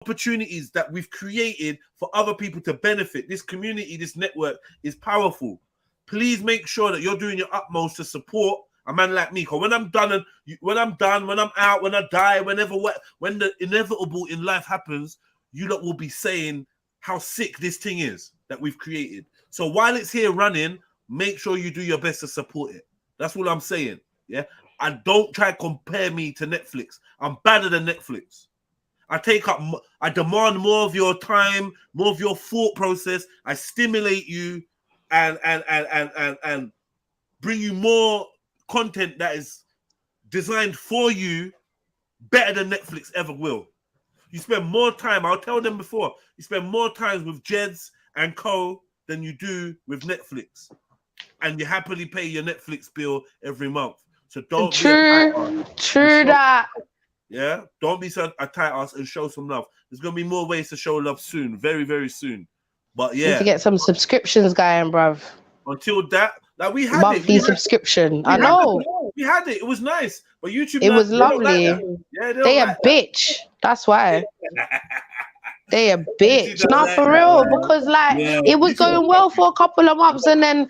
opportunities that we've created for other people to benefit. This community, this network is powerful. Please make sure that you're doing your utmost to support a man like me. Because when I'm done, when I'm out, when I die, when the inevitable in life happens, you lot will be saying how sick this thing is that we've created. So while it's here running, make sure you do your best to support it. That's what I'm saying. Yeah. And don't try to compare me to Netflix. I'm better than Netflix. I demand more of your time, more of your thought process. I stimulate you and bring you more content that is designed for you better than Netflix ever will. You spend more time, I'll tell them before, you spend more time with Jeds and Co than you do with Netflix. And you happily pay your Netflix bill every month. So don't be that. Yeah, don't be so a tight ass and show some love. There's gonna be more ways to show love soon, very, very soon. But yeah, need to get some subscriptions going, bruv. Until that, like we had monthly subscription. I know we had it. It was nice, but YouTube. It was lovely. Yeah, they a bitch. That's why. They a bitch. Not for real, because it was going well for a couple of months, and then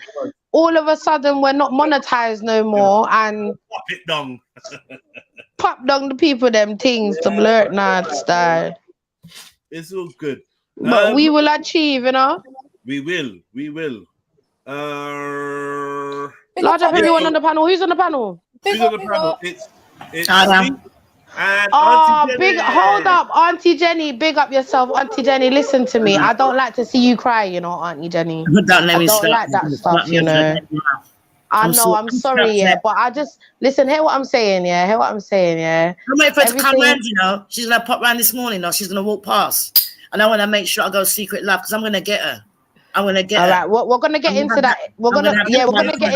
all of a sudden we're not monetized no more, and pop it down. Pop down the people them things to blur it now style. It's all good. But we will achieve, you know. We will. Large up everyone on the panel. Who's on the panel? Who's on the panel? It's hold up, Auntie Jenny, big up yourself, Auntie Jenny. Listen to me. I don't like to see you cry, you know, Auntie Jenny. I don't like that stuff, you know. I'm sorry, but I just listen. Hear what I'm saying, yeah. I'm waiting for her to come round, you know. She's gonna pop round this morning, though. She's gonna walk past, and I want to make sure I go secret love because I'm gonna get her. All right, we're gonna get into that. We're gonna get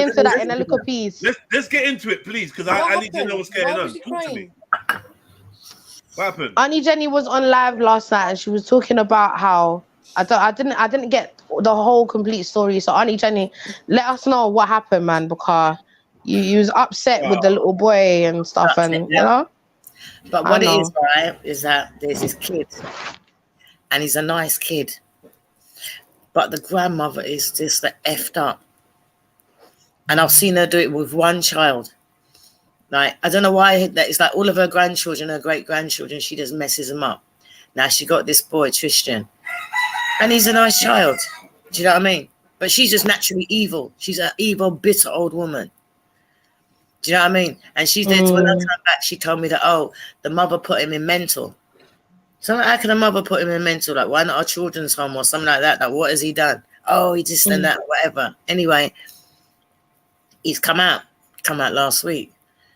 into that in a little piece. Let's get into it, please, because I need to know what's going on. Talk to me. What happened? Auntie Jenny was on live last night, and she was talking about how I didn't get the whole complete story. So Auntie Jenny, let us know what happened, man, because you was upset with the little boy and stuff, and you know. But what it is, right, is that there's this kid, and he's a nice kid, but the grandmother is just effed up, and I've seen her do it with one child. Like, I don't know why that it's like all of her grandchildren, her great grandchildren, she just messes them up. Now she got this boy Tristan, and he's a nice child. Do you know what I mean? But she's just naturally evil. She's an evil, bitter old woman. Do you know what I mean? And she's there when I come back, she told me that, the mother put him in mental. So how can a mother put him in mental? Like, why not a children's home or something like that? Like, what has he done? Oh, he just done that, whatever. Anyway, he's come out last week.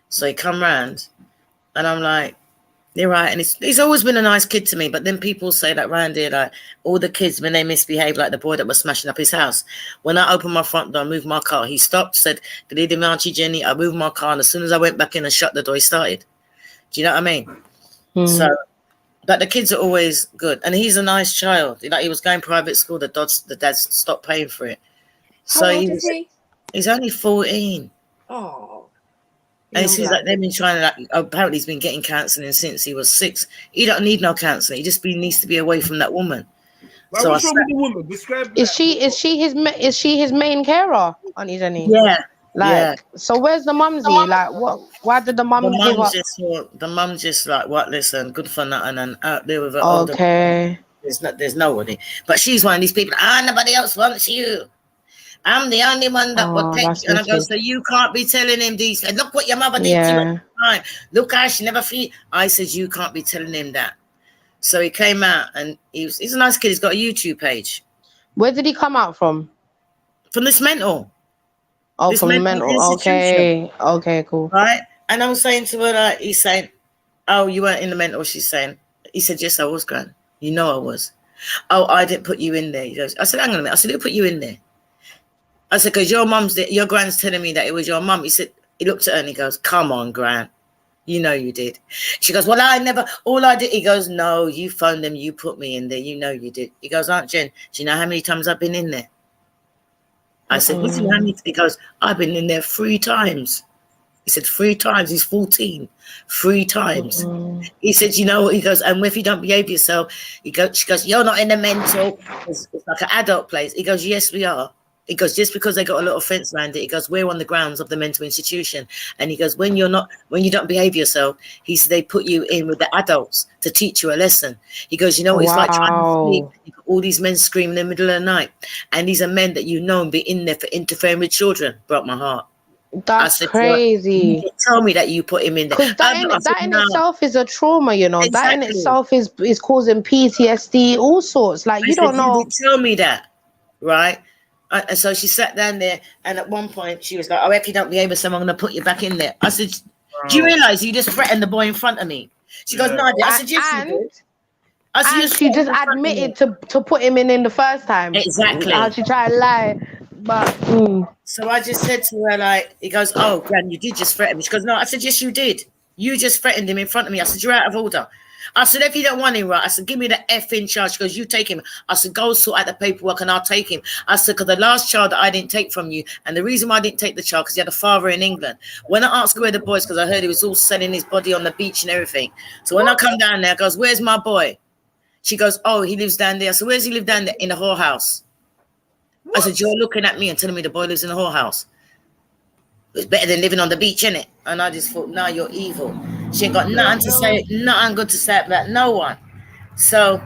So he come round, and I'm like, you're right. And he's always been a nice kid to me. But then people say that round here, like, all the kids, when they misbehave, like the boy that was smashing up his house. When I opened my front door, moved my car, he stopped, said, good evening, Auntie Jenny. I moved my car, and as soon as I went back in and shut the door, he started. Do you know what I mean? So, but the kids are always good. And he's a nice child. Like, he was going private school. The dad stopped paying for it. So How old is he? He's only 14. Oh. And it seems like they've been trying to, apparently he's been getting counselling since he was 6. He don't need no counselling. He just needs to be away from that woman. What's wrong with the woman? Describe is she his main carer, Auntie Jenny? Yeah. So where's the mumsy? Like, what? Why did the mum give up? The mum just like, what? Listen, good for nothing, and out there with her. Okay. There's nobody. But she's one of these people. Nobody else wants you. I'm the only one that will take you. And I go, so you can't be telling him these. Look what your mother did to you at the time. Look how she never feed. I said, you can't be telling him that. So he came out, and he's a nice kid. He's got a YouTube page. Where did he come out from? From this mental. Oh, from the mental. Okay, cool. Right? And I was saying to her, like, he's saying, oh, you weren't in the mental, she's saying. He said, yes, I was, Gran. You know I was. Oh, I didn't put you in there. He goes, I said, hang on a minute. I said, who put you in there? I said, because your gran's telling me that it was your mum. He said, he looked at her and he goes, come on, Gran. You know you did. She goes, well, all I did. He goes, no, you phoned them. You put me in there. You know you did. He goes, Aunt Jen, do you know how many times I've been in there? I said, what do you know how many? He goes, I've been in there 3 times. He said 3 times. He's 14. 3 times. He said, you know what? He goes, and if you don't behave yourself, she goes, you're not in the mental. It's like an adult place. He goes, yes, we are. He goes, just because they got a little fence around it, he goes, we're on the grounds of the mental institution. And he goes, when you don't behave yourself, he said they put you in with the adults to teach you a lesson. He goes, you know what it's like trying to sleep. You got all these men screaming in the middle of the night. And these are men that you know and be in there for interfering with children. Broke my heart. That's crazy. You tell me that you put him in there. Because that in itself is a trauma, you know. Exactly. That in itself is causing PTSD, all sorts. Like, you don't know. You didn't tell me that, right? And so she sat down there, and at one point she was like, "Oh, if you don't behave yourself, I'm going to put you back in there." I said, "Do you realize you just threatened the boy in front of me?" She goes, "No, I did." I said, "Yes, you did." I said, and she just admitted to put him in the first time. Exactly. How she tried to lie, but. So I just said to her, like, he goes, "Oh, Gran, you did just threaten me." She goes, "No," I said, "Yes, you did. You just threatened him in front of me." I said, "You're out of order." I said, "If you don't want him, right?" I said, "Give me the effing charge." She goes, "You take him." I said, "Go sort out the paperwork and I'll take him." I said, "Because the last child that I didn't take from you, and the reason why I didn't take the child, because he had a father in England." When I asked where the boys, because I heard he was all selling his body on the beach and everything. So when I come down there, I goes, "Where's my boy?" She goes, "Oh, he lives down there." I said, "Where's he live down there?" "In the whorehouse." I said, "You're looking at me and telling me the boy lives in the whorehouse? It's better than living on the beach, innit?" And I just thought, "No, you're evil." She ain't got nothing to say, nothing good to say about no one. So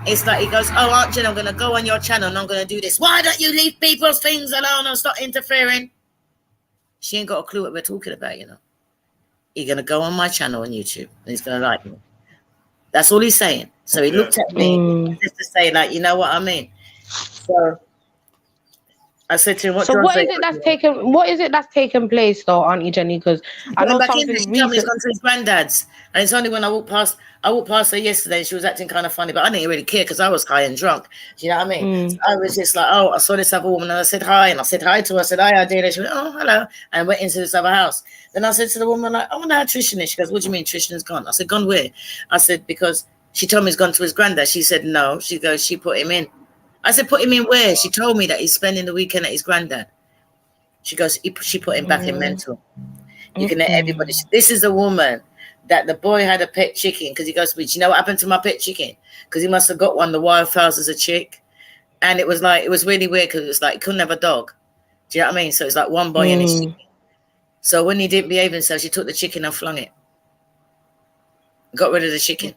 it's like he goes, "Oh, Aunt Jen, I'm going to go on your channel and I'm going to do this. Why don't you leave people's things alone and stop interfering?" She ain't got a clue what we're talking about, you know. He's going to go on my channel on YouTube and he's going to like me. That's all he's saying. So he looked at me just to say, like, you know what I mean? So I said to him, "So what is it that's taken place though, Auntie Jenny? Because I know something recent. He's gone to his granddad's, and it's only when I walked past her yesterday, and she was acting kind of funny, but I didn't really care because I was high and drunk. Do you know what I mean? So I was just like, "Oh, I saw this other woman," and I said hi, and I said hi to her. I said, "Hi, I did." And she went, "Oh, hello," and went into this other house. Then I said to the woman, like, "I wonder how Trishan is." She goes, "What do you mean Trishan's gone?" I said, "Gone where?" I said, "Because she told me he's gone to his granddad." She said, "No." She goes, "She put him in." I said, "Put him in where?" She told me that he's spending the weekend at his granddad. She goes, she put him back in mental. You can let everybody. This is a woman that the boy had a pet chicken because he goes, "Do you know what happened to my pet chicken?" Because he must have got one, the wildfowls as a chick. And it was really weird because it was like, he couldn't have a dog. Do you know what I mean? So it's like one boy and his chicken. So when he didn't behave himself, she took the chicken and flung it. Got rid of the chicken.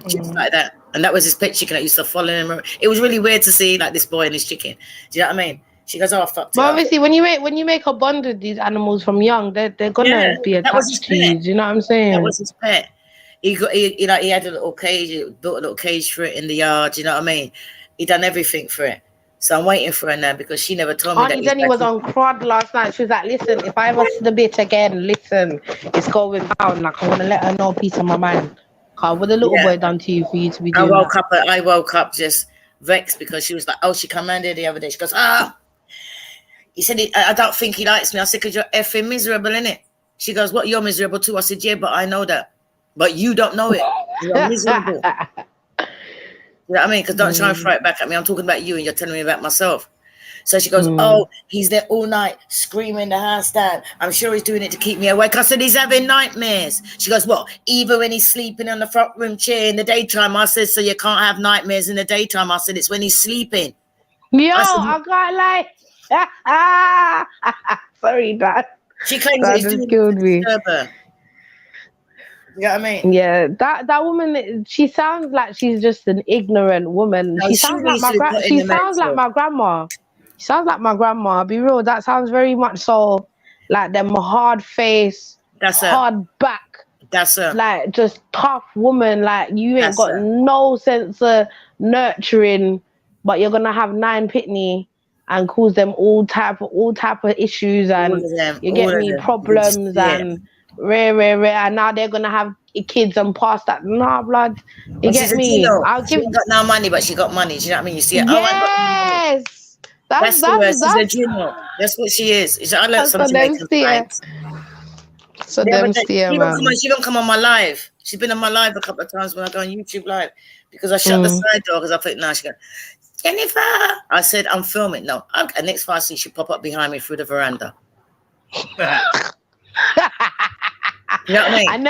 Just like that. And that was his pet chicken that used to follow him. It was really weird to see like this boy and his chicken. Do you know what I mean? She goes, "Oh, fuck." But obviously, when you make a bond with these animals from young, they're gonna be attached to you. Do you know what I'm saying? That was his pet. He had a little cage. He built a little cage for it in the yard. You know what I mean? He done everything for it. So I'm waiting for her now because she never told me Auntie Jenny was on crud last night. She was like, "Listen, if I ever see the bitch again, listen, it's going down. Like, I want to let her know peace of my mind. Cause what the little boy done to you for you to be doing I woke up just vexed because she was like, "Oh, she come around here the other day." She goes, he said, "I don't think he likes me." I said, "Because you're effing miserable, innit?" She goes, "What, you're miserable too?" I said, "Yeah, but I know that. But you don't know it. You're miserable." You know what I mean? Because don't try and throw it back at me. I'm talking about you and you're telling me about myself. So she goes, "Oh, he's there all night screaming the house down. I'm sure he's doing it to keep me awake." I said, "He's having nightmares." She goes, "What? Even when he's sleeping on the front room chair in the daytime?" I said, "So you can't have nightmares in the daytime?" I said, "It's when he's sleeping." Yo, I can't lie. Sorry, Dad. She claims that that just killed me. You know what I mean? Yeah, that woman. She sounds like she's just an ignorant woman. No, she sounds like my grandma. She sounds like my grandma. She sounds like my grandma. I'll be real. That sounds very much so like them hard face, hard back. That's her. Like just tough woman. Like you ain't got no sense of nurturing, but you're gonna have 9 pitney and cause them all type of issues and you get me problems and rare and now they're gonna have kids and pass that. Nah, blood. You get me? I'll give. She ain't got no money, but she got money. Do you know what I mean? You see it? Yes. That's the worst. She's a junior. That's what she is. I learned something. So them steer, man. She don't come on my live. She's been on my live a couple of times when I go on YouTube live because I shut the side door because I thought, "No," she go, "Jennifer." I said, "I'm filming." No. And next time I see she pop up behind me through the veranda. You know what I mean? And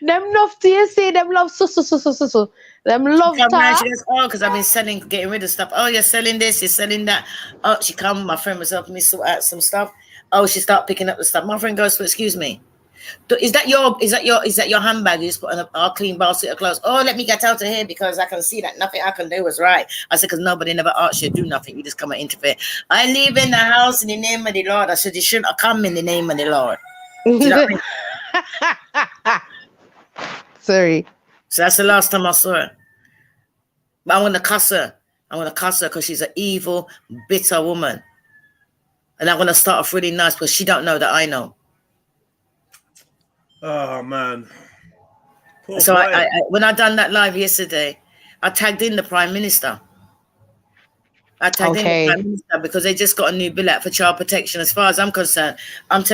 them love to you see them love so. Them love Come round, talk. she goes, oh, because I've been selling, getting rid of stuff. Oh, you're selling this, you're selling that. Oh, she come, my friend was helping me sort out some stuff. Oh, she start picking up the stuff. My friend goes, well, excuse me. Is that your handbag? You just put in a clean basket of clothes. Oh, let me get out of here because I can see that nothing I can do was right. I said, because nobody never asked you to do nothing. You just come and interfere. I live in the house in the name of the Lord. I said, you shouldn't have come in the name of the Lord. Do you know what I mean? Sorry. So that's the last time I saw her. But I want to cuss her. I want to cuss her because she's an evil, bitter woman. And I want to start off really nice because she don't know that I know. Oh man. Poor So boy. when I done that live yesterday, I tagged in the Prime Minister. I tagged in the Prime Minister because they just got a new bill out for child protection. As far as I'm concerned, that's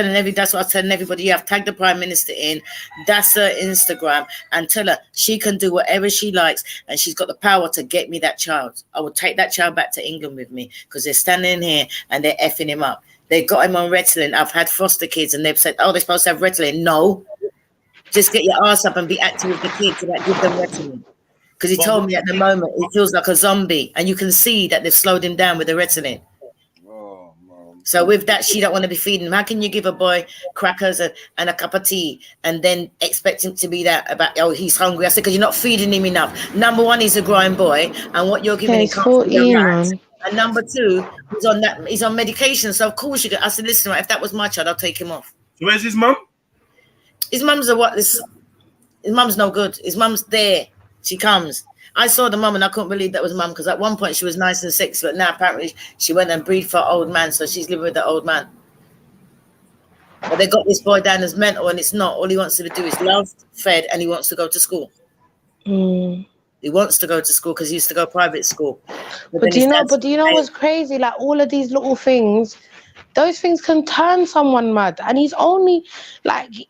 what I'm telling everybody. You have tagged the Prime Minister in. That's her Instagram, and tell her she can do whatever she likes, and she's got the power to get me that child. I will take that child back to England with me because they're standing here and they're effing him up. They got him on Ritalin. I've had foster kids, and they've said, "Oh, they're supposed to have Ritalin." No, just get your ass up and be active with the kids and give them Ritalin. Because he told me at the moment it feels like a zombie, and you can see that they've slowed him down with the Ritalin. Oh, man. So with that, she don't want to be feeding him. How can you give a boy crackers and a cup of tea and then expect him to be that about, oh, he's hungry? I said, because you're not feeding him enough. Number one, he's a growing boy, and what you're giving him can't feed a rat. And number two, he's on medication. So of course you can. I said, listen, if that was my child, I'll take him off. So where's his mum? His mum's his mum's no good. His mum's there. She comes. I saw the mum and I couldn't believe that was mum because at one point she was nice and sexy, but now apparently she went and breed for an old man, so she's living with the old man. But they got this boy down as mental, and it's not. All he wants to do is loved, fed, and he wants to go to school. He wants to go to school because he used to go private school. But do you know what's crazy? Like all of these little things, those things can turn someone mad. And he's only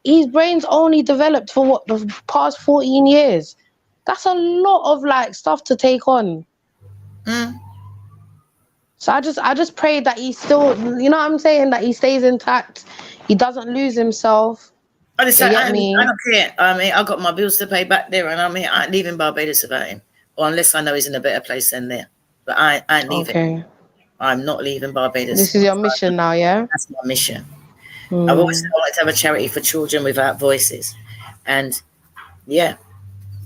his brain's only developed for what, the past 14 years. That's a lot of stuff to take on. So I just pray that he still, you know what I'm saying, that he stays intact. He doesn't lose himself. I don't care. I mean, I got my bills to pay back there, and I ain't leaving Barbados without him, or unless I know he's in a better place than there. But I ain't leaving. Okay. I'm not leaving Barbados. This is your mission now, yeah? That's my mission. I've always said I wanted to have a charity for children without voices, and yeah,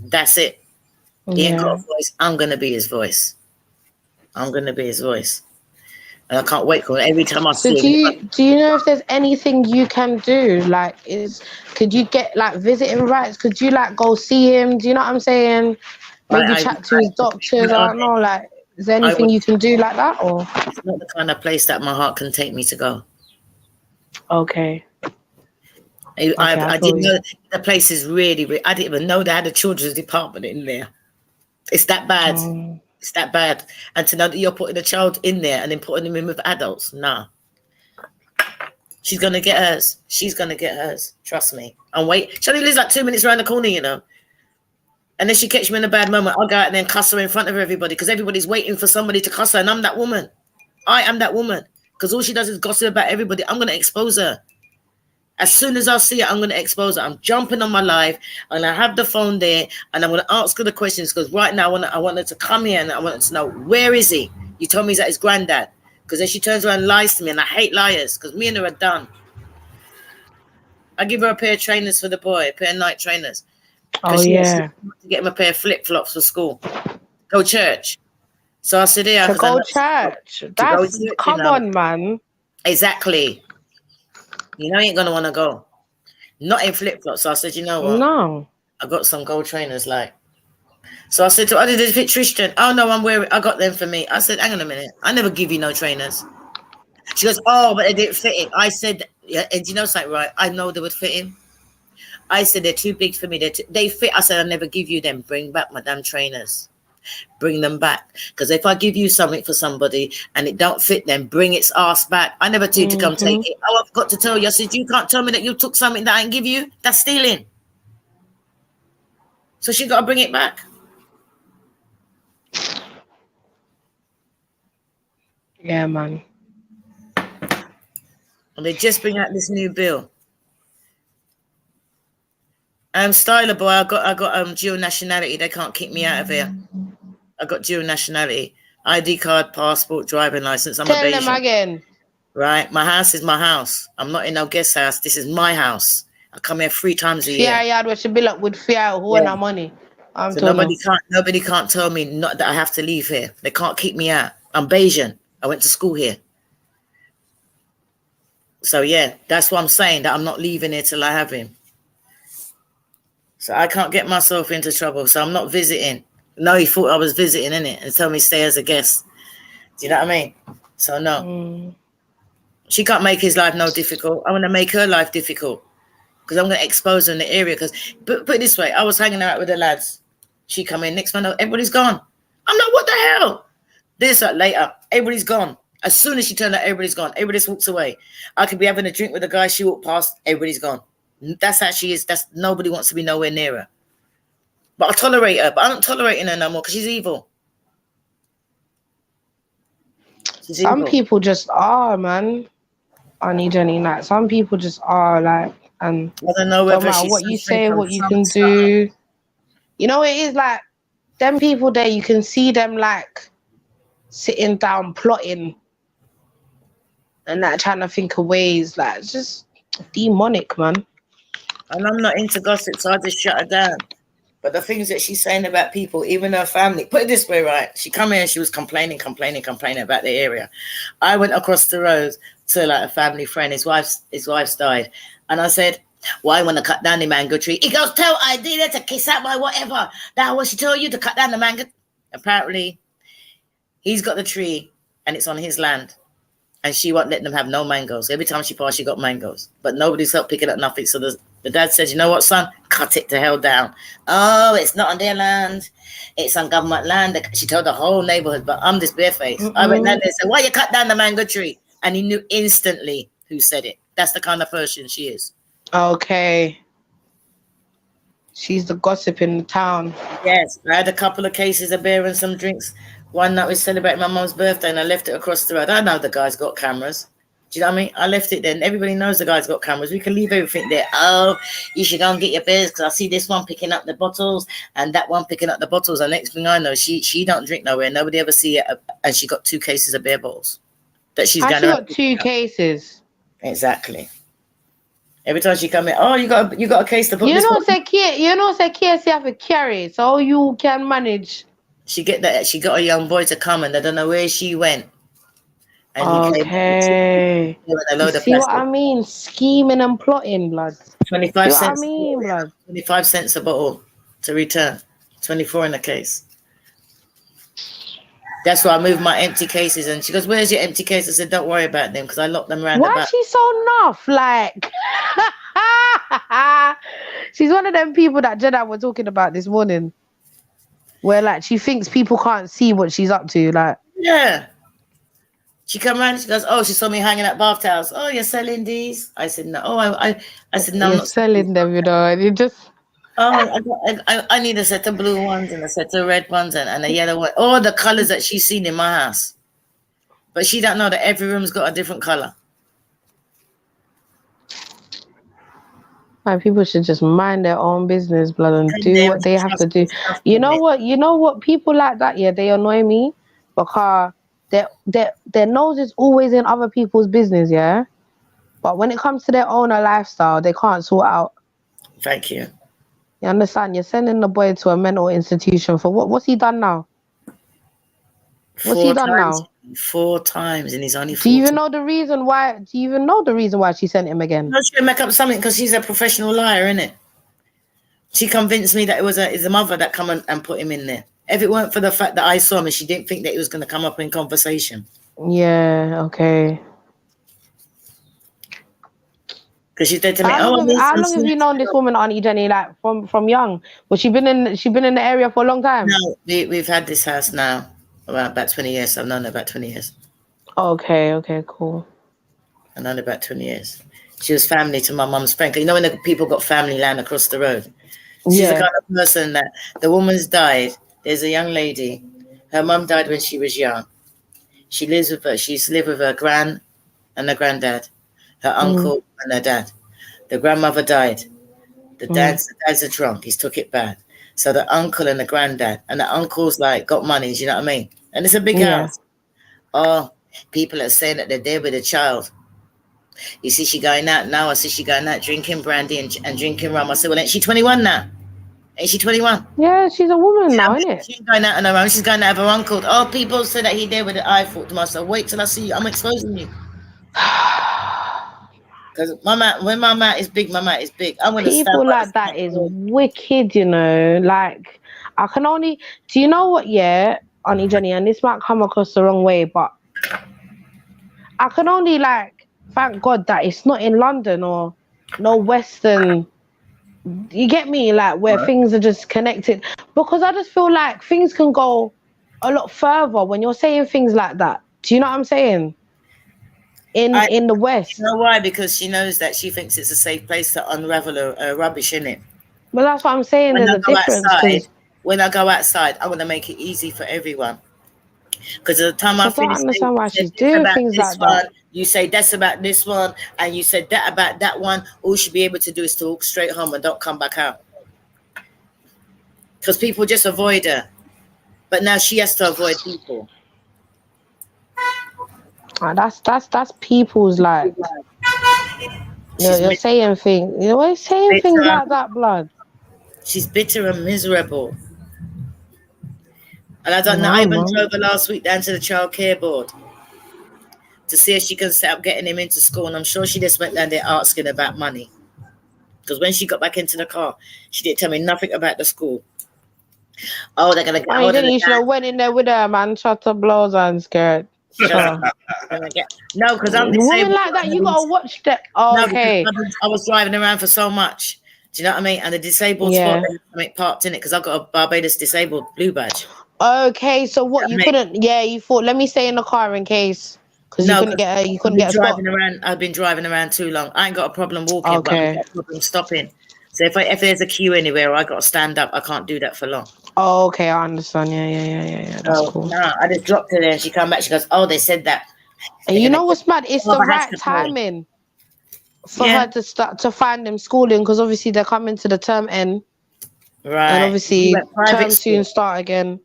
that's it. He ain't got a voice. I'm gonna be his voice. I'm gonna be his voice. And I can't wait for every time I see him. Do you know if there's anything you can do? Could you get visiting rights? Could you go see him? Do you know what I'm saying? Maybe chat to his doctors. I don't know. Is there anything you can do like that? Or it's not the kind of place that my heart can take me to go. Okay. I didn't know the place is really. I didn't even know they had a children's department in there. It's that bad. It's that bad. And to know that you're putting a child in there and then putting him in with adults, nah. She's going to get hers. She's going to get hers. Trust me. And wait. She only lives 2 minutes around the corner, you know. And then she catch me in a bad moment. I'll go out and then cuss her in front of everybody because everybody's waiting for somebody to cuss her. And I'm that woman. I am that woman. Because all she does is gossip about everybody. I'm going to expose her. As soon as I see it, I'm going to expose her. I'm jumping on my live, and I have the phone there, and I'm going to ask her the questions because right now I want her to come here, and I want her to know, where is he? You told me he's at his granddad. Because then she turns around and lies to me, and I hate liars because me and her are done. I give her a pair of trainers for the boy, a pair of night trainers. Oh, yeah. To get him a pair of flip-flops for school. Go church. So I said, yeah. To go church. Come on, man. Exactly. You know, he ain't going to want to go. Not in flip-flops. So I said, you know what? No. I got some gold trainers, So I said to her, did it fit Tristan? Oh, no, I got them for me. I said, hang on a minute. I never give you no trainers. She goes, oh, but they didn't fit him. I said, yeah, and you know something, right? I know they would fit him. I said, they're too big for me. They fit. I said, I'll never give you them. Bring back my damn trainers. Bring them back. Because if I give you something for somebody and it don't fit them, bring its ass back. I never told you to come take it. Oh, I've got to tell you. I said, you can't tell me that you took something that I didn't give you. That's stealing. So she got to bring it back. Yeah, man. And they just bring out this new bill. Styler boy, I got dual nationality. They can't kick me out of here. I got dual nationality. ID card, passport, driving license. I'm Tell a them Bayesian. again. Right? My house is my house. I'm not in no guest house. This is my house. I come here 3 times a year. Fear yard where she build up with fear who Yeah. our money. So nobody can't tell me not that I have to leave here. They can't kick me out. I'm Bayesian. I went to school here. So yeah, that's what I'm saying, that I'm not leaving here till I have him. So I can't get myself into trouble. So I'm not visiting. No, he thought I was visiting, innit? And told me stay as a guest. Do you know what I mean? So no. She can't make his life no difficult. I'm going to make her life difficult. Because I'm going to expose her in the area. Because put it this way, I was hanging out with the lads. She come in, next man, everybody's gone. I'm like, what the hell? This, that, later, everybody's gone. As soon as she turned out, everybody's gone. Everybody just walks away. I could be having a drink with a guy, she walked past, everybody's gone. That's how she is. That's nobody wants to be nowhere near her. But I tolerate her. But I'm not tolerating her no more because she's evil. Some people just are, man. I need any like some people just are like, and I don't know no matter what you say, what you can do. You know, it is like them people there. You can see them like sitting down plotting and like trying to think of ways. Like it's just demonic, man. And I'm not into gossip, so I just shut her down. But the things that she's saying about people, even her family, put it this way, right? She come here and she was complaining about the area. I went across the road to like a family friend. His wife's died. And I said, why want to cut down the mango tree? He goes, tell ID there to kiss out my whatever. That what she told you to cut down the mango. Apparently, he's got the tree and it's on his land. And she won't let them have no mangoes. Every time she passed, she got mangoes. But nobody's helped picking up nothing. So the dad said, you know what, son? Cut it to hell down. Oh, it's not on their land. It's on government land. She told the whole neighborhood, but I'm this barefaced. I went down there and said, why you cut down the mango tree? And he knew instantly who said it. That's the kind of person she is. Okay. She's the gossip in the town. Yes. I had a couple of cases of beer and some drinks. One night we celebrated my mum's birthday and I left it across the road. I know the guy's got cameras. Do you know what I mean? I left it there and everybody knows the guy's got cameras. We can leave everything there. Oh, you should go and get your beers because I see this one picking up the bottles and that one picking up the bottles. And next thing I know, she don't drink nowhere. Nobody ever see it. And she got 2 cases of beer bottles. That she's got 2 cases. Exactly. Every time she come in, oh, you got a case to put. You know, say Kia have a carry, so you can manage. She got a young boy to come and I don't know where she went. And he came with a load of see what I mean? Scheming and plotting, blood. 25 cents. What I mean, blood. 25 cents a bottle to return. 24 in the case. That's why I moved my empty cases. And she goes, where's your empty case? I said, don't worry about them because I locked them around the back. Why is she so nuff? Like, she's one of them people that Jedi were talking about this morning. Where, like, she thinks people can't see what she's up to. Like, yeah. She come around, she goes, oh, she saw me hanging at bath towels. Oh, you're selling these? I said, no. Oh, I said, no. You're not selling them, you know. And you just... Oh, I need a set of blue ones and a set of red ones and a yellow one. All the colors that she's seen in my house. But she don't know that every room's got a different color. Like, people should just mind their own business, blood, and do what they have to do. You know what? People like that, yeah, they annoy me because their nose is always in other people's business, yeah. But when it comes to their own lifestyle, they can't sort out. Thank you. You understand? You're sending the boy to a mental institution for what? What's he done now? What's he done now? 4 times, and he's only 4. Do you even know the reason why? Do you even know the reason why she sent him again? No, she'll make up something because she's a professional liar, isn't it? She convinced me that it's a mother that come and put him in there. If it weren't for the fact that I saw him, and she didn't think that he was going to come up in conversation. Yeah. Okay. Because she said to me, how long have you known this woman, Auntie Jenny? Like from young? Well, she been in the area for a long time. No, we've had this house now about 20 years. I've known her about 20 years. Okay, cool. I've known her about 20 years. She was family to my mum's friend. You know when the people got family land across the road? She's the kind of person that the woman's died. There's a young lady. Her mum died when she was young. She lives with her. She's lived with her gran and her granddad, her uncle and her dad. The grandmother died. The dad's a drunk. He's took it bad. So the uncle and the granddad, and the uncle's like got money. Do you know what I mean? And it's a big house. Oh, people are saying that they're there with a child. You see, she going out now. I see she going out drinking brandy and drinking rum. I said, well, ain't she 21 now? Ain't she 21? Yeah, she's a woman now, isn't it? She's going out on her own. She's going to have her uncle. Oh, people say that he there with it. I thought to myself, wait till I see you. I'm exposing you. Because when my mouth is big, my mouth is big. I'm gonna people like that is wicked, you know. Like, I can only. Do you know what? Yeah, Auntie Jenny, and this might come across the wrong way, but I can only like thank God that it's not in London or no Western. You get me? Like where things are just connected, because I just feel like things can go a lot further when you're saying things like that. Do you know what I'm saying? In the West. You know why? Because she knows that she thinks it's a safe place to unravel her rubbish, in it. But that's what I'm saying. There's a difference. When I go outside, I want to make it easy for everyone. Because at the time I don't understand why she's doing things like that. You say that's about this one, and you said that about that one. All you should be able to do is to walk straight home and don't come back out. Because people just avoid her. But now she has to avoid people. That's people's like. You're saying things. You're always saying things like that, blood. She's bitter and miserable. And I don't know. I even drove her last week down to the child care board to see if she can set up getting him into school. And I'm sure she just went down there asking about money. Because when she got back into the car, she didn't tell me nothing about the school. Oh, they're going to get older. You should have went in there with her, man. Shut the blouse and skirt. No, because I'm women like that. You gotta watch that. Oh, okay. I was driving around for so much. Do you know what I mean? And the disabled spot parked in it because I got a Barbados disabled blue badge. Okay, so what you couldn't? Yeah, you thought let me stay in the car in case because you couldn't get a spot. I've been driving around too long. I ain't got a problem walking, but I've got a problem stopping. So if there's a queue anywhere, I got to stand up. I can't do that for long. Oh, okay, I understand. Yeah. That's cool. No, I just dropped her there and she come back. She goes, oh, they said that. And you know what's mad? It's the right timing for her to start to find them schooling because obviously they're coming to the term end. Right. And obviously term soon start again.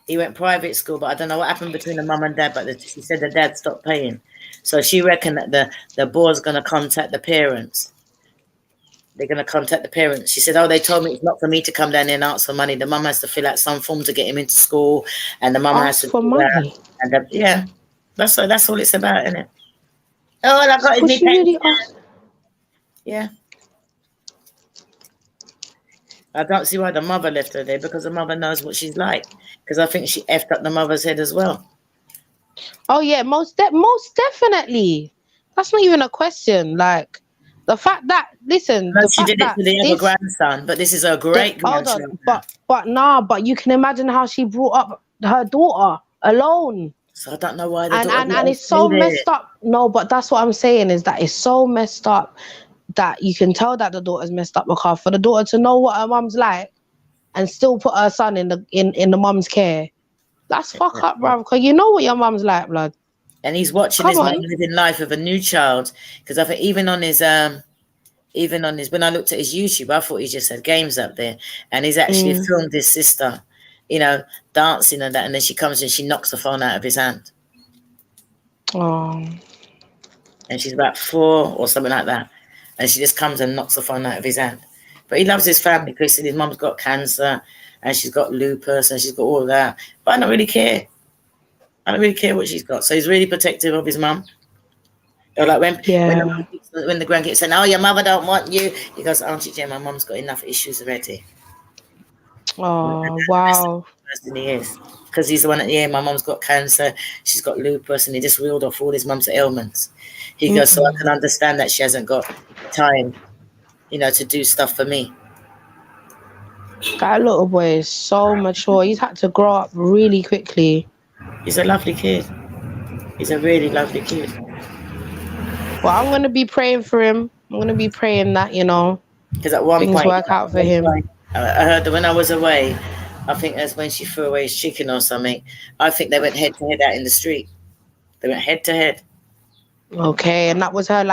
He went private school, but I don't know what happened between the mum and dad, but she said the dad stopped paying. So she reckoned that the board's going to contact the parents. They're going to contact the parents. She said, oh, they told me it's not for me to come down there and ask for money. The mum has to fill out some form to get him into school. And the mum has to for money. And that's all it's about, isn't it? Oh, and I got his really Yeah. I don't see why the mother left her there because the mother knows what she's like. Because I think she effed up the mother's head as well. Oh, yeah, most definitely. That's not even a question. Like, the fact that, listen. No, she did it to the other grandson, but this is her great grandson. But you can imagine how she brought up her daughter alone. So I don't know why. And it's so messed up. No, but that's what I'm saying is that it's so messed up that you can tell that the daughter's messed up because for the daughter to know what her mum's like and still put her son in the mum's care, that's fuck up, bro. Because you know what your mum's like, blood. And he's watching his mum living life with a new child. Because I think even on his when I looked at his YouTube, I thought he just had games up there. And he's actually filmed his sister, dancing and that. And then she comes and she knocks the phone out of his hand. Oh. And she's about 4 or something like that. And she just comes and knocks the phone out of his hand. But he loves his family because his mum's got cancer and she's got lupus and she's got all that. But I don't really care. I don't really care what she's got. So he's really protective of his mum. Like when the grandkids say, "Oh, your mother don't want you," he goes, "Auntie Jen, my mum's got enough issues already." Oh, wow. That's the person he is. Because he's the one that, my mum's got cancer, she's got lupus, and he just reeled off all his mum's ailments. He goes, so I can understand that she hasn't got time, to do stuff for me. That little boy is so mature. He's had to grow up really quickly. He's a lovely kid. He's a really lovely kid. Well, I'm going to be praying for him. I'm going to be praying that, because at one things point, work out for him. I heard that when I was away, I think that's when she threw away his chicken or something. I think they went head to head out in the street. They went head to head. Okay, and that was her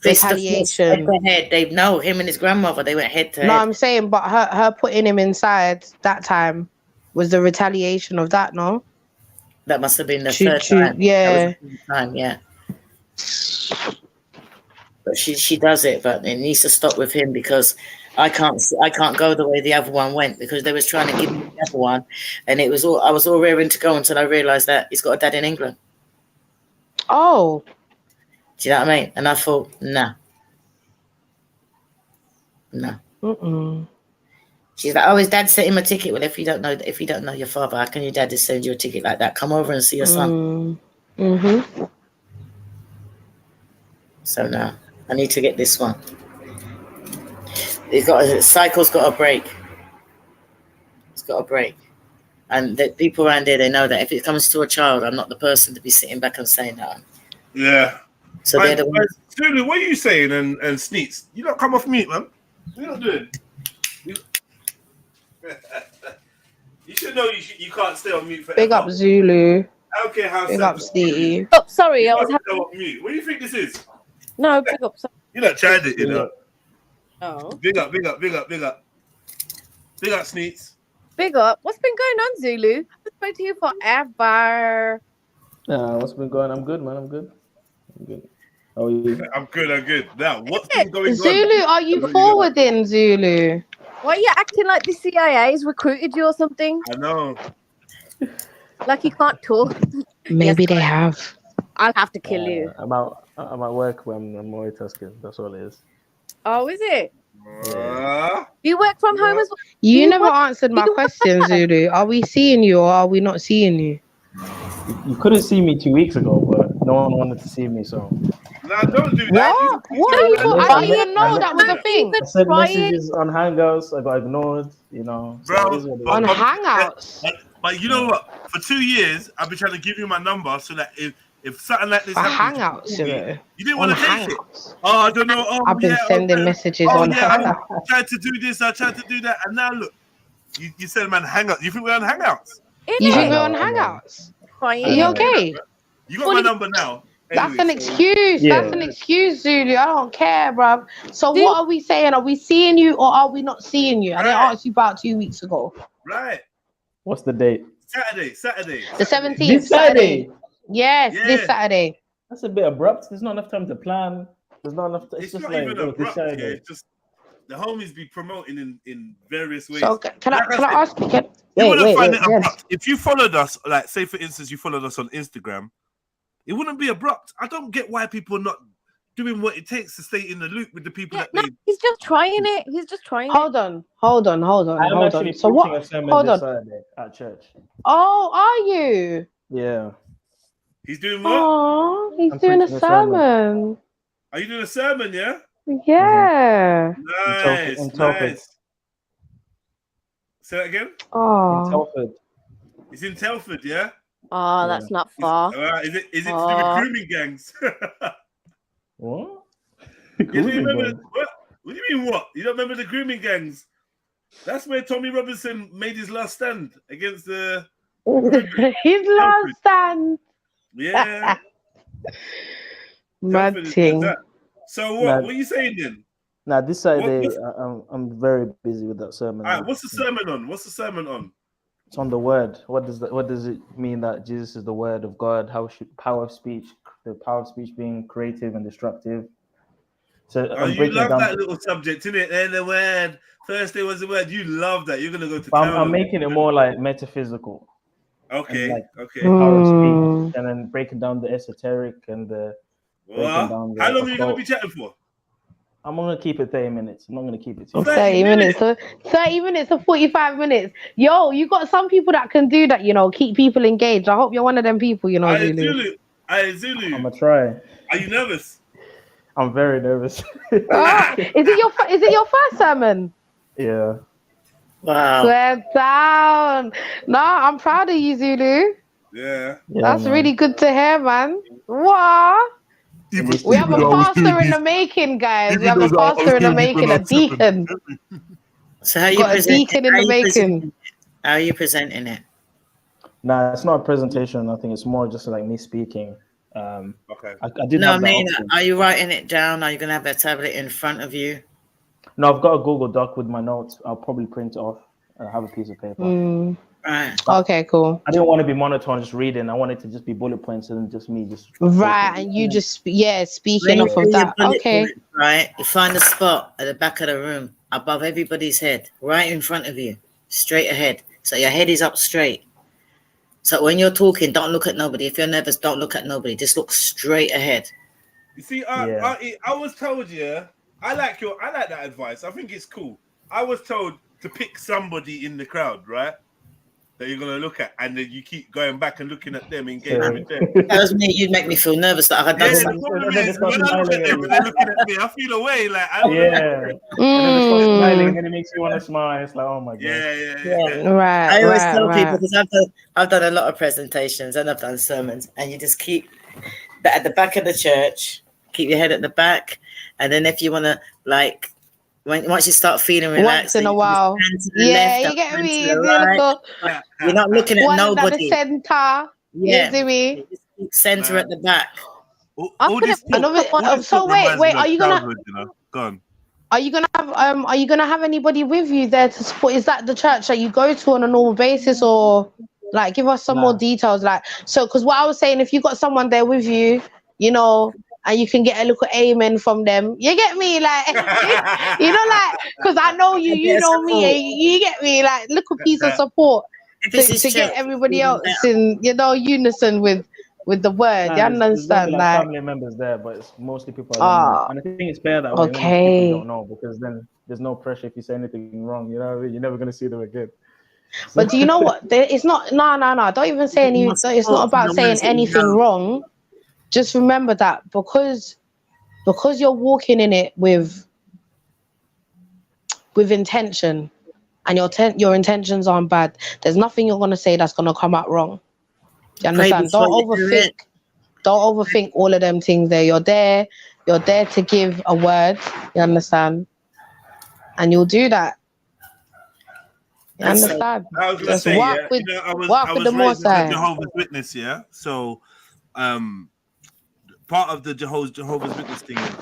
retaliation. Head. They know him and his grandmother. They went head to No, head. I'm saying, but her putting him inside that time was the retaliation of that. No, That must have been the third time. Yeah. That was the third time, yeah. But she does it, but it needs to stop with him because I can't go the way the other one went because they was trying to give me the other one, and I was all raring to go until I realised that he's got a dad in England. Oh. Do you know what I mean? And I thought, nah. She's like, oh, his dad sent him a ticket. Well, if you don't know your father, how can your dad just send you a ticket like that? Come over and see your son. Mm-hmm. So now I need to get this one. Cycle's got a break. It's got a break. And the people around here, they know that if it comes to a child, I'm not the person to be sitting back and saying that. Yeah. So they're the ones. Zulu, what are you saying? And Sneets, you don't come off mute, man. What are you not doing? You should know you can't stay on mute forever. Big up Zulu. I don't care how. Big up Steve. Oh, sorry, I was having on mute. What do you think this is? No, big up. Sorry. You're not tried it, you know. Oh. Big up. Big up Sneets. Big up. What's been going on, Zulu? I've spoken to you forever. What's been going on? I'm good, man. I'm good. How are you? I'm good. Now, what's been going on? Zulu, are you forwarding, Zulu? Why are you acting like the CIA has recruited you or something? I know. Like you can't talk. Maybe they have. I'll have to kill you. I'm at work when I'm multitasking. That's all it is. Oh, is it? You work from home as well? You never answered my question, Zulu. Are we seeing you or are we not seeing you? You couldn't see me 2 weeks ago, but no one wanted to see me, so. Nah, don't do that. What are you talking? I didn't even know that was a thing. I sent messages on Hangouts. I got ignored, you know. Bro, on Hangouts. But you know what? For 2 years, I've been trying to give you my number so that if something like this happens, Hangouts, you didn't want to take it. Oh, I don't know. Oh, I've been sending messages on Hangouts. I tried to do this, I tried to do that, and now look, you said, man, Hangouts. You think we're on Hangouts? You think we're on Hangouts? Are you okay? You got my number now. Anyway, that's an excuse. Yeah. That's an excuse, Zulu. I don't care, bruv. So what are we saying? Are we seeing you or are we not seeing you? I didn't ask you about 2 weeks ago. Right. What's the date? Saturday. The 17th. This Saturday. Yes, this Saturday. That's a bit abrupt. There's not enough time to plan. There's not enough. It's just not like even abrupt. This Saturday. Yeah, it's just the homies be promoting in various ways. So can I ask? You wouldn't find it abrupt if you followed us. Like, say for instance, you followed us on Instagram. It wouldn't be abrupt. I don't get why people are not doing what it takes to stay in the loop with the people that they. He's just trying it. He's just trying. Hold on. I'm actually So what? A sermon this Saturday at church. Oh, are you? Yeah. He's doing what? Oh, he's doing a sermon. Are you doing a sermon? Yeah. Yeah. Nice. Say that again. Oh. In Telford. It's in Telford, yeah. Oh, that's not far. Is it to do with grooming gangs? What? What do you mean what? You don't remember the grooming gangs? That's where Tommy Robinson made his last stand against the his last stand. Yeah. Mad thing. So what are you saying then? Now this Saturday I'm very busy with that sermon. All right, what's the sermon on? It's on the word. What does it mean that Jesus is the word of God? How should the power of speech being creative and destructive? So you love that little subject, innit? And the word. Thursday was the word. You love that. You're gonna go to town. I'm making it more like metaphysical. Okay. Power of speech, and then breaking down the esoteric and the. How long are you gonna be chatting for? I'm gonna keep it 30 minutes. I'm not gonna keep it 30 minutes. 30 minutes or 45 minutes. Yo, you got some people that can do that, keep people engaged. I hope you're one of them people, Zulu. I'm gonna try. Are you nervous? I'm very nervous. Is it your first sermon? Yeah. Wow. Swear down. No, I'm proud of you, Zulu. Yeah. That's really good to hear, man. What? We have a pastor in the making, guys. We have a pastor in the making, a deacon. So how are you presenting? How are you presenting it? Nah, it's not a presentation. I think it's more just like me speaking. Okay. I did No, I have that mean, option. are you writing it down? Are you going to have a tablet in front of you? No, I've got a Google Doc with my notes. I'll probably print it off and have a piece of paper. Right. Okay, cool. I didn't want to be monotone just reading. I wanted to just be bullet points and just me just Right, talking. and you just speaking When you off of do your that. bullet Okay. point, right, you find a spot at the back of the room above everybody's head, right in front of you, straight ahead. So your head is up straight. So when you're talking, don't look at nobody. If you're nervous, don't look at nobody. Just look straight ahead. You see, Yeah. I was told, I like that advice. I think it's cool. I was told to pick somebody in the crowd, right? That you're gonna look at, and then you keep going back and looking at them, engaging with them. That was me. You'd make me feel nervous that I had done Yeah, the something. problem And then is they start when I look at smiling them at and they're looking at me, I feel away. Like I don't Yeah. know. And then they start smiling, and then it makes you want to smile. It's like, oh my god. Yeah. Right, I always right, tell people, right. because I've done a lot of presentations and I've done sermons, and you just keep at the back of the church, keep your head at the back, and then if you want to, like, once you start feeling relaxed, Once in a while. Yeah, you get me. You do a little You're not looking at one at the nobody. center. Yeah, You see me? you just keep center at the back. All this talk, So wait, reminds me are of you gonna childhood, you know? Go on. are you gonna have anybody with you there to support? Is that the church that you go to on a normal basis, or like give us some more details? Like, so because what I was saying, if you got someone there with you, you know, and you can get a little amen from them, you get me, like you know, like, because I know you know me, you get me, like little piece of support to get everybody else in, you know, unison with the word. You There's understand, like like family members there, but it's mostly people I don't know. And I think it's fair that way when it's people you don't know, because then there's no pressure if you say anything wrong. You know what I mean? You're never gonna see them again. But do you know what? It's not. No. Don't even say any. It's not about saying anything wrong. Just remember that because you're walking in it with intention, and your intentions aren't bad. There's nothing you're gonna say that's gonna come out wrong. Do you understand? Don't overthink. Don't overthink all of them things. There, you're there to give a word. You understand? And you'll do that. You understand? I was gonna Just say, walk yeah, with, you know, I was with the raised Most as a High. Jehovah's Witness, yeah. So, part of the Jehovah's Witness thing is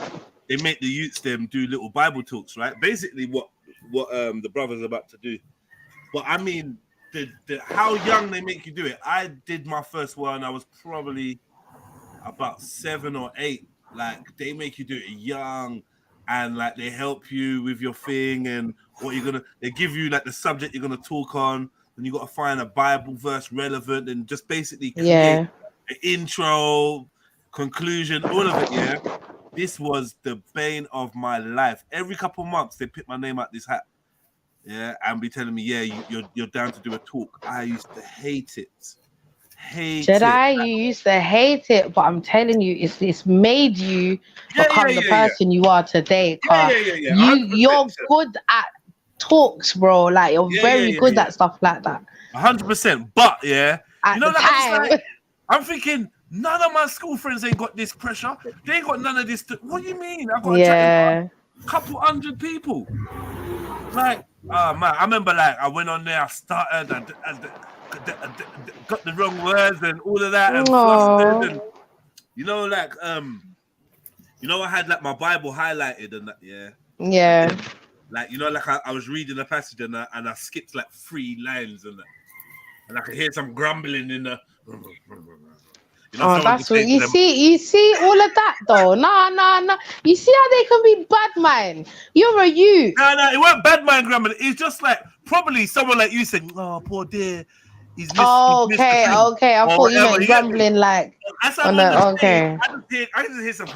they make the youths them do little Bible talks, right? Basically, what the brothers are about to do. But I mean, the how young they make you do it. I did my first one. I was probably about 7 or 8. Like they make you do it young, and like they help you with your thing and what you're gonna. They give you like the subject you're gonna talk on, and you got to find a Bible verse relevant, and just basically create an intro, conclusion, all of it. Yeah, this was the bane of my life. Every couple of months they pick my name out this hat. Yeah, and be telling me, yeah, you're down to do a talk. I used to hate it. Jedi, you used to hate it, but I'm telling you, it's made you become the person you are today. You're good at talks, bro. Like you're very good at stuff like that. 100%. But yeah, at you know, the time, I'm thinking none of my school friends ain't got this pressure. They ain't got none of this. What do you mean? I've got a couple hundred people. Like, oh man, I remember like I went on there, I started, got the wrong words and all of that, and flustered, and you know, like you know, I had like my Bible highlighted and that, yeah. Like you know, like I was reading a passage and I skipped like 3 lines and I could hear some grumbling in the. You know, that's what you see. You see all of that though. No. You see how they can be bad man. You're a youth. No, it weren't bad man grumbling. It's just like probably someone like you saying, "Oh, poor dear." He's missed, okay. I thought you meant grumbling like. I just hear some.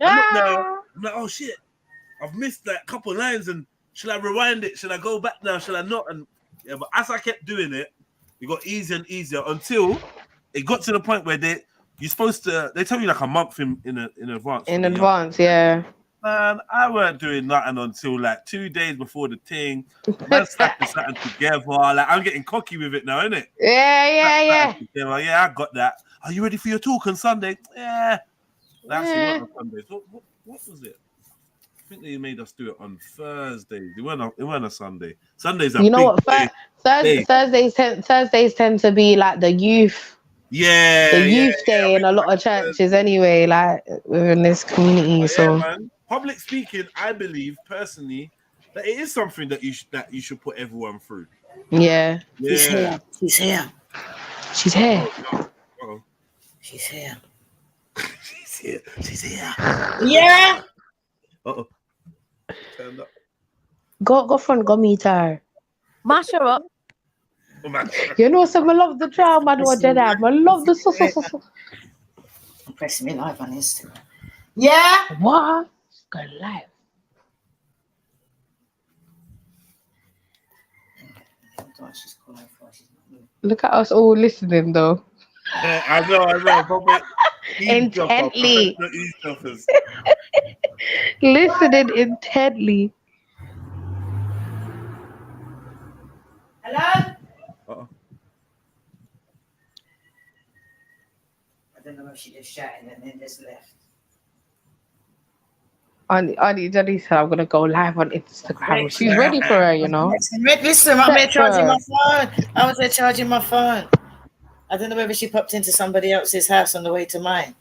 I'm like, oh shit, I've missed like a couple lines, and should I rewind it? Should I go back now? Should I not? And yeah, but as I kept doing it, it got easier and easier until it got to the point where they tell you like a month in advance. In advance, yeah. Man, I weren't doing nothing until like 2 days before the thing. Man, slapping something together. Like I'm getting cocky with it now, innit? Yeah. Yeah, I got that. Are you ready for your talk on Sunday? Yeah. That's on Sunday. So what was it? I think they made us do it on Thursdays. It weren't a Sunday. Sundays are you know what? Thursdays tend to be like the youth Yeah, The yeah, youth day in a lot of churches anyway, like within this community. But So yeah, man. Public speaking, I believe personally that it is something that you should put everyone through. yeah, She's Yeah. here. She's here. she's here. Oh, She's here. she's here. She's here. Yeah. Uh-oh. Turned up. Go front, go meet her. Mash her up. Oh, man. You know, some I love the drama, I love the so. I'm pressing me live on Instagram. Yeah. What? Go live. Look at us all listening though. I know. Probably Intently. eavesdroppers. Listening intently. Hello. Uh-oh. I don't know if she just chatted and then just left. Auntie Jenny said I'm gonna go live on Instagram. She's ready for her, you know. Listen, I'm there charging my phone. I was there charging my phone. I don't know whether she popped into somebody else's house on the way to mine.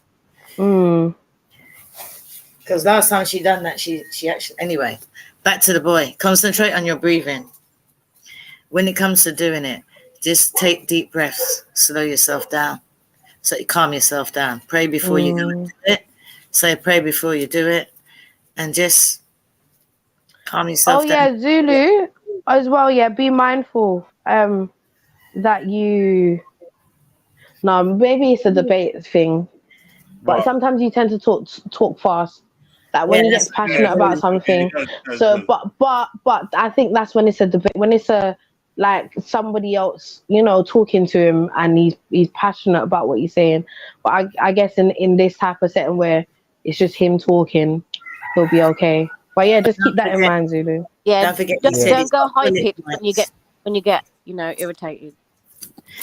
Because last time she done that, she actually... Anyway, back to the boy. Concentrate on your breathing. When it comes to doing it, just take deep breaths. Slow yourself down. So you calm yourself down. Pray before you go into it. Say pray before you do it. And just calm yourself down. Yeah, Zulu as well. Yeah, be mindful that you... No, maybe it's a debate thing. But sometimes you tend to talk fast. Like when you get passionate about something. So, but I think that's when it's a debate. When it's a like somebody else, you know, talking to him and he's passionate about what he's saying. But I guess in this type of setting where it's just him talking, he'll be okay. But yeah, just keep that in mind, Zulu. Yeah, Don't forget. don't go high pitched when you get irritated.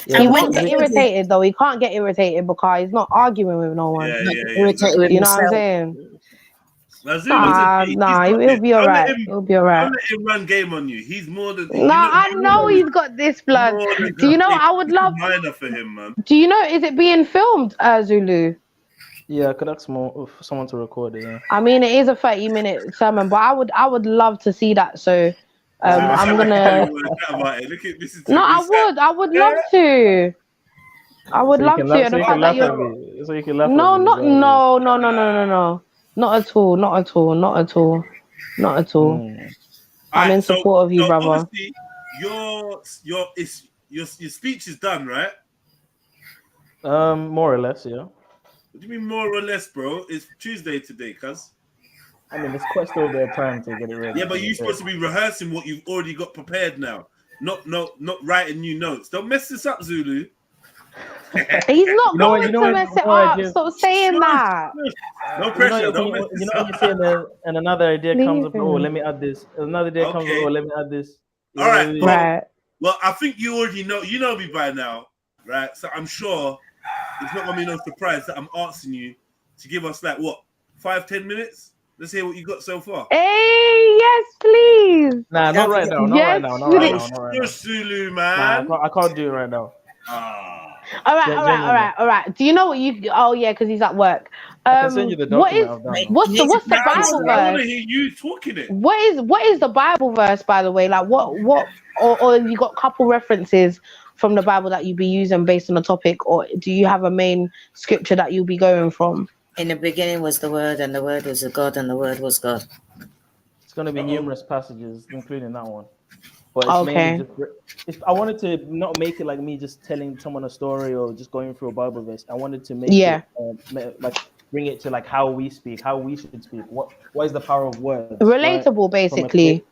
Yeah, He won't get irritated though. He can't get irritated because he's not arguing with no one. Irritated with You know what I'm himself. saying? Nah, he'll be alright. He'll be alright. Don't let him run game on you. He's more than. I know he's got this blood. Do you know? I would love. Minor for him, man. Do you know? Is it being filmed, Zulu? Yeah, I could ask someone to record it. Yeah. I mean, it is a 30-minute sermon, but I would love to see that. So, I'm gonna. No, I would love to. I would love to. So you can laugh at me. So you can laugh. No, not at all. I'm in support of you, brother. Your speech is done, right? More or less, yeah. What do you mean more or less, bro? It's Tuesday today, cuz. I mean, it's quite still their time to get it ready. Yeah, but you're supposed to be rehearsing what you've already got prepared now. Not writing new notes. Don't mess this up, Zulu. He's not going to mess it up. Stop saying that. No pressure. When you say and another idea comes up, let me add this. Another idea comes up, let me add this. All right. Right. Well, I think you already know. You know me by now, right? So I'm sure it's not going to be no surprise that I'm asking you to give us 5-10 minutes? Let's hear what you got so far. Hey, yes, please. Nah, not right now. Not right now. You're Zulu, man. Nah, I can't do it right now. All right. Do you know what you? Oh yeah, because he's at work. I can send you the document. What's the Bible verse? I want to hear you talking it. What is the Bible verse, by the way? Like what or you got a couple references from the Bible that you'd be using based on the topic, or do you have a main scripture that you'll be going from? In the beginning was the Word, and the Word was God, and the Word was God. It's going to be numerous passages, including that one. But it's mainly just, I wanted to not make it like me just telling someone a story or just going through a Bible verse. I wanted to make it bring it to like how we speak, how we should speak. What is the power of words? Relatable, basically.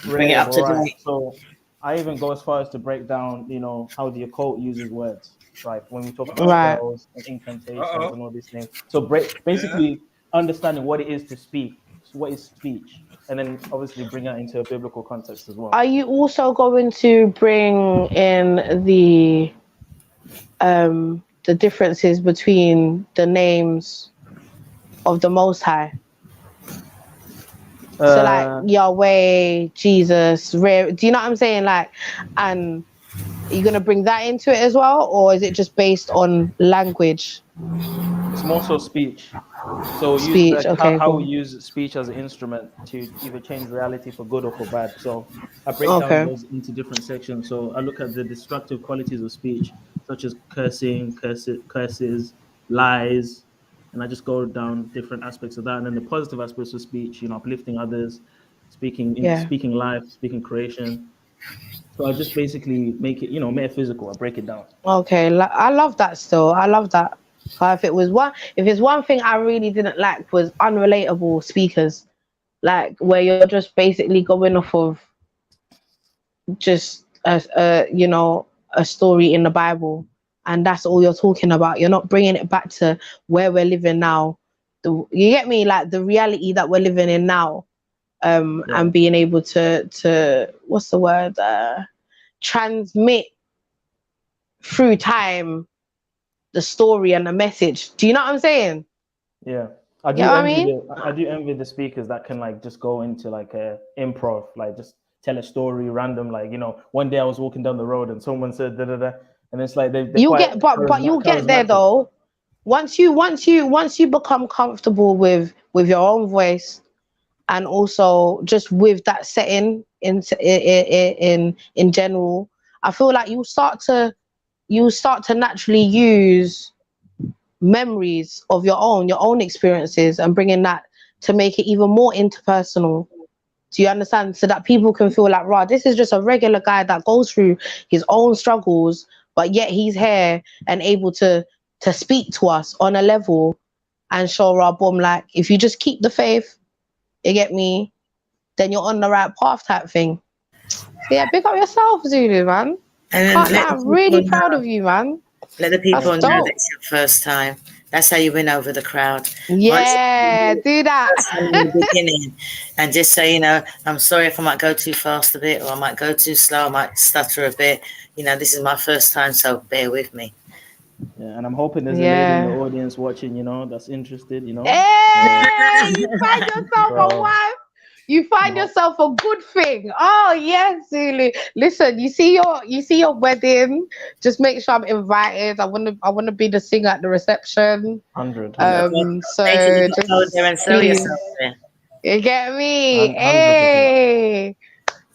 Bring it up to date. So I even go as far as to break down, how the occult uses words. Like when we talk about spells and incantations and all these things. So basically understanding what it is to speak. So what is speech? And then obviously bring that into a biblical context as well. Are you also going to bring in the differences between the names of the Most High? So like Yahweh, Jesus, do you know what I'm saying? Like, and Are you gonna bring that into it as well, or is it just based on language? It's more so speech. So use Speech. Okay, how we cool. use speech as an instrument to either change reality for good or for bad. So I break down Okay. those into different sections. So I look at the destructive qualities of speech, such as curses, lies, and I just go down different aspects of that. And then the positive aspects of speech, uplifting others, Yeah. speaking life, speaking creation. So I just basically make it, metaphysical. I break it down. Okay. I love that. Still, I love that. If it's one thing I really didn't like was unrelatable speakers, like where you're just basically going off of just a story in the Bible, and that's all you're talking about. You're not bringing it back to where we're living now. You get me? Like the reality that we're living in now, and being able to what's the word? Transmit through time the story and the message. Do you know what I'm saying? Yeah. I do envy the speakers that can like just go into like a improv, like just tell a story random. Like, one day I was walking down the road and someone said da da da, and it's like You'll get, but you'll get there though. Once you become comfortable with your own voice, and also just with that setting in general, I feel like you start to naturally use memories of your own experiences and bringing that to make it even more interpersonal. Do you understand? So that people can feel like, right, this is just a regular guy that goes through his own struggles, but yet he's here and able to speak to us on a level and show our boom, like, if you just keep the faith, you get me, then you're on the right path type thing. So yeah, pick up yourself, Zulu, man. I'm really proud of you, man. Let the people know that it's your first time. That's how you win over the crowd. Yeah, do that. In the beginning, and just say, I'm sorry if I might go too fast a bit, or I might go too slow, I might stutter a bit. This is my first time, so bear with me. Yeah, and I'm hoping there's a lady in the audience watching, that's interested, Hey, you find yourself a wife. You find yourself a good thing. Oh yes, Zulu. Listen, you see your wedding. Just make sure I'm invited. I wanna be the singer at the reception. 100. So just go there and sell yourself there. You get me? 100%. Hey,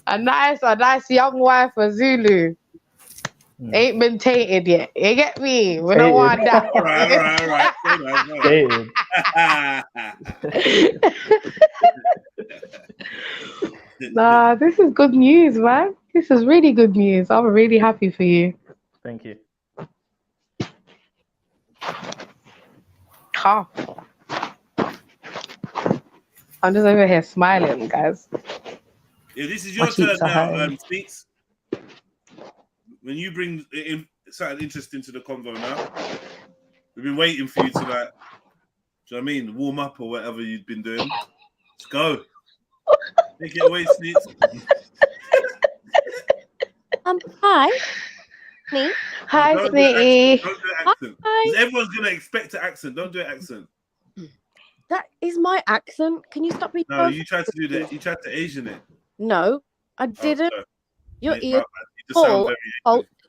a nice young wife for Zulu. Ain't been tainted yet. You get me? We don't want that. All right. Nah, this is good news, man. This is really good news. I'm really happy for you. Thank you. Oh. I'm just over here smiling, guys. Yeah, this is your turn now, Speaks. When you bring in something interesting to the convo now, we've been waiting for you to, like, do you know what I mean, warm up or whatever you've been doing. Let's go. Take it away, Sneaks. Hi. Me. Hi, Sneaky. Don't do an accent. Hi. Everyone's gonna expect an accent. Don't do an accent. That is my accent. Can you stop me? No, you tried to do that. You tried to Asian it. No, I didn't. Your ears small.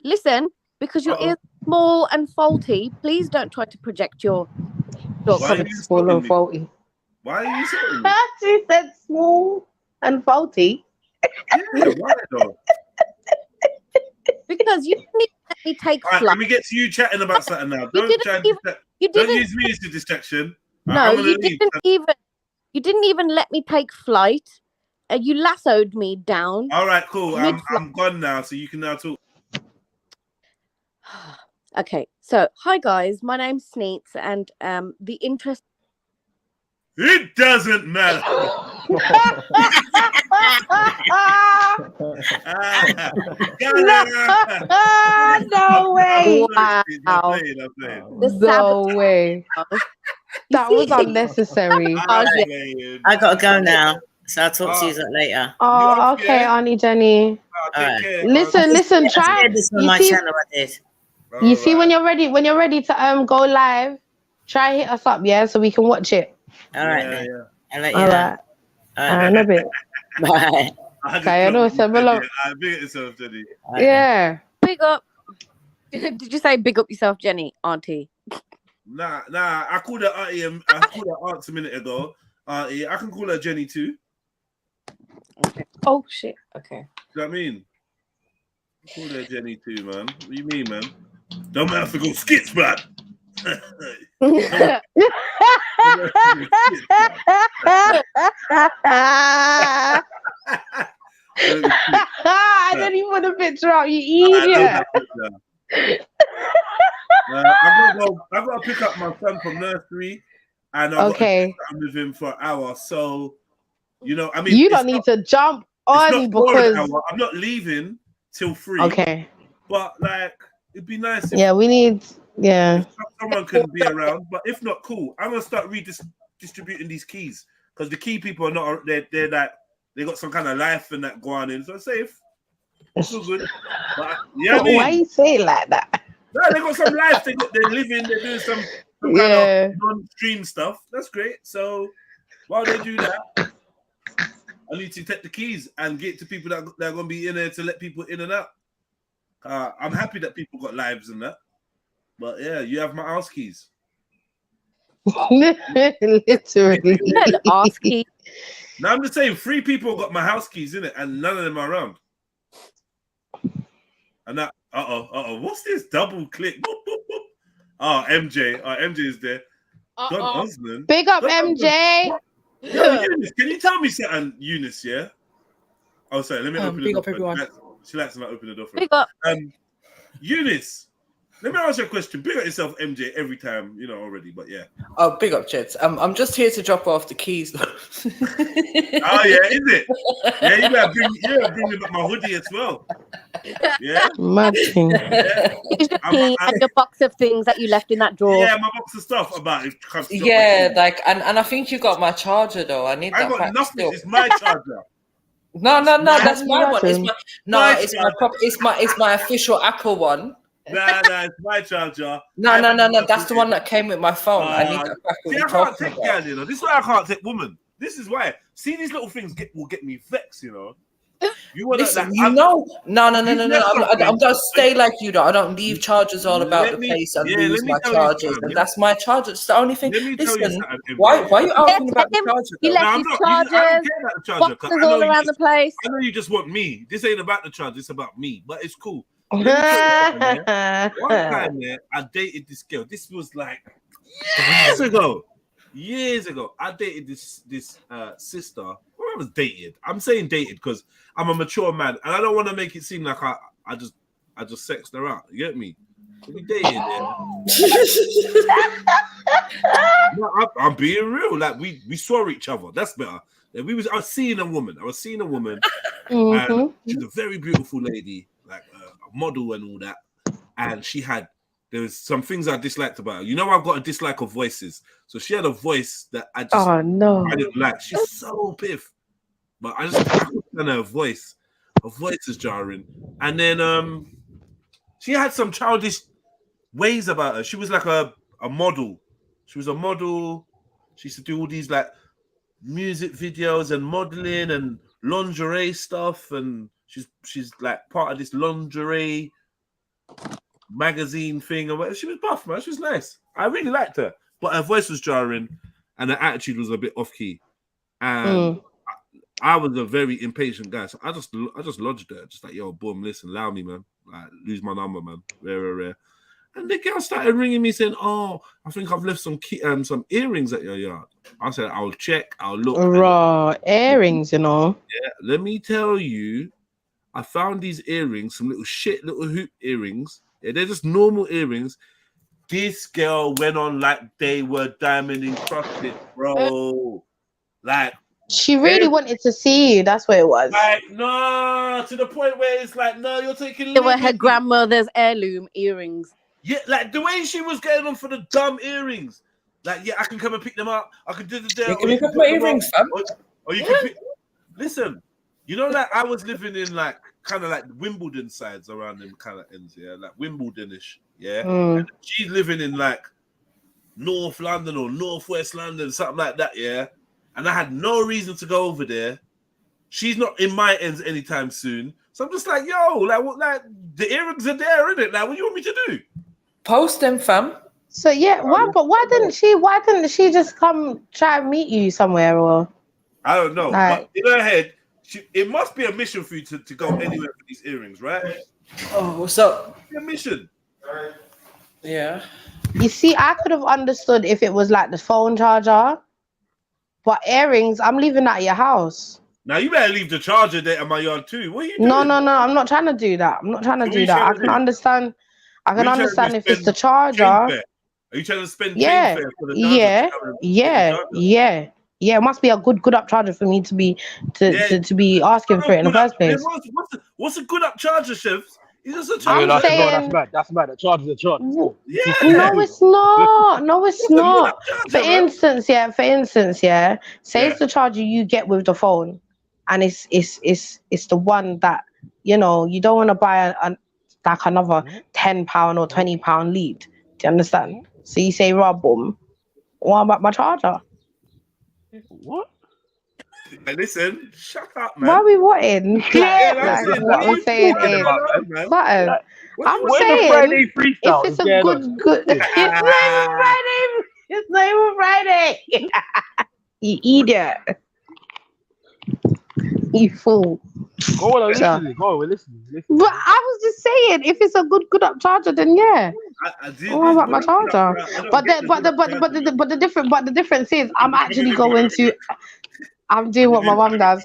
Listen, because your ears are small and faulty. Please don't try to project your small and faulty. Why are you saying? She said small and faulty. Yeah, why though? Because you didn't even let me take flight. Can we get to you chatting about something now? Don't use me as a distraction. No, you didn't even let me take flight. You lassoed me down. All right, cool. I'm gone now, so you can now talk. Okay, so hi guys, my name's Sneets, and the interest. It doesn't matter. No way. Wow. No way. That was unnecessary. I gotta go now, so I'll talk to you later. Oh, okay, Auntie Jenny. Right. Listen, try. This on my channel, I did. You see, when you're ready to go live, try hit us up, yeah, so we can watch it. All right, then. Yeah. I'll let you know. All right, in a bit. Bye. Okay, I know, so I big yourself, Jenny. Yeah. Big up. Did you say big up yourself, Jenny, auntie? Nah. I called her auntie. I called her aunt a minute ago. Auntie. I can call her Jenny too. Okay. Oh shit. Okay. Do you know what I mean? Call her Jenny too, man. What do you mean, man? Don't have to go skits, man. I didn't even put a picture up, you idiot. I've got to pick up my son from nursery, and I'm with him for an hour. So, you know, I mean, you don't need to jump on because I'm not leaving till 3. Okay, but like, it'd be nice. If, we need. Yeah, if someone can be around, but if not, cool. I'm gonna start redistributing these keys because the key people are not. They're like they got some kind of life and that going in. So safe. It's all good. But, I mean? Why you say it like that? No, they got some life. They're living. They're doing some kind of non-stream stuff. That's great. So while they do that, I need to take the keys and get to people that are gonna be in there to let people in and out. I'm happy that people got lives and that. But yeah, you have my house keys. Literally. House keys. Now I'm just saying, 3 people got my house keys in it, and none of them are around. And that, what's this double click? Boop, boop, boop. Oh, MJ. MJ is there. Don Osmond. Big up, MJ. Yo, Eunice, can you tell me something, Eunice? Yeah. Oh, sorry. Let me open the door. Big up, everyone. She likes to not open the door for Big up. Eunice. Let me ask you a question. Big up yourself, MJ, every time, you know already, but yeah. Oh, big up, Jets. I'm just here to drop off the keys. Oh, yeah, is it? Yeah, you better bring me back my hoodie as well. Yeah? Mad thing. Yeah. Here's your key and your box of things that you left in that drawer. Yeah, my box of stuff about it. Yeah, like, and I think you got my charger, though. I need that got back nothing. still. It's my charger. No, that's my one. It's It's my official Apple one. Nah, it's my charger. No. That's the one that came with my phone. I need that back. See, I can't take girl, you know. This is why I can't take woman. This is why. See, these little things will get me vexed, you know. You want Listen, no. I'm gonna stay like you, though. I don't leave chargers all about the place and lose my chargers. And that's my charger. It's the only thing. Listen, why are you asking about the charger? He left his chargers, boxes all around the place. I know you just want me. This ain't about the charger. It's about me. But it's cool. One time, I dated this girl. This was like years ago. I dated this sister. Well, I was dated. I'm saying dated because I'm a mature man, and I don't want to make it seem like I just sexed her out. You get me? We dated. Yeah. No, I'm being real. Like we saw each other. That's better. I was seeing a woman. And she's a very beautiful lady, like a model and all that. And there was some things I disliked about her. You know, I've got a dislike of voices. So she had a voice that I didn't like. She's so piff. But I couldn't stand her voice. Her voice is jarring. And then she had some childish ways about her. She was like a model. She was a model. She used to do all these like music videos and modeling and lingerie stuff. And she's like part of this lingerie magazine thing. She was buff, man. She was nice. I really liked her. But her voice was jarring and her attitude was a bit off key. And I was a very impatient guy. So I just lodged her. Just like, yo, boom, listen, allow me, man. Like, lose my number, man. Rare. And the girl started ringing me saying, oh, I think I've left some earrings at your yard. I said, I'll check, I'll look. Raw earrings, you know. Yeah, let me tell you, I found these earrings, some little hoop earrings. Yeah, they're just normal earrings. This girl went on like they were diamond encrusted, bro. Like, she really wanted to see you. That's what it was. Like, no, to the point where it's like, no, you're taking. They were her grandmother's heirloom earrings. Yeah, like the way she was getting on for the dumb earrings. Like, yeah, I can come and pick them up. I can do the deal. Can you pick my earrings, fam? Or you can pick. Listen, you know, like I was living in like kind of like Wimbledon sides around them kind of ends, yeah, like Wimbledonish, yeah. And she's living in like North London or Northwest London, something like that, yeah. And I had no reason to go over there. She's not in my ends anytime soon. So I'm just like, yo, like what? Like the earrings are there, isn't it? Like, what do you want me to do? Post them, fam. So yeah, why? But why didn't she just come try and meet you somewhere or? I don't know. Like, but in her head, it must be a mission for you to go anywhere for these earrings, right? Oh, so a mission. Yeah. You see, I could have understood if it was like the phone charger, but earrings, I'm leaving that at your house. Now you better leave the charger there in my yard too. What are you doing? No, I'm not trying to do that. I'm not trying to do that. I can understand. I can understand if it's the charger. Are you trying to spend fare for the charger? Yeah. It must be a good up charger for me to be asking for it in the first place. What's a good up charger, chefs? It's just a charger. I'm saying, that's mad. The charger's a charger. Yeah. No, it's not. No, it's not. For instance, say it's the charger you get with the phone, and it's the one that you don't want to buy like another £10 or £20 lead. Do you understand? So you say, boom. What about my charger? What? Hey, listen, shut up, man. Why are we wanting? What I'm saying is, I'm saying if it's a good, it's not even Friday. You idiot. You fool. Go on, we're listening. But I was just saying, if it's a good up charger, then yeah. What about my charger? But the difference is, I'm doing what my mum does.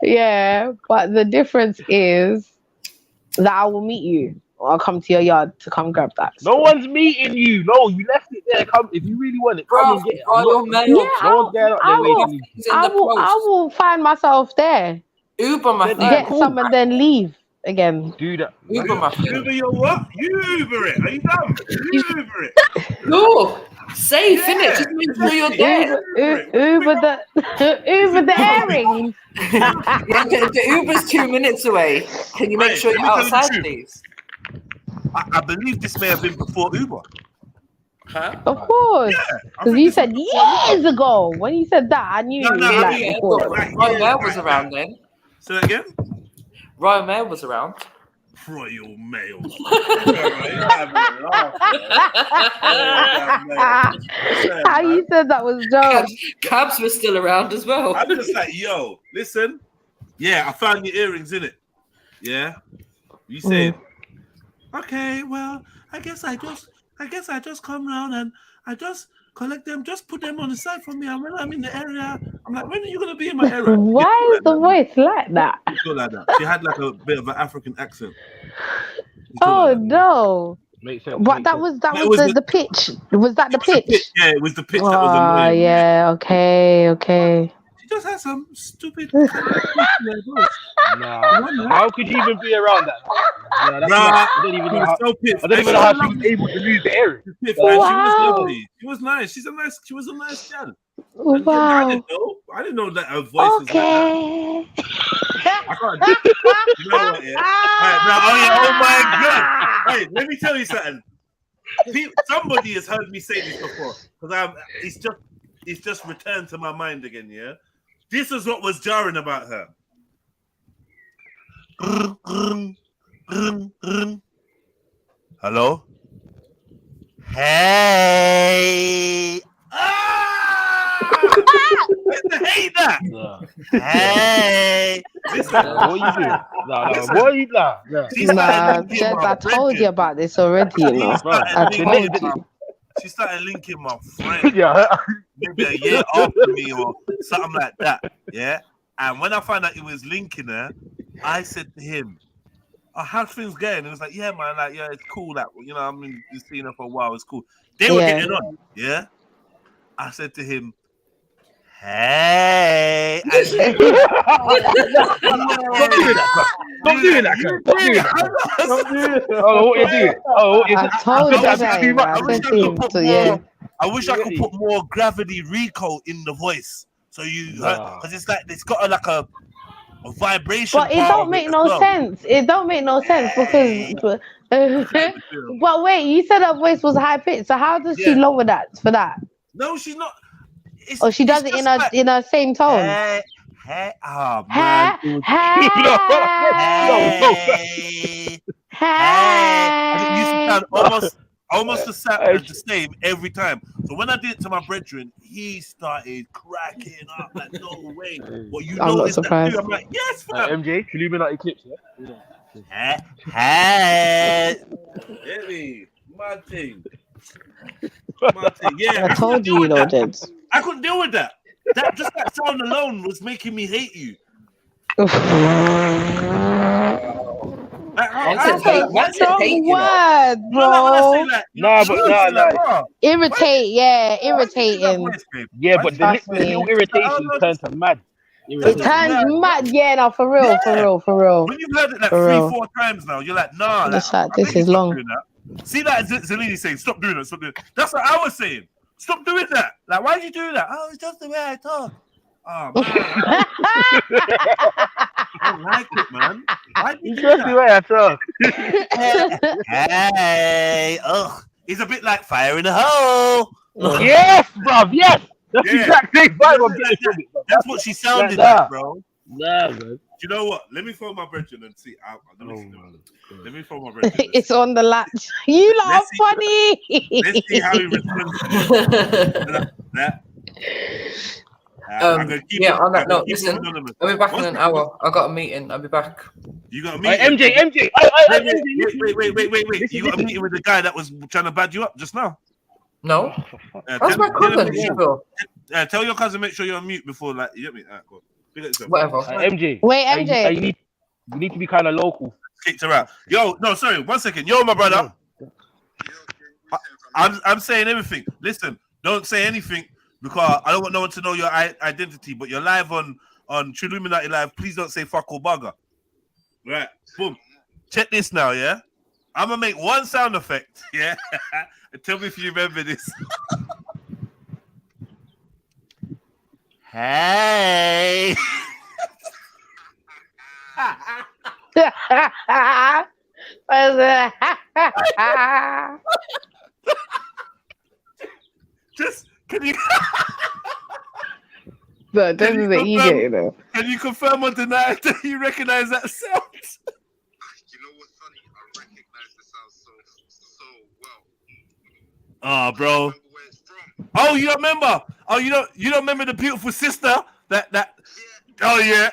Yeah, but the difference is that I will meet you. Or I'll come to your yard to come grab that. No one's meeting you. No, you left it there. Come if you really want it. Come and get it. I will find myself there. Uber my thing. Get some and then leave again. Do that. Uber my thing. Uber your what? You Uber it. Are you dumb? You Uber it. No. Safe, innit? Just make sure you're there. Uber the earrings. The Uber's 2 minutes away. Can you make sure you're outside, please? I believe this may have been before Uber. Huh? Of course. Because you said years ago. When you said that, I knew Royal Mail was around then. Say that again? Royal Mail was around. Royal Mail. How you said that was dope. Cabs were still around as well. I'm just like, yo, listen. Yeah, I found your earrings in it. Yeah. You said, okay, well, I guess I just come around and I just collect them, just put them on the side for me. And when I'm in the area, I'm like, when are you gonna be in my area? Why is the voice like that? Like that. She had like a bit of an African accent. Oh no! Makes sense. But that was the pitch. Was that the pitch? Yeah, it was the pitch that was annoying. Yeah. Okay. She just had some stupid. How could you even be around that? I don't even know how she was able to lose the area. She was lovely. She was nice. She was a nice girl. Wow. I didn't know that her voice was like that. I can't do it. You know what, yeah? Oh my God. Hey, let me tell you something. Somebody has heard me say this before. Because it's just returned to my mind again, yeah? This is what was jarring about her. Hello? Hey! I hate that. Hey, listen, what are you doing? What are you doing? Jess, I told you about this already. She started linking my friend. Maybe a year after me or something like that. Yeah. And when I found out he was linking her, I said to him, "Oh, how's things going?" And he was like, "Yeah, man. Like, yeah, it's cool. Like, you know, I've been seeing her for a while. It's cool." They were getting on. Yeah. I said to him, "Hey!" Stop doing that. Oh, what you doing? I told you that. I wish I could put more gravity recall in the voice, so you because it's like it's got like a a vibration. But it don't make no sense. It don't make no sense because. But wait, you said her voice was high pitched. So how does she lower that for that? No, she's not. She does it in her same tone. Hey, oh man. Hey. I think you used to sound almost the same every time. So when I did it to my brethren, he started cracking up like no way. What you know is that too. I'm like, yes, fam. MJ, Trilluminati clips, yeah? Hey, my thing. Yeah, I told you, did. I couldn't deal with that. That sound alone was making me hate you. What's wrong word, bro? Irritating. Yeah, but the little irritation turns to mad. It turns mad. Yeah, no, for real. When you've heard it like 3-4 times now, you're like, nah. This is long. See that Zelini saying, stop doing it. That's what I was saying. Stop doing that. Like, why did you do that? Oh, it's just the way I talk. Oh, man. I don't like it, man. Why did you do that? The way I talk. Hey, he's a bit like fire in a hole. Yes, bruv, yes. That's the exact same vibe. That's what she sounded like, bro. Nah, man. You know what? Let me phone my brethren and see. Let me phone my brethren. It's on the latch. You lot are funny. Let's see how he responds to that. On that note, listen, I'll be back in an hour. I got a meeting. I'll be back. You got a meeting? MJ. Wait. You got a meeting with the guy that was trying to bad you up just now? No. That's my cousin. Tell your cousin, make sure you're on mute before, like, you get me? Alright, cool. Whatever. MJ. Wait, MJ. You need to be kind of local. Kicked her out. Yo, no, sorry, 1 second. Yo, my brother. I'm saying everything. Listen, don't say anything because I don't want no one to know your identity. But you're live on Trilluminati Live. Please don't say fuck or bugger. Right, boom. Check this now, yeah. I'm gonna make one sound effect, yeah. And tell me if you remember this. Hey. Just can you? But don't be the idiot, you know. Can you confirm or deny that you recognize that sound? You know what's funny? I recognize the sound so well. Oh, bro. Oh, you don't remember? Oh, you don't remember the beautiful sister? That. Yeah. Oh, yeah.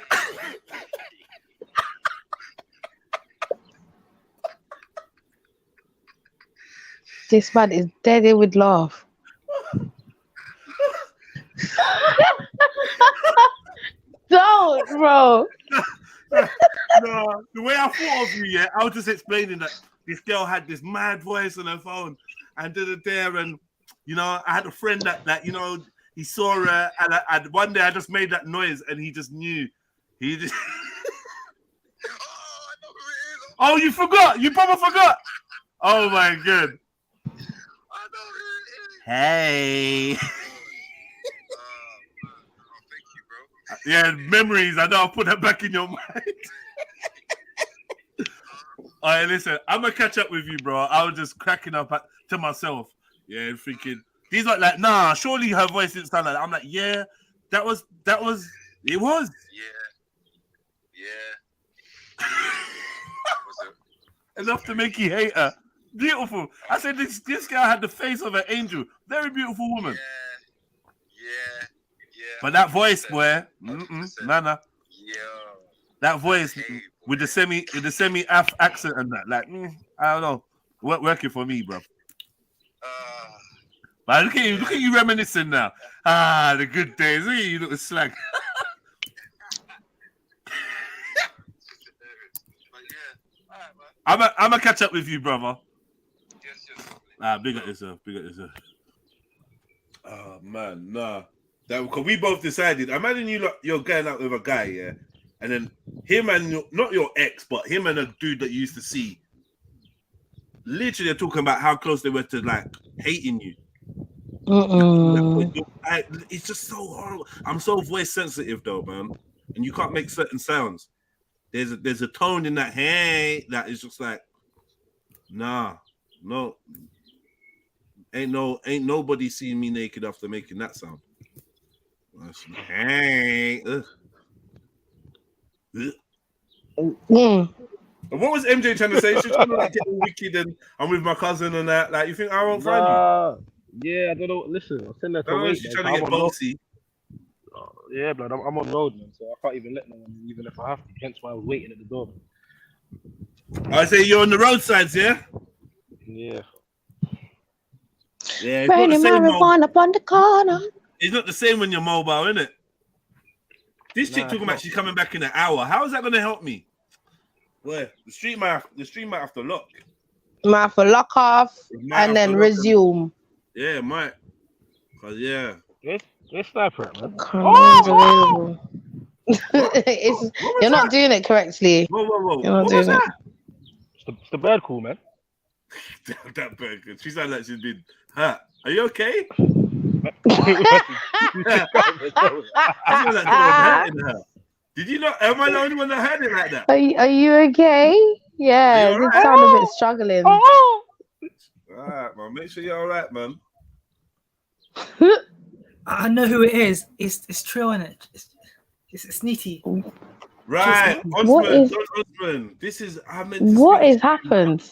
This man is dead with laugh. Don't, bro. No, the way I thought of you, yeah, I was just explaining that this girl had this mad voice on her phone and did it there, and you know, I had a friend that you know, he saw her, and one day I just made that noise, and he just knew. He just. Oh, you forgot? You probably forgot. Oh my god. Hey. Yeah, memories. I know. I'll put that back in your mind. All right, listen. I'm gonna catch up with you, bro. I was just cracking up to myself. Yeah, thinking he's like, nah. Surely her voice didn't sound like that. I'm like, yeah, that was. It was. Yeah. Enough to make you hate her. Beautiful. I said this girl had the face of an angel. Very beautiful woman. Yeah. But that voice, boy, nana. Yo. That voice with the semi accent and that, like, I don't know, working for me, bro. But look at you reminiscing now. Ah, the good days. Look at you, little slag. I'm gonna catch up with you, brother. Yes. Big up yourself. Oh man, nah. That because we both decided. Imagine you're going out with a guy, yeah, and then him and not your ex, but him and a dude that you used to see. Literally, they're talking about how close they were to like hating you. It's just so horrible. I'm so voice sensitive though, man. and you can't make certain sounds. There's a tone in that hey that is just like, nah, no, ain't nobody seeing me naked after making that sound. Hey, What was MJ trying to say? She's trying to like get all wicked and I'm with my cousin and that. Like, you think I won't find you? Yeah, I don't know. Listen, I'm sitting there to wait. She's trying to get bossy. Yeah, blood. I'm on road, man, so I can't even let no one, even if I have to. Hence why I was waiting at the door. I say you're on the roadsides, yeah? Yeah. Yeah, it's Burning marijuana up on the corner. It's not the same when you're mobile, isn't it? This chick talking about she's coming back in an hour. How is that going to help me? Where the stream might have to lock. Might have to lock off and then resume. Yeah, it might. Cause yeah. It's sniper, man. Oh! You're not doing it correctly. Whoa. You're not doing it. It's the bird call, man. That bird call. She sounds like she's been hurt. Are you okay? Did you not? Am I the only one that heard it like that? Are you okay? Yeah, you sound a bit struggling. All right, man. Make sure you're all right, man. I know who it is. It's Trill in it. It's Sneaky. Right, Osman. This is what has happened?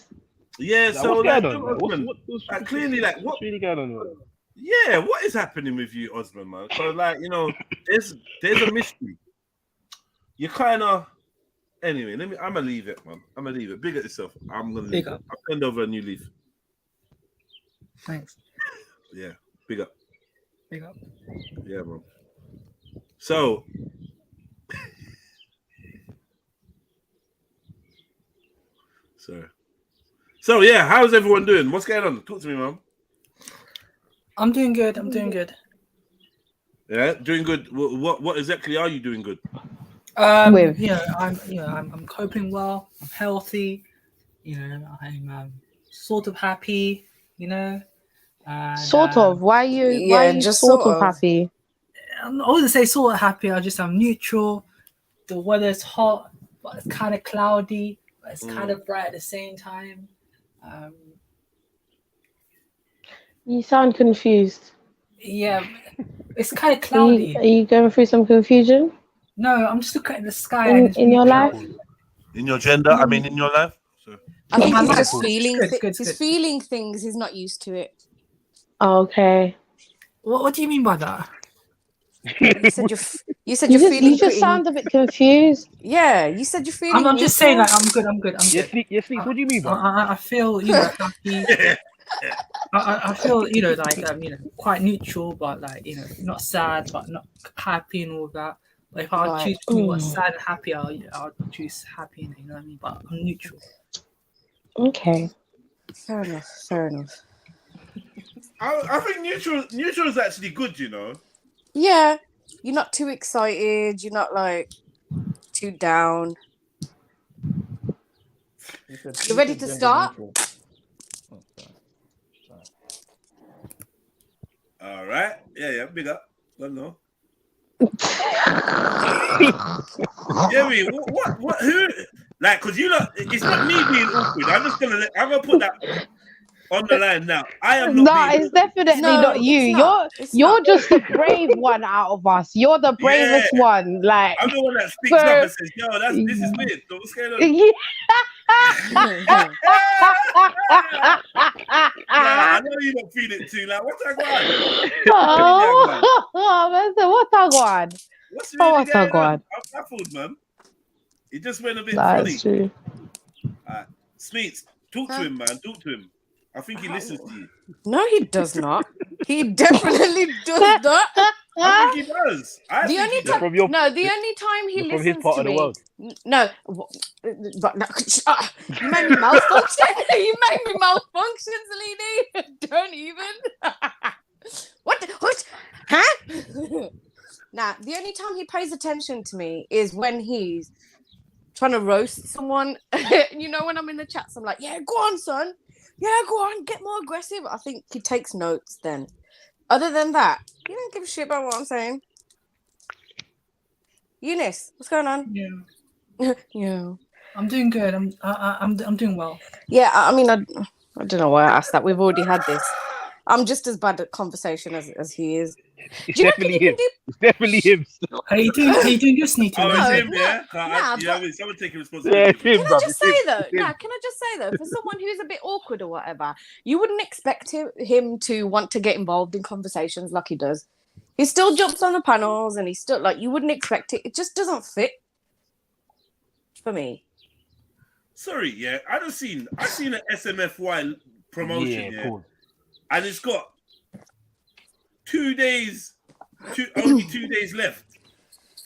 Yeah, so like, what's clearly like what's really going on? Yeah, what is happening with you, Osman, man? So like, you know, there's a mystery. You kind of anyway. I'm gonna leave it, man. I'm gonna leave it. Big at yourself. I'm gonna leave it. I'll send over a new leaf. Thanks. Yeah, big up. Big up. Yeah, bro. So. So yeah, how's everyone doing? What's going on? Talk to me, man. I'm doing good. Yeah, doing good. What exactly are you doing good? I'm coping well. I'm healthy. I'm sort of happy. And, sort of. Why are you just sort of happy? I wouldn't say sort of happy. I'm neutral. The weather's hot, but it's kind of cloudy. But it's kind of bright at the same time. You sound confused. Yeah, it's kind of cloudy. Are you going through some confusion? No, I'm just looking at the sky. In your life? In your gender? I mean, in your life? I think he's just feeling he's feeling things. He's not used to it. Okay. What do you mean by that? You said you're feeling. You just sound a bit confused. Yeah, you said you're feeling. I'm just saying that I'm good. Yes, what do you mean, bro? I feel happy. I feel quite neutral, but not sad, but not happy and all that. But if I choose between what's sad and happy, I'll choose happy. You know what I mean? But I'm neutral. Okay. Fair enough. I think neutral is actually good, you know. Yeah, you're not too excited. You're not like too down. You ready to start? All right. Yeah. Big up. Don't know. Yeah, what? Who? Like, cause you know, it's not me being awkward. I'm gonna put that on the line now. I am not. No, it's definitely not you. You're just the brave one out of us. You're the bravest one. Like, I'm the one that speaks up and says, "Yo, this is weird. So what's going on?" Yeah. I know you don't feel it too. Like, what's that going? What a god? What's really going on? God? I'm baffled, man. It just went a bit funny. That's true. Smeets, talk to him, man. Talk to him. I think he listens to you. No, he does not. He definitely does not. I think he does. The only time he listens from his part to of the me. world. No, but no, you made me malfunction. You made me malfunction, Zelini. Don't even. What? Huh? Nah, the only time he pays attention to me is when he's trying to roast someone. You know, when I'm in the chats, I'm like, yeah, go on, son. Yeah, go on, get more aggressive. I think he takes notes then. Other than that, he don't give a shit about what I'm saying. Eunice, what's going on? Yeah. Yeah. I'm doing good. I'm doing well. Yeah, I mean, I don't know why I asked that. We've already had this. I'm just as bad at conversation as he is. It's definitely him. It's definitely him. Are you doing your sneaky? Oh, it's him, No, yeah? nah, Someone taking Yeah, responsibility. it's him, Can bro. I just say though? Nah, can I just say though? For someone who's a bit awkward or whatever, you wouldn't expect him to want to get involved in conversations like he does. He still jumps on the panels, and he's still like you wouldn't expect it. It just doesn't fit for me. Sorry, yeah. I've seen an SMFY promotion, yeah, cool. and it's got 2 days, only 2 days left.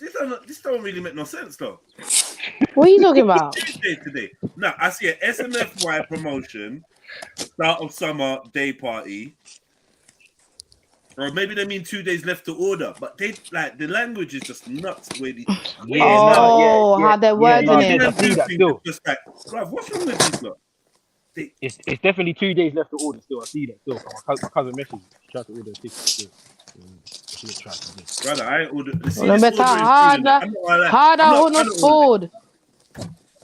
This don't really make no sense though. What are you talking about? Tuesday today. No, I see an SMFY promotion, start of summer day party. Or maybe they mean 2 days left to order, but they like the language is just nuts. How they're wording it. I see that still. Just like, bruv, what's wrong with these lot? It's definitely 2 days left to order still. I see that still. My cousin messaged tried to order a ticket still. Brother, I ordered. Harder on the food.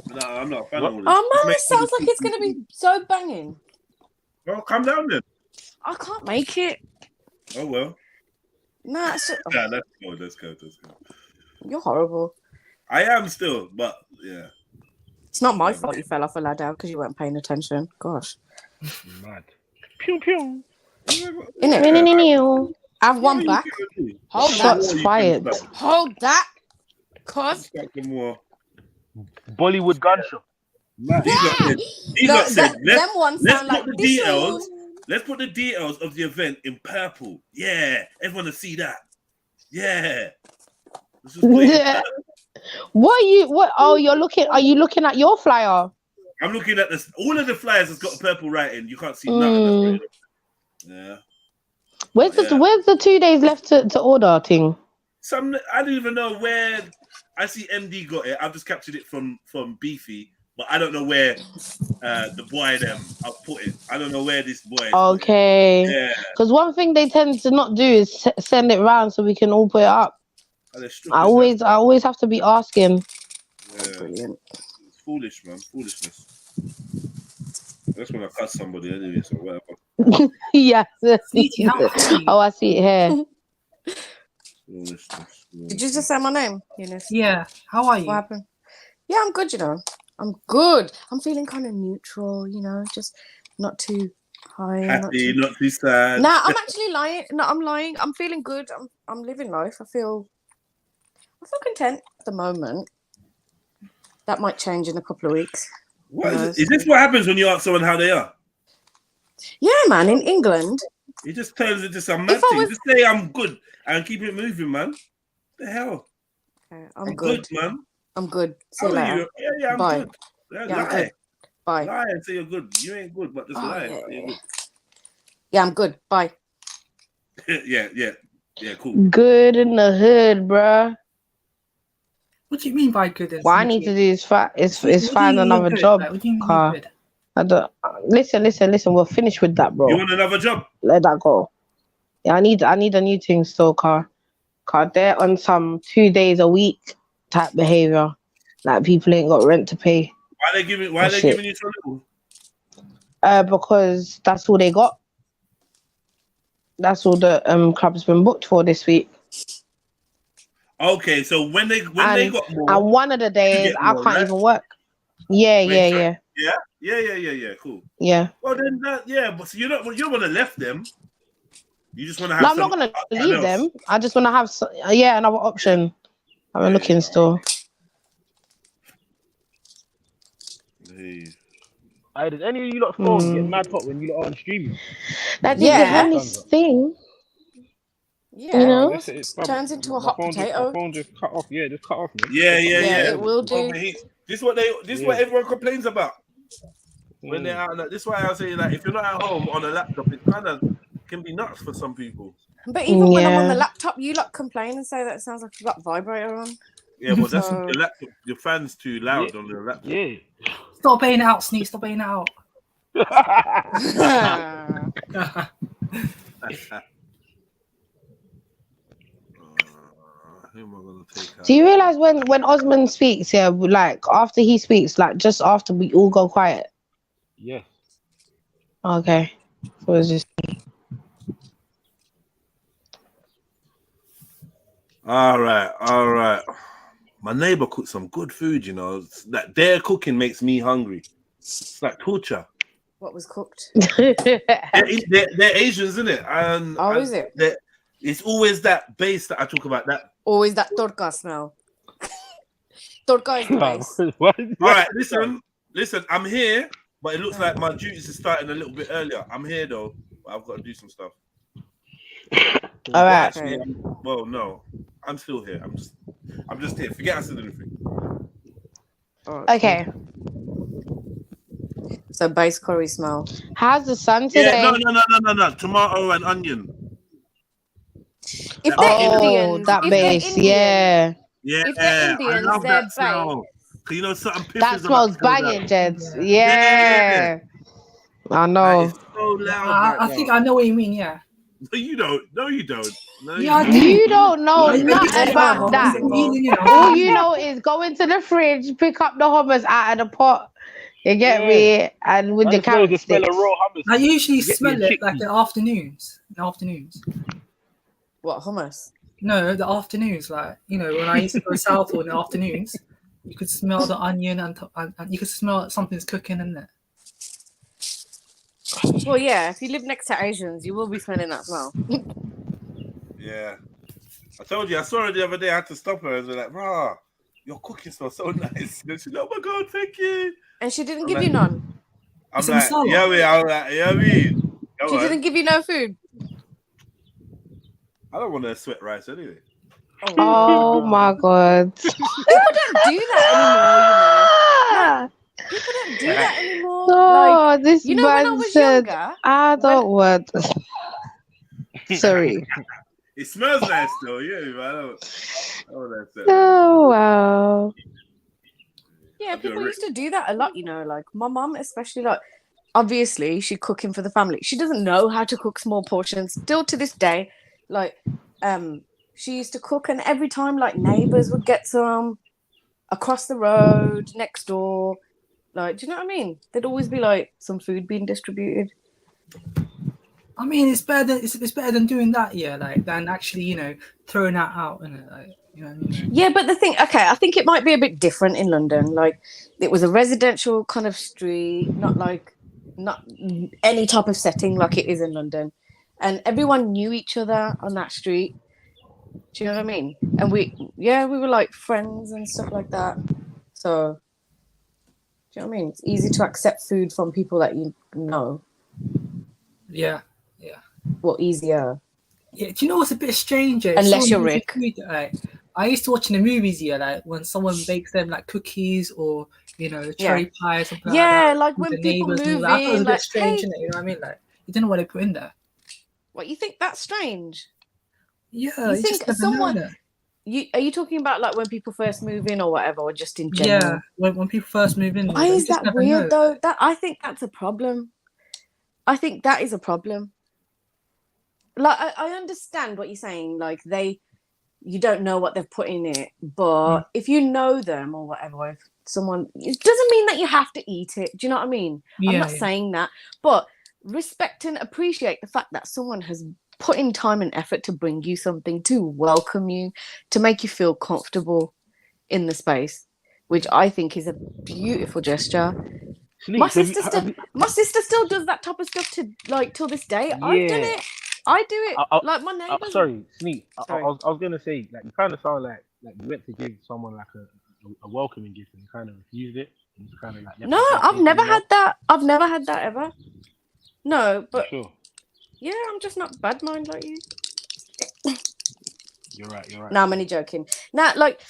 No, I'm not a fan of all this. Oh man, it sounds like it's gonna be so banging. Well, come down then. I can't make it. Oh well. Nah, it's just, Yeah, let's go. You're horrible. I am still, but yeah. It's not my fault you fell off a ladder because you weren't paying attention. Gosh. Mad. Pew pew. Innit? I have one back. Hold that. Shots fired. Hold that. Cause Bollywood gunshot. These lot said, them ones sound like the details. Let's put the details of the event in purple. Yeah, everyone to see that. Yeah. Yeah. What? Oh, are you looking at your flyer? I'm looking at this. All of the flyers has got purple writing. You can't see nothing. Yeah. Where's the 2 days left to order thing? I don't even know where. I see MD got it. I've just captured it from Beefy, but I don't know where the boy them I've put it. I don't know where this boy. Okay. Yeah. Because one thing they tend to not do is send it round so we can all put it up. I always have to be asking. Yeah. Brilliant. It's foolish, man. Foolishness. I just want to cuss somebody anyway, so whatever. Yes. Oh, I see it here. Did you just say my name, Eunice? Yeah. How are you? What happened? Yeah, I'm good, you know. I'm good. I'm feeling kind of neutral, you know, just not too high. Happy, not too sad. Nah, I'm actually lying. No, I'm lying. I'm feeling good. I'm living life. I feel content at the moment. That might change in a couple of weeks. What is this what happens when you ask someone how they are? Yeah, man, in England. It just turns into some mad thing. Just say I'm good and keep it moving, man. What the hell? Okay, I'm good, man. I'm good. See you later. Yeah, I'm Bye. good. Yeah, I'm good. Bye. Lie and say you're good. You ain't good, but just lie. Yeah. Yeah, I'm good. Bye. yeah, cool. Good in the hood, bruh. What do you mean by good? What I need to do is find another job. Car. I don't listen. We're finished with that, bro. You want another job? Let that go. Yeah, I need a new thing still, car. They're on some 2 days a week type behavior. Like people ain't got rent to pay. Why they giving you so little? Because that's all they got. That's all the club's been booked for this week. Okay, so when they got more, and one of the days I can't even work. Yeah. Yeah, cool. Yeah. Well then, but so you don't want to left them. You just want to have. No, I'm not gonna leave them. I just want to have another option. I'm looking still. Hey. Did any of you lot phones get mad hot when you lot are on streaming? That this thing. Yeah, you know, it turns into a hot potato. My phone just cut off. Yeah, just cut off. Man. Yeah. It will do. This is what everyone complains about when they're out. This is why I say like if you're not at home on a laptop, it kind of can be nuts for some people. But even when I'm on the laptop, you lot complain and say that it sounds like you've got vibrator on. Yeah, but that's your laptop. Your fan's too loud on the laptop. Yeah. Stop paying it out, Sneak. Stop paying it out. Who am I gonna take out? Do you realize when Osman speaks, yeah, like after he speaks, like just after we all go quiet? Yes. Okay. So it's just All right. My neighbor cooked some good food, you know. That their cooking makes me hungry. It's like torture. What was cooked? They're Asians, isn't it? And is it? It's always that base that I talk about. That Always that torca smell. Torca is the base. All right, listen. I'm here, but it looks like my duties are starting a little bit earlier. I'm here though, but I've got to do some stuff. all right. Actually, no, I'm still here. I'm just here. Forget I said anything. Okay. So base curry smell. How's the sun today? Yeah, no. Tomato and onion. If they're Indians, that if base, they're Indian, Yeah, if they're Indians, I love they're that smell. You know, something piffs that smells banging, Jeds. Yeah. I That know. is so loud. I think I know what you mean. Yeah. No, you don't. No, you don't. No, Yeah, I you do. You don't know Yeah, nothing about that. All you know is go into the fridge, pick up the hummus out of the pot. You get me? And with the carrot the smell sticks. of raw hummus. I usually Get me smell a it like chickpea. in afternoons. In afternoons. what hummus? No, the afternoons. Like, you know, when I used to go south in the afternoons, you could smell the onion and you could smell something's cooking in there. Well, yeah. If you live next to Asians, you will be smelling that smell. Yeah. I told you, I saw her the other day. I had to stop her and be like, "Rah, your cooking smells so nice." And she's like, "Oh my God, thank you." And she didn't I'm give like- you none. I'm It's like, masala. yeah, me. She didn't give you no food. I don't want to sweat rice anyway. Oh my God. People don't do that anymore, you know. People don't do that anymore. Oh, Like, this you know, when I man was said, younger, I don't want. Sorry. It smells nice though, yeah, but I don't want to Oh, wow. yeah, I'll do people a used to do that a lot, you know, like my mum especially, like obviously she's cooking for the family. She doesn't know how to cook small portions still to this day. Like she used to cook, and every time like neighbors would get some across the road next door, like, do you know what I mean? There'd always be like some food being distributed. I mean, it's better than doing that, yeah, like than actually, you know, throwing that out, innit? Like, you know what I mean? Yeah, but the thing, okay, I think it might be a bit different in London. Like, it was a residential kind of street, not any type of setting like it is in London, and everyone knew each other on that street. Do you know what I mean? And we were like friends and stuff like that. So, do you know what I mean? It's easy to accept food from people that you know. Yeah. Well, easier. Yeah, do you know what's a bit strange? Unless you're Rick. Food, like, I used to watch in the movies, yeah, like when someone bakes them like cookies or, you know, cherry pie or something like that. Yeah, like when the people neighbors move and all that. I thought it was in, a bit like, strange, hey. innit? You know what I mean? Like, you don't know what they put in there. What, you think that's strange? Yeah, You you think just never know that. are you talking about like when people first move in or whatever, or just in general? Yeah, when people first move in. Why you is just that never weird know. though? I think that's a problem. I think that is a problem. Like, I understand what you're saying. Like, you don't know what they've put in it, but if you know them or whatever, if someone, it doesn't mean that you have to eat it. Do you know what I mean? I'm not saying that, but respect and appreciate the fact that someone has put in time and effort to bring you something, to welcome you, to make you feel comfortable in the space, which I think is a beautiful gesture. My sister still does that type of stuff to like till this day. Yeah. I've done it. I do it. Like my neighbors. Sorry, Sneak. I was gonna say, like, you kind of sound like you went to give someone like a welcoming gift and you kind of refused it. And you kind of like. No, I've never had that. I've never had that ever. No, but sure. Yeah, I'm just not bad mind like you. You're right. No, I'm only joking. Now, like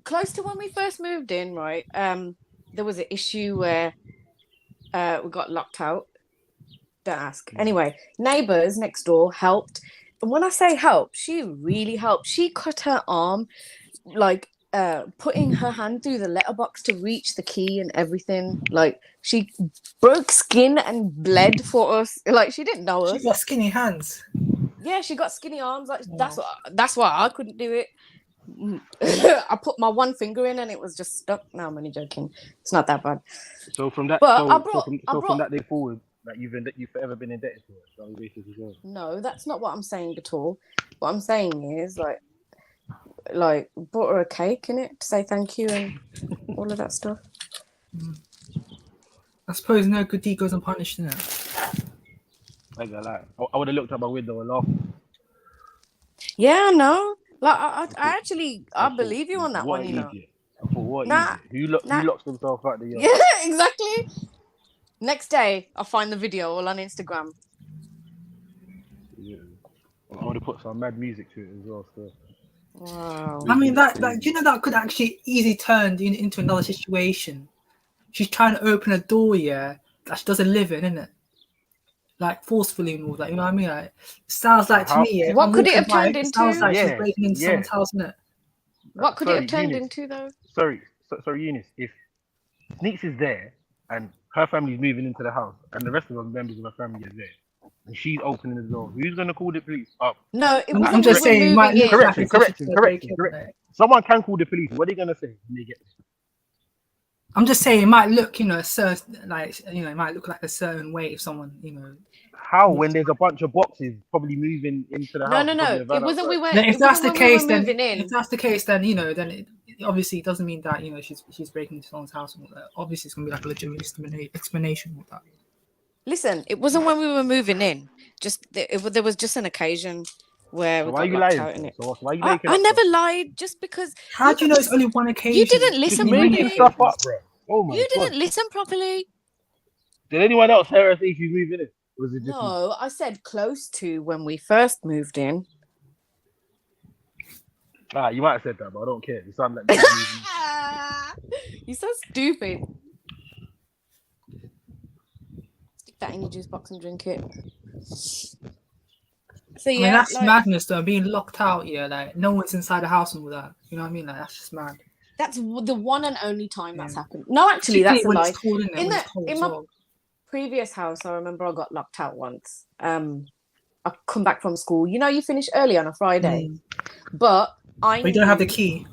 close to when we first moved in, right? There was an issue where we got locked out. Don't ask. Anyway, neighbors next door helped. And when I say help, she really helped. She cut her arm, like putting her hand through the letterbox to reach the key and everything. Like, she broke skin and bled for us. Like, she didn't know us. She got skinny hands. Yeah, she got skinny arms. Like, that's why I couldn't do it. I put my one finger in and it was just stuck. No, I'm only joking. It's not that bad. So from that, But from that day forward, like you've forever been indebted to it. So basically, well. No, that's not what I'm saying at all. What I'm saying is like bought her a cake in it to say thank you and all of that stuff. I suppose no good deed goes unpunished, isn't it? I would have looked out my window and laughed. Yeah, no. Like I believe you on that one, you know. For what? Who locks themselves out the yard? Yeah, exactly. Next day, I'll find the video all on Instagram. Yeah. I would have put some mad music to it as well. So. Wow. I mean, that do you know that could actually easily turn into another situation? She's trying to open a door, yeah, that she doesn't live in, innit? Like forcefully and all that, you know what I mean? Like, sounds like to me, yeah. What could it have turned into? Sounds like she's breaking into someone's house, innit? What could it have turned into, though? Sorry, Eunice. If Sneaks is there and her family's moving into the house and the rest of the members of her family are there, and she's opening the door, who's gonna call the police up? No, I'm just saying. Correction. Someone can call the police. What are they gonna say when they get there? I'm just saying it might look, you know, a certain, like, you know, it might look like a certain way if someone, you know. How when there's a bunch of boxes probably moving into the house? No. It wasn't. We were. If that's the case, then if that's the case, then you know, then it obviously doesn't mean that you know she's breaking into someone's house. And all that. Obviously, it's gonna be like a legitimate explanation with that. Listen, it wasn't when we were moving in. Just there was just an occasion where we got locked out in it. So why you I never lied, just because. How do you know it's only one occasion? You didn't listen properly. stuff up, bro. Oh my you didn't listen properly. Did anyone else hear her say she's moving in? Was it just No, I said close to when we first moved in. You might have said that, but I don't care. You sound like You're so stupid. Stick that in your juice box and drink it. So yeah, I mean, that's madness though. Being locked out, yeah, like no one's inside the house and all that. You know what I mean? Like that's just mad. That's the one and only time that's happened. No, actually, that's a lie. In my previous house, I remember I got locked out once. I come back from school. You know, you finish early on a Friday, but you don't have the key.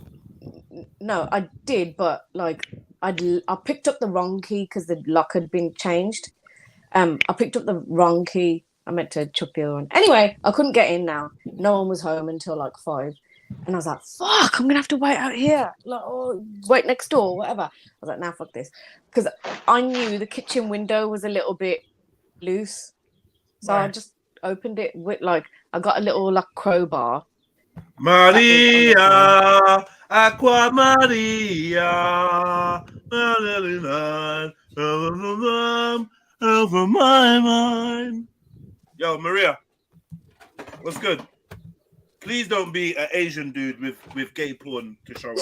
No, I did, but like I picked up the wrong key because the lock had been changed. I picked up the wrong key. I meant to chuck the other one. Anyway, I couldn't get in now. No one was home until like 5. And I was like, fuck, I'm going to have to wait out here. Like, wait next door, whatever. I was like, nah, fuck this. Because I knew the kitchen window was a little bit loose. So I just opened it with, like, I got a little, like, crowbar. Maria, Aqua Maria, over my mind. Yo, Maria, what's good? Please don't be an Asian dude with gay porn to show up.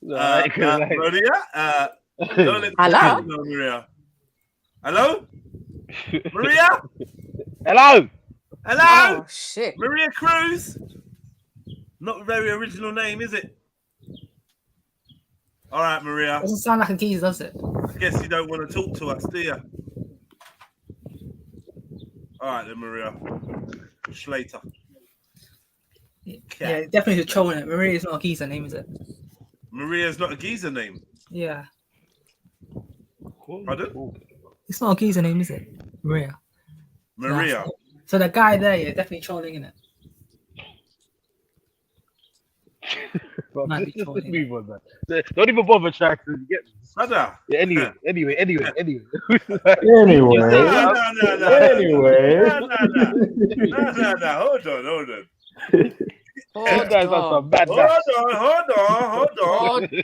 Maria? Hello? Maria. Hello? Maria? Hello? Hello? Oh, shit. Maria Cruz? Not a very original name, is it? All right, Maria. Doesn't sound like a geezer, does it? I guess you don't want to talk to us, do you? All right then, Maria. Schlater. Yeah, definitely trolling it. Maria is not a geezer name, is it? Maria's not a geezer name. Yeah. Pardon? It's not a geezer name, is it? Maria. Maria. So the guy there, yeah, definitely trolling in it. Well, let's move on, man. Don't even bother trying to get Sada. Yeah, anyway.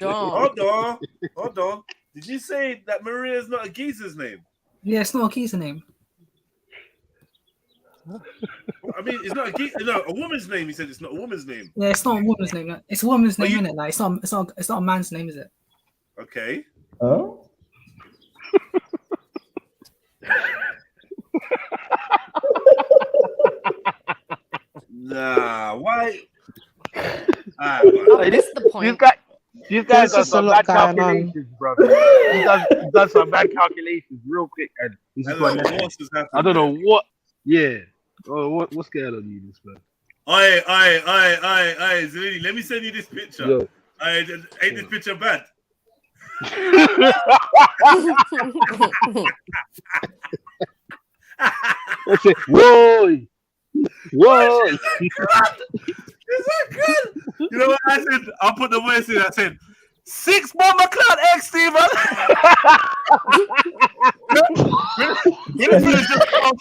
No. Hold on. Did you say that Maria is not a geezer's name? Yeah, it's not a geezer name. I mean, it's not a woman's name. He said it's not a woman's name. Yeah, it's not a woman's name. It's a woman's name, isn't it? Like, it's not a man's name, is it? Okay. Oh. Nah, why? I missed the point. These guys are some bad calculations, bro. He does some bad calculations. real quick, and he's just Hello, going. what's happened I don't know there? what. Yeah. Oh, what's going on you, this man? Aye, Zelini, let me send you this picture. Yo. Ain't this picture bad? That's it. Whoa. Is that good? You know what I said? I'll put the voice in. I said, 6 Bomber Cloud X, Steven.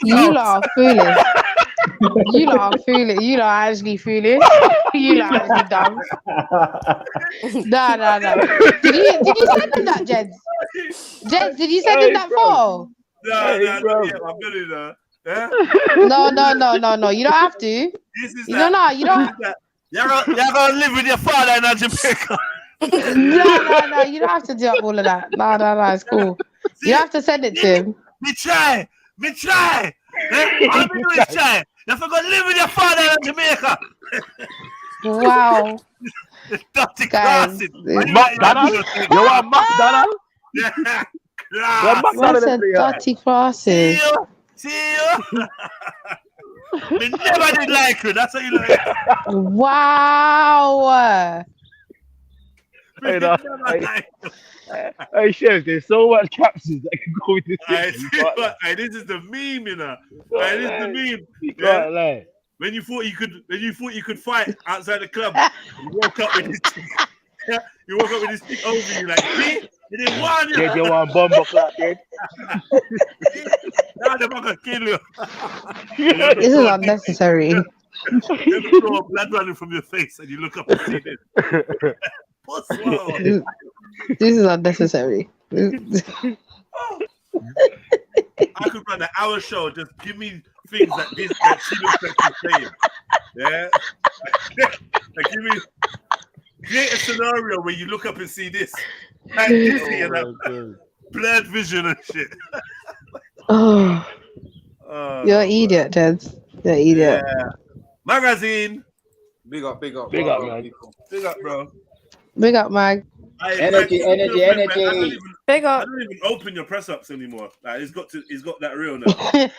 You lot are foolish. You lot are foolish. You lot are actually foolish. You lot are actually dumb. No. Did you send him that, Jeds? Jeds, did you send him that photo? No, I'm gonna know. Yeah? No. You don't have to. You don't. You're gonna live with your father in Jamaica. No. You don't have to do all of that. No. It's cool. You have to send it to him. Me try. All me do is try. You're gonna live with your father in Jamaica. Wow. Dirty Guys, classes. McDonald? You want McDonald? Yeah. What's a dirty crosses? See you. We never did like her. That's how you like it. Wow. Hey, Chef, there's so much captions that can go with this. This is the meme, you know. This is the meme. Yeah. Lie. When you thought you could fight outside the club, you woke up with this thing. You woke up with this thing over you, like, see? You didn't want you. Get your one bomber clock, dude. Now they're gonna kill you. This is unnecessary. You throw blood running from your face and you look up and see this. This is unnecessary. I could run an hour show. Just give me things that she looks like she's saying. Yeah. Like, create a scenario where you look up and see this. Like Disney and blurred vision and shit. You're an idiot, Ted. You're an idiot. Yeah. Magazine. Big up, man. Big up, bro. Big up, Mag. Energy. Big up. I don't even open your press ups anymore. Like he's got that real now. I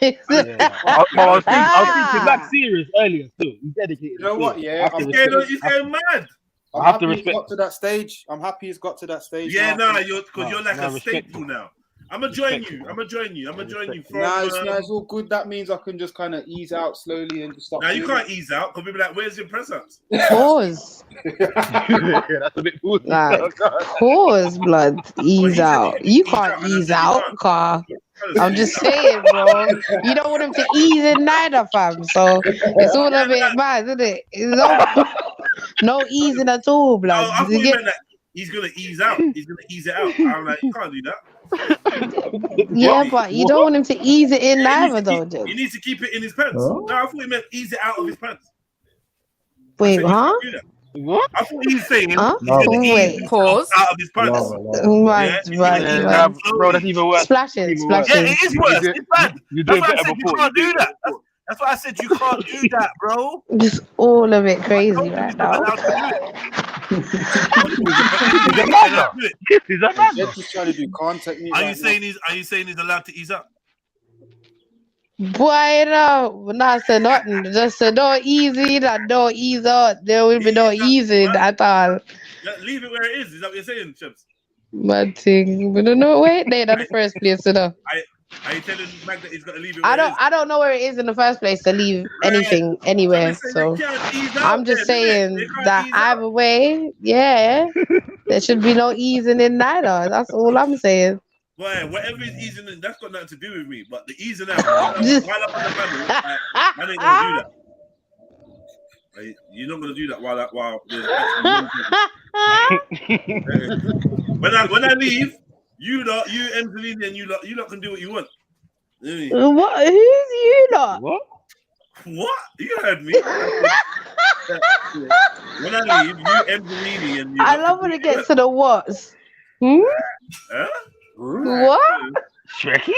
was thinking Max serious earlier too. He's dedicated. You know what? Yeah, he's going mad. I have to respect. He's got to that stage. I'm happy he's got to that stage. Yeah, now. you're like a staple now. I'm gonna join you. From, it's all good. That means I can just kind of ease out slowly and just stop. Now you can't ease out because people are like, "Where's your press ups?" Pause. That's a bit pussy. Like, pause, blood. Ease out. You can't ease out, car. I'm just saying, bro. You don't want him to ease in neither, fam. So it's all a bit bad, isn't it? It's no easing at all, blood. No, I thought you meant that he's gonna ease out. He's gonna ease it out. I'm like, you can't do that. Yeah, but you don't want him to ease it in neither, though. He needs to keep it in his pants. No, I thought he meant ease it out of his pants. Wait, huh? What? I thought he was saying he's Huh? gonna ease it Pause. out of his pants. Right. Bro, that's even worse. Splashing. Yeah, it is worse. It's bad. You That's did why I better said you before. can't do that. That's why I said you can't do that, bro. Just all of it crazy right now. He's a man. He's trying to do contact me. Are you saying he's allowed to ease up? Boy, no, not say nothing. Just say don't easy, that don't ease out. There will be no easing at all. Leave it where it is. Is that what you're saying, Chips? Bad thing. We don't know where it is in the first place, you know. Are you telling Mag that he's got to leave it where I don't know where it is in the first place to leave anything anywhere. So I'm just saying that either way, yeah, there should be no easing in neither. That's all I'm saying. Boy, whatever is easing in, that's got nothing to do with me. But the easing out, while I'm on the panel, man ain't gonna do that. Like, you're not gonna do that while there's actually when I leave, you Emselini, and you lot can do what you want. What? Who's you lot? What? You heard me. When I leave, you Emselini and you. I love when it gets to the what's. Huh? What? Shrekky?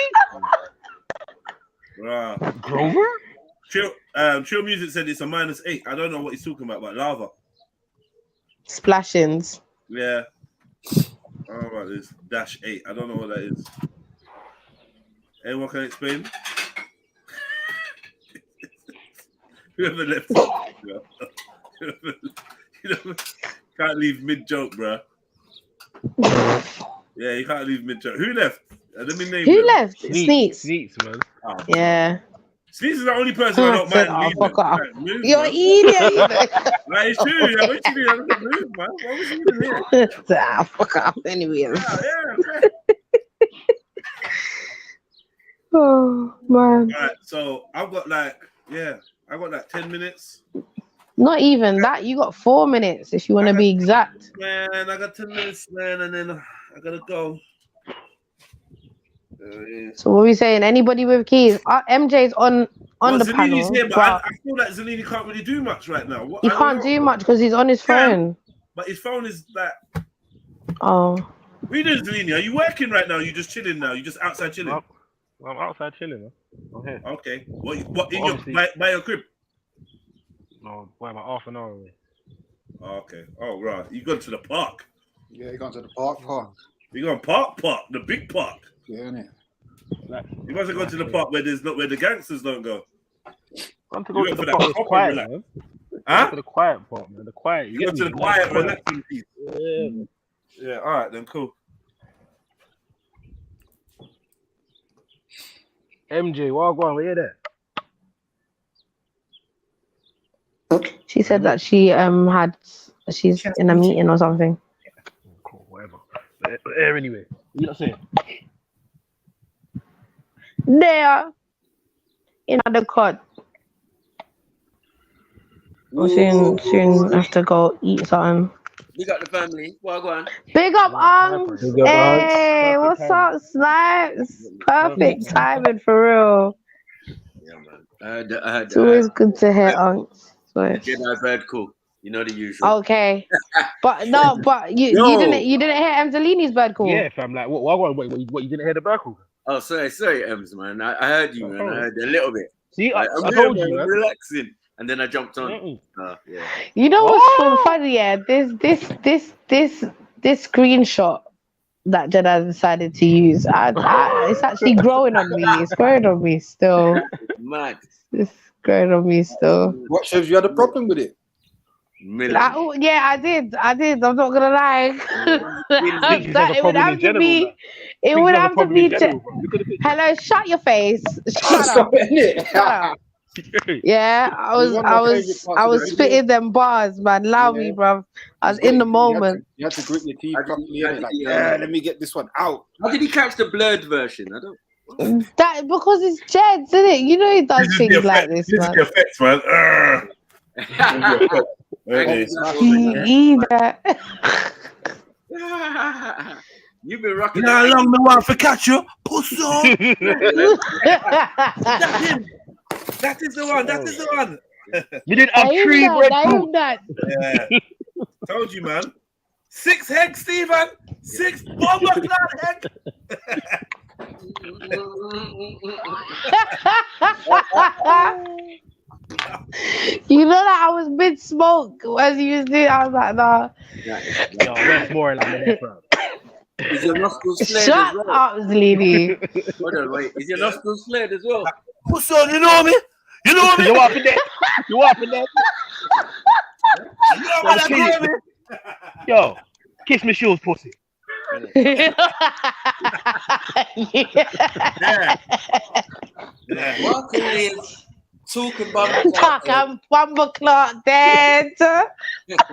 Grover? Chill Music said it's a -8. I don't know what he's talking about lava. Splashings. Yeah. I don't know about this. -8. I don't know what that is. Anyone can explain? Whoever left, can't leave mid joke, bro. Yeah, you can't leave mid joke. Who left? Let me name Who them. left? Sneaks. Sneaks, man. Oh, Yeah. Sneaks is the only person I don't said, mind. oh, leaving. fuck off. Like, move, You're man. an idiot. Like, it's true. Yeah, what you do? I don't move, man. What was you even here? Fuck off. Anyways. Yeah. Oh man. All right, so I've got like 10 minutes. Not even that. You got 4 minutes if you want to be exact. Man, I got 10 minutes, man, and then I gotta go. So what are we saying? Anybody with keys? MJ's on the panel. Here, but I feel like Zanini can't really do much right now. He can't do much because he's on his phone. But his phone is like. Oh. What are you doing, Zanini? Are you working right now? Are you just chilling now? You just outside chilling? I'm outside chilling, man. I'm here. Okay. What in your by your crib? No, boy, about half an hour away. Oh, okay. Oh, right. You gone to the park? Yeah, you gone to the park. You gone park, the big park. Yeah, innit? You must have gone to the park where the gangsters don't go. I'm to go to the park. It's quiet, man. Huh? To the quiet part, man. The quiet. You go to the quiet, relaxing piece. Yeah. All right, then cool. MJ, wagwan, where you there? She said that she's in a meeting or something. Cool, whatever. But anyway, you not saying? There in the cut. Soon have to go eat something. Big up the family. Wagwan. Big up, Unks. Hey, what's up, Snipes? Perfect timing for real. Yeah, man. It's always good to hear Unks. Jedi bird cool. You know the usual. Okay, but you didn't hear Emzalini's bird call. Yeah, fam. Like what? What? You didn't hear the bird call? Oh, sorry, Ems, man. I heard you, man. I heard a little bit. See, I told you, man. Relaxing, and then I jumped on. Yeah. You know what's so funny? Yeah, this screenshot that Jedi decided to use. It's actually growing on me. It's growing on me still. Mad. It's growing on me still. What shows you had a problem with it? Yeah, I did. I'm not gonna lie. It would have to be. It would have to be. Hello, shut your face. Shut up. Yeah, I was spitting them bars, man. Allow me, bruv. I was in the moment. You had to grit your teeth properly. Let me get this one out. How did he catch the blurred version? I don't. That because it's Jed, isn't it? You know he does things like this, man. This is the effects, man. You've been rocking. You know how long the one for catch you? Pussy. That is the one. You did have 3 breadfruit. Yeah. Told you, man. 6 eggs, Stephen. 6 bomber cloud egg. You know that I was mid smoke as you was doing. I was like, nah. Yo, that's more like that, bro. Is your nostrils flared Shut as well? up, Zlini. Hold on, wait. Is your nostrils flared as well? What's on? You know me? You up in there? You up in there? Yo, kiss me shoes, pussy. Yeah. Welcome is talking Talking bumble clock dead. You know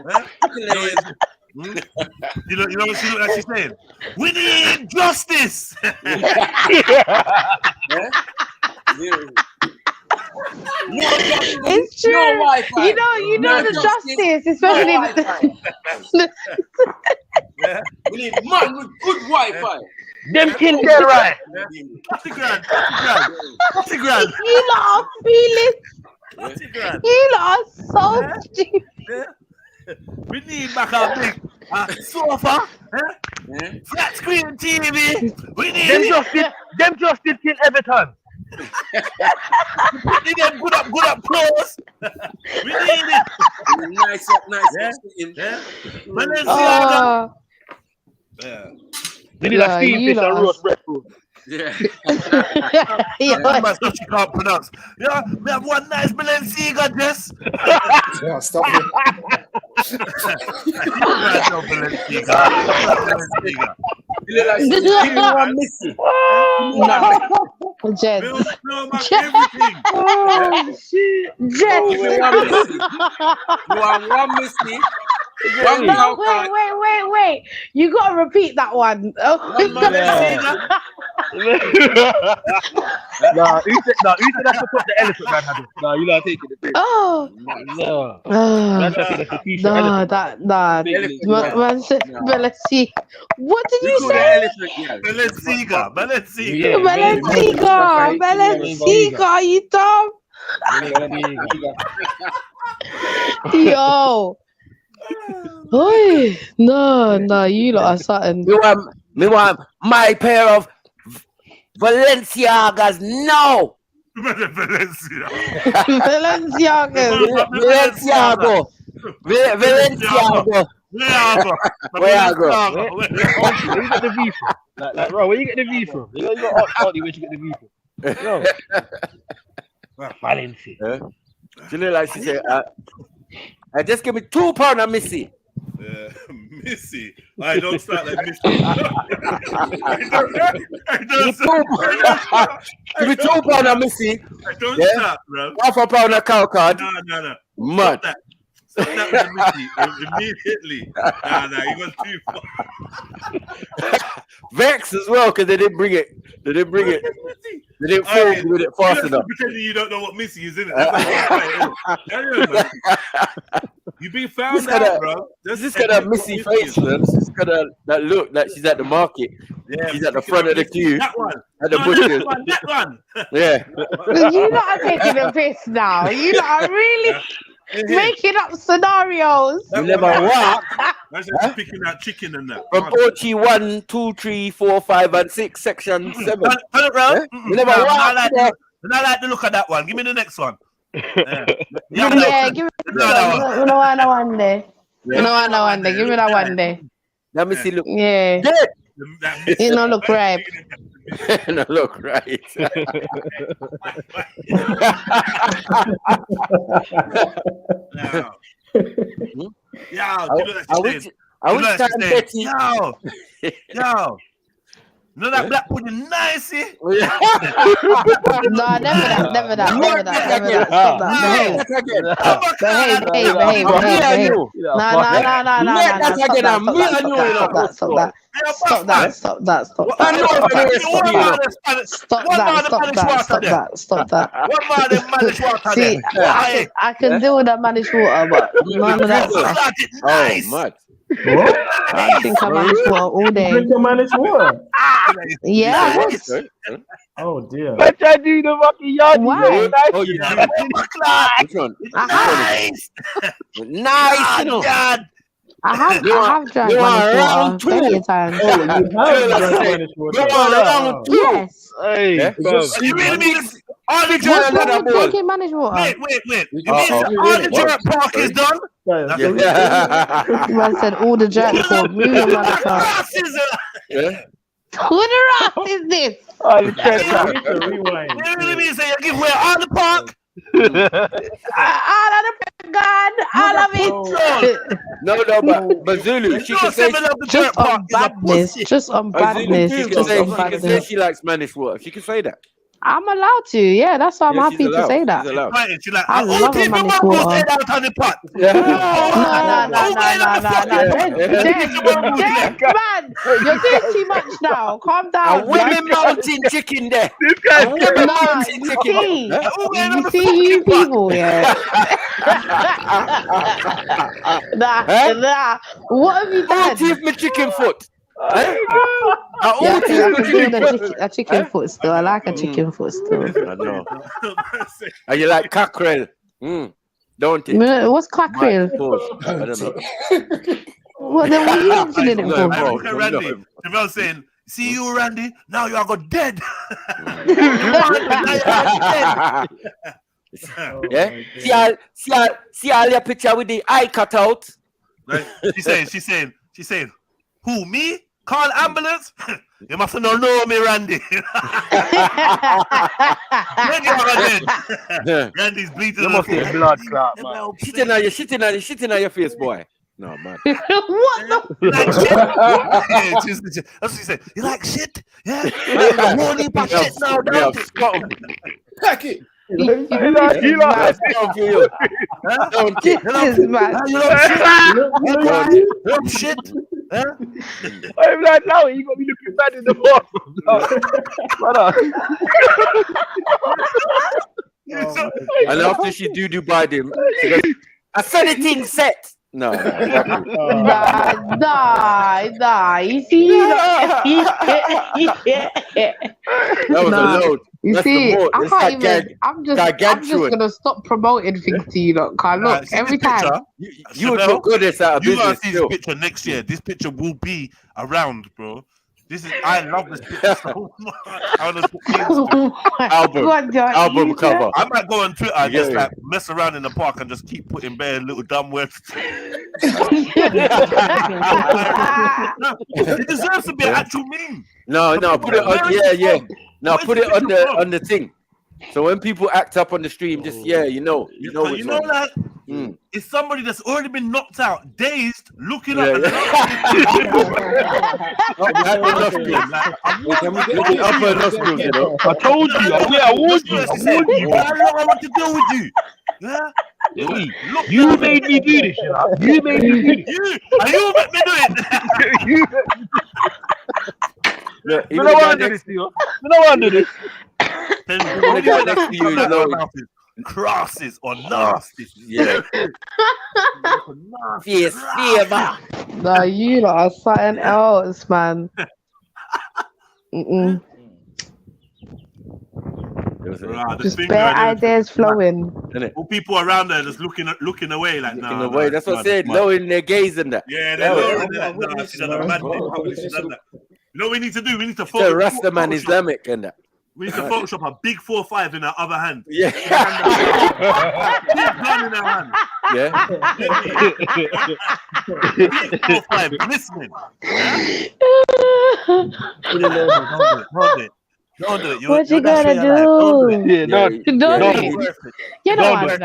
what she looked like she's saying? We need justice. It's true. You know the justice, especially. We need man with good Wi-Fi. Them kin dead right. 40 grand. 40 grand. You lot are feeling. 40 grand. You lot are so stupid. We need back our big sofa, flat screen TV. We need them just did kill Everton. We need them good up clothes. We need it. Nice up. Balenciaga. They need a steam fish and roast breadfruit. Yeah. That's what she can't pronounce. Yeah, we have one nice Balenciaga dress. Yeah, stop it. You look like she's one Missy. Jed. Everything. Oh shit. Jed. You want one Missy. One No, wait. You gotta repeat that one. Nah, who said that's the put the elephant man had it? Nah, you're not taking it. Oh. No. Man said Balenciaga. What did you say? Balenciaga. Are you dumb? Yo. Oi. No, you lot are something. Me want my pair of Balenciagas now. Balenciaga. Where you get the V from? Like, bro, where you get the V from? You know, you got Auntie, where you get the V from? Yo. Valencia. She look like she said, just give me £2 on Missy. Missy. I don't start like Missy. Give me £2 on Missy. I don't start, bro. £1 a cow card. No. Mad. Stop that with Missy immediately. Nah, you got too far. Vex as well, because they didn't bring it. They didn't film with it fast enough. Pretending you don't know what Missy is, innit? You been found out, bro. She's got that Missy face, man. She's got that look like she's at the market. Yeah, she's at the front of the queue. That one. At the bushes. That one. Yeah. You lot are taking a piss now. You lot are really making up scenarios. You never walk. That's just picking out chicken and that. From Porchy 1, 2, 3, 4, 5, and 6, section 7. Turn it round. You never walk. I like the look of that one. Give me the next one. Yeah, give me that one day. Give me that one day. Let me see. Look. Yeah. It don't look right. No, look right. I wish time Betty. Yo. No, that black pudding nice, eh? No, never that. Stop that. See, I can deal with that managed water, but none of that stuff. Oh, mad. What? I think I managed water all day. Drink your managed water? Yeah. Oh dear. What I do the fucking yard? Why? Oh, you know. Which one? Nice, you know. I have drank managed water plenty of times. Oh, you have drank managed water. Yes. Hey, you really mean all the What's German wrong with drinking managed water? Wait. You mean all the German park is done? Man said all the jerk called me and motherfucker. Who the rat is this? all the church. You really mean say you give away all the park? All of the God, all of it. No, but Zulu, she can say just on badness. Just on badness. She can say she likes managed water. She can say that. I'm allowed to. Yeah, that's why I'm happy to say that. She's like, I love a managed water. Man, you're doing too much now. Calm down. A women mountain chicken there. This guy's You see you people, yeah. Nah. What have you done? Give me chicken foot. Yeah, I can do a chicken foot still. I like a chicken foot still. I know. And you like cockerel? Don't it? What's cockerel? I don't know. What then? What are you mentioning it for? Randy, Javel saying, "See you, Randy. Now you are got dead." Yeah. See all your picture with the eye cut out. She's saying, who, me? Call ambulance. You must not know me, Randy. Randy's bleeding. You must be a blood clot, man. Shitting on your face, boy. No, man. What the? You like shit? Yeah, that's what she said. You like shit? Yeah. Won't eat my shit now, don't you? Pack it. You love shit. You love shit? I'm like, now you got me looking bad in the bathroom. And after she do by them, she goes, I said it in set. No. Nah. You see? That was a load. You That's see, the I more. can't even. I'm just gonna stop promoting things to you, look. Cause look, every time you would look good at that. You gotta see this picture next year. This picture will be around, bro. I love this picture so much. Album cover. I might go on Twitter and just like mess around in the park and just keep putting bare little dumb words. It deserves to be an actual meme. No, put it on. Yeah. Now put it on the thing. So when people act up on the stream, just you know that it's somebody that's already been knocked out, dazed, looking up. Upper nostrils, you know. I told you. I warned you. I don't know what to do with you. Yeah. You made me do this, you know. You made me do this. You make me do it. You don't want to do this, you know. You don't want to do this. Crosses or nasty. Yeah. Yes, fever. nah, you lot are something else, man. Just bare ideas flowing. All people around there just looking away like looking away. That's what I said. Lowering their gaze and that. Yeah, they're lowering that. Nah, she's done a mad thing. She's done that. You know what we need to do? We need to Photoshop. Rasta man Islamic and that. We need to Photoshop a big 4-5 in our other hand. Yeah. Big gun in our hand. Yeah. Big 4-5 listening. Don't do it. What you gonna do? Yeah, don't do it. You know what?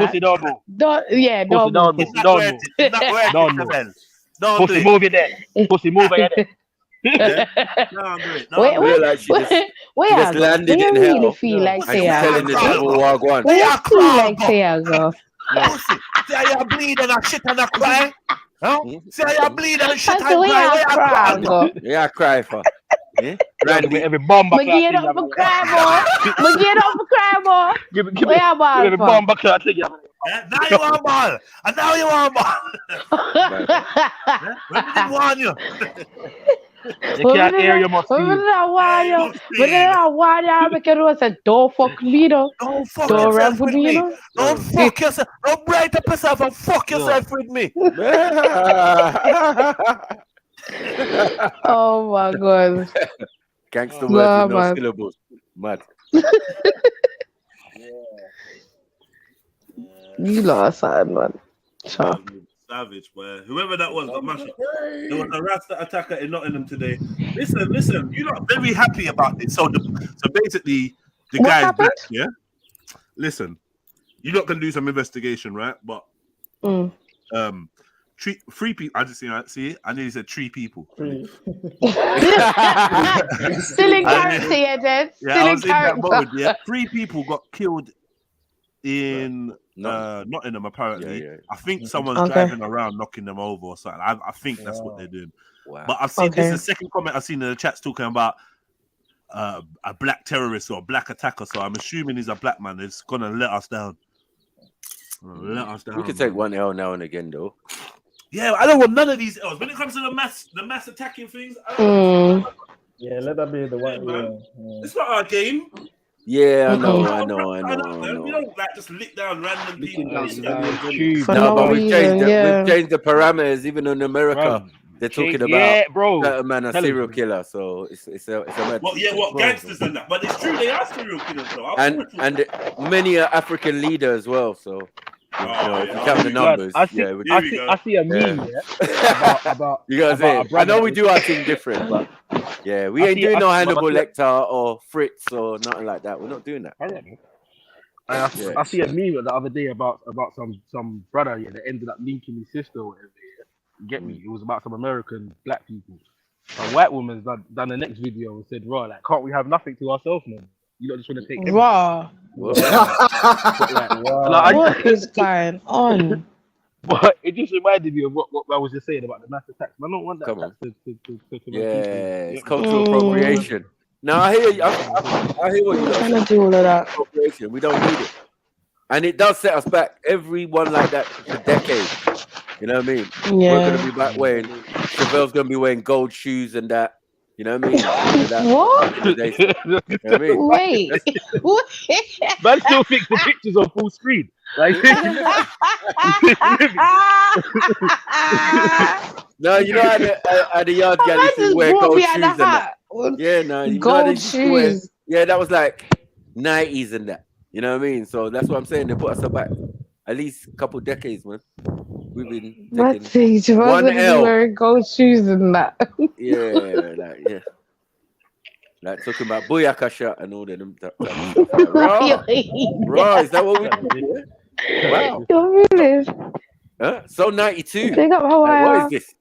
Don't Pussy move it there. Pussy move it there. Wait, just landed in hell. Really feel like telling the devil wagwan. Where you feel like say I go? See how you bleed and I shit and I cry? Huh? See how you bleed and shit and cry? Yeah, I cry for. Randy, every bomb back. Get up for cry, boy. Give every bomb back. Now you want ball. And now you want ball. When we didn't want you. You can't hear you must be. Don't fuck me though. Don't fuck yourself with me. Don't fuck yourself. Don't bright up yourself and fuck yourself with me. Oh my god. Gangster words with no syllables. Mad. You lost side, man. Savage, boy. Whoever that was got mashed up. There was a Rasta attacker in Nottingham today. Listen. You're not very happy about this. So basically, the guy's black, yeah? Listen, you're not going to do some investigation, right? But three people. I just see. I nearly said 3 people. Still in character, yeah, Dad. Still in character. Yeah, 3 people got killed in Nottingham, apparently. Yeah. I think someone's driving around knocking them over or something. I think that's what they're doing. Wow. But I've seen this is the second comment I've seen in the chats talking about a black terrorist or a black attacker. So I'm assuming he's a black man. It's gonna let us down. We could take one L now and again, though. Yeah, I don't want none of these L's. When it comes to the mass attacking things, yeah, let that be the one. It's not our game. Yeah, I know. We don't like just lick down random people. But we've changed the parameters. Even in America, they're talking about a man a serial killer. So it's a mad. Gangsters and that. But it's true, they are serial killers though. And many are African leaders as well. So if you count the numbers, I see a meme about you gotta say. I know we do our thing different, but yeah, we ain't doing no Hannibal Lecter or Fritz or nothing like that. We're not doing that. I don't know. I see a meme the other day about some brother that ended up linking his sister or whatever. You get me? It was about some American black people. A white woman's done the next video and said, "Raw, like, can't we have nothing to ourselves, man? You don't just want to take Raw. What is going on?" But it just reminded me of what I was just saying about the massive tax. I don't want that tax to it's cultural appropriation. No, I hear you. I hear what you're trying to do all of that. Appropriation. We don't need it, and it does set us back. Everyone like that for decades. You know what I mean? Yeah. We're gonna be back wearing. Chavelle's gonna be wearing gold shoes and that. You know what I mean? What? You know what I mean? Wait. Man still fix the pictures on full screen. Like, no, you know at the yard gal used to wear gold shoes and that. Yeah, no, you know they used to wear, yeah, that was like 90s and that. You know what I mean? So that's what I'm saying. They put us back at least a couple decades, man. We've been taking one L. Wearing gold shoes and that. Yeah. Like talking about Booyaka shot and all them stuff. Raw, is that what we do? Wow. So 92. Big up Hawaii. What is this?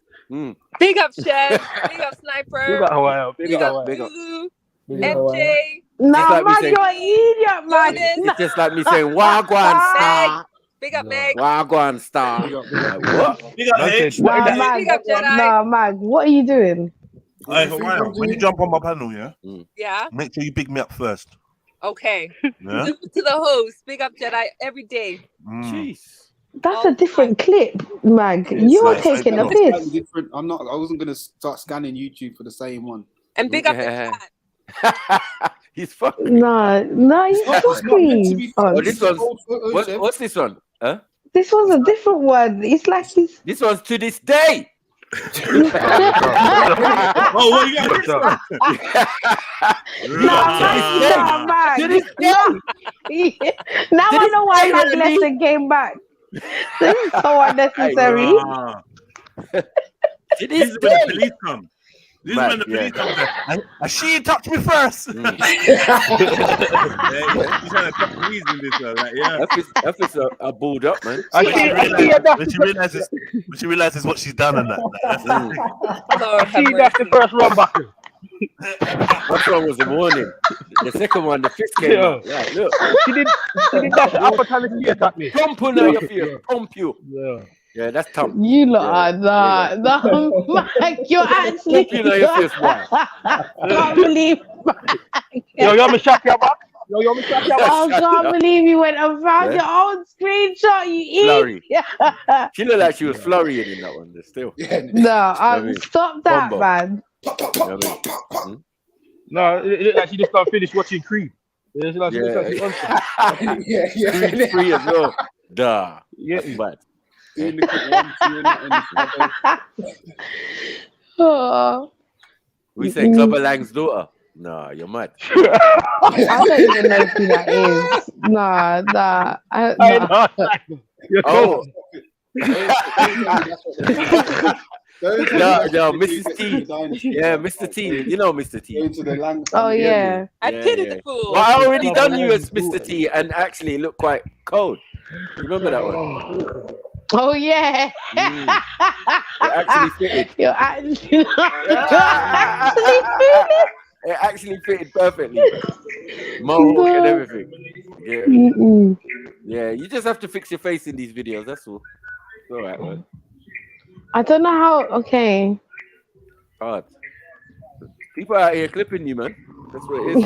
Big up Chef. Big up Sniper. Big up Hawaii. Big up Lulu. MJ. No, man, you're an idiot, man. It's just like me saying Wagwan Star. Big up Meg. Wagwan Star. What? Big up H. Big up Jedi. Nah, Mag, what are you doing? Hey, when you jump on my panel, Yeah. make sure you pick me up first. Okay. Yeah? To the host, big up Jedi every day. Jeez. That's a different clip, Mag. You are taking a piss. Different. I wasn't gonna start scanning YouTube for the same one. And big up the cat. He's fucking. No, he's fucking. Oh, this one's. What's this one? Huh? This one's a different one. It's like he's. This one's to this day. Oh, what you got? Now I know why Mag left and came back. This is so unnecessary. This is when the police come. This is when the police come. And she touched me first. He's trying to cut the reason this one. Like, That's just a balled up, man. When she realizes what she's done and that. That's the first run back. First one was the warning. The second one, the fifth came out. Yeah, look. She did dash the upper talent at me. Pump on your face. Pump you. Yeah, that's tough. You lot are Mike, you're actually. Can't believe. Yo, me shot your back. I can't believe you went and found your own screenshot. You idiot. She looked like she was flurrying in that one. Still. Stop that, man. No, it looked like she just got finished watching Creed. Creed 3 as well. Duh. Yeah, but. We say Clubber Lang's daughter. Nah, you're mad. I don't even know who that is. Nah. No, Mrs. T. Yeah, Mr. T. You know Mr. T. Oh, yeah. I pity the fool. Well, I already done you as Mr. T and actually it looked quite cold. You remember that one? Oh, yeah. It actually fitted. You're actually It actually fitted perfectly. Mohawk and everything. Yeah, you just have to fix your face in these videos. That's all. It's all right, man. I don't know how. Okay. Hard. People out here clipping you, man. That's what it is.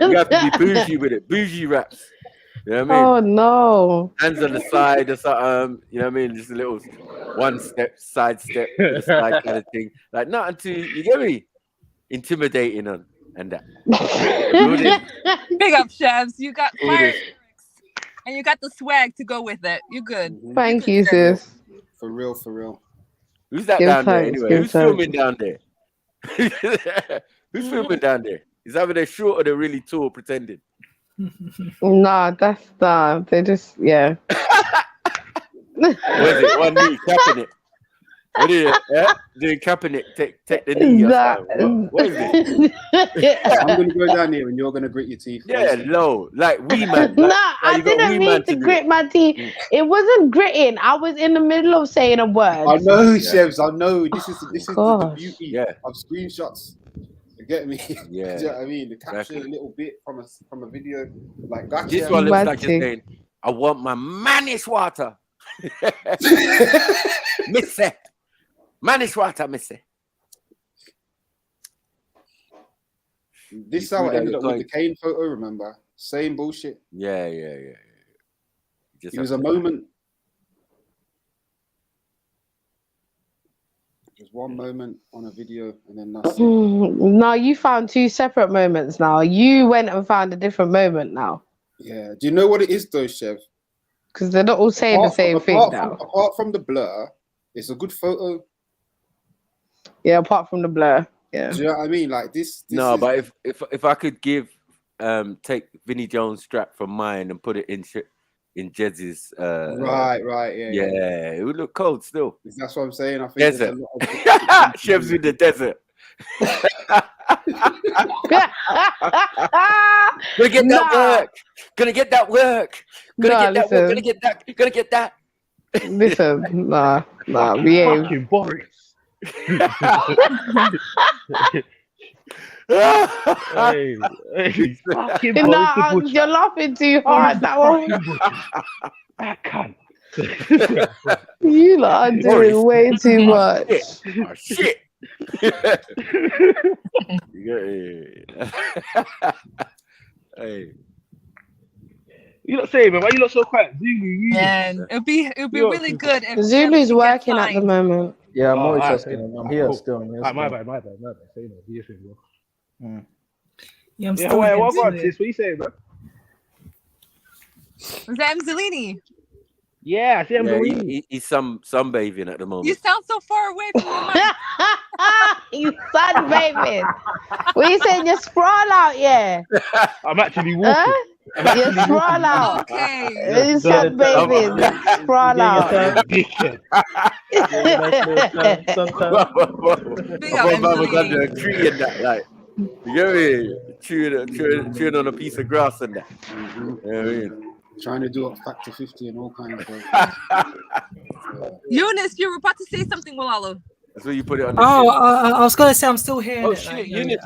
You have to be bougie with it. Bougie raps. You know what I mean? Oh no. Hands on the side or something. You know what I mean? Just a little one step, side step, the side kind of thing. Like nothing too. You get me? Intimidating on and that. Big up, chefs. You got fire and you got the swag to go with it. You good? Thank you, sis. For real. Who's that down there anyway? Who's filming down there? Who's filming down there? Is either they're short or they're really tall pretending? Nah, that's they just What is it? One knee capping it. What is it? Yeah? Doing capping it. Take the knee. What is it? I'm gonna go down here and you're gonna grit your teeth. Yeah, low. Like wee man. Nah, I didn't mean to grit my teeth. It wasn't gritting. I was in the middle of saying a word. I know, Chefs. I know. This is the beauty of screenshots. You get me? Yeah. Do you know what I mean? The capture a little bit from a video. Like gotcha. This one looks like you're saying, I want my manish water. Missy. Manish water, Missy. This is how I ended up with the Kane photo, remember? Same bullshit. Yeah. It was a moment. Just one moment on a video and then that's it. No, you found two separate moments now. You went and found a different moment now. Yeah. Do you know what it is though, Chef? Because they're not all saying the same thing now. Apart from the blur, it's a good photo. Yeah, apart from the blur. Yeah. Do you know what I mean? Like this no, but if I could take Vinnie Jones' strap from mine and put it in Jez's right, yeah, it would look cold still. That's what I'm saying. I think desert. Chefs in the desert. Gonna get that work. Gonna get that work. Gonna get that. Listen, nah, behave. Fucking Boris. Hey, fucking nah, you're laughing too hard. That one. That cunt. You lot are doing way too much. Oh, shit. Hey. You not saying, man? Why you not so quiet? Zulu, Man, it'd be really good if Zulu's working at the moment. Yeah, I'm more interested. I'm here still. My bad. Say no. Be ashamed, bro. Yeah, I'm still. What about this? What you saying, bro? Was that Mzalini? Yeah, I see him. He's sunbathing at the moment. You sound so far away from the mic. You sunbathing. What you saying? You sprawl out, yeah? I'm actually walking. You sprawl out. Okay. You sunbathing. Sprawl out. Was under a tree and that, like, you get me? Chewing on a piece of grass and that. You know what I mean? Trying to do a factor 50 and all kinds of. Eunice, you were about to say something, Walalo. That's where you put it on. I was gonna say I'm still here. Oh shit, Eunice.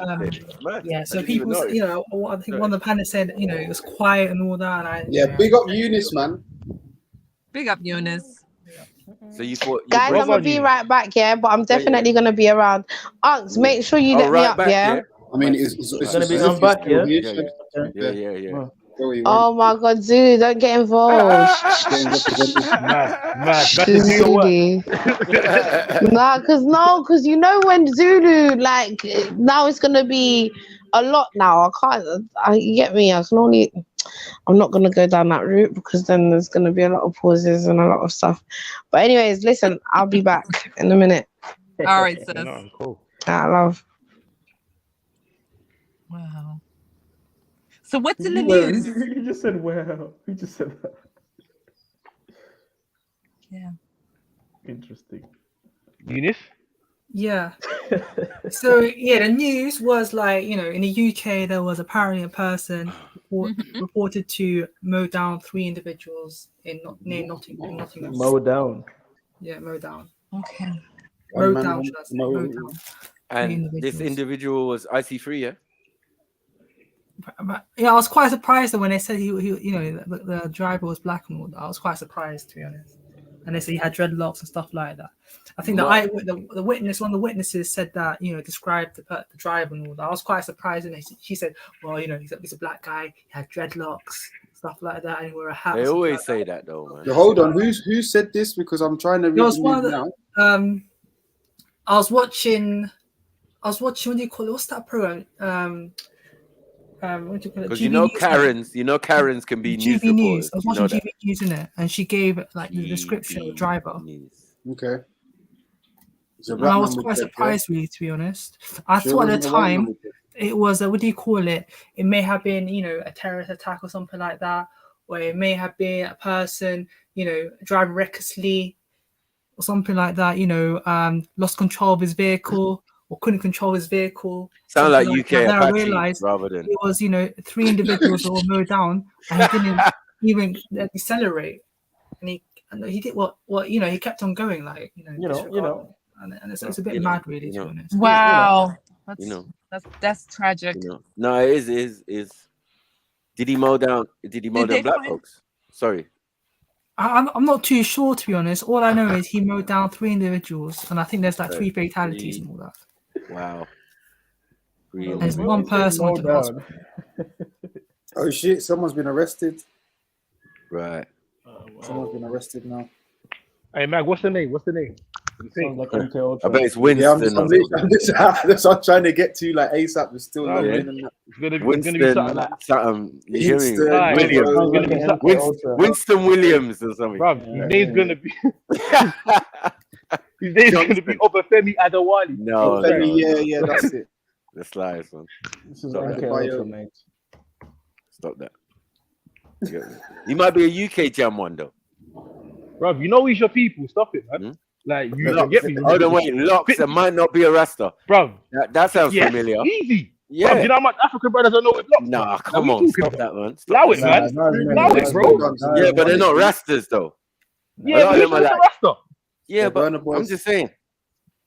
Yeah, so people, I think one of the panelists said, it was quiet and all that. And big up Eunice, man. Big up Eunice. So you thought, guys, I'm gonna be right back, but I'm definitely gonna be around. Unks, make sure you let me up, back, I mean, it's gonna be on back, yeah. Oh my God, Zulu, don't get involved. Zulu. Because you know when Zulu, like, now it's gonna be a lot now. You get me? I'm not gonna go down that route because then there's gonna be a lot of pauses and a lot of stuff. But anyways, listen, I'll be back in a minute. All right, sis. Cool. I love. Wow. So what's in the news? You just said wow. You just said that. Yeah. Interesting. Eunice? Yeah. So the news was like, in the UK there was apparently a person reported to mow down 3 individuals near Nottingham. Mow down. Yeah, mow down. Okay. Mow down, should I say? Mow down. And this individual was IC3, yeah? Yeah, I was quite surprised that when they said he the driver was black and all that. I was quite surprised, to be honest. And they said he had dreadlocks and stuff like that. I think one of the witnesses said that, described the driver and all that. I was quite surprised, and she said, well, he's a black guy, he had dreadlocks, stuff like that, and he wore a hat. They always say that though, man. So hold on, who said this? Because I'm trying to read now. I was watching. What do you call it? What's that program? What do you call it? Because Karens can be news reporters. I was watching GB News in it, and she gave the description of the driver. Okay. And I was quite surprised, really, to be honest. I thought at the time it was what do you call it? It may have been, you know, a terrorist attack or something like that, or it may have been a person, you know, driving recklessly or something like that, you know, lost control of his vehicle or couldn't control his vehicle. Sound like Like UK that. Then I Apache realized rather than it was, you know, 3 individuals that were mowed down, and he didn't even decelerate, and he did what you know, he kept on going, like, you know, and it's a bit mad, really, to be honest. Wow, that's tragic. No, it is. Did he mow down? Did he mow down black folks? Sorry. I'm not too sure, to be honest. All I know is he mowed down 3 individuals, and I think there's like 3 fatalities and all that. Wow. There's one person went to the hospital. Oh shit! Someone's been arrested. Right. Someone's been arrested now. Hey, Mag, what's the name? What's the name? I bet it's Winston. I'm trying to get to like ASAP. We're still Winston. Winston Williams or something. Bro, his name's gonna be. His name's gonna be Obafemi Adewale. No, yeah, that's it. That's lies, man. This is MK mate. Stop that. He might be a UK jam one though. Bro, you know he's your people. Stop it, man. Like you get me. Oh, no, wait, Locks. It might not be a Rasta, bro. That sounds familiar. Easy. Yeah. Bro, you know how much African brothers I know with Locks? Nah, come on, stop that, man. Allow it, man. Allow it, bro. Yeah, but they're not Rastas though. Yeah, but he's a Rasta. Yeah, but I'm just saying.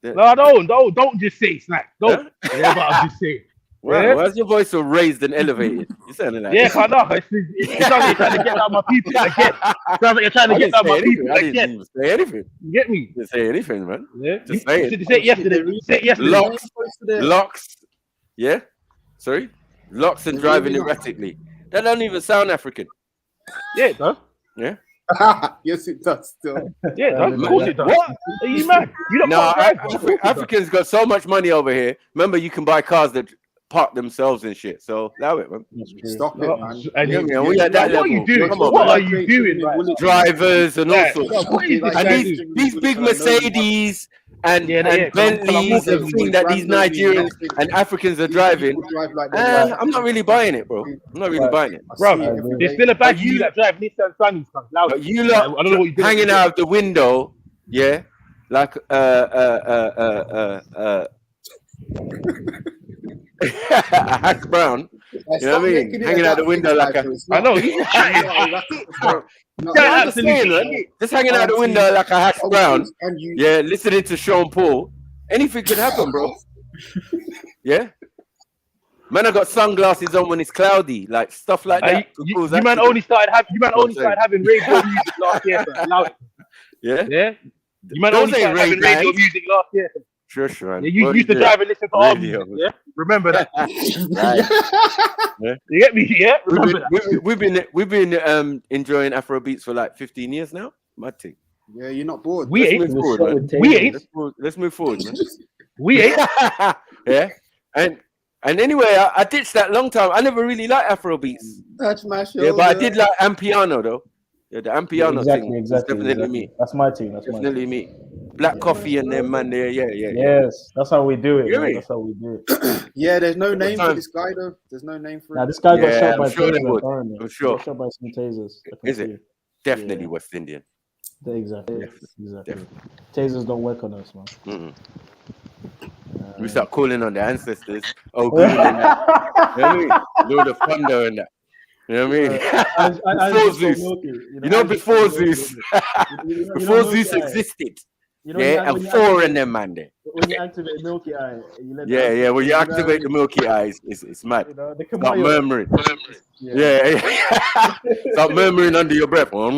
No, don't just say snack. Don't. Yeah, but I'm just saying. Wow, why's your voice so raised and elevated? You sounding like I know. It sounds like you're trying to get out my people again. It sounds like you're trying to get out my people again. I didn't say anything. You get me? Didn't say anything, man. Yeah. Just say it. You said yesterday. You said yesterday. Locks. Yeah. Sorry. Locks and driving erratically. That don't even sound African. Yeah, it does. Yeah. Yes, it does. Still. Yeah, it does. Of course it does. What? Are you mad? You don't Africans got so much money over here. Remember, you can buy cars that park themselves and shit. So allow it, man. Stop it, man. And we at that what are you doing? Come on, what are you doing? Drivers and all sorts. And these big Mercedes and Bentleys and things that these Nigerians and Africans are driving. And I'm not really buying it, bro. I'm not really buying it, bro. There's still a bag you that drive Nissan Sunnies. But you lot hanging out of the window, yeah, like Hash Brown, you know what I mean? Hanging out the window like a. I know. Just hanging out the window like a Hash Brown. Yeah, listening to Sean Paul. Anything could happen, bro. Yeah. Man, I got sunglasses on when it's cloudy, like stuff like that. You man only started having radio music last year. Allow it. Yeah. You man only started having radio music last year. Sure. Yeah, you used to drive and listen to all music, yeah? Remember that. Yeah. You get me? Yeah? Remember that. We've been enjoying Afrobeats for like 15 years now. Mad thing. Yeah, you're not bored. We ain't. Let's move forward, man. We ain't. Yeah. And anyway, I ditched that long time. I never really liked Afrobeats. Touch my shoulder. Yeah, but I did like Ampiano though. Yeah, the Ampiano thing. Definitely me. That's my team. Definitely me. Black Coffee and them, man. There, yeah. Yes, that's how we do it. Man. That's how we do it. Yeah, there's no name for this guy though. There's no name for it. Now this guy got shot by tasers. I'm sure. Got shot by some tasers. Is it? Definitely West Indian. Exactly. Tasers don't work on us, man. We start calling on the ancestors. Oh, good. You know what I mean? Lord of Thunder and that. You know what I mean? Before Zeus. You know, before Zeus. Before Zeus existed. And 4 in them, man. There. When you activate Milky Eye, when you activate the Milky Eye, it's mad. Start murmuring. Start murmuring under your breath. What?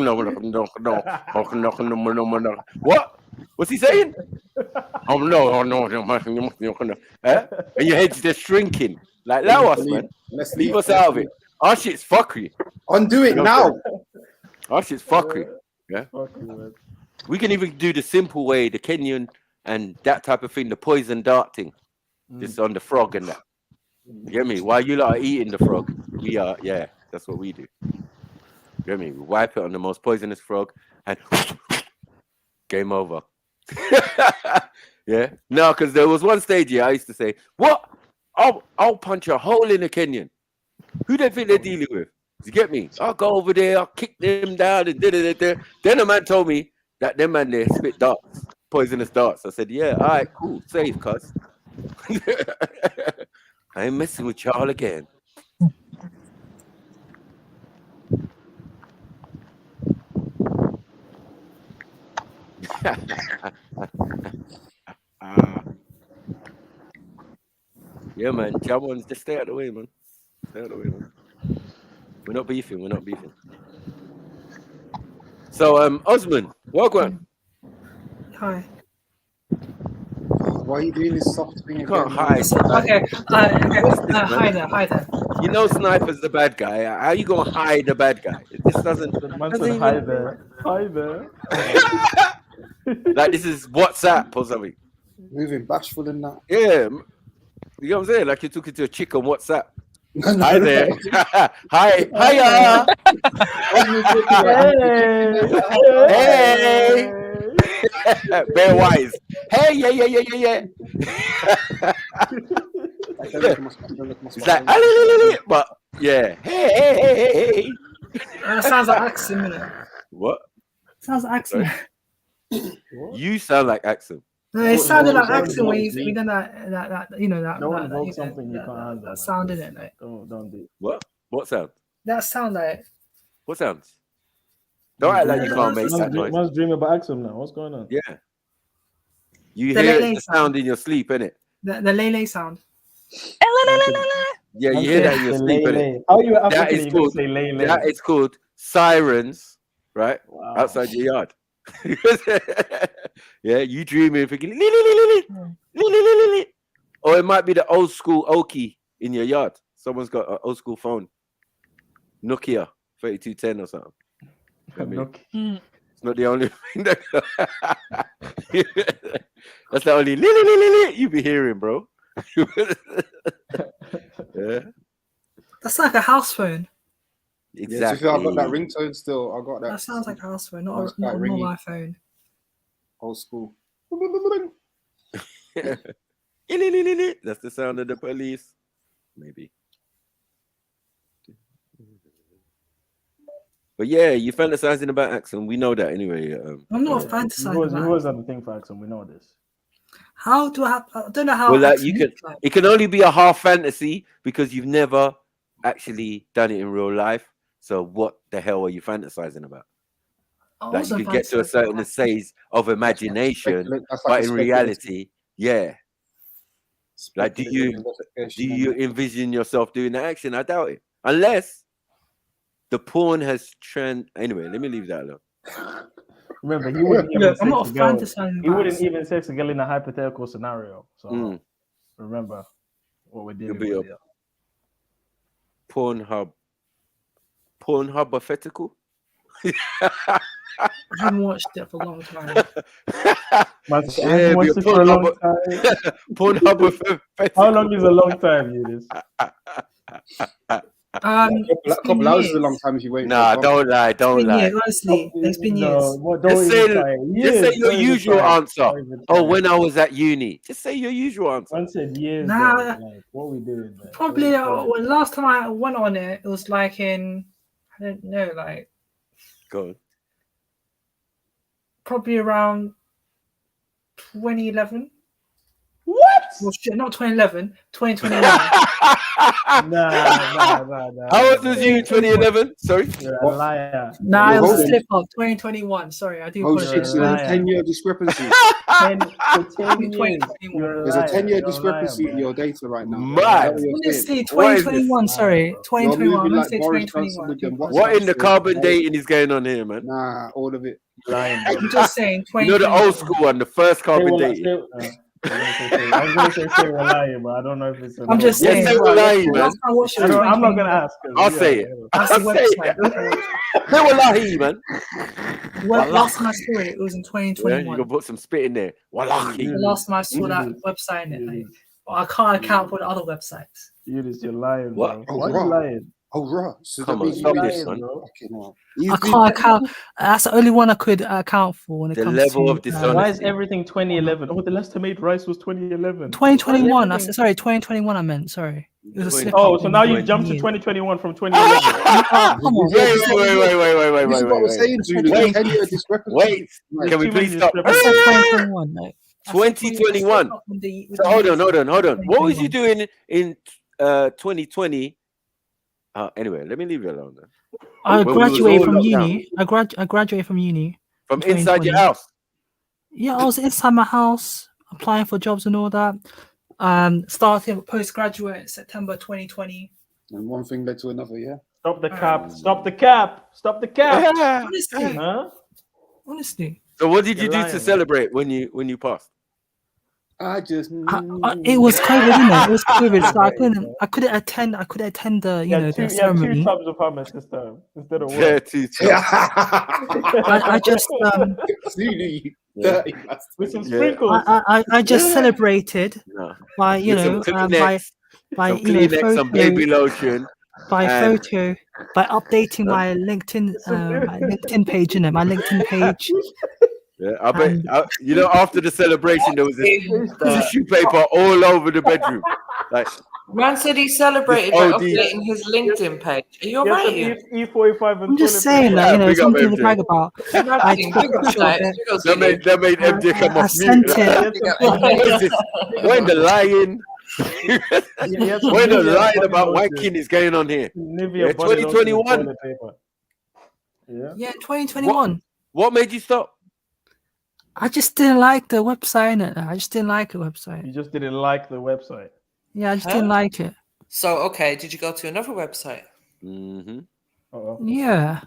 What's he saying? No. And your head's just shrinking. Like, allow us, man. Leave us out of it. Our shit's fuckery. Undo it now. Our shit's fuckery. Yeah. We can even do the simple way, the Kenyan and that type of thing, the poison dart thing. Just on the frog and that. You get me? While you lot are eating the frog, we are, that's what we do. You get me? We wipe it on the most poisonous frog and game over. Yeah. No, because there was one stage here I used to say, what? I'll punch a hole in a Kenyan. Who they think they're dealing with? You get me? I'll go over there, I'll kick them down and da. Then a man told me that them man there spit darts, poisonous darts. I said, yeah, all right, cool, safe, cuz. I ain't messing with y'all again. Yeah, man. Come on, just stay out of the way, man. Stay out of the way, man. We're not beefing. So, Osman, welcome. Hi. Why are you doing this soft thing? You can't hide. Okay. Hi there. You know Sniper's the bad guy. How are you gonna hide the bad guy? It just doesn't. Even... Hi there. Like this is WhatsApp or something. Moving bashful in that. Yeah. You know what I'm saying? Like you're talking to a chick on WhatsApp. Hi there. Hi. Hiya. Hey. Bear wise. Hey, yeah. It's like, but yeah. Hey. That sounds like accent, isn't it? What? Sounds like accent. You sound like accent. No, it sounded like accent when you done that you know that. No one knows something you can't handle. That sound in it, like. Don't do. What? What sound? That sound like. What sounds? Don't act like you can't make that noise. Man's dreaming about accent now. What's going on? Yeah. You hear the sound in your sleep, innit? The lele sound. Yeah, you hear that in your sleep, innit? How you that is called sirens, right? Wow. Outside your yard. Yeah, you dreaming thinking or it might be the old school Oki in your yard. Someone's got an old school phone, Nokia 3210 or something. I mean, it's not the only thing that's the only you be hearing, bro. Yeah, that's like a house phone. Exactly. Yeah, I got that ringtone still. I got that. That sounds like a house phone, not a mobile phone. Old school. That's the sound of the police. Maybe. But yeah, you're fantasizing about accent. We know that anyway. I'm not fantasizing about it. Was the thing for accent. We know this. How do I don't know how. Well, like you can. Like. It can only be a half fantasy because you've never actually done it in real life. So what the hell are you fantasizing about? Like you can get to a certain stage of imagination, but in reality, yeah. Like, do you envision yourself doing the action? I doubt it. Unless the porn has trend. Anyway, let me leave that alone. Remember, he wouldn't even I'm not fantasizing. He wouldn't even sex a girl in a hypothetical scenario. So remember what we're dealing with. Pornhub hypothetical. I haven't watched it for a long time. Pornhub. How long is a long time, Eunice? A couple hours is a long time if you wait. Nah, don't lie. Years, honestly, it's been years. Just say your usual answer. Oh, when I was at uni. Just say your usual answer. I said years. Nah, like, what we doing? Man? Probably when last time I went on it was like in, I don't know, like. Go on. Probably around 2011. What? Well, shit, not 2011, 2021. Nah. How old was you in 2011? Sorry? You're a liar. Nah, it was a slip up. 2021. Sorry, I do. Oh shit, so there's a 10-year discrepancy. 10 years. There's a 10-year discrepancy in your data right now. Mad. Honestly, 2021. Sorry, 2021. Like 2021. What in the carbon dating is going on here, man? Nah, all of it. I'm just saying. You know the old school one, the first carbon dating. I was gonna say we're lying, but I don't know if it's. I'm just saying. Yes, we're lying, man. I'm not gonna ask. I'll say it. I'll say it. They were lying, man. Well, last time I saw it, it was in 2021. Yeah, you can put some spit in there. Wallahi. The last time I saw that website in it, like, I can't account for the other websites. You're lying. What? Why are you lying? Oh, right. So Come on, stop this, son. I can't account. That's the only one I could account for when it The comes level to of dishonesty. Why is everything 2011? Oh, the last time I made rice was 2011. 2021. Sorry, 2021. I meant. Sorry. It was a slip Oh, up so in now you've the jumped to years. 2021 from 2011. Oh, come on. Wait. This is what we're saying to you. Wait. 10-year discrepancy. Wait. Like, Can we please stop? I said 2021. No. 2021. So hold on. What was you doing in 2020? Anyway, let me leave it alone. Then. I graduated from uni. I graduated from uni. From inside your house. Yeah, I was inside my house applying for jobs and all that. Starting postgraduate September 2020. And one thing led to another, yeah. Stop the cap. Stop the cap. Stop the cap. Honestly. Huh? Honestly. So what did you do to celebrate when you passed? It was COVID, isn't it? It was COVID, so I couldn't attend the the ceremony. 2 tubs of hummus this time instead of one. Yeah, 2 tubs. I just with some sprinkles. I just celebrated by some Kleenex, some baby lotion. By updating my LinkedIn page, my LinkedIn page. Yeah, I bet after the celebration there was tissue paper all over the bedroom. Like Man said he celebrated by updating his LinkedIn page. Are you alright? E45 and I'm just saying that something to brag about. That made MJ come off mute. What is this? When the lying? When the lying about wanking is going on here? 2021. Yeah, 2021. What made you stop? I just didn't like the website. I just didn't like the website. You just didn't like the website. Yeah, I just didn't like it. So, okay, did you go to another website? Mm-hmm. Yeah.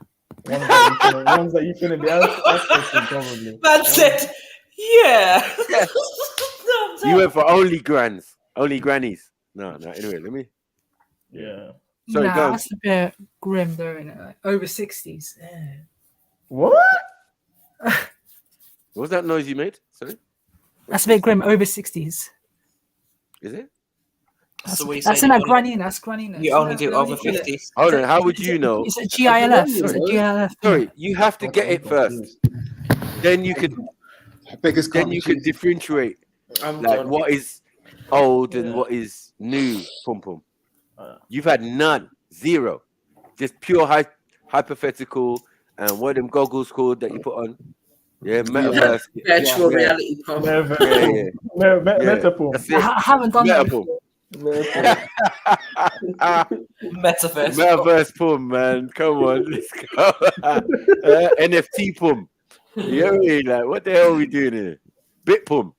Ones that you shouldn't be accessing, probably. Man said, yeah. You went for only grannies. No, anyway, let me. Yeah. Sorry, go. That's a bit grim, though, isn't it? Like, over 60s. Yeah. What? What was that noise you made? Sorry? That's a bit grim, over 60s. Is it? That's in a granny. That's granny. You only do over 50s. Hold on, how would you know? It's a GILF. It's a GILF. Sorry, you have to get it first. Then you could differentiate like what is old and what is new. Pum pum. You've had none, zero, just pure hypothetical. And what are them goggles called that you put on? Yeah, metaverse. Virtual reality. Metapum. I haven't done that. Metaverse pum, man. Come on, let's go. NFT pum. You know what I mean? Like, what the hell are we doing here? Bit pum.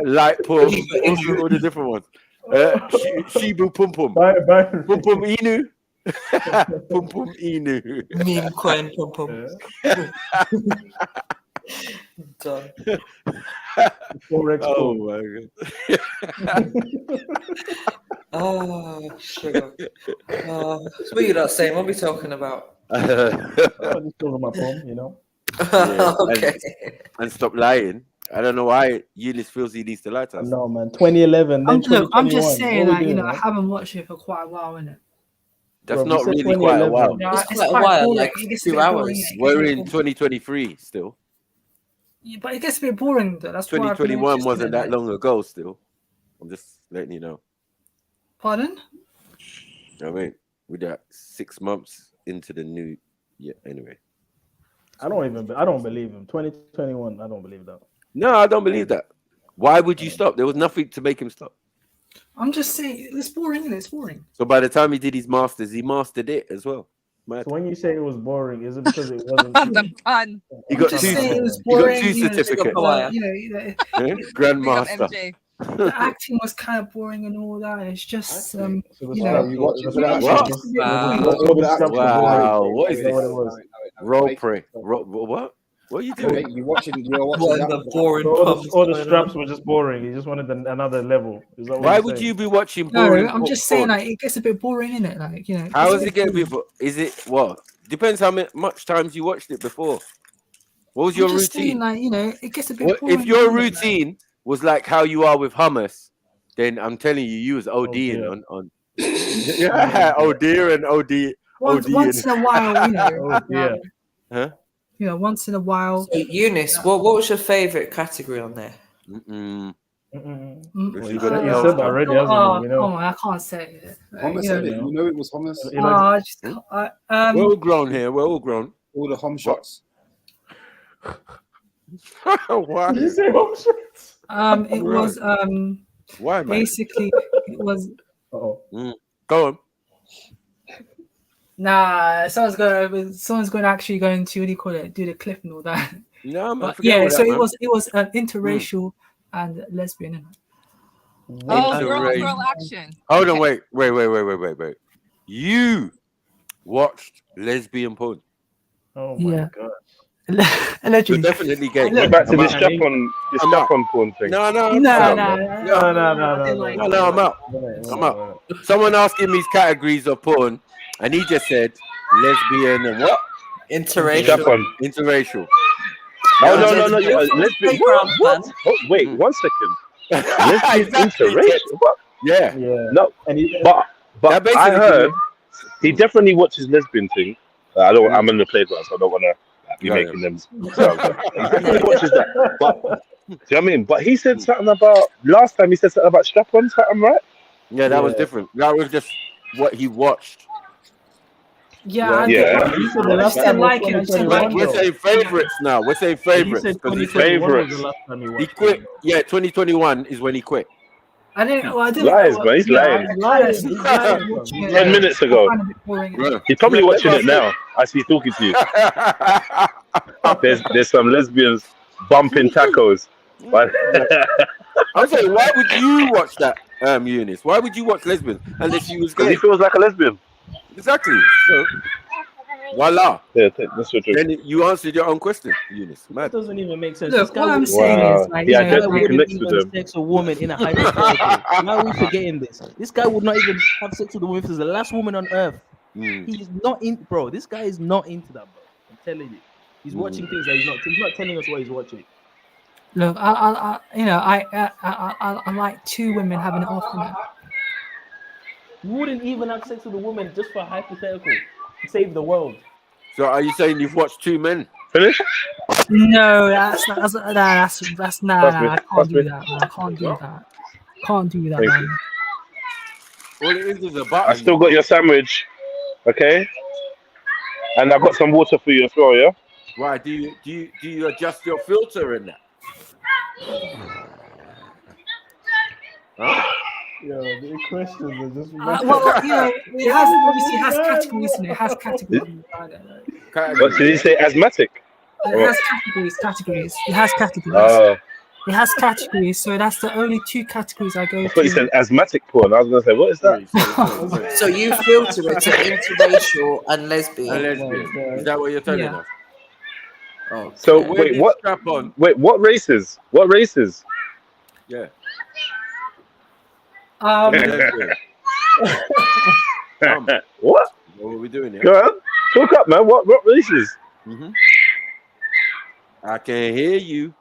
Light pum. All the different ones. Shibu pum pum. Pum pum inu. Pum pum inu. Meme coin pum pum. Done. Oh my god. Oh, sugar. What are you not saying? What are we talking about? I'm just talking about pum, Yeah, okay. And stop lying. I don't know why Eunice feels he needs to lie to us. No, man. 2011. Then I'm just saying that doing, I haven't watched it for quite a while, innit? That's not really quite a while. No, it's quite a while, boring. like 2 hours. We're in 2023 still. Yeah, but it gets a bit boring though. That's 2021 wasn't that long ago still. I'm just letting you know. Pardon? I mean, we're that 6 months into the new anyway. I don't believe him. 2021, I don't believe that. No, I don't believe that. Why would you stop? There was nothing to make him stop. I'm just saying it's boring, isn't it? It's boring. So by the time he did his masters, he mastered it as well. So when you say it was boring, is it because it wasn't? The pun. He got two certificates. Grandmaster. The acting was kind of boring and all that. It's just you watch it for that. Wow, what is this? Role play. What? What are you doing? You're watching the boring all the straps were just boring. He just wanted another level. Why would you be watching boring? No, I'm just saying, like, it gets a bit boring, innit? Like, How is it getting before? Is it what? Depends how much times you watched it before. What was your routine? Saying, like, it gets a bit boring. If your routine was like how you are with hummus, then I'm telling you, you was ODing on. Yeah, oh dear and OD. Once in a while, you know. Huh? You know, once in a while. So, Eunice, what was your favorite category on there? Well, He said that already, hasn't he? You know? Oh, I can't say it. Hummus, You know, innit? You know it was hummus. I just can't, we're all grown here. We're all grown. All the hum shots. Why? Did you say home shots? It was Why, man? basically it was. Go on. Nah, someone's going to actually going to, what do you call it, do the clip and all that. No, man. Yeah, so it was an interracial and lesbian. Oh, girl action. Hold on, wait. You watched lesbian porn? Oh my god. You're definitely gay. We're back to this strap-on porn thing. No, I'm out. Someone asked him his categories of porn, and he just said lesbian and what? Interracial. No. Lesbian. What? Oh, wait, 1 second. Lesbian interracial. What? Yeah. No, but I heard he definitely watches lesbian thing. I'm in the playground, so I don't want to be making them. He definitely watches that. But do you know what I mean? But he said something about last time. He said something about strap-ons. I'm right? Yeah, that was different. That was just what he watched. Yeah. We're saying favorites now. We're saying favorites. Favorites. He quit. Yeah, 2021 is when he quit. I didn't. Lies, man. He's lying. 10 minutes ago. He's probably watching it now as he's talking to you. There's some lesbians bumping tacos. I'm saying, why would you watch that, Eunice? Why would you watch lesbians unless you was gay? Because he feels like a lesbian. Exactly. So, voila. Yeah, that's what then you answered your own question, Eunice. That doesn't even make sense. Look, what I'm saying is, like, he identically connects with them. Sex a woman in a hypothetical. Why are we forgetting this? This guy would not even have sex with a woman if he's the last woman on earth. He's not in, bro. This guy is not into that, bro. I'm telling you. He's watching things that he's not telling us what he's watching. Look, I like 2 women having it off me. You wouldn't even have sex with a woman just for a hypothetical to save the world. So are you saying you've watched 2 men? Finish? No, that's I can't do that, man. I can't do that. Can't do that, man. All it is a button. I still got your sandwich, okay? And I got some water for you as well, yeah? Why do you adjust your filter in that? Huh? Yeah, the questions are just. Well, you know, it has categories in it. It has categories. What did he say? Asthmatic? It has categories. It has categories. It has categories. So that's the only 2 categories I go to. I thought you said asthmatic porn. I was gonna say, what is that? So you filter it to interracial and lesbian. Is that what you're telling us? Oh, so wait, what? Wait, what races? What races? Yeah. What? What are we doing here? Go on, talk up, man. What races? I can hear you.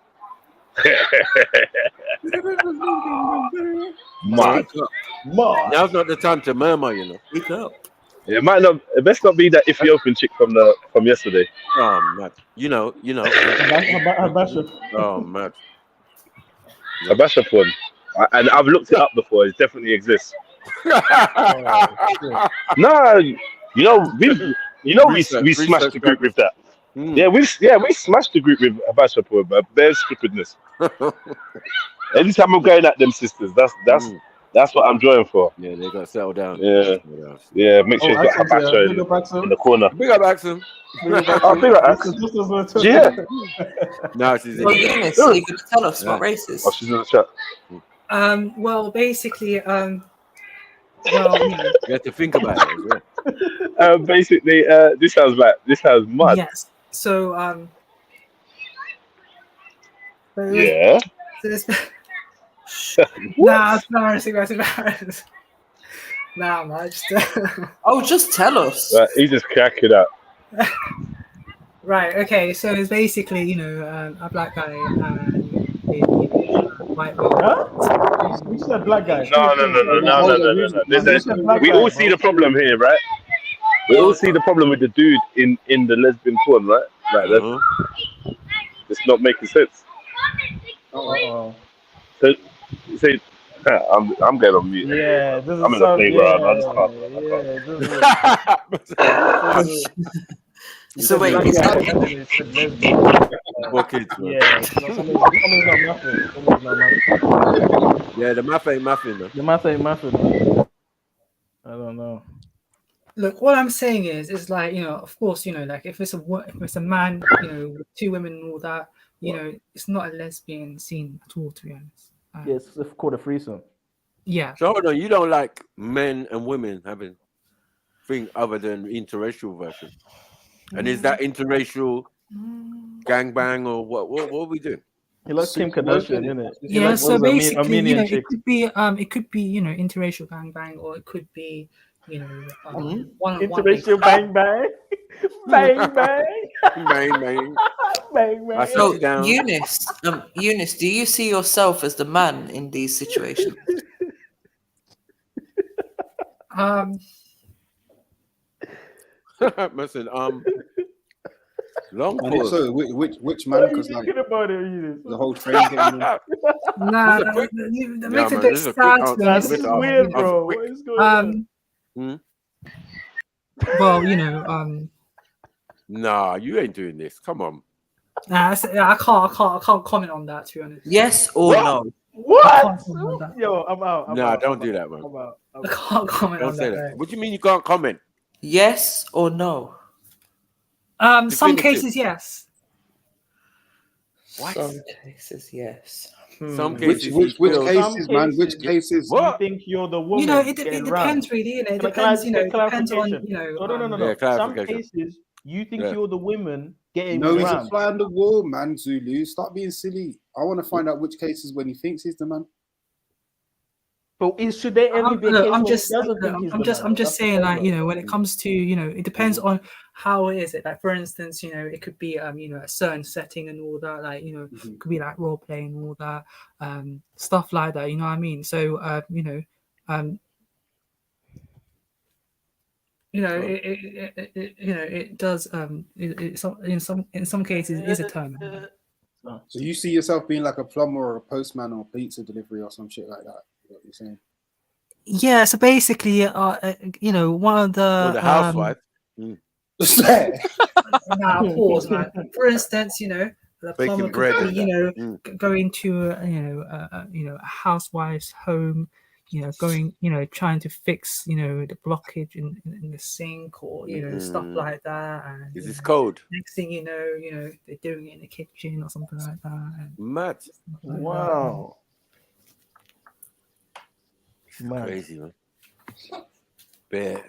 Mad. Now's not the time to murmur, you know. Wake up. It might not. It best not be that Ethiopian chick from yesterday. Oh man, you know. Oh man, Abasha porn. And I've looked it up before. It definitely exists. No, we smashed the group with that. Yeah, we smashed the group with Abasha porn, but there's stupidness. Anytime I'm going at them sisters, that's what I'm drawing for. Yeah, they got to settle down. Yeah. Make sure you've got Abasha in the corner. Big up Axel. Big up Axel. Yeah. No, she's in. Well, Eunice, you could tell us what races. Oh, she's in the chat. Well, basically, you have to think about it as well. Basically, this sounds mad. Yes. So, yeah. Nah, it's embarrassing. Nah, man. Just tell us. Right, he just cracked it up. Right. Okay. So it's basically, a black guy and a white woman. You said black guy. No. We all see the problem here, right? We all see the problem with the dude in the lesbian porn, right? Like that's it's not making sense. Uh-oh. So, say, I'm getting on mute. Yeah, this is I'm in a playground. I just can't. So wait, yeah, the math ain't muffin. The math ain't muffin. I don't know. Look, what I'm saying is like, you know, of course, you know, like if it's a man, you know, with two women and all that, you know, it's not a lesbian scene at all, to be honest. Yes, it's called a threesome. Yeah. So hold on, you don't like men and women having thing other than interracial version? And is that interracial gangbang or what are we doing? He likes Kim Kardashian, isn't it? Yeah, so basically, you know, it could be, you know, interracial gangbang, or it could be, you know, interracial bang bang, bang bang, bang bang, bang bang. So Eunice, do you see yourself as the man in these situations? Listen, long and pause. So which man? Because like the whole train getting nah, that makes it a bit sad. This is weird, bro. What is going on? Well, you know, nah, you ain't doing this. Come on. Nah, I can't comment on that, to be honest. Yes or no? What? Yo, I'm out. Don't do that, man. I can't comment on that. What do you mean you can't comment? Yes or no? Some cases, yes. What? Some cases, yes. Some cases, which cases, man? Which cases? What? You think you're the woman? You know, it depends, really. You know, it depends. You know, it depends on, you know. No. Some cases, you think you're the woman getting No, he's rammed. a fly on the wall, man. Zulu, stop being silly. I want to find out which cases when he thinks he's the man. But should there ever be? I'm just saying, like, you know, when it comes to, you know, it depends on how it is. Like, for instance, you know, it could be, you know, a certain setting and all that. Like, you know, it could be like role playing and all that, stuff like that. You know what I mean? So, you know, it does. In some cases, it is a term. So you see yourself being like a plumber or a postman or pizza delivery or some shit like that? What you're saying? Yeah. So basically, you know, one of the housewife. Now, pause, man. For instance, you know, the plumber could be, you know, going to a housewife's home, you know, going, you know, trying to fix, you know, the blockage in the sink or, you know, stuff like that. And is this cold? Next thing you know, they're doing it in the kitchen or something like that. And mad. Like wow. That. Crazy, man. Bad.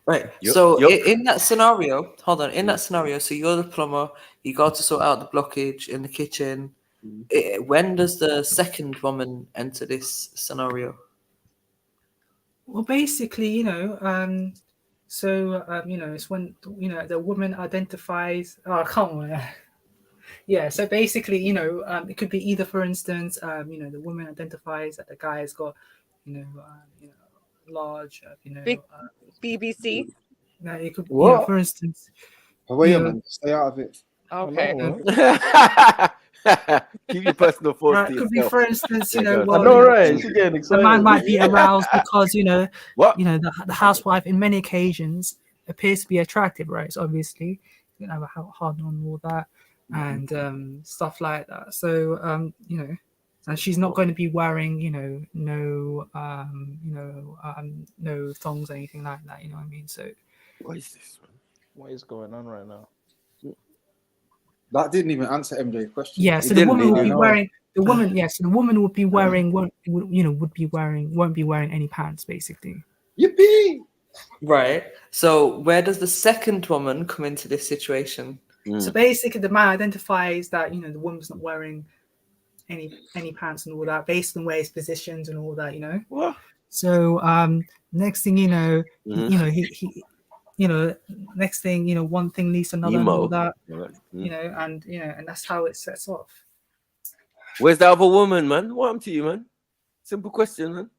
Right. So in that scenario, hold on. In that scenario, so you're the plumber. You got to sort out the blockage in the kitchen. When does the second woman enter this scenario? Well, basically, you know, you know, it's when, you know, the woman identifies. Oh, come on. Yeah. So basically, you know, it could be either, for instance, you know, the woman identifies that the guy has got, you know, large, you know, big BBC. No, it could, you know, for instance. Oh, wait a minute, stay out of it. Okay. Keep your personal thoughts to It could be, yourself. for instance, you know, I know, right? She's getting excited. The man might be aroused because, you know, the housewife in many occasions appears to be attractive, right? So obviously, you know, have a hard on all that and stuff like that. So, you know, and she's not going to be wearing, you know, no thongs or anything like that. You know what I mean? So, what is this, man? What is going on right now? That didn't even answer MJ's question. Yeah, so the woman would be wearing. The woman, yes, the woman would be wearing. Won't be wearing any pants, basically. Yippee! Right. So where does the second woman come into this situation? So basically, the man identifies that, you know, the woman's not wearing any pants and all that, based on where he's positioned and all that, you know. What? So next thing you know, you know, he you know, next thing, you know, one thing leads to another and all that, you know, and that's how it sets off. Where's the other woman, man? What happened to you, man? Simple question, man.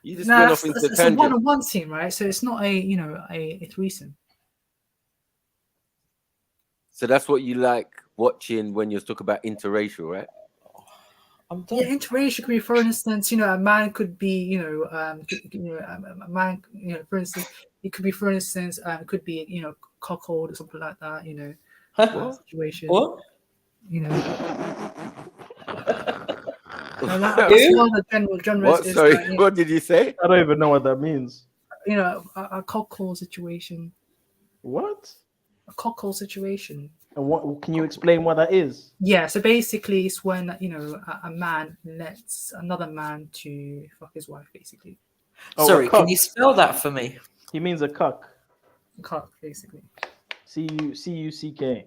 You just Nah, went off into it's a tangent. one-on-one team, right? So it's not a threesome. So that's what you like watching when you're talking about interracial, right? Yeah, interracial could be, for instance, a man could be, a man, for instance, it could be, for instance, could be, cuckold or something like that, situation. What? That's one of the general genres. What? Sorry, what did you say? I don't even know what that means. A cuckold situation. What? A cuckold situation. And what? Can you explain what that is? Yeah, so basically, it's when a man lets another man to fuck his wife, basically. Sorry, can you spell that for me? He means a cuck. Cuck, basically. C-U-C-K.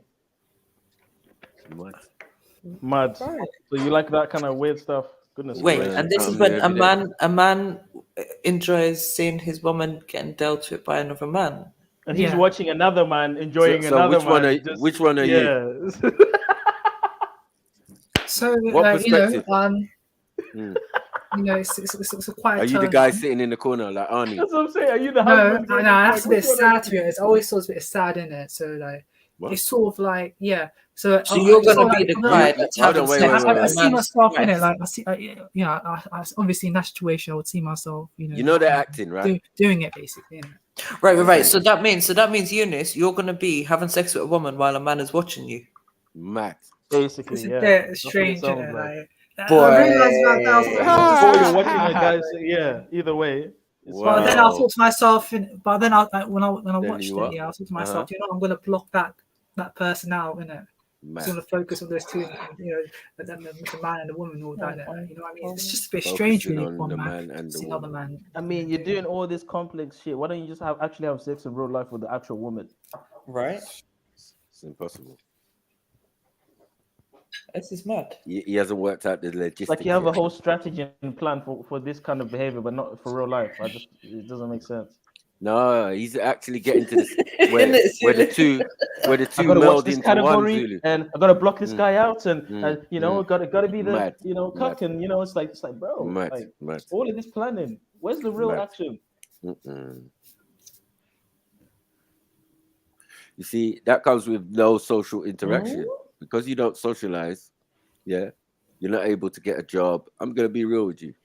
Mud. So you like that kind of weird stuff? Goodness. Wait, gracious. and this is when a man enjoys seeing his woman getting dealt with by another man. And he's watching another man enjoying So another which man. Which one are you? So, What perspective? It's a quite. Are you the guy sitting in the corner like Arnie? That's what I'm saying. Are you the No, husband? that's a bit sad to me. It's always sort of a bit sad in it. So like, it's sort of like So you're gonna be the guy that's having sex. I see myself in it. Like I see, I obviously in that situation, I would see myself. You know they're acting, right? Doing it basically. Right. So that means Eunice, you're gonna be having sex with a woman while a man is watching you. Mad. Basically, It's yeah. a bit strange, isn't it? Like, Boy. I realized that Before you're watching a guy say, yeah, either way. But then I'll thought to myself, when I watched you it, I thought to myself, I'm gonna block that person out, innit? I'm just gonna focus on those two, the man and the woman, all that. You know what I mean? It's just a bit strange, really, for one man and see another man. I mean, you're doing all this complex shit. Why don't you just actually have sex in real life with the actual woman? Right. It's impossible. This is mad. He hasn't worked out the logistics. Like you have a whole strategy and plan for this kind of behavior, but not for real life. It doesn't make sense. No, he's actually getting to this where the two meld into category, one. Zulu. And I gotta block this guy out, and gotta be the Mad. cuck, and it's like bro, Mad. all of this planning. Where's the real action? You see, that comes with no social interaction. Because you don't socialize, you're not able to get a job. I'm gonna be real with you,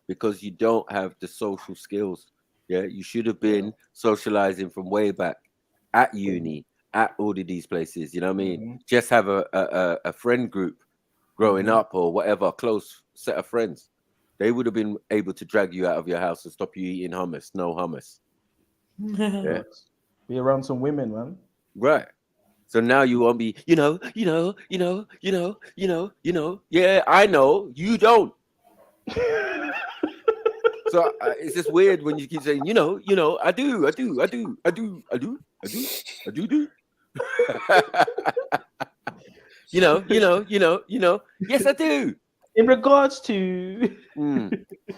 because you don't have the social skills. You should have been socializing from way back at uni, at all of these places. You know what I mean? Just have a friend group growing up or whatever, close set of friends. They would have been able to drag you out of your house and stop you eating hummus. No hummus. Be around some women, man. Right. So now you won't be, yeah, I know, you don't. So it's just weird when you keep saying, I do. Yes, I do. In regards to,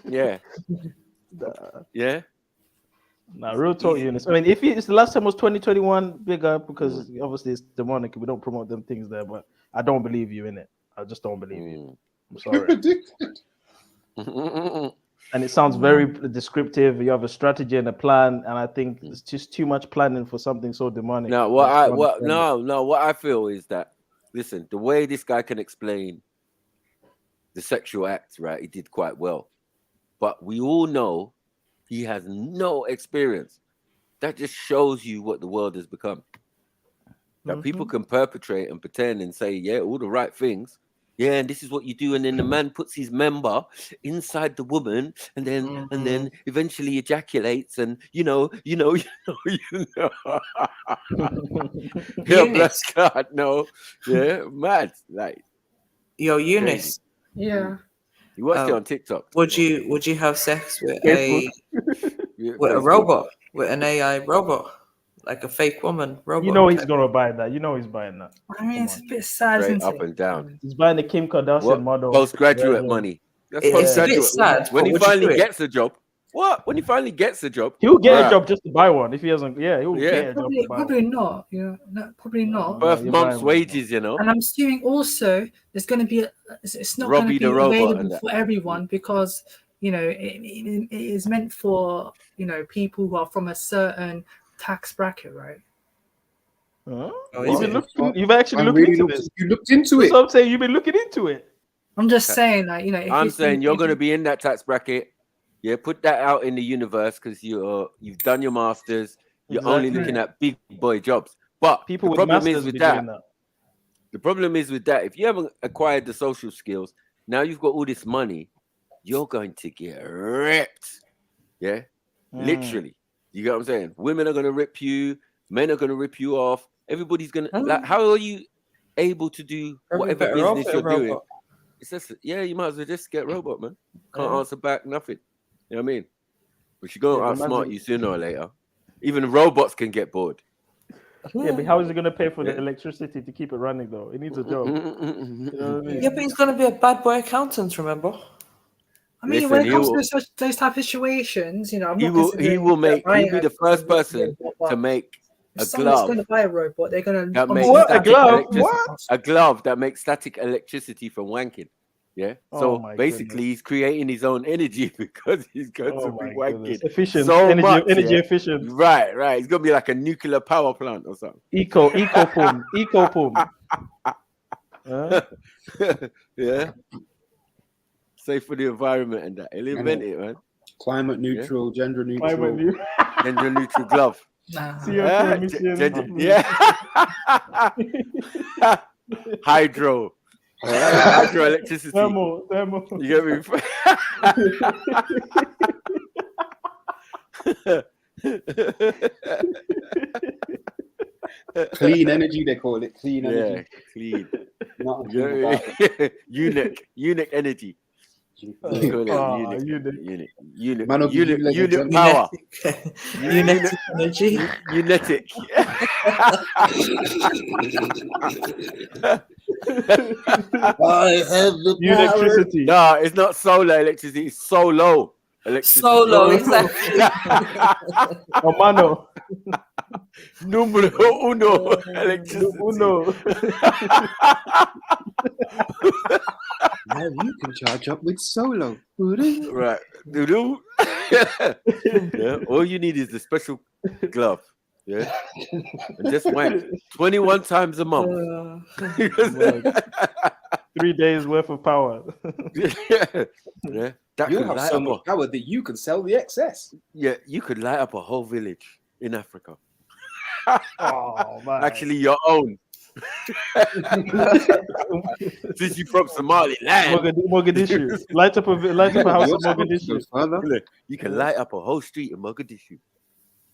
yeah. Nah, real talk, Eunice. I mean, if it's the last time was 2021, big up, because obviously it's demonic. We don't promote them things there, but I don't believe you in it. I just don't believe you. I'm sorry. And it sounds very descriptive. You have a strategy and a plan, and I think it's just too much planning for something so demonic. No, what I feel is that, listen, the way this guy can explain the sexual act, right? He did quite well, but we all know he has no experience. That just shows you what the world has become. That people can perpetrate and pretend and say, all the right things. Yeah, and this is what you do. And then the man puts his member inside the woman and then eventually ejaculates and Yeah, bless God, no. Yeah, mad. Like, yo, Eunice. Yeah. You watched it on TikTok. Would you have sex with a robot, with an AI robot, like a fake woman robot? You know he's gonna buy that. You know he's buying that. I mean, it's a bit sad, isn't Up it? and down. He's buying the Kim Kardashian model. Postgraduate money. That's It's a bit postgraduate. sad. When he finally gets a job. What? When he finally gets a job, he'll get a job just to buy one. If he hasn't, he'll get a job to buy probably one. not. Probably not. Birth month's wages, And I'm assuming also there's going to be it's not going to be available for everyone because it is meant for people who are from a certain tax bracket, right? You've actually looked into this. You looked into it. So I'm saying you've been looking into it. I'm just saying, like, I'm saying you're going to be in that tax bracket. Yeah, put that out in the universe because you've done your masters. You're only looking at big boy jobs. But people the with problem masters is with be that. doing that. The problem is with that. If you haven't acquired the social skills, now you've got all this money, you're going to get ripped. Yeah, literally. You get what I'm saying? Women are going to rip you. Men are going to rip you off. Everybody's going to. Like, how are you able to do whatever business you're doing? It's just, you might as well just get robot, man. Can't answer back, nothing. You know what I mean? But you're going to outsmart you sooner or later. Even robots can get bored. Yeah, but how is he going to pay for the electricity to keep it running, though? He needs a job. You know what I mean? Yeah, but he's going to be a bad boy accountant, remember? I mean, when it comes to those type of situations, I'm not he'll be the first person to make a glove. Going to buy a robot. They're going to a glove. What? A glove that makes static electricity from wanking. Yeah. So basically, he's creating his own energy because he's going to be wanking. Efficient. So energy efficient. Right. It's going to be like a nuclear power plant or something. Eco pum. Yeah. Safe for the environment and that. He'll invent it, man. Climate neutral, gender neutral. Gender neutral glove. Hydro. Hydroelectricity. Thermal. You get me? Clean energy, they call it. Clean energy. Clean. Unique energy. Unit power. Unit energy. Unitic. I have the electricity. No, it's not solar electricity. It's solo electricity. Solo, exactly. Mano. Numero uno electricity. Uno. Now you can charge up with solo. Right. Yeah. All you need is the special glove. Yeah. And just wank 21 times a month. 3 days worth of power. Yeah. That you have so much power that you can sell the excess. Yeah, you could light up a whole village in Africa. Oh man. Actually your own. Since you from Somaliland, Mogadishu. Light up a house in Mogadishu. You can light up a whole street in Mogadishu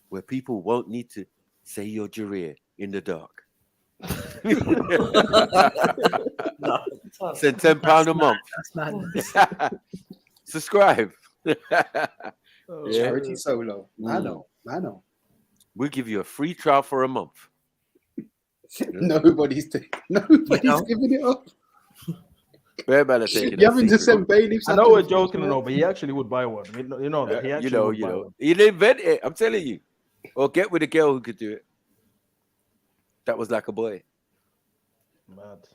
where people won't need to say your Jareer in the dark. Send £10 a month. That's madness. Subscribe. Charity solo. I know. We'll give you a free trial for a month. Nobody's giving it up. You're having to send bailiffs. I know we're joking and all, but he actually would buy one. You know that. He actually would buy one. He'd invent it. I'm telling you. Or get with a girl who could do it. That was like a boy. Mad.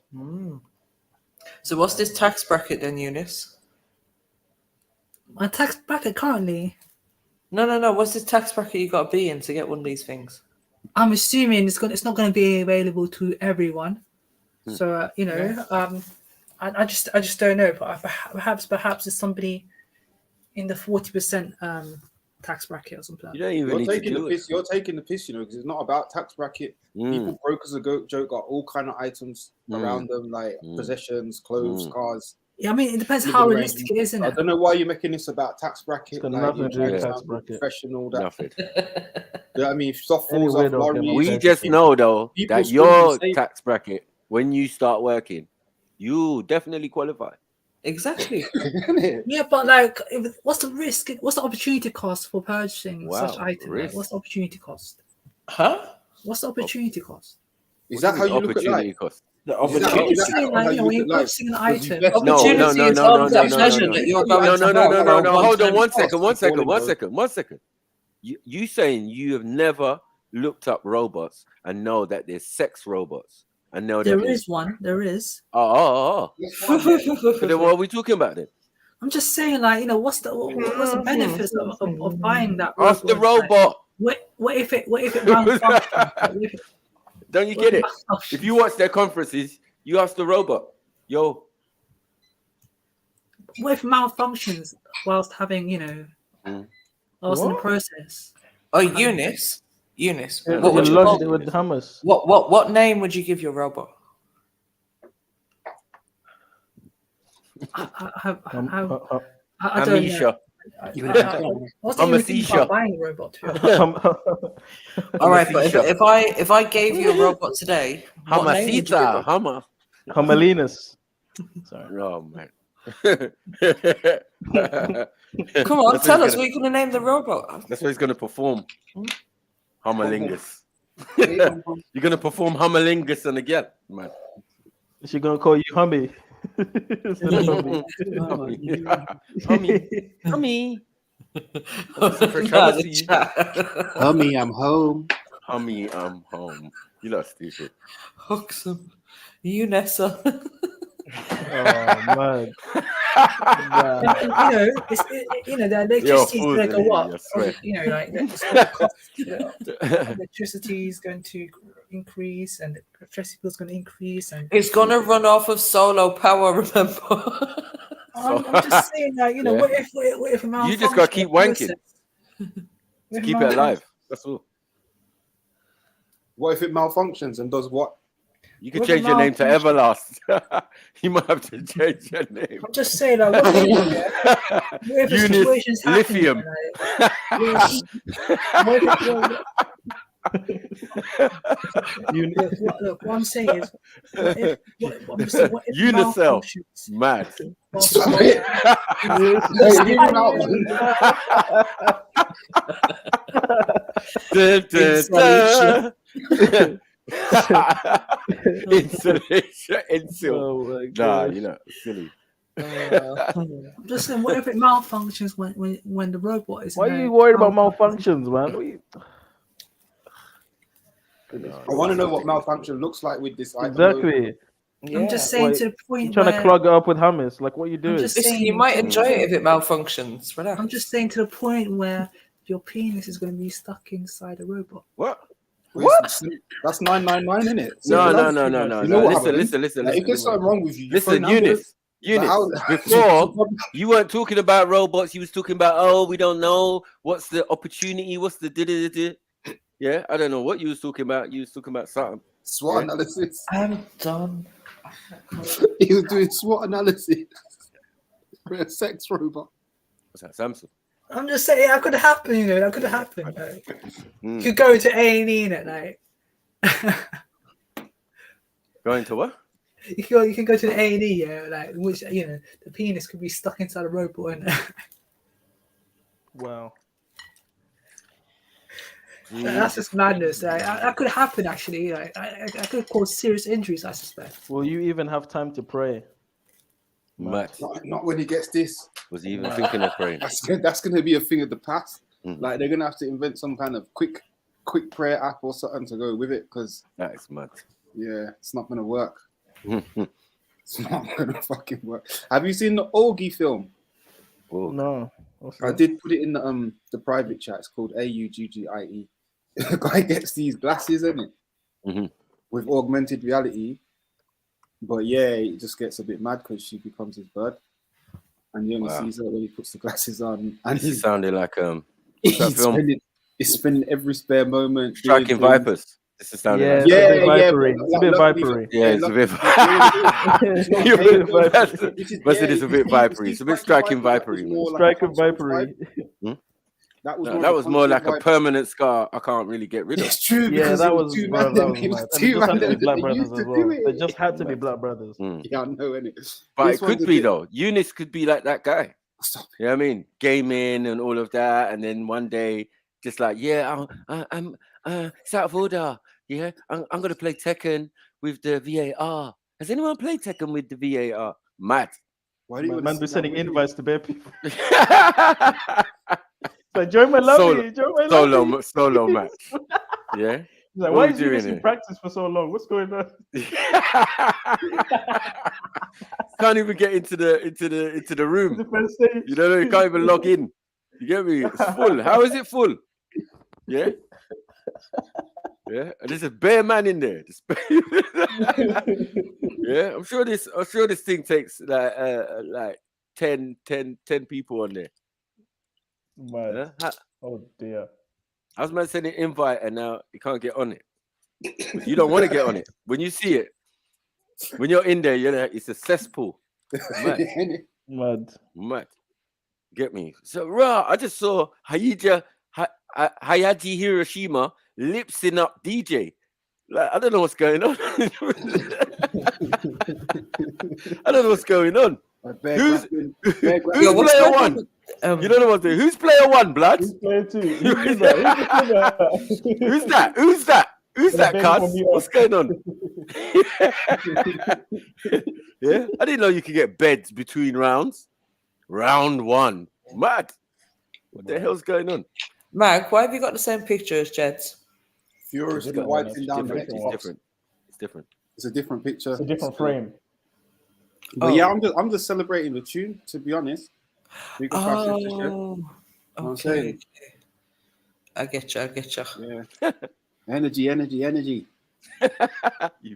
So what's this tax bracket then, Eunice? My tax bracket currently? No. What's this tax bracket you got to be in to get one of these things? I'm assuming it's not going to be available to everyone. So I just don't know. But perhaps it's somebody in the 40% tax bracket or something. You're taking the piss, because it's not about tax bracket. People broke as a joke got all kind of items around them, like possessions, clothes, cars. Yeah, I mean, it depends how realistic it is, isn't it? I don't know why you're making this about tax bracket. It's got nothing to do with tax bracket. Professional, that. Nothing. I mean, if stuff falls off. We just know though that your tax bracket, when you start working, you definitely qualify. Exactly. Yeah, but like, what's the risk? What's the opportunity cost for purchasing such items? Like, what's the opportunity cost? Huh? What's the opportunity cost? Is that how you look at life? The I'm opportunity. just saying, like, you know, when you're purchasing an item, Opportunity is always that pleasure that you're going to have. No. Hold on one second. You saying you have never looked up robots and know that there's sex robots and know that there is one. There is. Oh. But then what are we talking about then? I'm just saying, like, you know, what's the benefits of buying that robot? Ask the robot. Like, what if it malfunctions? Don't you get it? If you watch their conferences, you ask the robot, yo. What if it malfunctions whilst having, you know, whilst in the process? Oh, Eunice. What would you log it with hummus? What name would you give your robot? I don't know. I wasn't even thinking about buying a robot. All right, but if I gave you a robot today, what name would you give it? Hummerlinus. Sorry. Oh man. Come on, tell us what you're gonna name the robot. That's what he's gonna perform. Hummerlingus. You're gonna perform Hummerlingus and again, man. Is she gonna call you Hummy? Hummy. Hummy, I'm home. Hummy, I'm home. You look stupid. Hoxham. Unessa. Oh man. You know, the electricity is going to go up. You know, like electricity is going to increase, and the electricity bill is going to increase, and it's going to run off of solar power. Remember? I'm just saying, like, you know, what if a malfunction? You just got to keep wanking. To keep it alive. That's all. What if it malfunctions and does what? You could change your name to Everlast. You might have to change your name. I'm just saying, like, what if the situation's lithium. Look, what I'm saying is, what if Unicell. Mad. Insulation. Oh nah, you know, silly. I'm just saying, what if it malfunctions when the robot is? Why are you worried about malfunctions, man? I want to know what malfunction looks like with this item. Exactly. I'm just saying to the point you're trying to clog it up with hummus. Like, what are you doing? Listen, you might enjoy it if it malfunctions. Relax. I'm just saying to the point where your penis is going to be stuck inside a robot. What? That's 999, isn't it? No. You know listen. If there's something wrong with you, listen, Eunice. Before you weren't talking about robots, you was talking about we don't know what's the opportunity, what's the yeah, I don't know what you was talking about. You was talking about something. SWOT analysis. I'm done. He was doing SWOT analysis for a sex robot. What's that, Samsung? I'm just saying that could happen, you know. That could happen. Like, you could go to A&E at night. Going to what? You can go to the A&E, yeah, like which, you know, the penis could be stuck inside a robot. And wow. That's just madness. Like, that could happen, actually. Like, I could cause serious injuries, I suspect. Will you even have time to pray? Not when he gets this. Was he even thinking of praying? That's going to be a thing of the past. Like, they're going to have to invent some kind of quick prayer app or something to go with it, because that is mad. Yeah, it's not going to work. It's not going to fucking work. Have you seen the Augie film? Oh no. I did put it in the private chat. It's called AUGGIE. The guy gets these glasses, isn't it? With augmented reality. But yeah, it just gets a bit mad because she becomes his bird. And he only sees her when he puts the glasses on. And he sounded like he's spending every spare moment striking vipers. This is sounding like it's a bit vipery. Yeah, it's a bit it's a bit vipery. It's a bit striking vipery. Striking vipery. That was more like a permanent scar I can't really get rid of. It's true. Yeah, that was two mad. Black brothers as well. They just had to be black brothers. Yeah, I know, innit? But it could be though. Eunice could be like that guy. You know what I mean? Gaming and all of that, and then one day, just like, yeah, I'm it's out of order. Yeah, I'm gonna play Tekken with the VAR. Has anyone played Tekken with the VAR? Mad. Why do you Man, be sending invites to bare people. So join my lobby. Join my lobby. Solo match. Yeah. He's like, What why we is you doing in here? practice for so long? What's going on? Can't even get into the room. The first stage. You know, you can't even log in. You get me? It's full. How is it full? Yeah. Yeah. And there's a bare man in there. Yeah. I'm sure this thing takes like 10 people on there. Yeah? Oh dear. I was meant to send an invite and now you can't get on it. You don't want to get on it. When you see it, when you're in there, it's a cesspool. Mad. Get me? So I just saw Hayaji Hiroshima lipsing up DJ. Like, I don't know what's going on. I don't know what's going on. Who's player one? You don't know what to do. Who's player one, blood? Who's player two? Who's that? Who's that, cuz? What's going on? Yeah, I didn't know you could get beds between rounds. Round one. Mad. What the hell's going on? Mag, why have you got the same picture as Jed's? Furiously wiping down the It's different. It's a different picture. It's a different frame. But yeah, I'm just celebrating the tune, to be honest. Okay. I get you. Yeah. Energy.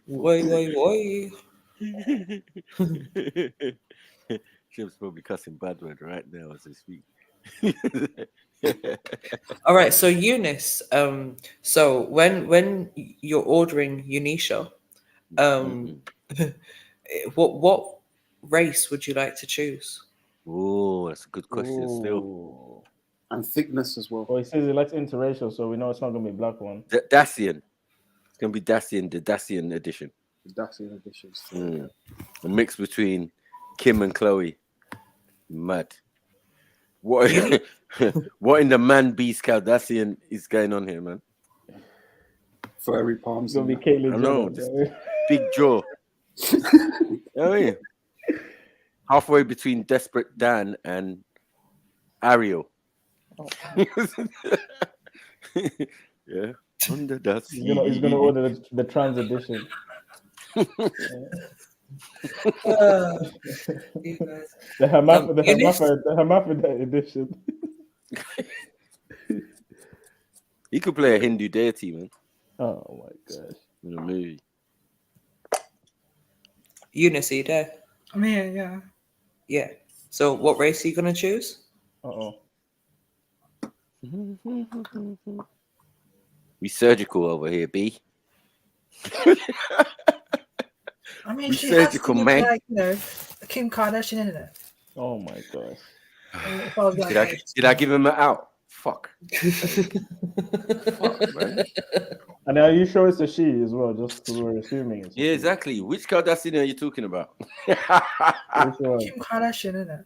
Why. Chip's probably cussing bad word right now as they speak. All right, so Eunice, so when you're ordering Unisha, what race would you like to choose? Oh, that's a good question still. And thickness as well. Oh, he says he likes interracial, so we know it's not gonna be a black one. Dacian. It's gonna be Dacian, the Dacian edition. A mix between Kim and Chloe. Mad. What in the man beast Kardashian is going on here, man? Furry palms. It's gonna be Caitlyn. I know, just big jaw. You know what I mean? Halfway between Desperate Dan and Ariel. Oh. Yeah. Under that. He's gonna order the trans edition. The hermaphrodite edition. He could play a Hindu deity, man. Oh my gosh. In a movie. Eunice, are you there? I'm here, yeah. Yeah. So what race are you gonna choose? We surgical over here, B. I mean, we she surgical, has to man. like, Kim Kardashian, isn't it? Oh my gosh. Did I give him an out? Fuck. Fuck, man. And are you sure it's a she as well? Just because we're assuming it's. Yeah, exactly. Which Kardashian are you talking about? Kim Kardashian, isn't it?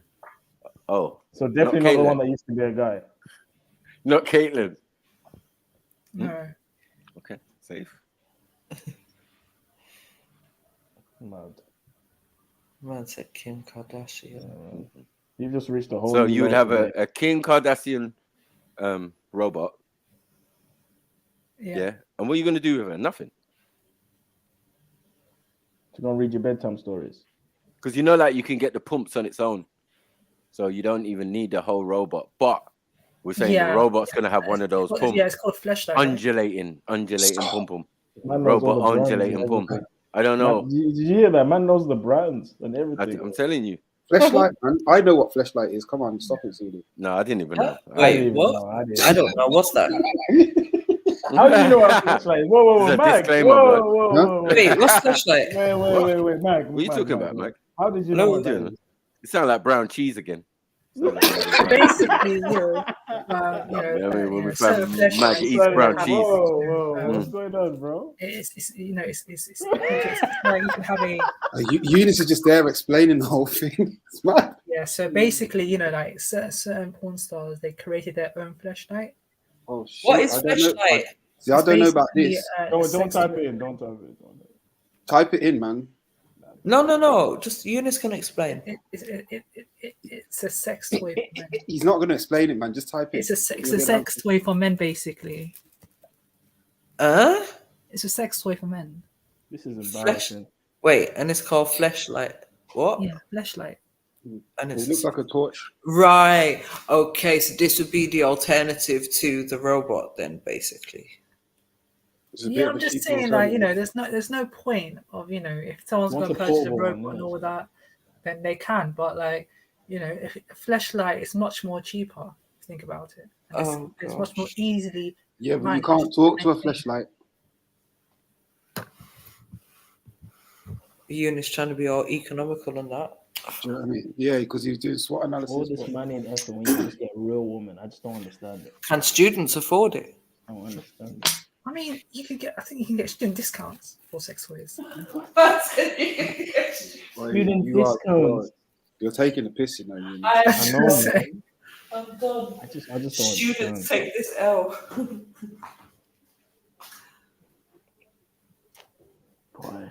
Oh. So definitely not the one that used to be a guy. Not Caitlyn. No. Okay, safe. Mad. Man said Kim Kardashian. You just reached a whole. So you would have a Kim Kardashian robot. Yeah. And what are you going to do with her? Nothing. You're going to read your bedtime stories. Because you know, like, you can get the pumps on its own. So you don't even need the whole robot. But we're saying the robot's going to have one of those pumps. Yeah, it's called fleshlight. Undulating pum. Robot undulating pump. I don't know. Man, did you hear that? Man knows the brands and everything. I'm telling you. Fleshlight, man. I know what fleshlight is. Come on, stop it, CD. No, I didn't even know. Wait, what? I don't know. What's that? How do you know what fleshlight is? Whoa, Mag. Whoa. Wait, what's fleshlight? Wait, Mag. What are you talking about, Mag? How did you know what that is? It sounds like brown cheese again. Basically, when we found Mag eats brown cheese. Whoa, what's going on, bro? It's like you can have a. Eunice is just there explaining the whole thing. It's mad. Yeah, so basically, like certain porn stars, they created their own fleshlight. Oh shit! What is fleshlight? See, I don't know about this. Don't type it in. Don't type it. Type it in, man. No. Just Eunice can explain. It's a sex toy for men. He's not going to explain it, man. Just type it. It's a sex toy for men, basically. It's a sex toy for men. This is embarrassing. Wait, and it's called Fleshlight. What? Yeah, Fleshlight. And It looks like a torch. Right. Okay, so this would be the alternative to the robot, then, basically. Yeah, I'm just saying, like, you know, there's no point of, you know, if someone's going to purchase a robot and all that, then they can. But, like, you know, if a Fleshlight is much more cheaper, if you think about it. It's much more easily. Yeah, but you can't talk to a Fleshlight. Eunice trying to be all economical on that. Do you know what I mean? Yeah, because he's doing SWOT analysis. All this money and effort when you can just get a real woman. I just don't understand it. Can students afford it? I don't understand it. I mean, I think you can get student discounts for sex toys. Student discounts. You're taking the piss, you know. I know. I'm done. I just don't Students understand. take this L. Boy.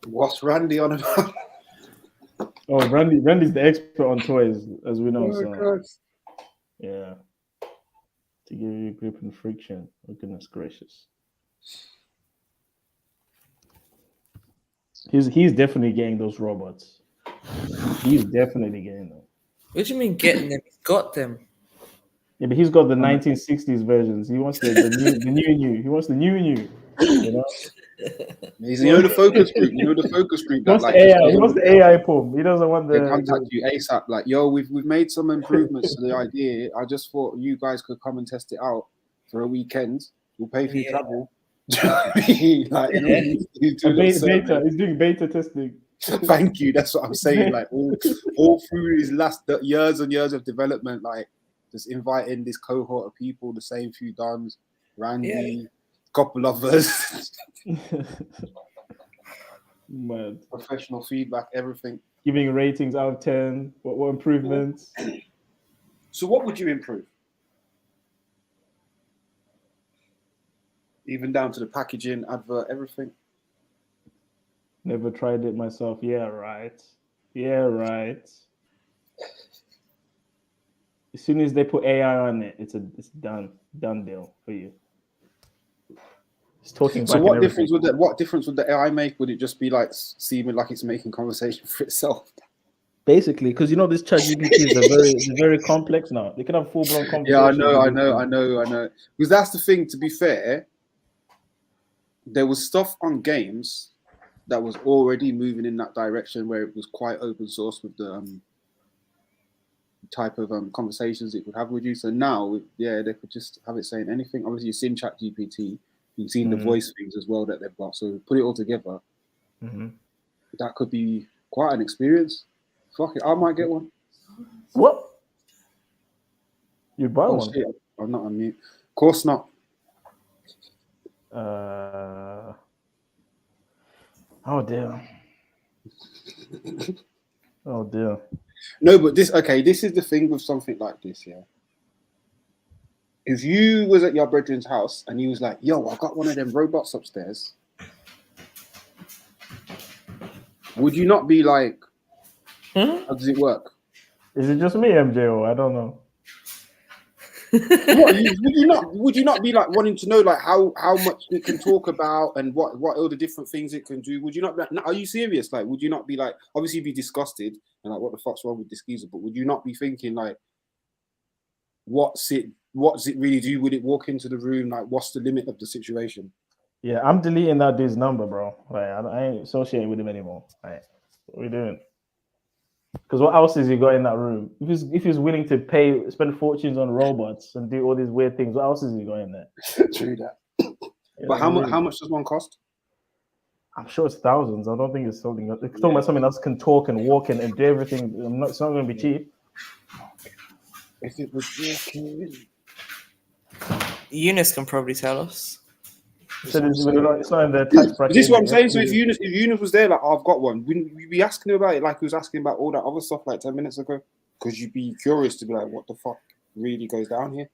What's Randy on about? Oh, Randy's the expert on toys, as we know. Oh, So God. yeah, to give you grip and friction. Oh, goodness gracious. He's definitely getting those robots. He's definitely getting them. What do you mean getting them? He's got them. Yeah, but he's got the 1960s versions. He wants the new. He wants the new. You know. He's the focus group. You know the focus group. He wants the AI. He wants the AI pump. He doesn't want the. They contact you ASAP. Like, yo, we've made some improvements to the idea. I just thought you guys could come and test it out for a weekend. We'll pay for your travel. Do you know what I mean? Like, beta. He's doing beta testing. Thank you. That's what I'm saying. Like all through his last years and years of development, like just inviting this cohort of people, the same few dons, Randy, couple of us. Mad. Professional feedback, everything. Giving ratings out of 10. What improvements? So what would you improve? Even down to the packaging, advert, everything. Never tried it myself. Yeah, right. As soon as they put AI on it, it's done deal for you. It's talking. So what difference would the AI make? Would it just be like seeming like it's making conversation for itself? Basically, because you know this ChatGPT is very complex now. They can have full-blown conversations. Yeah, I know. Because that's the thing. To be fair, there was stuff on games that was already moving in that direction where it was quite open source with the type of conversations it would have with you. So now, yeah, they could just have it saying anything. Obviously, you've seen ChatGPT, you've seen the voice things as well that they've got. So put it all together. Mm-hmm. That could be quite an experience. Fuck it, I might get one. What? You'd buy one? Shit. I'm not on mute. Of course not. Oh dear. Oh dear. No, but this is the thing with something like this, yeah. If you was at your brethren's house and he was like, yo, I got one of them robots upstairs, would you not be like, how does it work? Is it just me, MJO? I don't know. Would you not be like wanting to know like how much it can talk about and what all the different things it can do? Would you not be like, are you serious? Like, would you not be like, obviously be disgusted and like, what the fuck's wrong with this geezer? But would you not be thinking like, what's it really do? Would it walk into the room? Like, what's the limit of the situation? Yeah, I'm deleting that dude's number, bro. Like, I ain't associating with him anymore. Like, what are we doing? Because what else has he got in that room? If he's willing to spend fortunes on robots and do all these weird things, what else has he got in there? True that. But how much does one cost? I'm sure it's thousands. I don't think it's something. It's talking about something else can talk and walk and do everything. It's not going to be cheap. If it was working, Eunice can probably tell us. So it's not in the tax bracket. This is what I'm saying. So if Eunice was there, like, oh, I've got one, wouldn't we be asking her about it like we was asking about all that other stuff like 10 minutes ago? Because you'd be curious to be like, what the fuck really goes down here?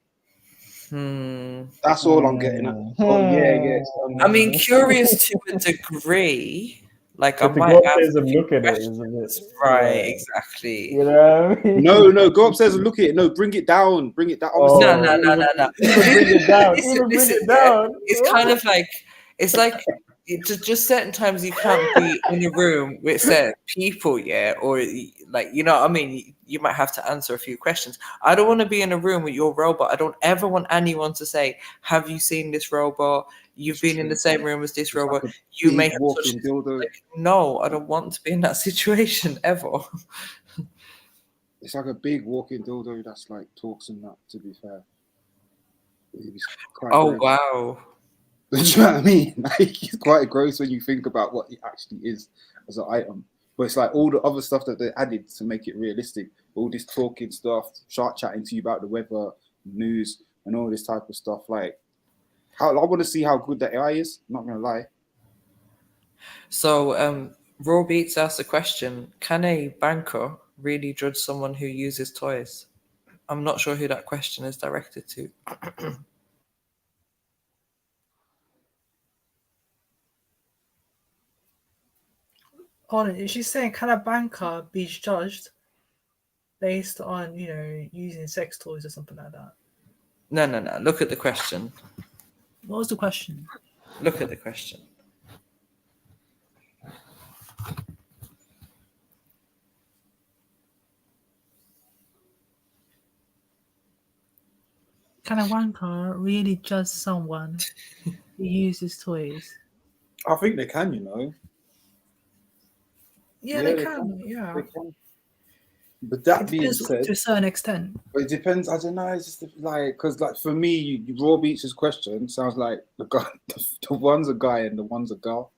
That's all I'm getting at. Oh, yeah. I mean, curious to a degree. Like, I But to might go have upstairs a and few look at it questions. is a bit Right, yeah. exactly. You know what I mean? No, go upstairs and look at it. No, bring it down. Bring it down. No. Even bring it down. Listen, it's kind of like, it's like, just certain times you can't be in a room with certain people, yeah, or like, you know what I mean? You might have to answer a few questions. I don't want to be in a room with your robot. I don't ever want anyone to say, have you seen this robot? You've been in the same room as this robot. Like you may have walking dildo. like, no, I don't want to be in that situation ever. It's like a big walking dildo that's like talks and that, to be fair. It's quite gross. Wow. Do you know what I mean? Like, it's quite gross when you think about what it actually is as an item. But it's like all the other stuff that they added to make it realistic. All this talking stuff, shark chatting to you about the weather, news, and all this type of stuff. Like, I want to see how good the AI is. I'm not going to lie. So, Raw Beats asked a question. Can a banker really judge someone who uses toys? I'm not sure who that question is directed to. Hold on, is she saying can a banker be judged based on, using sex toys or something like that? No. Look at the question. What was the question? Look at the question. Can a wanker really judge someone who uses toys? I think they can, you know. Yeah, they can. Yeah. They can. But that being said, to a certain extent. But it depends. I don't know. It's just like, because like for me, Raw Beats' question sounds like the guy, the one's a guy and the one's a girl.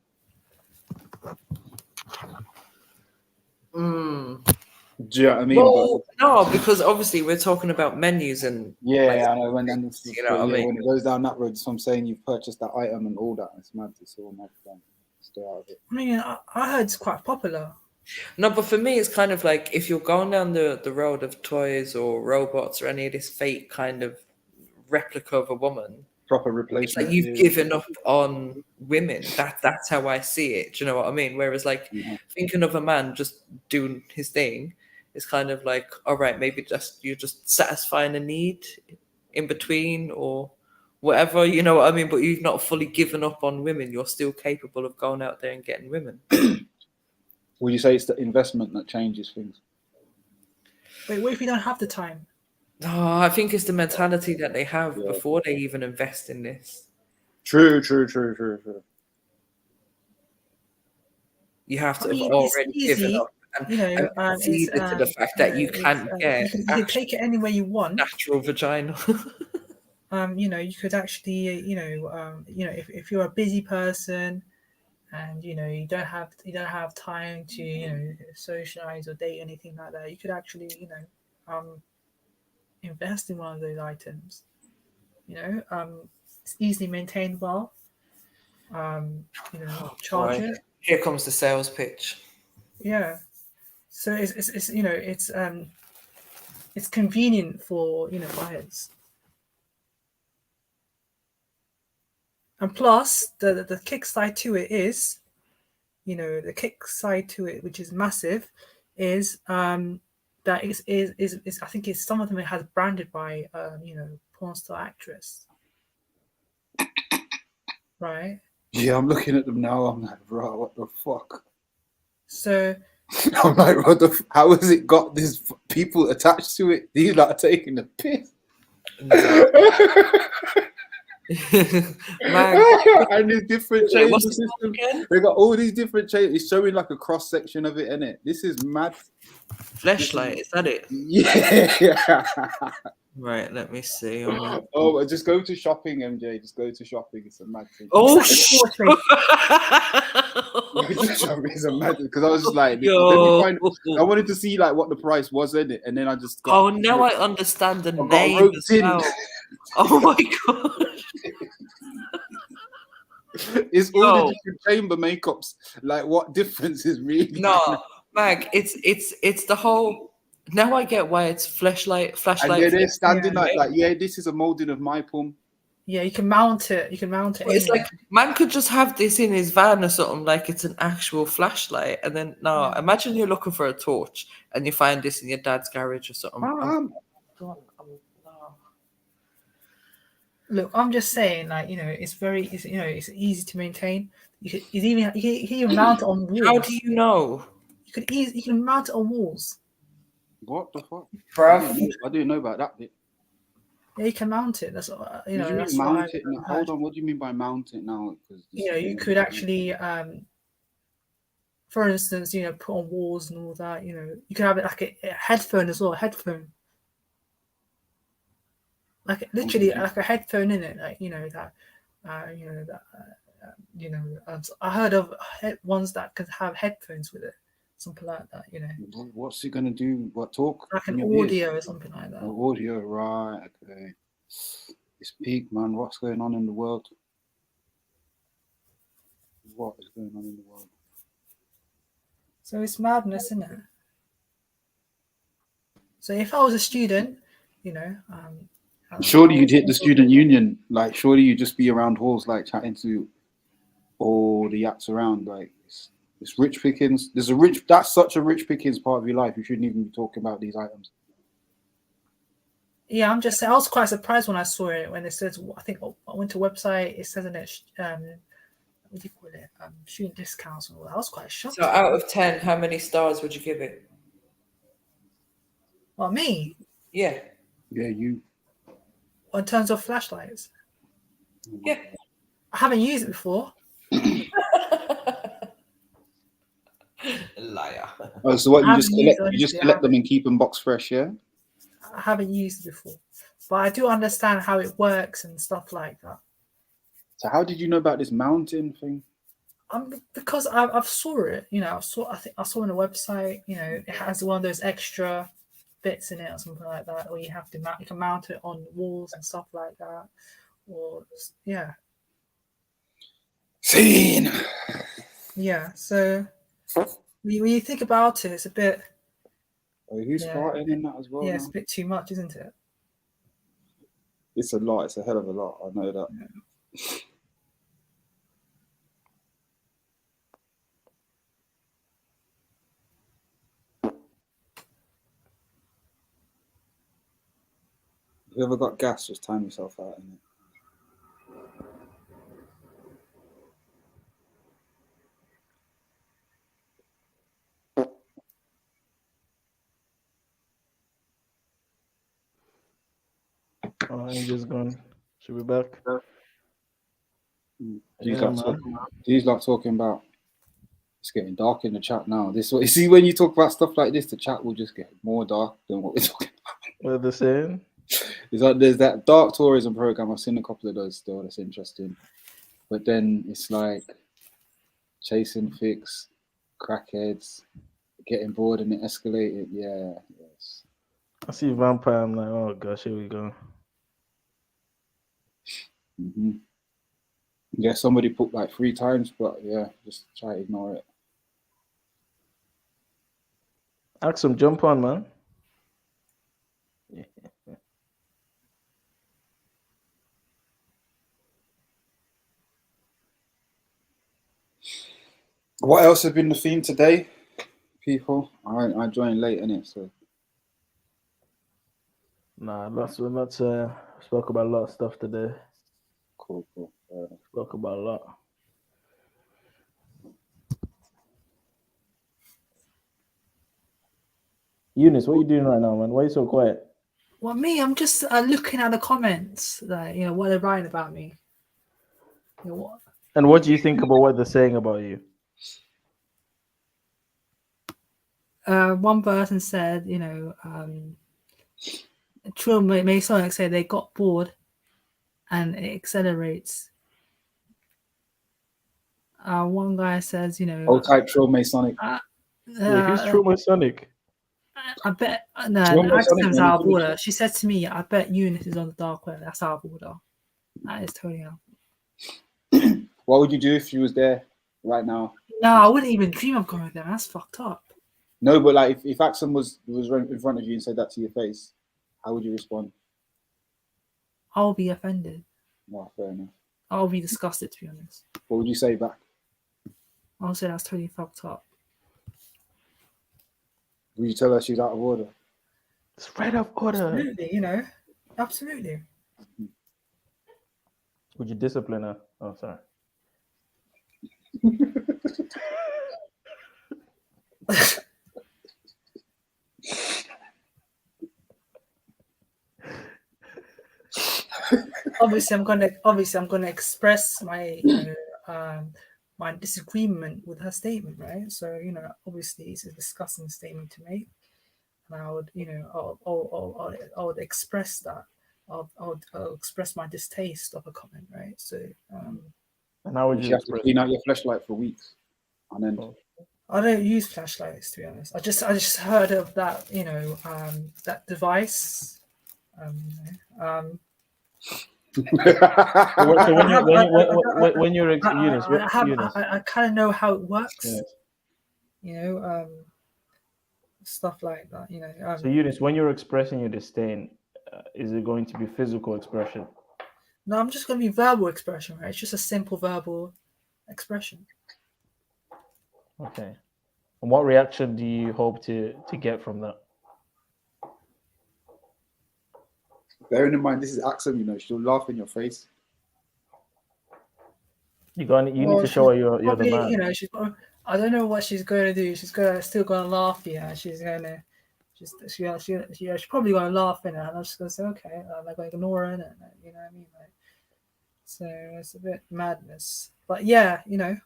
Do you know what I mean? Well, no, because obviously we're talking about menus and yeah, I know. When you know what I mean? When it goes down that road, so I'm saying you've purchased that item and all that. It's mad. It's all mad fun. Stay out of it. I mean, I heard it's quite popular. No, but for me, it's kind of like if you're going down the road of toys or robots or any of this fake kind of replica of a woman, proper replacement. Like you've given up on women. That's how I see it. Do you know what I mean? Whereas like thinking of a man just doing his thing is kind of like, all right, maybe you're just satisfying a need in between or whatever, you know what I mean? But you've not fully given up on women. You're still capable of going out there and getting women. Would you say it's the investment that changes things? Wait, what if you don't have the time? Oh, I think it's the mentality that they have before they even invest in this. True. You have to have already given up. And conceded to the fact that you can't get you can take it anywhere you want. Natural vagina. You could actually, if you're a busy person and you don't have time to socialize or date anything like that, you could actually invest in one of those items. It's easily maintained well. Charge it. Here comes the sales pitch. Yeah. So it's convenient for buyers. And plus the kick side to it is, the kick side to it, which is massive, is that is I think it's some of them it has branded by porn star actress. Right? Yeah, I'm looking at them now. I'm like, bro, what the fuck? So I'm like, how has it got these people attached to it? These are taking the piss. And these different change systems. They got all these different changes. It's showing like a cross section of it, isn't it? This is mad. Fleshlight, is that it? Yeah. Right, let me see. Oh, just go to shopping, MJ. Just go to shopping. It's a mad thing. Oh, it's a mad thing because I was just like, I wanted to see like what the price was in it, and then I just got. Oh, now I understand the name as well. Oh my god. It's all the different chamber makeups. Like, what difference is really? No, Mag, it's the whole. Now I get why it's flashlight. And they're standing like, yeah, this is a molding of my palm. Yeah, you can mount it. You can mount it. It's like man could just have this in his van or something, like it's an actual flashlight, and then imagine you're looking for a torch and you find this in your dad's garage or something. Look, I'm just saying, like, it's very, it's easy to maintain. You can even mount it on walls. How do you know? You can mount it on walls. What the fuck? Bruv. I didn't know about that bit. Yeah, you can mount it. That's What do you mean mount it? Hold on. What do you mean by mount it now? You could actually, for instance, put on walls and all that. You could have it like a headphone as well. A headphone, like literally like a headphone in it. Like I heard of ones that could have headphones with it. Something like that, What's it gonna do? What talk? Like an audio or something like that. Audio, right? Okay. It's peak, man. What's going on in the world? What is going on in the world? So it's madness, isn't it? So if I was a student, surely you'd hit the student union. Like, surely you'd just be around halls, like chatting to all the yats around, like. It's rich pickings. That's such a rich pickings part of your life. You shouldn't even be talking about these items. Yeah, I'm just saying. I was quite surprised when I saw it when it says. I think I went to a website. It says in it, what do you call it? Student discounts and all that. I was quite shocked. So out of 10, how many stars would you give it? Well, me. Yeah. Yeah, you. In terms of flashlights. Yeah. I haven't used it before. Liar. Oh, so what? You just collect them and keep them box fresh, yeah? I haven't used it before, but I do understand how it works and stuff like that. So how did you know about this mountain thing? Because I've saw it. I think I saw on a website. It has one of those extra bits in it or something like that, or you can mount it on walls and stuff like that, or yeah. Scene. Yeah. So. When you think about it, it's a bit. Oh, who's farting in that as well? Yeah, it's a bit too much, isn't it? It's a lot. It's a hell of a lot. I know that. Yeah. Whoever got gas, just time yourself out in it. Angel's gone. Should be back. These lot talking about it's getting dark in the chat now. This what you see when you talk about stuff like this, the chat will just get more dark than what we're talking about. What are they saying? It's like there's that dark tourism program. I've seen a couple of those still. That's interesting. But then it's like chasing fix, crackheads, getting bored and it escalated. Yeah, yes. I see vampire. I'm like, oh gosh, here we go. Mm-hmm. Yeah, somebody put like 3 times, but yeah, just try to ignore it. Axum, jump on, man. What else has been the theme today, people? I joined late in it, so. Nah, spoke about a lot of stuff today. Cool. Spoke about a lot. Eunice, what are you doing right now, man? Why are you so quiet? Well, me, I'm just looking at the comments, like, what they're writing about me. What? And what do you think about what they're saying about you? One person said, Trilluminati say they got bored and it accelerates. One guy says, old type Trilluminati. Who's Trilluminati? I bet Axel's our border. She said to me, I bet Eunice is on the dark web. That's our border. That is totally out. What would you do if you was there right now? No, I wouldn't even dream of going there. That's fucked up. No, but like if Axum was right in front of you and said that to your face, how would you respond? I'll be offended. Well, fair enough. I'll be disgusted, to be honest. What would you say back? I'll say that's totally fucked up. Would you tell her she's out of order? It's right of order. Absolutely, you know. Absolutely. Would you discipline her? Oh, sorry. Obviously, I'm gonna express my my disagreement with her statement, right? So, you know, obviously it's a disgusting statement to make, and I would, you know, I would express that. I'll express my distaste of a comment, right? So, and how would you have to clean out your flashlight for weeks on end? I don't use flashlights, to be honest. I just heard of that, you know, that device. When you're Eunice, I kind of know how it works. Yes. You know, stuff like that. You know. So Eunice, when you're expressing your disdain, is it going to be physical expression? No, I'm just going to be verbal expression, right? It's just a simple verbal expression. Okay. And what reaction do you hope to get from that? Bearing in mind, this is Axum, you know, she'll laugh in your face. You need to show her you're the man. You know, I don't know what she's going to do. She's still going to laugh, yeah. She's probably going to laugh in it, and I'm just going to say, okay, I'm like going to ignore her, and you know what I mean? Like, so it's a bit madness. But yeah, you know,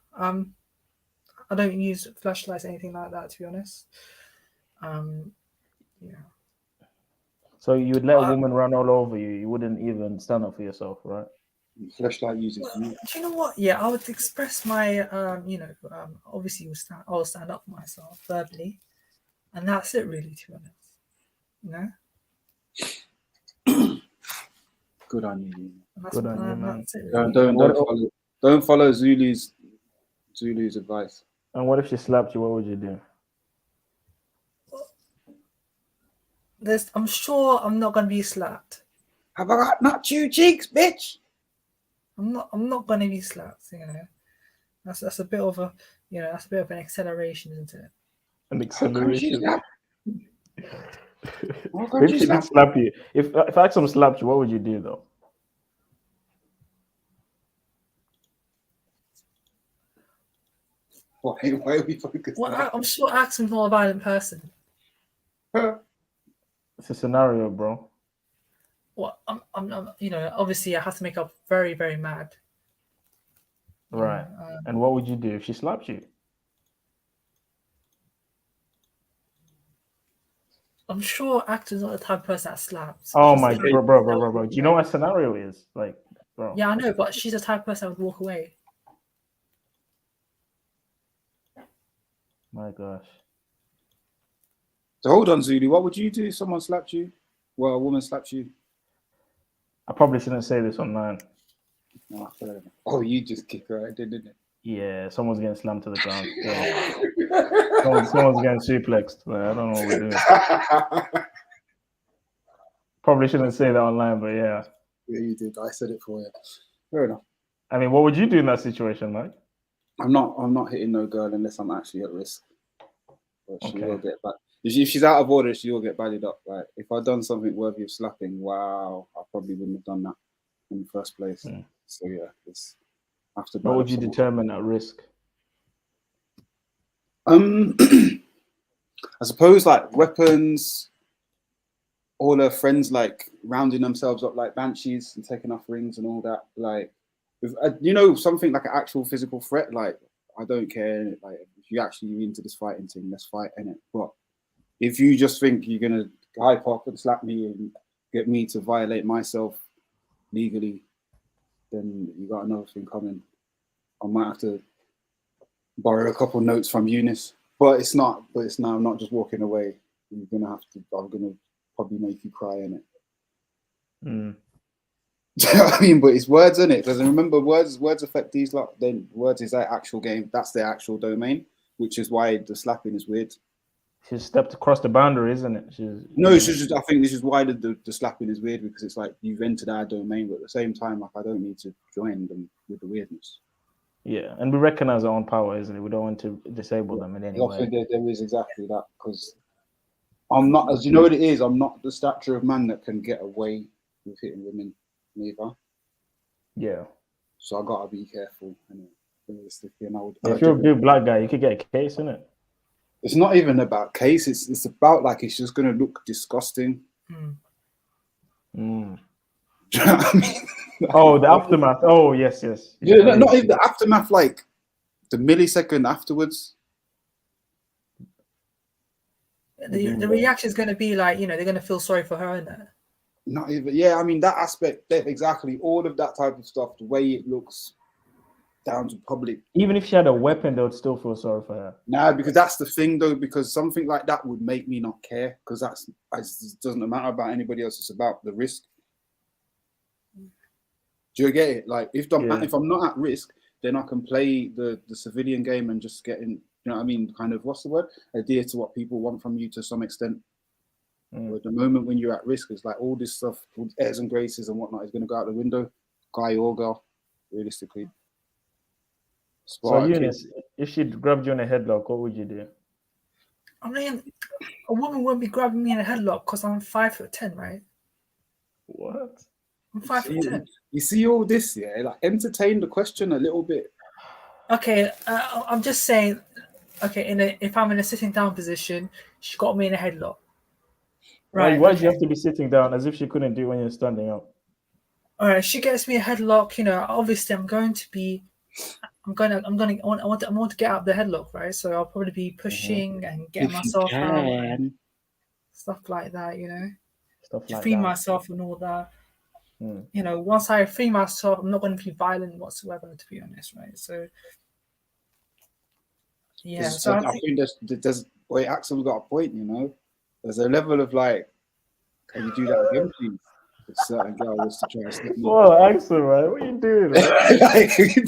I don't use flashlights or anything like that, to be honest. Yeah. So you would let a woman run all over you. You wouldn't even stand up for yourself, right? Flashlight uses you. Do you know what? Yeah, I would express my, you know, obviously I'll stand up for myself verbally, and that's it, really, to be honest. You know. Good on you. Good on you, man. Really. Don't follow Zulu's advice. And what if she slapped you? What would you do? I'm sure I'm not gonna be slapped. Have I got not you cheeks, bitch? I'm not gonna be slapped. You know, that's a bit of a, you know, that's a bit of an acceleration, isn't it? An acceleration. If she did slap you, if Axum slapped you, what would you do though? Why are we focused? Well, I'm sure Axum's not a violent person. It's a scenario, bro. Well, I'm you know, obviously I have to make up very, very mad. Right. And what would you do if she slapped you? I'm sure Axum's not the type of person that slaps. Oh my god, bro. Do you know what a scenario is? Like, bro. Yeah, I know, but she's the type of person that would walk away. My gosh. So hold on, Zulu. What would you do if someone slapped you? Well, a woman slapped you. I probably shouldn't say this online. Oh, you just kick her, didn't it? Yeah, someone's getting slammed to the ground. Yeah. someone's getting suplexed. Like, I don't know what we're doing. Probably shouldn't say that online, but yeah. Yeah, you did. I said it for you. Fair enough. I mean, what would you do in that situation, Mike? I'm not hitting no girl unless I'm actually at risk. But she will get back. If she's out of order, she will get baddied up. Like if I'd done something worthy of slapping, wow, I probably wouldn't have done that in the first place. So yeah, it's after. What would you determine at risk? I suppose like weapons. All her friends like rounding themselves up like banshees and taking off rings and all that. Like, you know, something like an actual physical threat. Like, I don't care. Like, if you actually into this fighting thing, let's fight in it. But if you just think you're gonna hype up and slap me and get me to violate myself legally, then you got another thing coming. I might have to borrow a couple notes from Eunice, but it's not. I'm not just walking away. I'm gonna probably make you cry in it. Do you know what I mean? But it's words, isn't it? Because remember, words affect these lot. Then words is their actual game. That's their actual domain, which is why the slapping is weird. She's stepped across the boundary, isn't it? I think this is why the slapping is weird, because it's like you've entered our domain, but at the same time, like I don't need to join them with the weirdness. Yeah, and we recognize our own power, isn't it? We don't want to disable them in any way. There is exactly that, because I'm not, as you know what it is, I'm not the stature of man that can get away with hitting women, neither. Yeah. So I gotta be careful. If you're a big black guy, you could get a case, isn't it? It's not even about case. It's about like it's just gonna look disgusting. Do you know what I mean? Oh, the aftermath. Oh, yes. Yeah, not even the aftermath, like the millisecond afterwards. The reaction is going to be like, they're going to feel sorry for her, isn't it? Not even, yeah. I mean, that aspect, exactly. All of that type of stuff, the way it looks, down to public. Even if she had a weapon, they would still feel sorry for her. Nah, because that's the thing, though. Because something like that would make me not care. Because it doesn't matter about anybody else. It's about the risk. Do you get it? Like if I'm not at risk, then I can play the civilian game and just get in. You know what I mean? Kind of, what's the word? Adhere to what people want from you to some extent. But the moment when you're at risk, it's like all this stuff, all airs and graces and whatnot, is going to go out the window, guy or girl, realistically. So Eunice, if she grabbed you in a headlock, what would you do? I mean, a woman won't be grabbing me in a headlock because I'm 5'10", right? What? I'm 5'10". You see all this, yeah? Like, entertain the question a little bit. Okay, I'm just saying. Okay, if I'm in a sitting down position, she got me in a headlock. Right? Why do you have to be sitting down as if she couldn't do it when you're standing up? All right, she gets me a headlock. Obviously, I want to get out of the headlock, right? So I'll probably be pushing and getting myself out, and stuff like that. To free myself and all that. Once I free myself, I'm not going to be violent whatsoever, to be honest, right? So, yeah. So I think there's Axel's got a point, There's a level of like, can you do that again, please? If certain girl was to try and slip me. Oh, Axel, right? What are you doing? Right?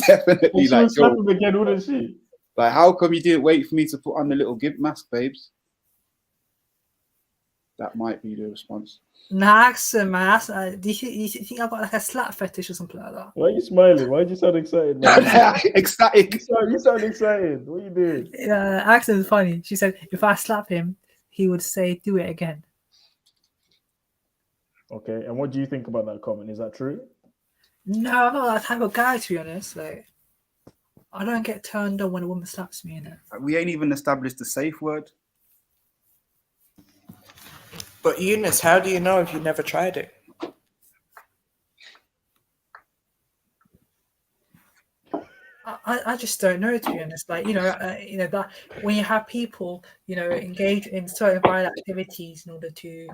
Definitely, she would slap him again, wouldn't she? Like, how come you didn't wait for me to put on the little gimp mask, babes? That might be the response. Nah, Axel, man. Do you think I've got like a slap fetish or something like that? Why are you smiling? Why do you sound excited? Ecstatic. You sound excited. What are you doing? Yeah, Axel is funny. She said, if I slap him, he would say, "Do it again." Okay, and what do you think about that comment? Is that true? No, I'm not that type of guy, to be honest. Like, I don't get turned on when a woman slaps me in it. We ain't even established the safe word. But Eunice, how do you know if you never tried it? I just don't know, to be honest. Like, that when you have people, engage in certain violent activities in order to,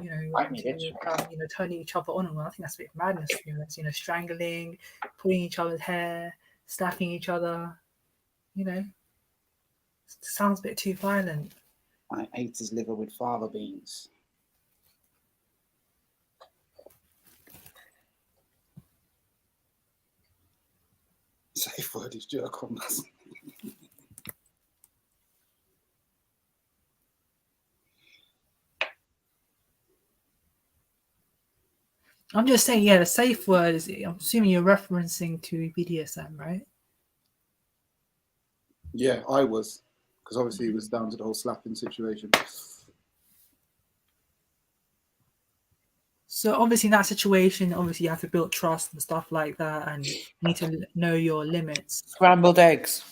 turn each other on, I think that's a bit madness, to be honest. Strangling, pulling each other's hair, slapping each other, sounds a bit too violent. I ate his liver with fava beans. Safe word is jerk on us. I'm just saying, the safe word is, I'm assuming you're referencing to BDSM, right? Yeah, I was. Because obviously it was down to the whole slapping situation. So obviously in that situation, you have to build trust and stuff like that, and you need to know your limits. Scrambled eggs.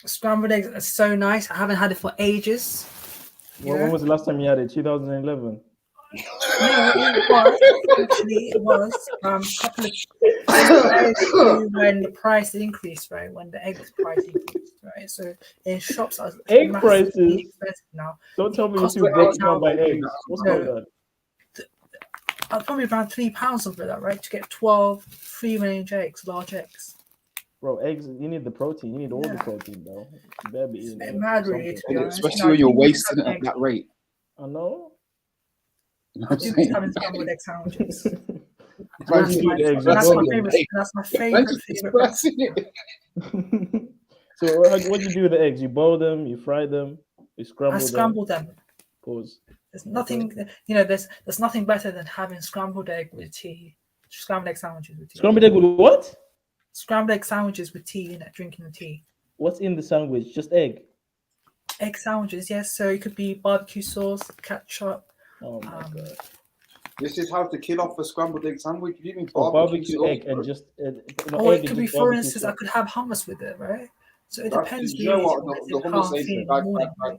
Scrambled eggs are so nice. I haven't had it for ages. When was the last time you had it? 2011? No, it was a couple of when the price increased, right? When the egg price increased, right? So in shops, egg prices expensive now. Don't tell me you're too broke to buy eggs. What's going on? Probably around £3 something like that, right? To get 12 free-range eggs, large eggs. Bro, eggs, you need the protein. You need all the protein, bro. You better be eating mad, really, especially when you're wasting it at that rate. I know. I do miss having scrambled egg sandwiches. What do you do with the eggs? You boil them? That's my favorite. So what do you do with the eggs? You boil them, you fry them, you scramble them. I scramble them. Pause. There's nothing, there's nothing better than having scrambled egg with tea. Scrambled egg sandwiches with tea. Scrambled egg with what? Scrambled egg sandwiches with tea, drinking the tea. What's in the sandwich? Just egg? Egg sandwiches, yes. So it could be barbecue sauce, ketchup. Oh my god. This is how to kill off a scrambled egg sandwich. You mean barbecue egg and just or it could be, for instance, I could have hummus with it, right? So it depends. You know what? The hummus ain't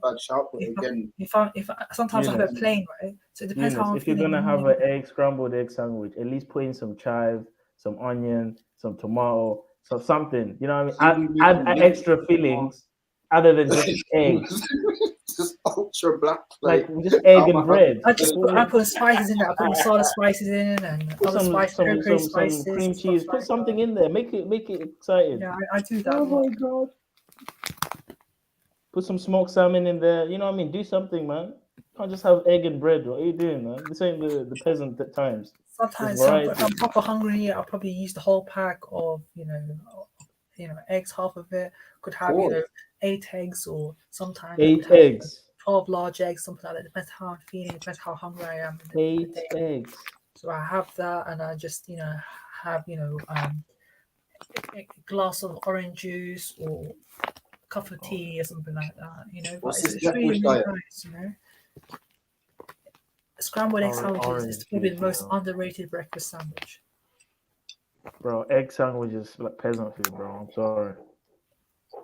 bad shout, but again, if I sometimes I have it plain, right? So it depends how I'm if you're feeling. gonna have an scrambled egg sandwich, at least put in some chive, some onion, some tomato, something. You know what I mean? Add extra fillings other than just eggs. Just ultra black, like just egg and bread. I put spices in there. I put masala spices in and put other spices, some cream cheese. Put something in there. Make it exciting. Yeah, I do that. Oh my god! Put some smoked salmon in there. You know what I mean? Do something, man. You can't just have egg and bread. What are you doing, man? This ain't the peasant times. Sometimes if I'm proper hungry, I'll probably use the whole pack of eggs. Half of it could have 8 eggs, or sometimes 8 eggs. 12 large eggs, something like that. Depends how I'm feeling, depends how hungry I am. 8 eggs. So I have that, and I just have a glass of orange juice or a cup of tea or something like that. But it's really nice, Scrambled egg sandwiches is probably the most underrated breakfast sandwich. Bro, egg sandwiches like peasant food, bro. I'm sorry.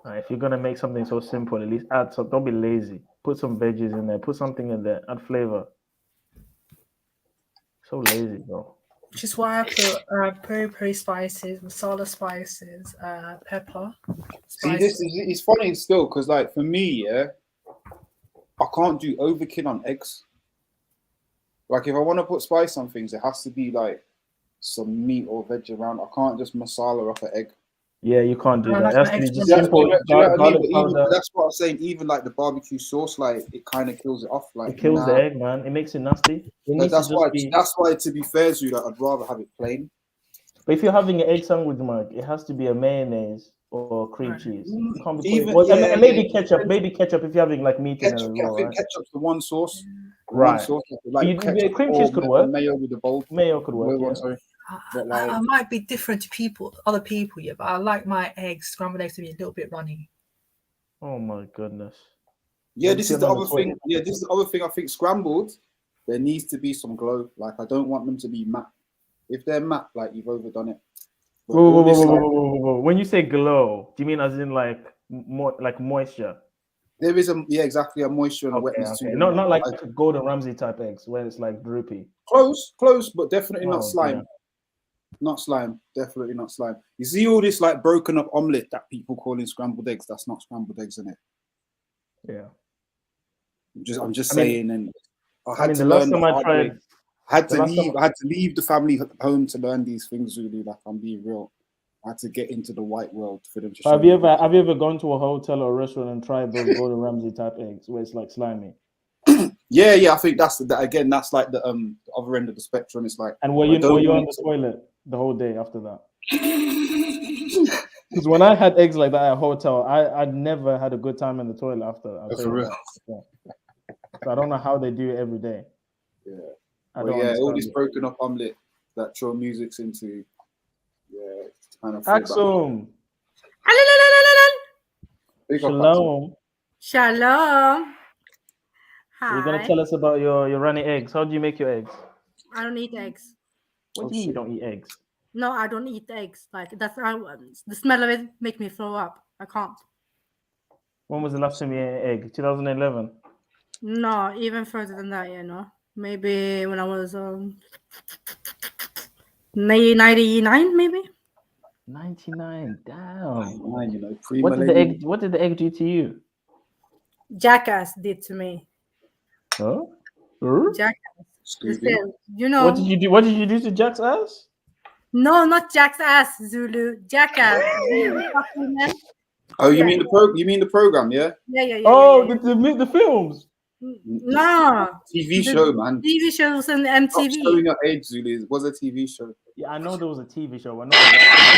If you're gonna make something so simple, at least add some. Don't be lazy. Put some veggies in there. Put something in there. Add flavor. So lazy, bro. Which is why I put peri spices, masala spices, pepper. Spices. See, it's funny still because, like, for me, I can't do overkill on eggs. Like, if I want to put spice on things, it has to be like some meat or veg around. I can't just masala up an egg. Yeah, you can't do that. That's just simple. That's what I'm saying. Even like the barbecue sauce, like it kind of kills it off. Like it kills the egg, man. It makes it nasty. That's why. To be fair, Zula, I'd rather have it plain. But if you're having an egg sandwich, Mark, it has to be a mayonnaise or cream cheese. And maybe ketchup. Maybe ketchup if you're having like meat in it as well. I think ketchup's the one sauce. Right. Like cream cheese could work. Mayo with the bowl. Mayo could work. Yeah. Sorry. I might be different to other people, yeah, but I like my scrambled eggs to be a little bit runny. Oh my goodness. Yeah, this is the other thing. Yeah, this is the other thing. I think scrambled, there needs to be some glow. Like, I don't want them to be matte. If they're matte, like, you've overdone it. Whoa. When you say glow, do you mean as in like moisture? There is exactly a moisture and a wetness to it. Not like Gordon Ramsay type eggs where it's like droopy. Close, but definitely not slime. Yeah. Not slime, definitely not slime. You see all this like broken up omelette that people call in scrambled eggs. That's not scrambled eggs, in it. Yeah. I'm just saying. And I had to the last time I tried. I had to leave the family home to learn these things. Really, like, I'm being real. I had to get into the white world for them to. Have you ever gone to a hotel or a restaurant and tried those Gordon Ramsay type eggs where it's like slimy? Yeah. I think that's again. That's like the other end of the spectrum. It's like. And were you on the toilet the whole day after that? Because when I had eggs like that at a hotel, I'd never had a good time in the toilet after. For real. So I don't know how they do it every day. Yeah. All this broken up omelette that Troy Music's into. Yeah, it's kind of. Axum. Shalom. Hi. You're gonna tell us about your runny eggs. How do you make your eggs? I don't eat eggs. What do you mean you don't eat eggs? No, I don't eat eggs. Like the smell of it make me throw up. I can't. When was the last time you ate an egg? 2011. No, even further than that. Maybe when I was 99, maybe. 99. Damn. 99, what did the egg do to you? Jackass did to me. Huh? Jackass. What did you do? What did you do to Jack's ass? No, not Jack's ass, Zulu. Jackass. Oh, you mean the program? Yeah. Yeah. The films. No. TV show, man. TV shows and Stop MTV. showing your age, Zulu. It was a TV show. Yeah, I know there was a TV show. I know that.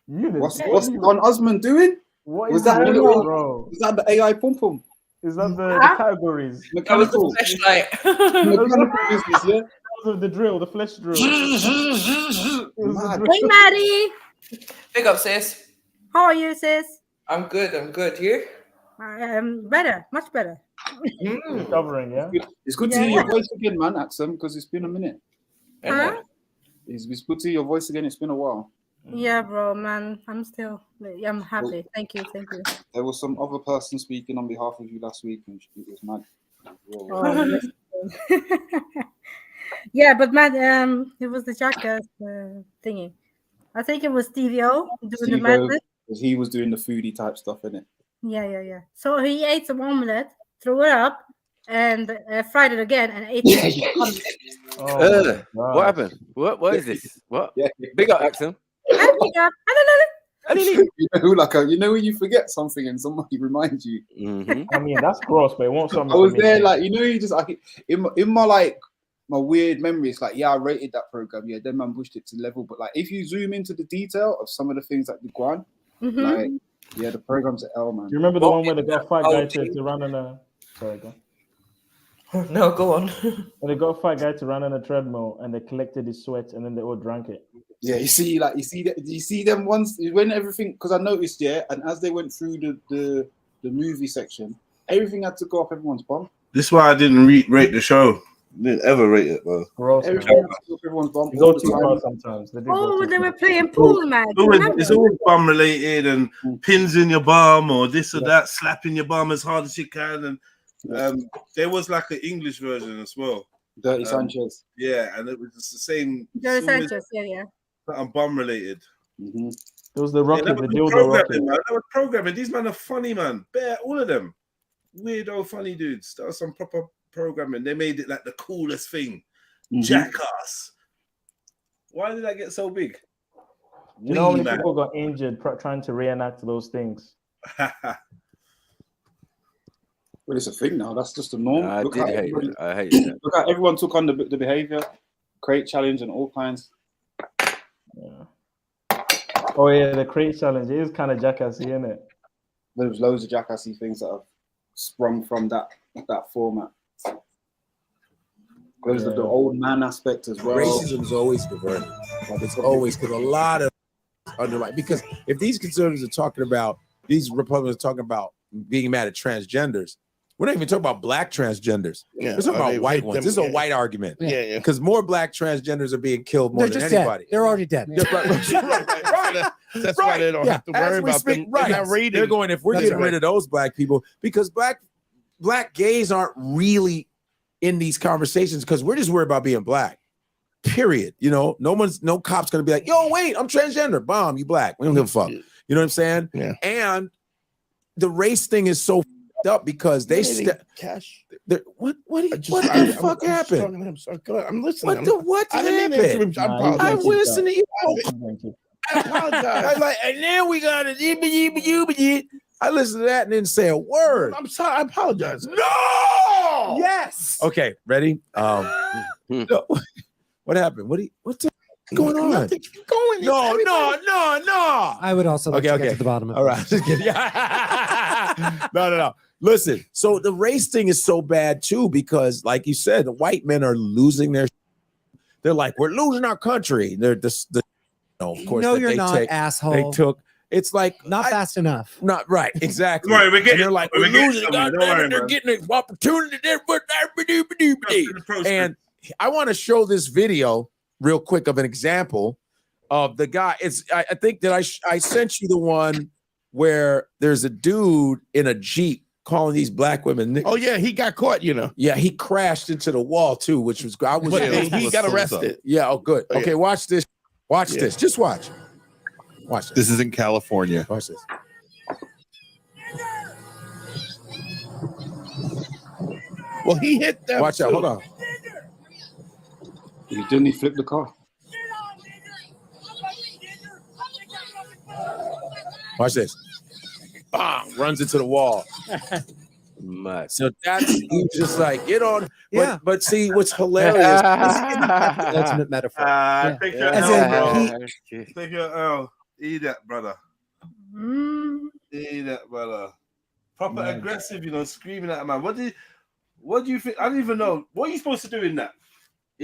What's Don Osmond doing? What was is that? going The on, bro? Was that the AI pum pum? Is that the categories? Mechanical. Mechanical business, yeah. Of the drill, the flesh drill. Hey, Maddie. Big up, sis. How are you, sis? I'm good. You? Better, much better. Recovering, yeah. It's good to hear your voice again, man, Axum, because it's been a minute. Huh? It's good to hear your voice again. It's been a while. Yeah, bro, man. I'm happy. Thank you. There was some other person speaking on behalf of you last week, and it was mad. Oh, yeah, but man, it was the Jackass thingy. I think it was DVO doing the madness. He was doing the foodie type stuff, innit? Yeah. So he ate some omelette, threw it up, and fried it again, and ate it. What happened? What is this? What? Yeah. Big up, Axum. You know when you forget something and somebody reminds you. I mean, that's gross, but it won't stop me. I was there, like, you just like in my like my weird memory. It's like, yeah, I rated that program. Yeah, then man pushed it to level. But like, if you zoom into the detail of some of the things that they go on, like, yeah, the program's at L, man. Do you remember the one where they got a fat guy to run on a? Sorry, go. No, go on. When they got a fat guy to run on a treadmill, and they collected his sweat, and then they all drank it. Yeah, you see them ones when everything, because I noticed, yeah, and as they went through the movie section, everything had to go up everyone's bum. This is why I didn't rate the show. Didn't ever rate it, bro. Everything had to go up everyone's bum. They go too far sometimes. They were playing pool, man. It's always bum related and pins in your bum or this or that, slapping your bum as hard as you can. And there was like an English version as well. Dirty Sanchez. Yeah, and it was just the same. Dirty Sanchez, yeah. I'm bum related. It was the rocket, the dildo programming, rocket. man. That was programming. These men are funny, man. All of them. Weirdo, funny dudes. That was some proper programming. They made it like the coolest thing. Jackass. Why did that get so big? You know how many people got injured trying to reenact those things? Well, it's a thing now. That's just the norm. I hate that. Look how everyone took on the behavior, crate challenge, and all kinds. Yeah. Oh yeah, the crate challenge is kind of jackassy, isn't it? There's loads of jackassy things that have sprung from that format. There's the old man aspect as well. Racism is always perverted. It's always, because a lot of underlying, because if these conservatives are talking about, these Republicans are talking about being mad at transgenders, we're not even talking about black transgenders. We're talking about white ones. This is a white argument. Yeah. Because more black transgenders are being killed more than anybody. Dead. They're already dead. That's why they don't have to worry about them. Right. They're going, if we're getting rid of those black people, because black gays aren't really in these conversations, because we're just worried about being black. Period. You know, no cop's gonna be like, yo, wait, I'm transgender. Bomb, you black. We don't give a fuck. You know what I'm saying? Yeah. And the race thing is so up because they cash. What the fuck happened? I'm sorry. Go ahead. I'm listening. What happened? I'm listening. I apologize. I was like, and then we got it. I listened to that and didn't say a word. I'm sorry. I apologize. No. Yes. Okay. Ready? No. What happened? What's going on? Nothing. Keep going. No. I would also like to get to the bottom of it. All right. No. Listen, so the race thing is so bad too, because like you said, the white men are losing their. They're like, we're losing our country. They're of course. No, you're not, asshole. They took. It's like not fast enough. Not right. Exactly. Right, They're like, we're losing. They're getting an opportunity. And I want to show this video real quick of an example of the guy. I think that I sent you the one where there's a dude in a Jeep calling these black women. Oh yeah, he got caught. Yeah, he crashed into the wall too, which was good. He got arrested. Yeah. Oh, good. Oh, okay, watch this. Watch this. Just watch. Watch this. This is in California. Watch this. Well, he hit them. Watch out. Hold on. Didn't he flip the car? Watch this. runs into the wall. Mad. So he's just like, get on. But see, what's hilarious is ultimate metaphor. Take your As L, in, bro. Take your L. Eat that, brother. Eat that, brother. Proper aggressive, screaming at a man. What do you think? I don't even know. What are you supposed to do in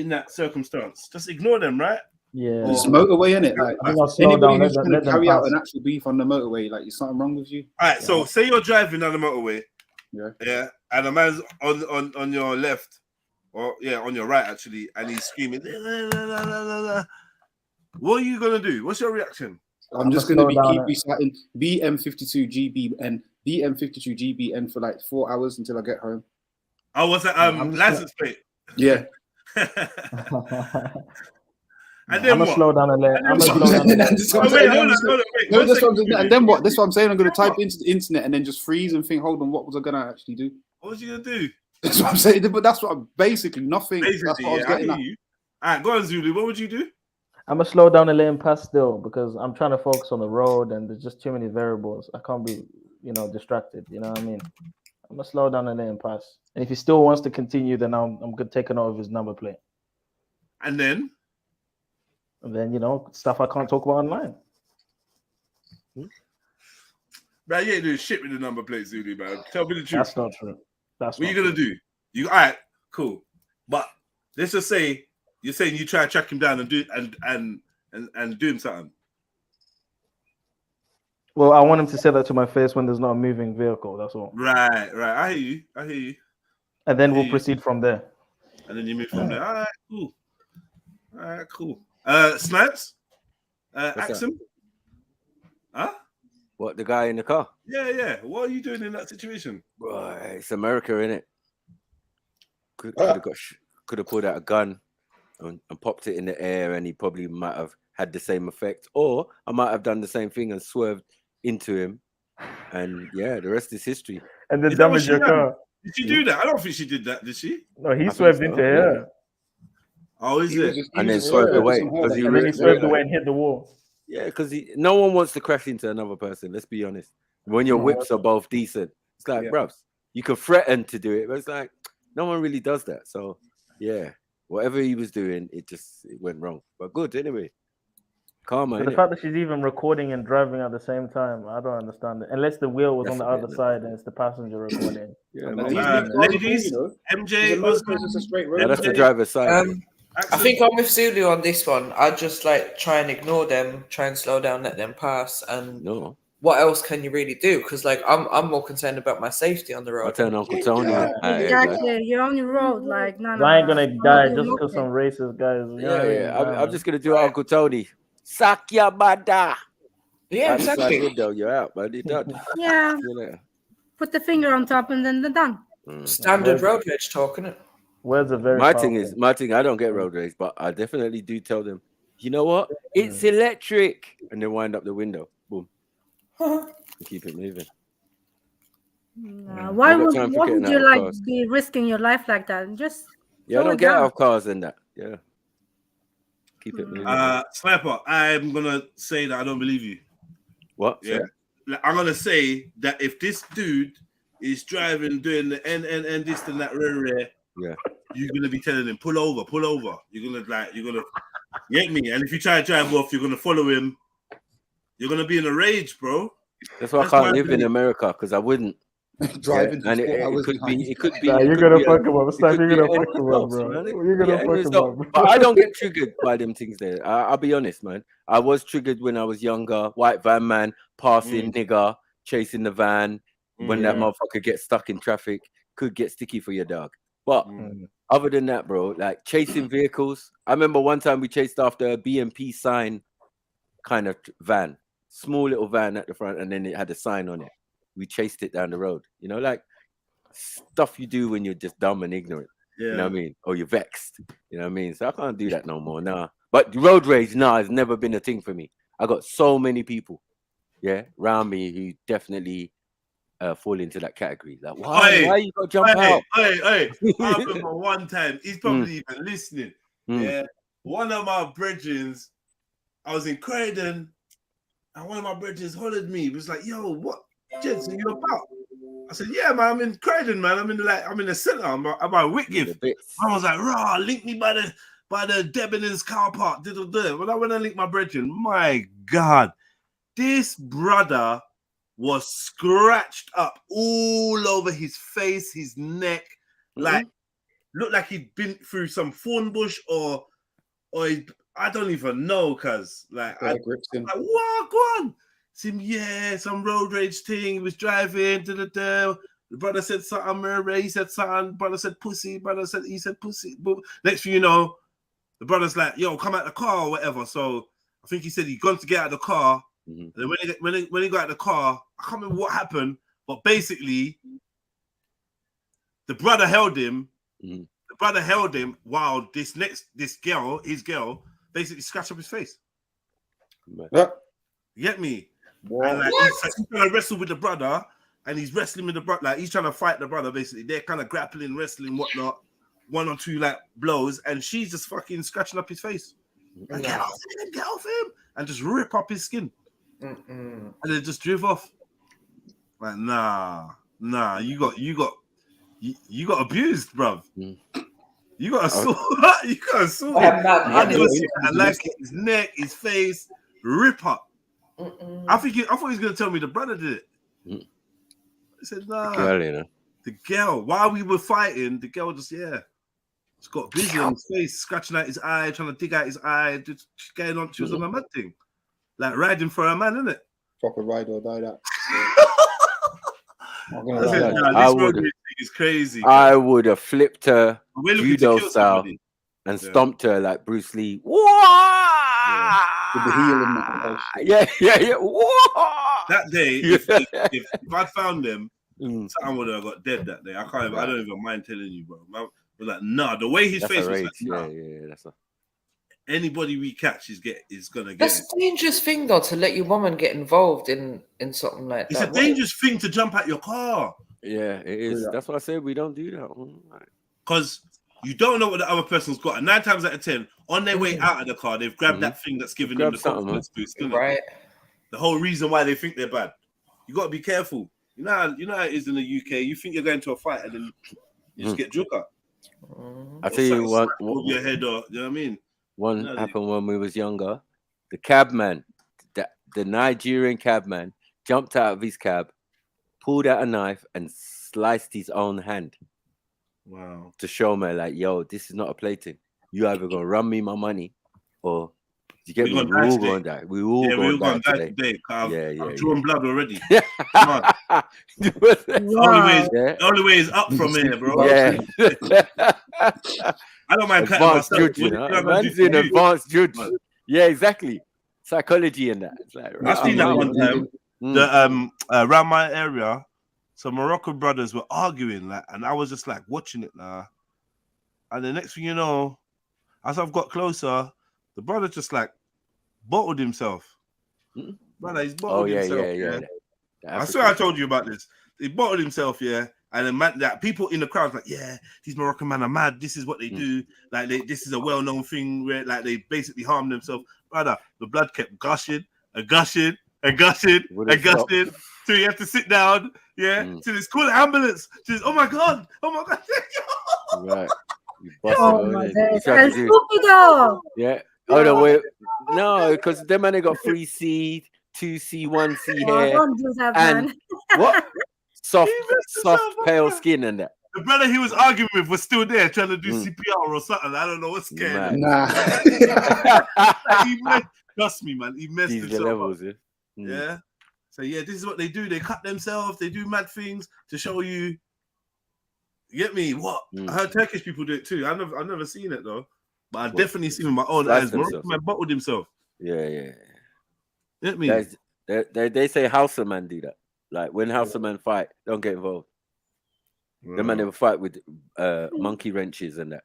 that circumstance? Just ignore them, right? Yeah. It's motorway, innit? Like anybody who's down, going to carry out an actual beef on the motorway, like, there's something wrong with you. All right, so say you're driving down the motorway, yeah, and a man's on your left, or on your right actually, and he's screaming. What are you gonna do? What's your reaction? I'm just gonna keep reciting BM52GBN for like 4 hours until I get home. Oh, what's that? License plate. Yeah. And then I'm gonna slow down a little. And then what? That's what I'm saying. I'm gonna type into the internet and then just freeze and think, hold on, what was I gonna actually do? What was you gonna do? That's what I'm saying. But that's what basically nothing. That's what I was getting at. All right, go on, Zulu. What would you do? I'm gonna slow down a lane pass still because I'm trying to focus on the road and there's just too many variables. I can't be, distracted. You know what I mean? I'm gonna slow down a lane pass. And if he still wants to continue, then I'm gonna take a note of his number plate. And then, stuff I can't talk about online. Man, you ain't doing shit with the number plate, Zulu, man. Tell me the truth. That's not true. What you gonna do? All right, cool. But let's just say you're saying you try to track him down and do him something. Well, I want him to say that to my face when there's not a moving vehicle. That's all. Right. I hear you. And then we'll proceed from there. And then you move from there. All right, cool. Snipes? Axum? Huh? What, the guy in the car? Yeah. What are you doing in that situation? Right, it's America, innit? Could have pulled out a gun and popped it in the air, and he probably might have had the same effect. Or I might have done the same thing and swerved into him. And the rest is history. And then damage your car. Did she do that? I don't think she did that, did she? No, he swerved into her. Oh, is it? And then swerved away. And then he swerved away and hit the wall. Yeah, because no one wants to crash into another person. Let's be honest. When your whips are both decent, it's like, bruv, you can threaten to do it, but it's like no one really does that. So whatever he was doing, it went wrong. But good anyway. Karma. But the fact that she's even recording and driving at the same time, I don't understand it. Unless the wheel was on the other side and it's the passenger recording. Ladies, MJ was just a straight road. That's the driver's side. I think I'm with Zulu on this one. I just try and ignore them, try and slow down, let them pass. And what else can you really do? Because I'm more concerned about my safety on the road. I'll tell Uncle Tony. Exactly. You're on the road. Like, no. I ain't gonna die just because some racist guys. I'm just gonna do Uncle Tony. Sakyabada. Yeah, exactly. Window, you're out, buddy. Done. Yeah. Put the finger on top and then they're done. Standard road rage talk, innit? Words are very my thing. I don't get road rage, but I definitely do tell them, you know what? It's electric. And then wind up the window. Boom. And keep it moving. Why would you be risking your life like that? Just I don't get out of cars and that. Yeah. Keep it moving. Sniper, I'm gonna say that I don't believe you. What? Yeah. I'm gonna say that if this dude is driving, doing the N this and that rare, you're gonna be telling him pull over. You're gonna get me. And if you try to drive off, you're gonna follow him. You're gonna be in a rage, bro. That's why I can't live in America, because I wouldn't. Driving and it could be. You're gonna fuck him up. Stop. You're gonna fuck him up, bro. You're gonna fuck him up. But I don't get triggered by them things there. I'll be honest, man. I was triggered when I was younger. White van man passing nigger, chasing the van. When that motherfucker gets stuck in traffic, could get sticky for your dog. But other than that, bro, like chasing vehicles. I remember one time we chased after a BMP sign kind of van, small little van at the front, and then it had a sign on it. We chased it down the road, like stuff you do when you're just dumb and ignorant. You know what I mean? Or you're vexed. You know what I mean? So I can't do that no more. Nah. But road rage, has never been a thing for me. I got so many people, around me who definitely fall into that category. Like, why you got to jump out? Hey. I remember one time, he's probably even listening. Yeah. One of my brethrens, I was in Croydon, and one of my brethrens hollered me. He was like, yo, what? Jed, so you about? I said, yeah, man, I'm in Croydon, man. I'm in the centre. I'm by Whitgift. I was like, rah, link me by the Debenhams car park. When I went and linked my brethren, my God, this brother was scratched up all over his face, his neck, like looked like he'd been through some thorn bush or I don't even know, cuz like what? Go on. Him, yeah, some road rage thing. He was driving. The brother said something, Murray. He said something. Brother said pussy. He said pussy. But next thing you know, the brother's like, yo, come out the car or whatever. So I think he said he'd gone to get out of the car. And then when he got out of the car, I can't remember what happened, but basically, the brother held him. The brother held him while his girl, basically scratched up his face. You get me? And like, he's trying to wrestle with the brother, and he's wrestling with the brother. Like, he's trying to fight the brother. Basically, they're kind of grappling, wrestling, whatnot. 1 or 2 like blows, and she's just fucking scratching up his face. Like, get off him, and just rip up his skin. And they just drive off. Like, nah, you got abused, bruv. You got assault. You got assault. Like his neck, his face, rip up. I thought he was gonna tell me the brother did it. He said, nah. The girl, while we were fighting, the girl just got busy on his face, scratching out his eye, trying to dig out his eye, just getting on. She was on a mad thing. Like riding for a man, innit? Proper ride or die that. This road rage is crazy. I would have flipped her judo style and stomped her like Bruce Lee. With the heel in the yeah. That day, if I'd found them, someone would have got dead that day. I don't even mind telling you, bro. Man, but like, nah, the way his face was like, nah. That's anybody we catch is gonna get. That's a dangerous thing, though, to let your woman get involved in something like that. It's a dangerous thing to jump out your car. Yeah, it is. That's why I said we don't do that. Because you don't know what the other person's got, and 9 times out of 10, on their way out of the car, they've grabbed that thing that's giving them the confidence boost. Right. The whole reason why they think they're bad. You got to be careful. You know how it is in the UK. You think you're going to a fight, and then you just get juke up. I tell you what. Over your head, or you know what I mean. One happened when we was younger. The cabman, the Nigerian cabman, jumped out of his cab, pulled out a knife, and sliced his own hand. Wow! To show me, like, yo, this is not a plaything. You either gonna run me my money, or you get me. We're all going to die. We all going to die today. I've drawn blood already. Come on. The only way is up from here, bro. Yeah. I don't mind cutting advanced myself. Judge, man's in advanced judge. Yeah, exactly. Psychology and that. It's like, I seen that one time. Around my area, some Moroccan brothers were arguing, like, and I was just like watching it now. And the next thing you know, as I've got closer, the brother just like bottled himself. Brother, he's bottled himself. Yeah. I swear I told you about this. He bottled himself, yeah. And then that people in the crowd like, yeah, these Moroccan men are mad. This is what they do. Like, this is a well-known thing where like they basically harm themselves. Brother, the blood kept gushing and gushing and gushing and gushing. So you have to sit down, So it's call an ambulance. Oh my god. Right. Oh my God. Yeah. Oh no, wait. No, because them man they got 3C, 2C, 1C hair. Don't do that, and man. what? Soft, pale skin and that. The brother he was arguing with was still there trying to do CPR or something. I don't know what's scared. Nah. Trust me, man. He messed These himself levels, up. Yeah. So this is what they do. They cut themselves. They do mad things to show you. You get me? What? I heard Turkish people do it too. I've never seen it though, but I've definitely seen with my own eyes. Moroccan man bottled himself. Yeah. You get me? They say Hausa man do that. Like when Hausa men fight, don't get involved. The man never fight with monkey wrenches and that.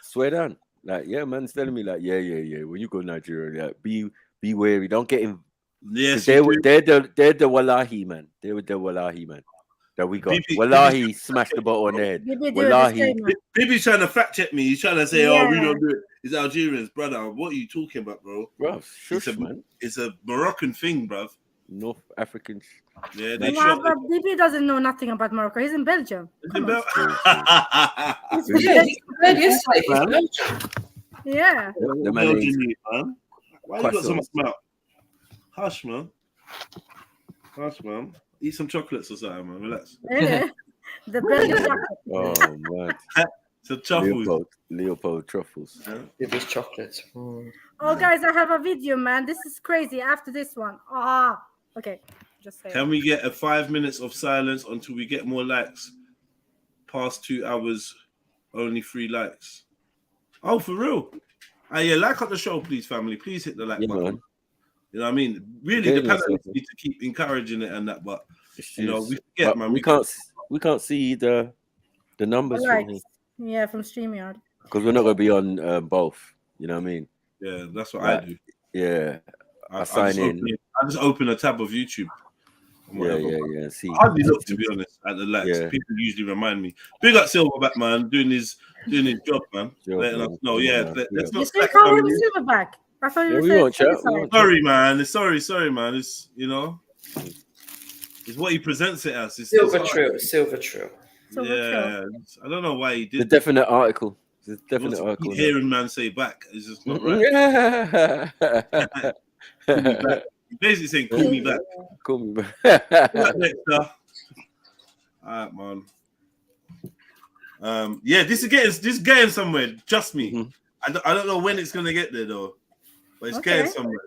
Swear down. Like, yeah, man's telling me like, yeah. When you go to Nigeria, like, be wary. Don't get in. Yes, they're the Wallahi man. They were the Wallahi man that we got. Wallahi smashed the bottle on the head. Wallahi. Bibi's trying to fact check me. He's trying to say, oh, we don't do it. It's Algerians, brother. What are you talking about, bro? Bro, shush, man. It's a Moroccan thing, bruv. North Africans. Yeah, But DB doesn't know nothing about Morocco. He's in Belgium. Come on. Yeah. Why you got so much mouth? Hush, man. Hush, man. Eat some chocolates or something, man. Relax. The Belgian chocolate. Oh man. So truffles. Leopold truffles. It was chocolates. Oh, guys, I have a video, man. This is crazy. After this one. Okay. Just say Can we get a 5 minutes of silence until we get more likes? Past 2 hours, only 3 likes. Oh, for real? Yeah, like up the show, please, family. Please hit the like button. Man. You know what I mean? Really, the panelists need to keep encouraging it and that, but you know, we forget, man. We can't see the numbers from here. Yeah, from StreamYard. Because we're not going to be on both. You know what I mean? Yeah, that's what I do. Yeah. I sign in. I just open a tab of YouTube. Yeah. See, I hardly look, to be honest, at the likes. Yeah. People usually remind me. Big up Silverback, man, doing his job, man. Letting us know. Let's not. You still call him Silverback? I thought you were saying. Sorry, man. Sorry, man. It's it's what he presents it as. It's Silver True. Yeah, I don't know why he did. The definite article. The definite article. Hearing man say back is just not right. Call me back. Basically saying, "Call me back." Call me back. All right, man. Yeah, this is getting somewhere. Just me. Mm-hmm. I don't know when it's gonna get there though, but it's getting somewhere.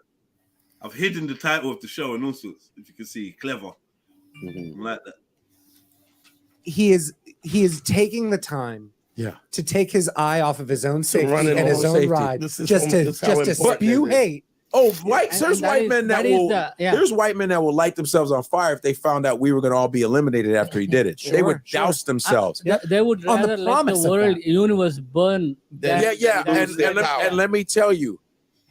I've hidden the title of the show and all sorts. If you can see, clever. Mm-hmm. I like that. He is taking the time. Yeah. To take his eye off of his own safety and his own ride, just to spew hate. Oh, there's white men that will light themselves on fire if they found out we were going to all be eliminated after he did it. They would douse themselves. They would rather let the world universe burn. And let me tell you,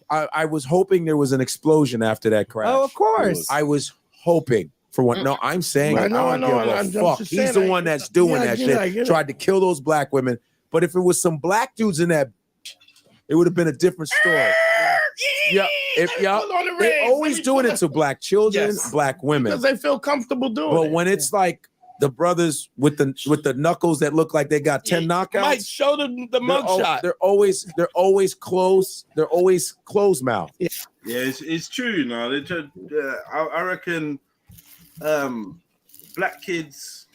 I was hoping there was an explosion after that crash. Oh, of course. I was hoping for one. No, I'm saying I don't give a fuck. He's the one that's doing that shit. Tried to kill those black women. But if it was some black dudes in that, it would have been a different story. They're always doing it to black children, black women, because they feel comfortable doing it. But when it's like the brothers with the knuckles that look like they got 10 knockouts, might show the mugshot. They're always close. They're always closed mouth. Yeah, it's true. You know, I reckon black kids,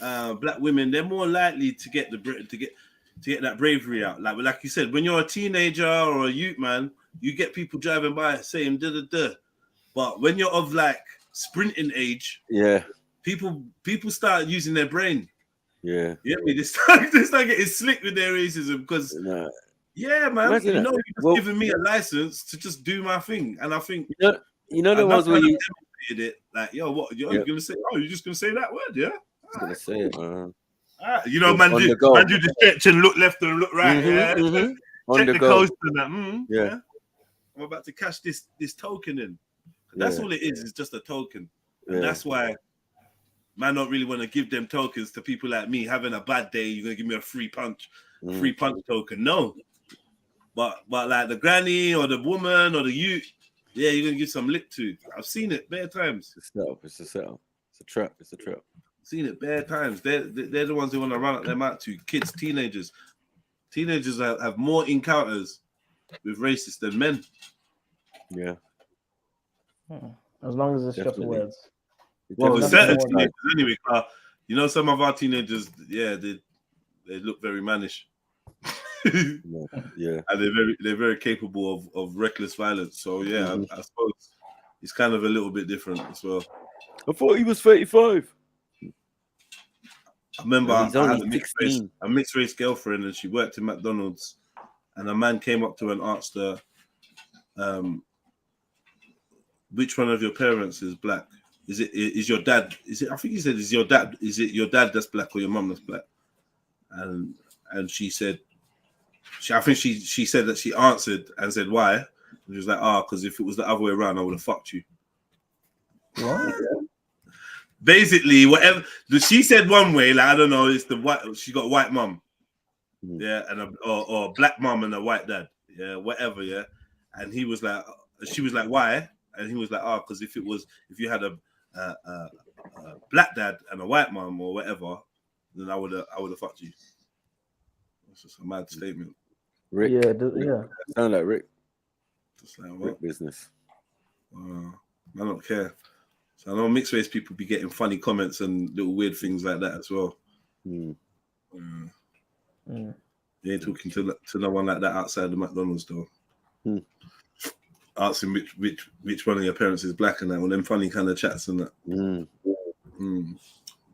black women, they're more likely to get that bravery out. Like you said, when you're a teenager or a youth man, you get people driving by saying da da da. But when you're of like sprinting age, people start using their brain. Yeah, you get me? They start getting slick with their racism because man, you're just giving me a license to just do my thing, and I think you know the ones where you did it like, yo, what you're gonna say? Oh, you're just gonna say that word, yeah? I was gonna say it, man. You know, man, do the stretch and look left and look right. Check the coast and that. I'm about to cash this token in. That's all it is. It's just a token, and that's why man don't really want to give them tokens to people like me having a bad day. You're gonna give me a free punch token? No, but like the granny or the woman or the youth, you're gonna give some lip to. I've seen it bare times. It's a setup. It's a trap. Seen it bare times. They're the ones who want to run up their mouth to kids, teenagers. Teenagers have more encounters with racists than men. Yeah. As long as it's just words. Well, certain teenagers anyway. You know, some of our teenagers, they look very mannish. Yeah, and they're very capable of reckless violence. So I suppose it's kind of a little bit different as well. I thought he was 35. I remember I had a mixed race girlfriend, and she worked in McDonald's, and a man came up to her and asked her, which one of your parents is black? Is your dad? I think he said, is it your dad that's black or your mum that's black? And she said, I think she said that she answered and said, why? And she was like, because if it was the other way around, I would have fucked you. What? Basically, whatever she said one way, like I don't know, it's the white. She got a white mum, and or black mum and a white dad, whatever, And he was like, she was like, why? And he was like, oh, because if you had a black dad and a white mom or whatever, then I would have fucked you. That's just a mad statement. Rick. Yeah. Sound like Rick. Just like what? Rick business. I don't care. So I know mixed race people be getting funny comments and little weird things like that as well. You ain't talking to no one like that outside the McDonald's though. Asking which one of your parents is black and that, one them funny kind of chats and that.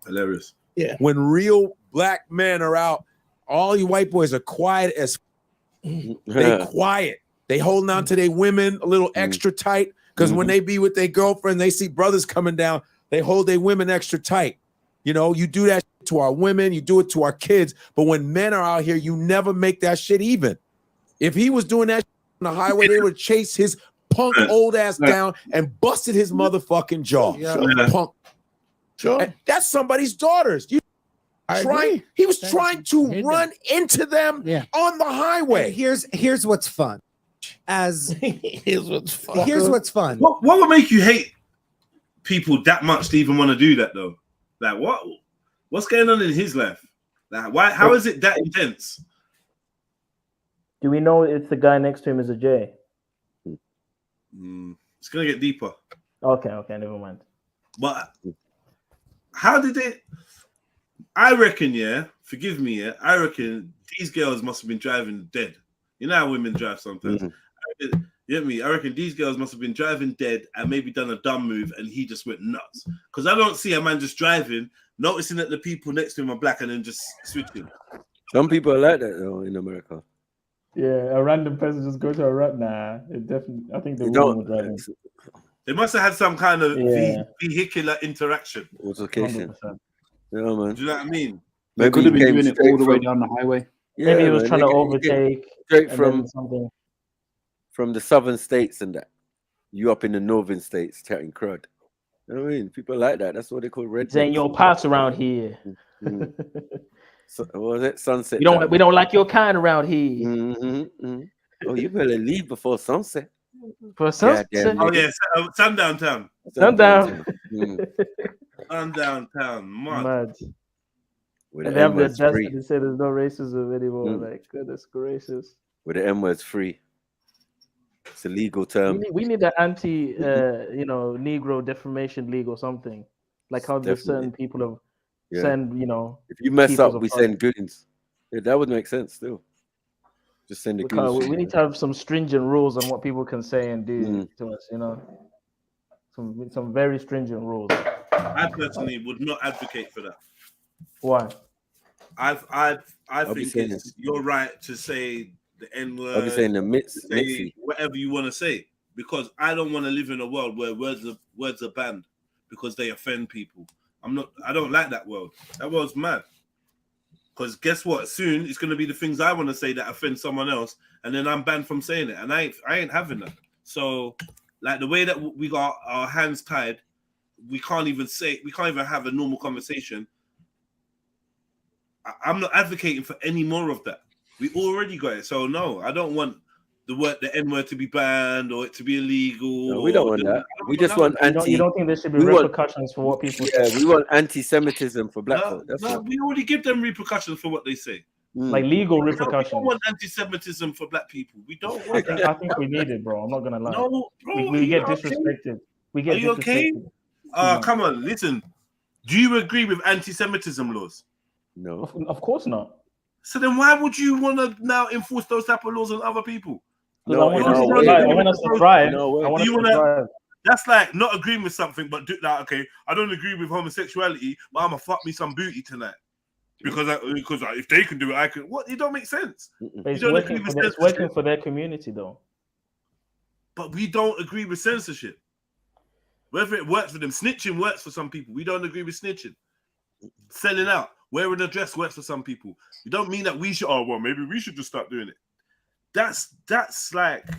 Hilarious. Yeah. When real black men are out, all you white boys are quiet as they quiet. They holding on to their women a little extra tight because when they be with their girlfriend, they see brothers coming down, they hold their women extra tight. You know, you do that to our women, you do it to our kids. But when men are out here, you never make that shit even. If he was doing that on the highway, they would chase his punk old ass down and busted his motherfucking jaw. Punk. Sure. That's somebody's daughters. He was trying to run into them on the highway. And here's what's fun. Here's what's fun. What would make you hate people that much to even want to do that though? Like what's going on in his life? Like why? How is it that intense? Do we know if the guy next to him is a J? It's gonna get deeper. Okay, never mind. But how did it? I reckon, forgive me, I reckon these girls must have been driving dead. You know how women drive sometimes. You get me? I reckon these girls must have been driving dead and maybe done a dumb move and he just went nuts. Because I don't see a man just driving, noticing that the people next to him are black and then just switching. Some people are like that though in America. Yeah, a random person just go to a rut. Nah, it definitely. I think the woman would drive. They must have had some kind of vehicular interaction. Altercation. Yeah, man. Do you know what I mean? They could have been doing it all the way down the highway. Maybe he was trying to overtake straight from something from the southern states and that. You up in the northern states chatting crud. You know what I mean? People like that. That's what they call red. Saying your pass around here. So, what was it? Sunset. We don't like your kind around here. Oh, you better leave before sunset. For sunset. Oh yeah, sundown town. Sundown. Sundown town. Mad. With And the they have the M-words free. audacity to say there's no racism anymore. Like, goodness gracious. With the M-words free. It's a legal term. We need an anti, Negro defamation league or something. Like how there's certain people have send, If you mess peoples up, we of color. send goons. Yeah, that would make sense still. Just send the Because goons. we need to have some stringent rules on what people can say and do to us, Some very stringent rules. I personally would not advocate for that. Why? I be think saying you're right to say the N-word. I'll be saying the mixy. Whatever you want to say, because I don't want to live in a world where words are banned because they offend people. I don't like that world. That world's mad. Because guess what? Soon it's gonna be the things I want to say that offend someone else, and then I'm banned from saying it. And I ain't having that. So, like the way that we got our hands tied, we can't even have a normal conversation. I'm not advocating for any more of that. We already got it. So no, I don't want the N-word to be banned or it to be illegal. No, we don't want that. We just want anti. You don't think there should be repercussions for what people say? Yeah, we want anti-Semitism for black folk. We already give them repercussions for what they say. Like legal repercussions. We don't want anti-Semitism for black people. We don't want that. I think we need it, bro. I'm not gonna lie. No, bro, we get disrespected. We get. Are you okay? disrespected. Come on, listen. Do you agree with anti-Semitism laws? No, of course not. So then, why would you want to now enforce those type of laws on other people? I want us to thrive. That's like not agreeing with something, but do that. Okay, I don't agree with homosexuality, but I'm gonna fuck me some booty tonight because if they can do it, I can. What? It don't make sense. It's working for their community, though. But we don't agree with censorship. Whether it works for them, snitching works for some people. We don't agree with snitching. Selling out, wearing a dress works for some people. We don't mean that we should. Oh well, maybe we should just start doing it. That's the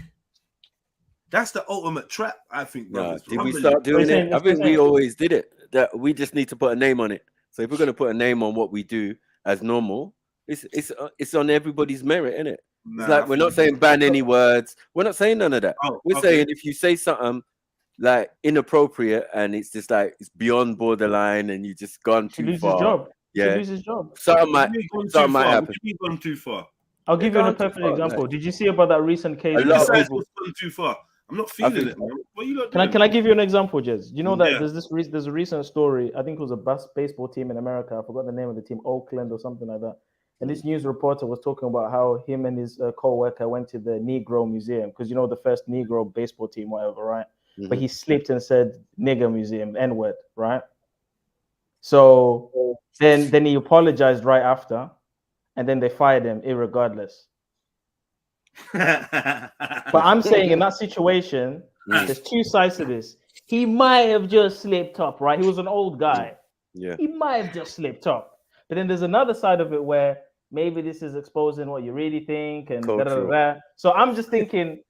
ultimate trap, I think. No, did we start doing it? I think we always did it. That we just need to put a name on it. So if we're going to put a name on what we do as normal, it's on everybody's merit, isn't it? It's like we're not saying ban any words. We're not saying none of that. We're saying if you say something like inappropriate, and it's just like it's beyond borderline, and you just gone too lose far. his job. Yeah, To lose his job. Something might happen. What do you mean gone too far? I'll give you a perfect example. Like, Did you see about that recent case? a lot of people gone too far. I'm not feeling it, man. What are you not Can doing? I give you an example, Jez? You know that Yeah. there's a recent story. I think it was a baseball team in America. I forgot the name of the team, Oakland or something like that. And this news reporter was talking about how him and his co-worker went to the Negro Museum because you know the first Negro baseball team, whatever, right? But he slipped and said nigger museum, N-word, right? So then he apologized right after, and then they fired him irregardless. But I'm saying in that situation, there's two sides to this. He might have just slipped up, right? He was an old guy. Yeah. He might have just slipped up. But then there's another side of it where maybe this is exposing what you really think and da, da, da, da. So I'm just thinking,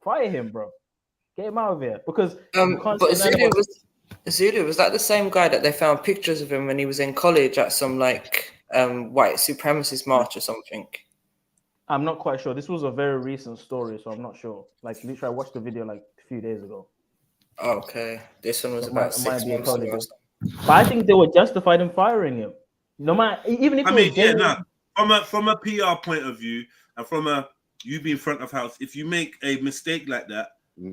fire him, bro. Get him out of here. Because but Zulu, was that the same guy that they found pictures of him when he was in college at some like white supremacist march or something? I'm not quite sure. This was a very recent story, so I'm not sure. Like literally I watched the video like a few days ago. Okay. This one was about 6 months ago. But I think they were justified in firing him. No matter, even if from a PR point of view, and from a you being front of house, if you make a mistake like that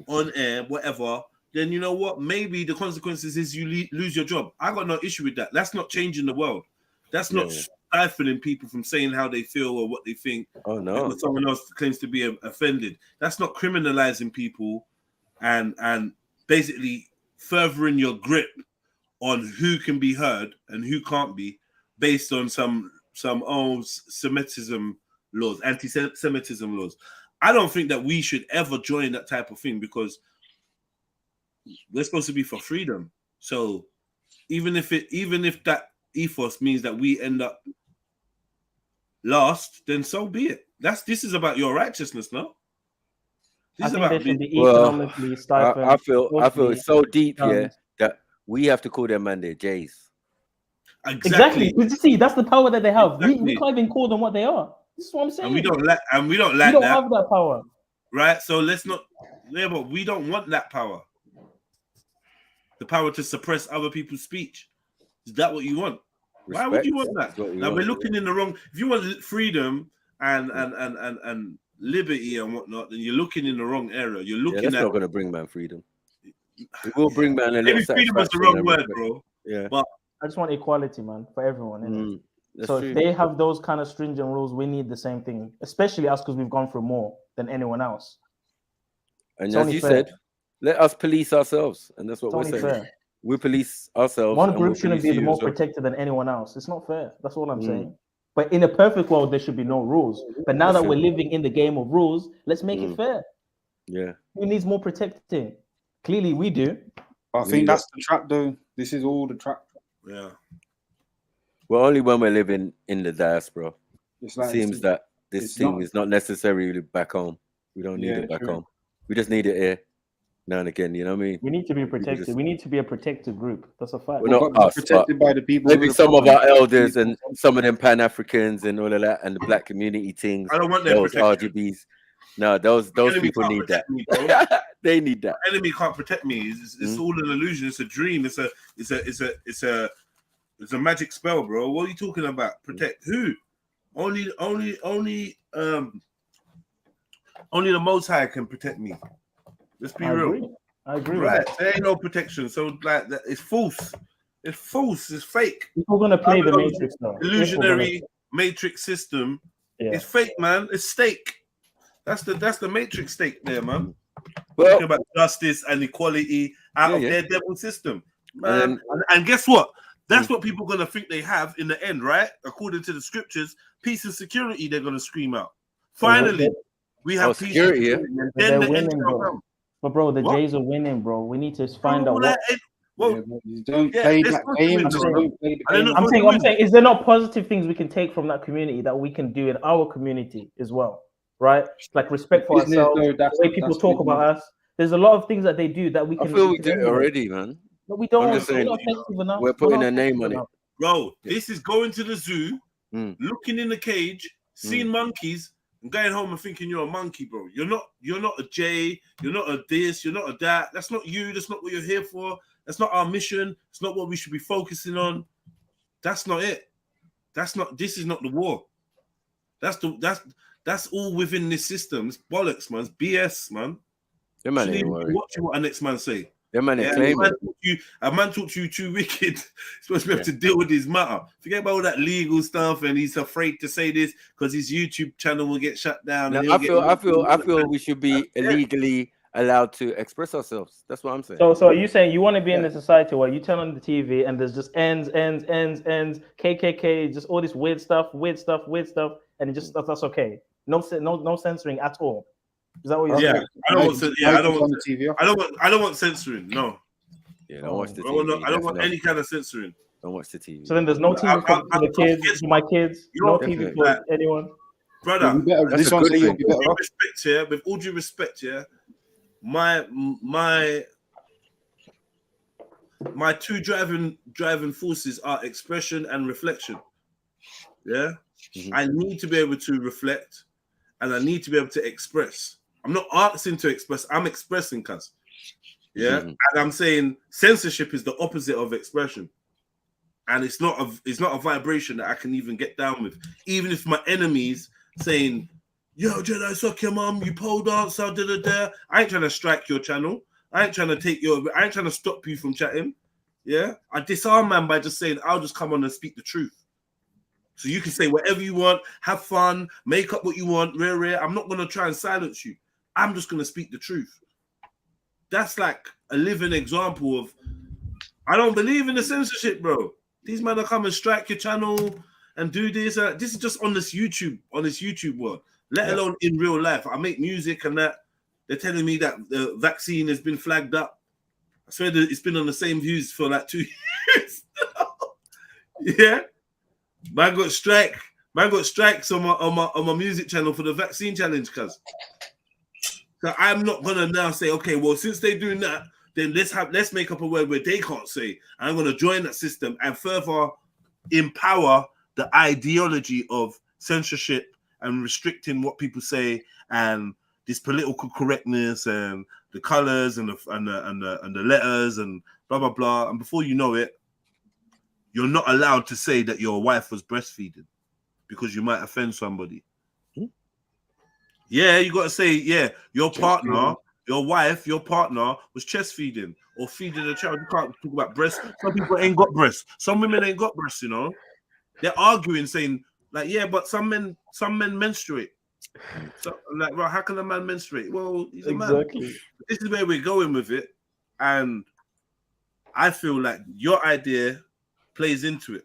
on air, whatever, then you know what? Maybe the consequences is you lose your job. I got no issue with that. That's not changing the world. That's not stifling people from saying how they feel or what they think. Oh no! Because someone else claims to be offended. That's not criminalizing people, and basically furthering your grip on who can be heard and who can't be, based on some old Semitism laws, anti-Semitism laws. I don't think that we should ever join that type of thing because we're supposed to be for freedom. So even if that ethos means that we end up lost, then so be it. This is about your righteousness, no? This is about economically stifled. I feel it's so deep here that we have to call them man their Jays. Exactly. You see, that's the power that they have. Exactly. We can't even call them what they are. This is what I'm saying. And we don't like we don't have that power. Right? So let's not but we don't want that power. The power to suppress other people's speech. Is that what you want? Why would you want that? Now we're looking in the wrong. If you want freedom and liberty and whatnot, then you're looking in the wrong area. You're looking that's at. not going to bring man freedom. It will bring man a little. Maybe freedom was the wrong word, bro. Yeah, but I just want equality, man, for everyone. So true. If they have those kind of stringent rules, we need the same thing, especially us because we've gone through more than anyone else. And it's as you said, let us police ourselves, and that's what we're saying. Fair. We police ourselves. One group shouldn't be more protected than anyone else. It's not fair. That's all I'm saying. But in a perfect world, there should be no rules. But now that we're living in the game of rules, let's make it fair. Yeah. Who needs more protecting? Clearly, we do. I think that's the trap, though. This is all the trap. Yeah. Well, only when we're living in the diaspora. It's like, it seems that this thing is not necessarily back home. We don't need it back home. We just need it here now and again. You know what I mean? We need to be protected. We need to be a protected group. That's a fact. We're not us, protected by the people. Maybe some of our elders and some of them Pan-Africans and all of that, and the black community things. I don't want their protection. RGBs. No, those people need that. They need that. The enemy can't protect me. It's all an illusion. It's a dream. It's a magic spell, bro. What are you talking about? Protect who? Only the Most High can protect me. Let's be real. I agree. Right, there ain't no protection. So like that, it's false. It's false. It's fake. We're gonna play the Matrix now. Illusionary Matrix system. Yeah. It's fake, man. It's stake. That's the Matrix stake there, man. Well, talking about justice and equality out of their devil system, man. And guess what? That's what people are gonna think they have in the end, right? According to the scriptures, peace and security. They're gonna scream out. Finally, we have peace and security. And then the end shall come. But bro, the Jays are winning, bro. We need to find out what. You don't play that game. I'm saying, is there not positive things we can take from that community that we can do in our community as well, right? Like respect for ourselves, the way people talk about us. There's a lot of things that they do that we can. I feel we do it already, man. But we don't. I'm just saying, we're putting a name on it, bro. This is going to the zoo, looking in the cage, seeing monkeys, and going home and thinking you're a monkey, bro. You're not a J, you're not a this, you're not a that. That's not you, that's not what you're here for. That's not our mission. It's not what we should be focusing on. That's not it. This is not the war. That's all within this system. It's bollocks, man. It's BS, man. The man ain't worried. Watching what our next man say. The man ain't claiming. A man talk to you too wicked. Supposed to be able to deal with his matter. Forget about all that legal stuff, and he's afraid to say this because his YouTube channel will get shut down. No, I feel we should be illegally allowed to express ourselves. That's what I'm saying. So are you saying you want to be in a society where you turn on the TV and there's just ends, KKK, just all this weird stuff, and it just that's okay. No censoring at all. Is that what you're saying? I don't want censoring. No. Yeah, don't watch the TV. I don't want any kind of censoring. Don't watch the TV. So then there's no TV for the kids, for my kids. No TV for anyone. Brother, this one's with all due respect, my two driving forces are expression and reflection. Yeah, I need to be able to reflect, and I need to be able to express. I'm not asking to express. I'm expressing, cuz. Yeah, and I'm saying censorship is the opposite of expression, and it's not a vibration that I can even get down with. Even if my enemies saying, "Yo, Jedi, suck your mum, you pole dancer, da." I ain't trying to strike your channel. I ain't trying to stop you from chatting. Yeah, I disarm man by just saying I'll just come on and speak the truth. So you can say whatever you want, have fun, make up what you want, rare. I'm not gonna try and silence you. I'm just gonna speak the truth. That's like a living example of I don't believe in the censorship, bro. These men are come and strike your channel and do this. This is just on this YouTube world. Let alone in real life. I make music and that. They're telling me that the vaccine has been flagged up. I swear that it's been on the same views for like 2 years. Yeah. Man got strikes on my music channel for the vaccine challenge, cuz. So I'm not gonna now say, okay, well, since they're doing that, then let's make up a word where they can't say. I'm gonna join that system and further empower the ideology of censorship and restricting what people say and this political correctness and the colors and the letters and blah blah blah. And before you know it, you're not allowed to say that your wife was breastfeeding because you might offend somebody. Yeah, you got to say, your partner, your wife, your partner was chest feeding or feeding a child. You can't talk about breasts. Some people ain't got breasts. Some women ain't got breasts, you know. They're arguing, saying, like, yeah, but some men menstruate. So, like, well, how can a man menstruate? Well, he's a man. This is where we're going with it. And I feel like your idea plays into it.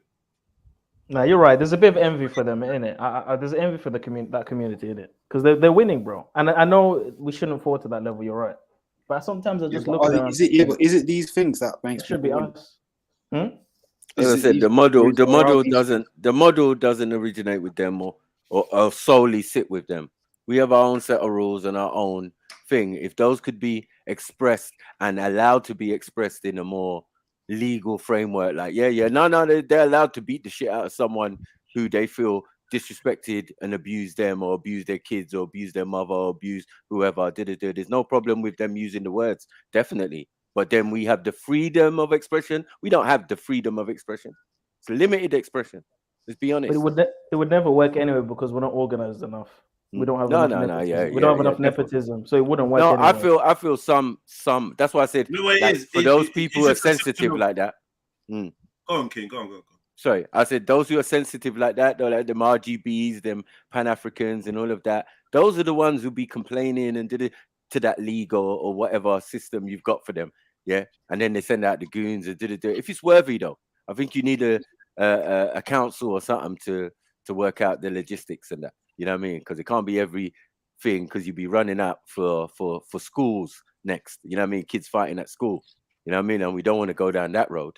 No, you're right. There's a bit of envy for them, innit? There's envy for that community, innit? Because they're winning, bro. And I know we shouldn't fall to that level. You're right. But sometimes I just look at them. Is it these things that makes it should be us? As I said, the model doesn't originate with them or solely sit with them. We have our own set of rules and our own thing. If those could be expressed and allowed to be expressed in a more legal framework, like they're allowed to beat the shit out of someone who they feel disrespected and abused them or abused their kids or abused their mother or abused whoever. There's no problem with them using the words, definitely. But then we have the freedom of expression. We don't have the freedom of expression. It's limited expression. Let's be honest. But it would never work anyway because we're not organized enough. We don't have enough nepotism, so it wouldn't work. No, anyway. I feel some. That's why I said for those people who are sensitive like that. Go on, King. Go on. Sorry, I said those who are sensitive like that, though, like them RGBs, them Pan Africans, and all of that. Those are the ones who be complaining and did it to that league or whatever system you've got for them. Yeah, and then they send out the goons and did it. If it's worthy, though, I think you need a council or something to work out the logistics and that. You know what I mean? Because it can't be everything because you'd be running out for schools next. You know what I mean? Kids fighting at school. You know what I mean? And we don't want to go down that road.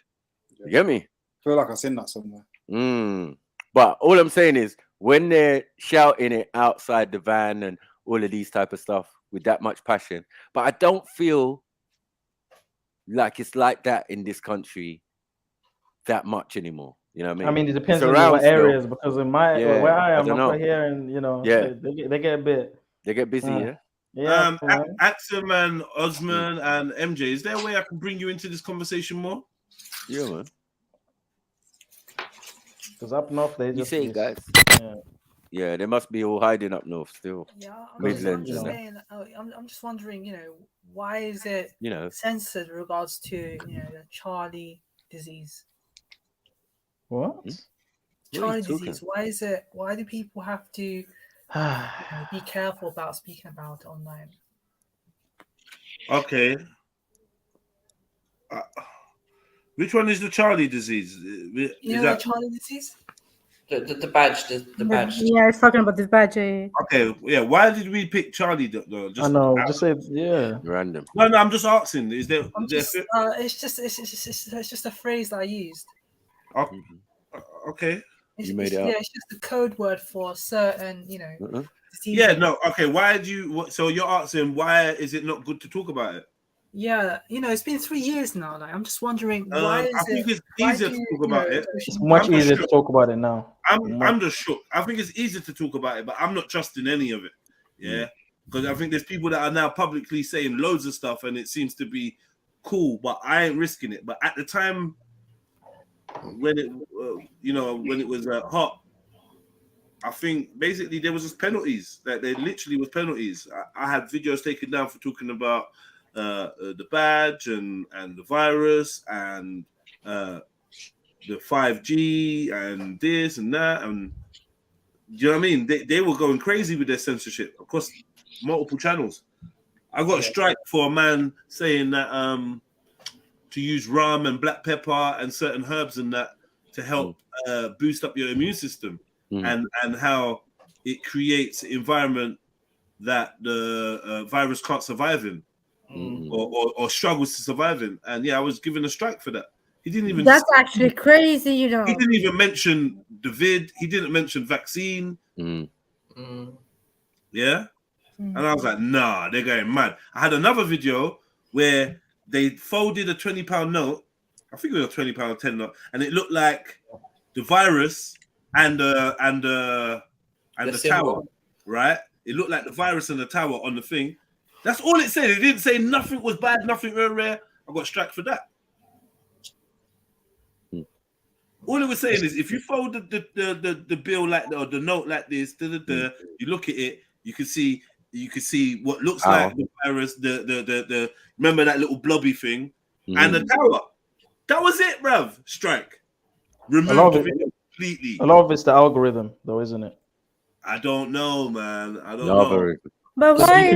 You get me? I feel like I've seen that somewhere. But all I'm saying is when they're shouting it outside the van and all of these type of stuff with that much passion, but I don't feel like it's like that in this country that much anymore. You know what I mean? I mean, it depends It's on around what still. areas, because in my where I am don't up know. here, and you know, Yeah. they get a bit. They get busy, yeah. Yeah. Axum and Osman and MJ, is there a way I can bring you into this conversation more? Yeah, man. Because up north they You just see, guys. Yeah, they must be all hiding up north still. Yeah, Midlands. I'm just saying, I'm just wondering, you know, why is it censored in regards to, you know, the Charlie disease? What? Charlie disease. Why is it? Why do people have to be careful about speaking about it online? Okay. Which one is the Charlie disease? You know the Charlie disease? The badge, the badge. Yeah, it's talking about this badge. Okay, yeah. Why did we pick Charlie? Though? I know. Just say random. No, I'm just asking. Is there? It's just a phrase that I used. Okay. You made it up. Yeah, it's just a code word for certain, you know. Yeah, no. Okay, why do you? So you're asking why is it not good to talk about it? Yeah, you know, it's been 3 years now. Like, I'm just wondering why is I think it's easier to talk about it. It's much easier to talk about it now. I'm just shook. I think it's easier to talk about it, but I'm not trusting any of it. Yeah, because I think there's people that are now publicly saying loads of stuff, and it seems to be cool, but I ain't risking it. But at the time when it, when it was hot, I think basically there was just penalties. That there literally was penalties. I had videos taken down for talking about the badge and the virus and the 5G and this and that, and do you know what I mean? They were going crazy with their censorship across multiple channels. I got a strike for a man saying that to use rum and black pepper and certain herbs and that to help boost up your immune system, and how it creates an environment that the virus can't survive in. Or struggles to survive in, and yeah, I was given a strike for that. He didn't even. That's actually crazy, you know. He didn't even mention the vid. He didn't mention vaccine. Yeah, and I was like, nah, they're going mad. I had another video where they folded a £20 note. I think it was a £20 10 note, and it looked like the virus and the tower, right? It looked like the virus and the tower on the thing. That's all it said. It didn't say nothing was bad, nothing rare. I got struck for that. All it was saying is if you fold the bill like or the note like this, you look at it, you can see what looks like the virus, the remember that little blobby thing, and the tower. That was it, bruv. Strike. Remove the video completely. A lot of it's the algorithm, though, isn't it? I don't know, man. I don't know. But why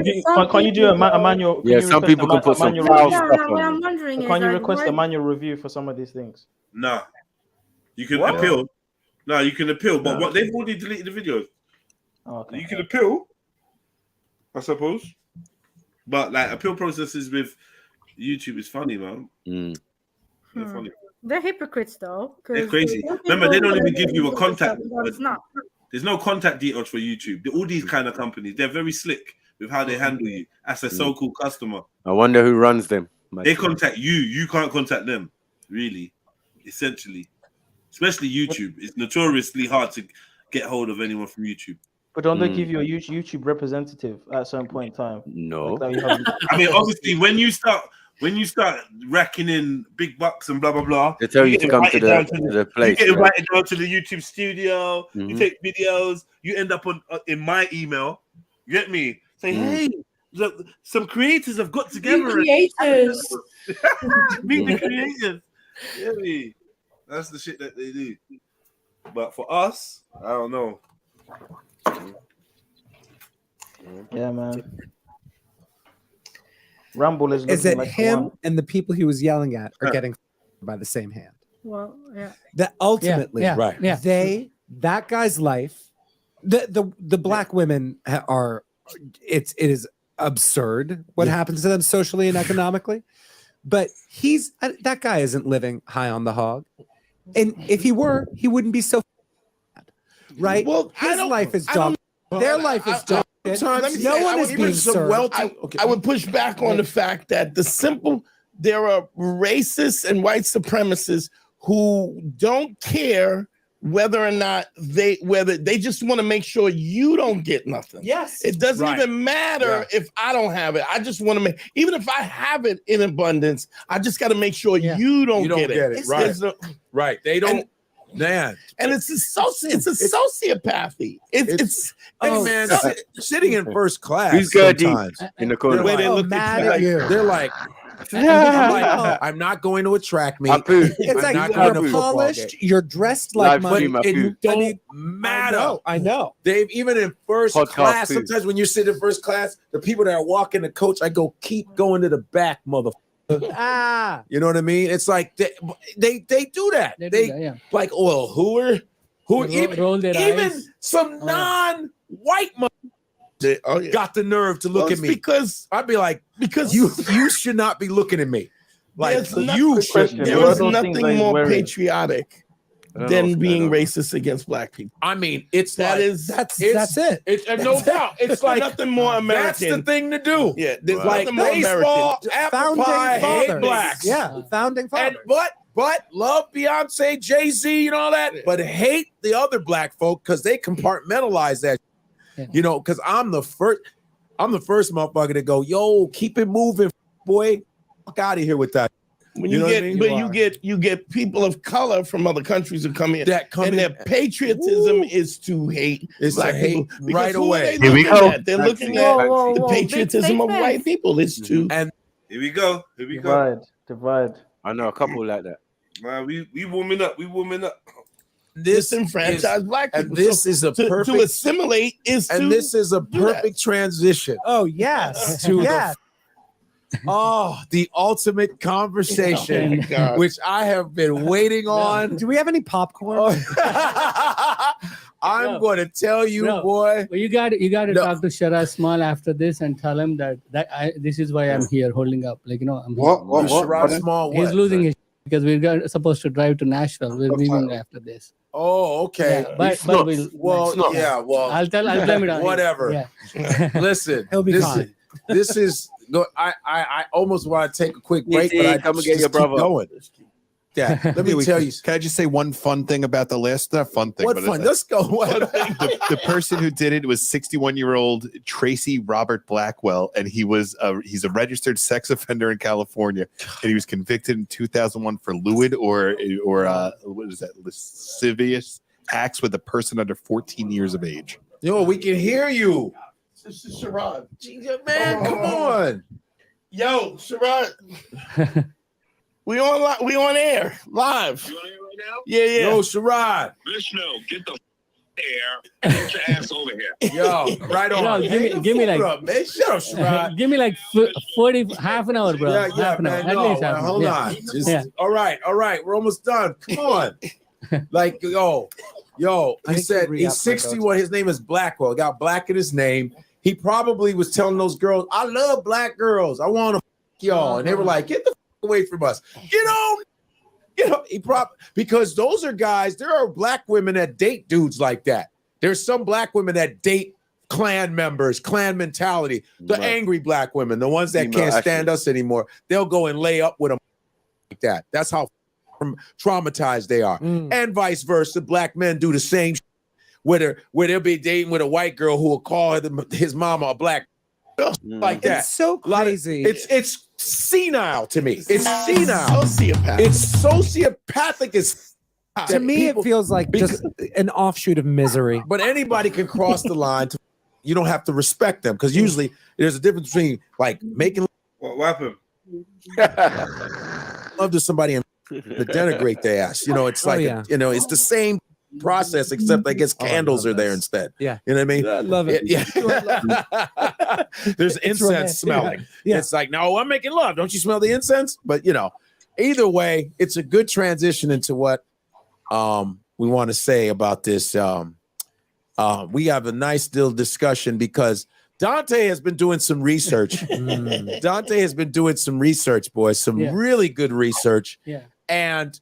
can you do a manual? Yeah, some people can put some foul stuff on. What I'm wondering can you request a manual review for some of these things? No, you can appeal. No, you can appeal, but what they've already deleted the videos. Okay. You can appeal, I suppose. But like appeal processes with YouTube is funny, man. They're funny. They're hypocrites, though. They're crazy. Remember, they don't even give you a contact. There's no contact details for YouTube. All these kind of companies, they're very slick with how they handle you as a so-called customer. I wonder who runs them. They contact you. You can't contact them, really, essentially. Especially YouTube. It's notoriously hard to get hold of anyone from YouTube. But don't they give you a YouTube representative at a certain point in time? No. I mean, obviously, when you start racking in big bucks and blah blah blah, they tell you to come to the place. You get invited down to the YouTube studio. You take videos. You end up in my email. You get me? Say, hey, look, some creators have got together. Creators. Meet the creators. Get me? That's the shit that they do. But for us, I don't know. Yeah, man. Rumble is it like him and the people he was yelling at are getting by the same hand? Well, yeah. That ultimately, Yeah. That guy's life, the black women it is absurd what happens to them socially and economically, but that guy isn't living high on the hog, and if he were, he wouldn't be so right. Well, his life is dog. Their life is dog. No one is being served. I would push back on the fact that there are racists and white supremacists who don't care whether or not they just want to make sure you don't get nothing. Yes. It doesn't even matter if I don't have it. I just want to make, even if I have it in abundance, I just got to make sure you don't get it. Right. Right. They don't. Man, and it's a sociopathy. It's hey man, sitting in first class. Who's good sometimes in the corner? Where they look at you. They're like, I'm not going to a track meet. It's like you're polished, you're dressed like money, and you don't matter. I know. Dave, even in first class, sometimes when you're sitting in first class, the people that are walking the coach, I go, keep going to the back, motherfucker. You know what I mean? It's like they do that. They like, well, who are even some non-white got the nerve to look at me because I'd be like, because you should not be looking at me. Like there is nothing more patriotic than being racist against black people. I mean, that's it. It's no doubt. It's like nothing more American. That's the thing to do. Yeah, there's like nothing more baseball, American. apple pie, hate blacks. Yeah, founding fathers. And but love Beyonce, Jay-Z, and all that, but hate the other black folk because they compartmentalize that. Yeah. You know, because I'm the first motherfucker to go, yo, keep it moving, boy. Fuck out of here with that. When you get people of color from other countries who come in, and their patriotism is to hate black people right away. Here we go. They're looking at the patriotism of white people. It's to here we go. Divide. I know a couple like that. We warming up. This disenfranchise black people. And this is a perfect to assimilate is to this is a perfect transition. Oh yes, the ultimate conversation, which I have been waiting on. Do we have any popcorn? I'm going to tell you, boy. Well, you got to talk to Shara Small after this and tell him that this is why I'm here holding up. Like, I'm what? Small. He's losing his because we're supposed to drive to Nashville. We're leaving after this. Oh, okay. Yeah, but I'll blame it on whatever. Yeah. Listen, he'll be fine. This is. I almost want to take a quick break, but I come and get your brother. Going. Yeah, let me tell you. Can I just say one fun thing about the list? Not fun thing. What but fun? Let's go. The person who did it was 61-year-old Tracy Robert Blackwell, and he's a registered sex offender in California, and he was convicted in 2001 for lewd or what is that, lascivious acts with a person under 14 years of age. Yo, we can hear you. This is Sherrod. Man, come on. Yo, Sherrod. We on air live. You on air right now? Yeah. Yo, Sherrod. Vishnu, get the air and get your ass over here. Yo, right on. Give me like man. Shut up, Sherrod. give me like 40 half an hour, bro. Yeah, half an man. hour. At least half an hour. Hold on. All right. We're almost done. Come on. Like, yo, he said he's 61. His name is Blackwell. Got black in his name. He probably was telling those girls, I love black girls. I want to y'all. And they were like, get the away from us. Because those are guys, there are black women that date dudes like that. There's some black women that date clan members, clan mentality, the angry black women, the ones that can't stand us anymore. They'll go and lay up with them like that. That's how traumatized they are. And vice versa. Black men do the same where they'll be dating with a white girl who will call his mama a black like that. It's so crazy. It's senile to me. It's senile. It's sociopathic as to me. It feels like just an offshoot of misery. But anybody can cross the line. You don't have to respect them because usually there's a difference between like making what happened. Love to somebody and to denigrate their ass. It's like it's the same process, except I guess candles are there instead. Yeah. You know what I mean? I love it. Yeah. There's incense smelling. Yeah. It's like, no, I'm making love. Don't you smell the incense? But either way, it's a good transition into what we want to say about this. We have a nice little discussion because Dante has been doing some research. Dante has been doing some research, boys, some really good research. Yeah. And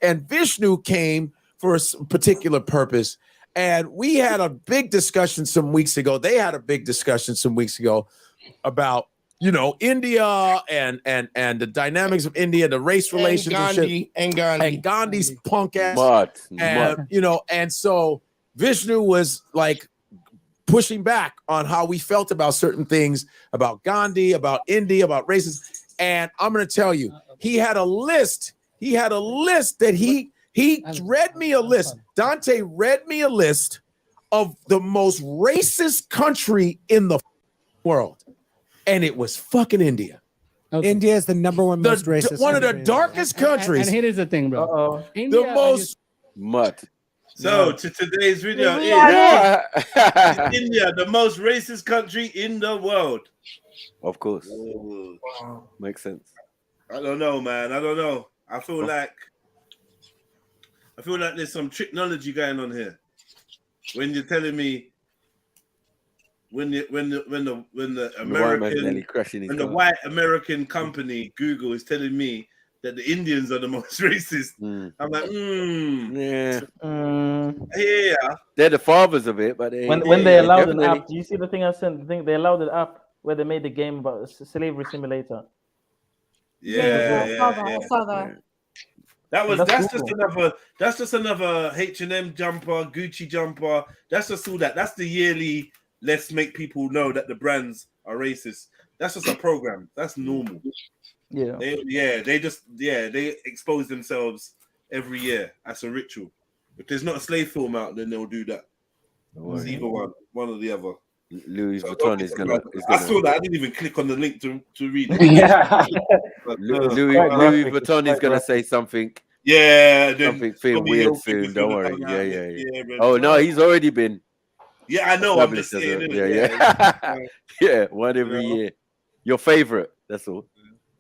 Vishnu came for a particular purpose. And we had a big discussion some weeks ago. They had a big discussion some weeks ago about you know, India and the dynamics of India, the race relations and Gandhi's punk ass, you know, and so Vishnu was like pushing back on how we felt about certain things, about Gandhi, about India, about races. And I'm going to tell you, he had a list. He had a list that he read me a list. Dante read me a list of the most racist country in the world. And it was fucking India. India is the number one most racist. One of the darkest countries. And here is the thing, bro. The most mud. So to today's video is India, the most racist country in the world. Of course. Makes sense. I don't know, man. I don't know. I feel like there's some technology going on here. When you're telling me when the white American company Google is telling me that the Indians are the most racist, I'm like, yeah. They're the fathers of it, but when they allowed an app, do you see the thing I sent? They allowed an app where they made the game about a slavery simulator. Yeah. That's just another H&M jumper, Gucci jumper. That's just all that. That's the yearly. Let's make people know that the brands are racist. That's just a program. That's normal. Yeah. They expose themselves every year. That's a ritual. If there's not a slave film out, then they'll do that. It's either one or the other. Louis Vuitton is gonna. I saw that. I didn't even click on the link to read it. Yeah. Louis Vuitton is gonna say something. Yeah. Something weird soon. Don't worry. Yeah. Oh no, he's already been. Yeah, I know. I'm just saying. Yeah. One every year. Your favorite. That's all.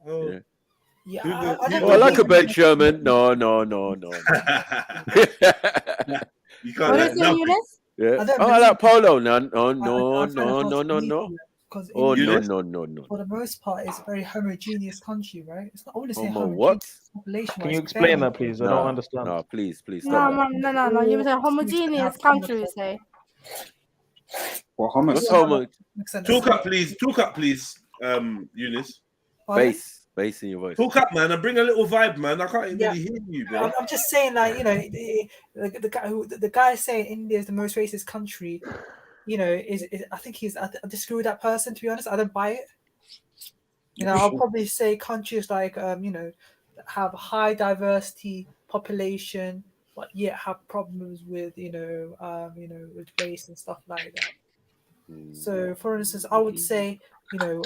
Yeah. I like a Ben Sherman. No. You can't. What is it, Eunice? Yeah. I like Polo. No. Oh, no. For the most part, it's a very homogeneous country, right? It's not. I want to say what? Can you explain that, please? I don't understand. No, please. No. You say homogeneous country, you say. Well, homogeneous. Talk up, please. Eunice. Bass in your voice. Talk up, man, and bring a little vibe, man. I can't really hear you, bro. I'm just saying, like, you know, the guy saying India is the most racist country, you know, is I think I disagree with that person, to be honest. I don't buy it. You know, I'll probably say countries like you know, that have high diversity population, but yet have problems with with race and stuff like that. So, for instance, I would say, you know,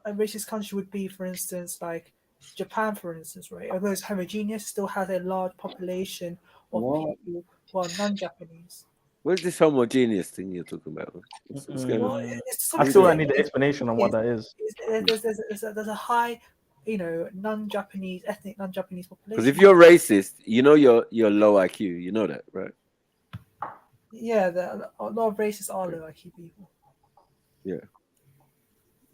a racist country would be, for instance, like Japan, for instance, right? Although it's homogeneous, still has a large population of people who are non-Japanese. Where's this homogeneous thing you're talking about? What's going on? I still need the explanation on what that is. There's a high, you know, ethnic non-Japanese population. Because if you're racist, you know you're low IQ. You know that, right? Yeah, a lot of racists are low IQ people. Yeah,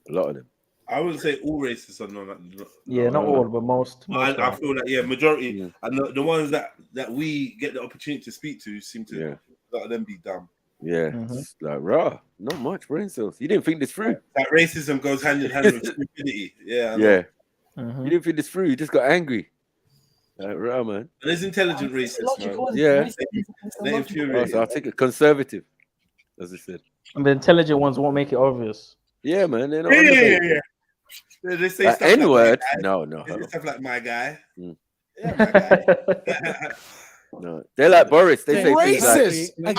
a lot of them. I wouldn't say all racists are not. Not all, but most. I feel like majority, and the ones that we get the opportunity to speak to seem to a lot of them be dumb. Yeah, it's like raw, not much brain cells. You didn't think this through. That racism goes hand in hand with stupidity. Yeah. You didn't think this through. You just got angry. Like, raw, man. And there's intelligent racists, man. Yeah. So I'll take it conservative, as I said. And the intelligent ones won't make it obvious. Yeah, man. They're not They say stuff N-word? Like No. They say stuff like my guy. Yeah, my guy. No, they're like Boris. They say racist things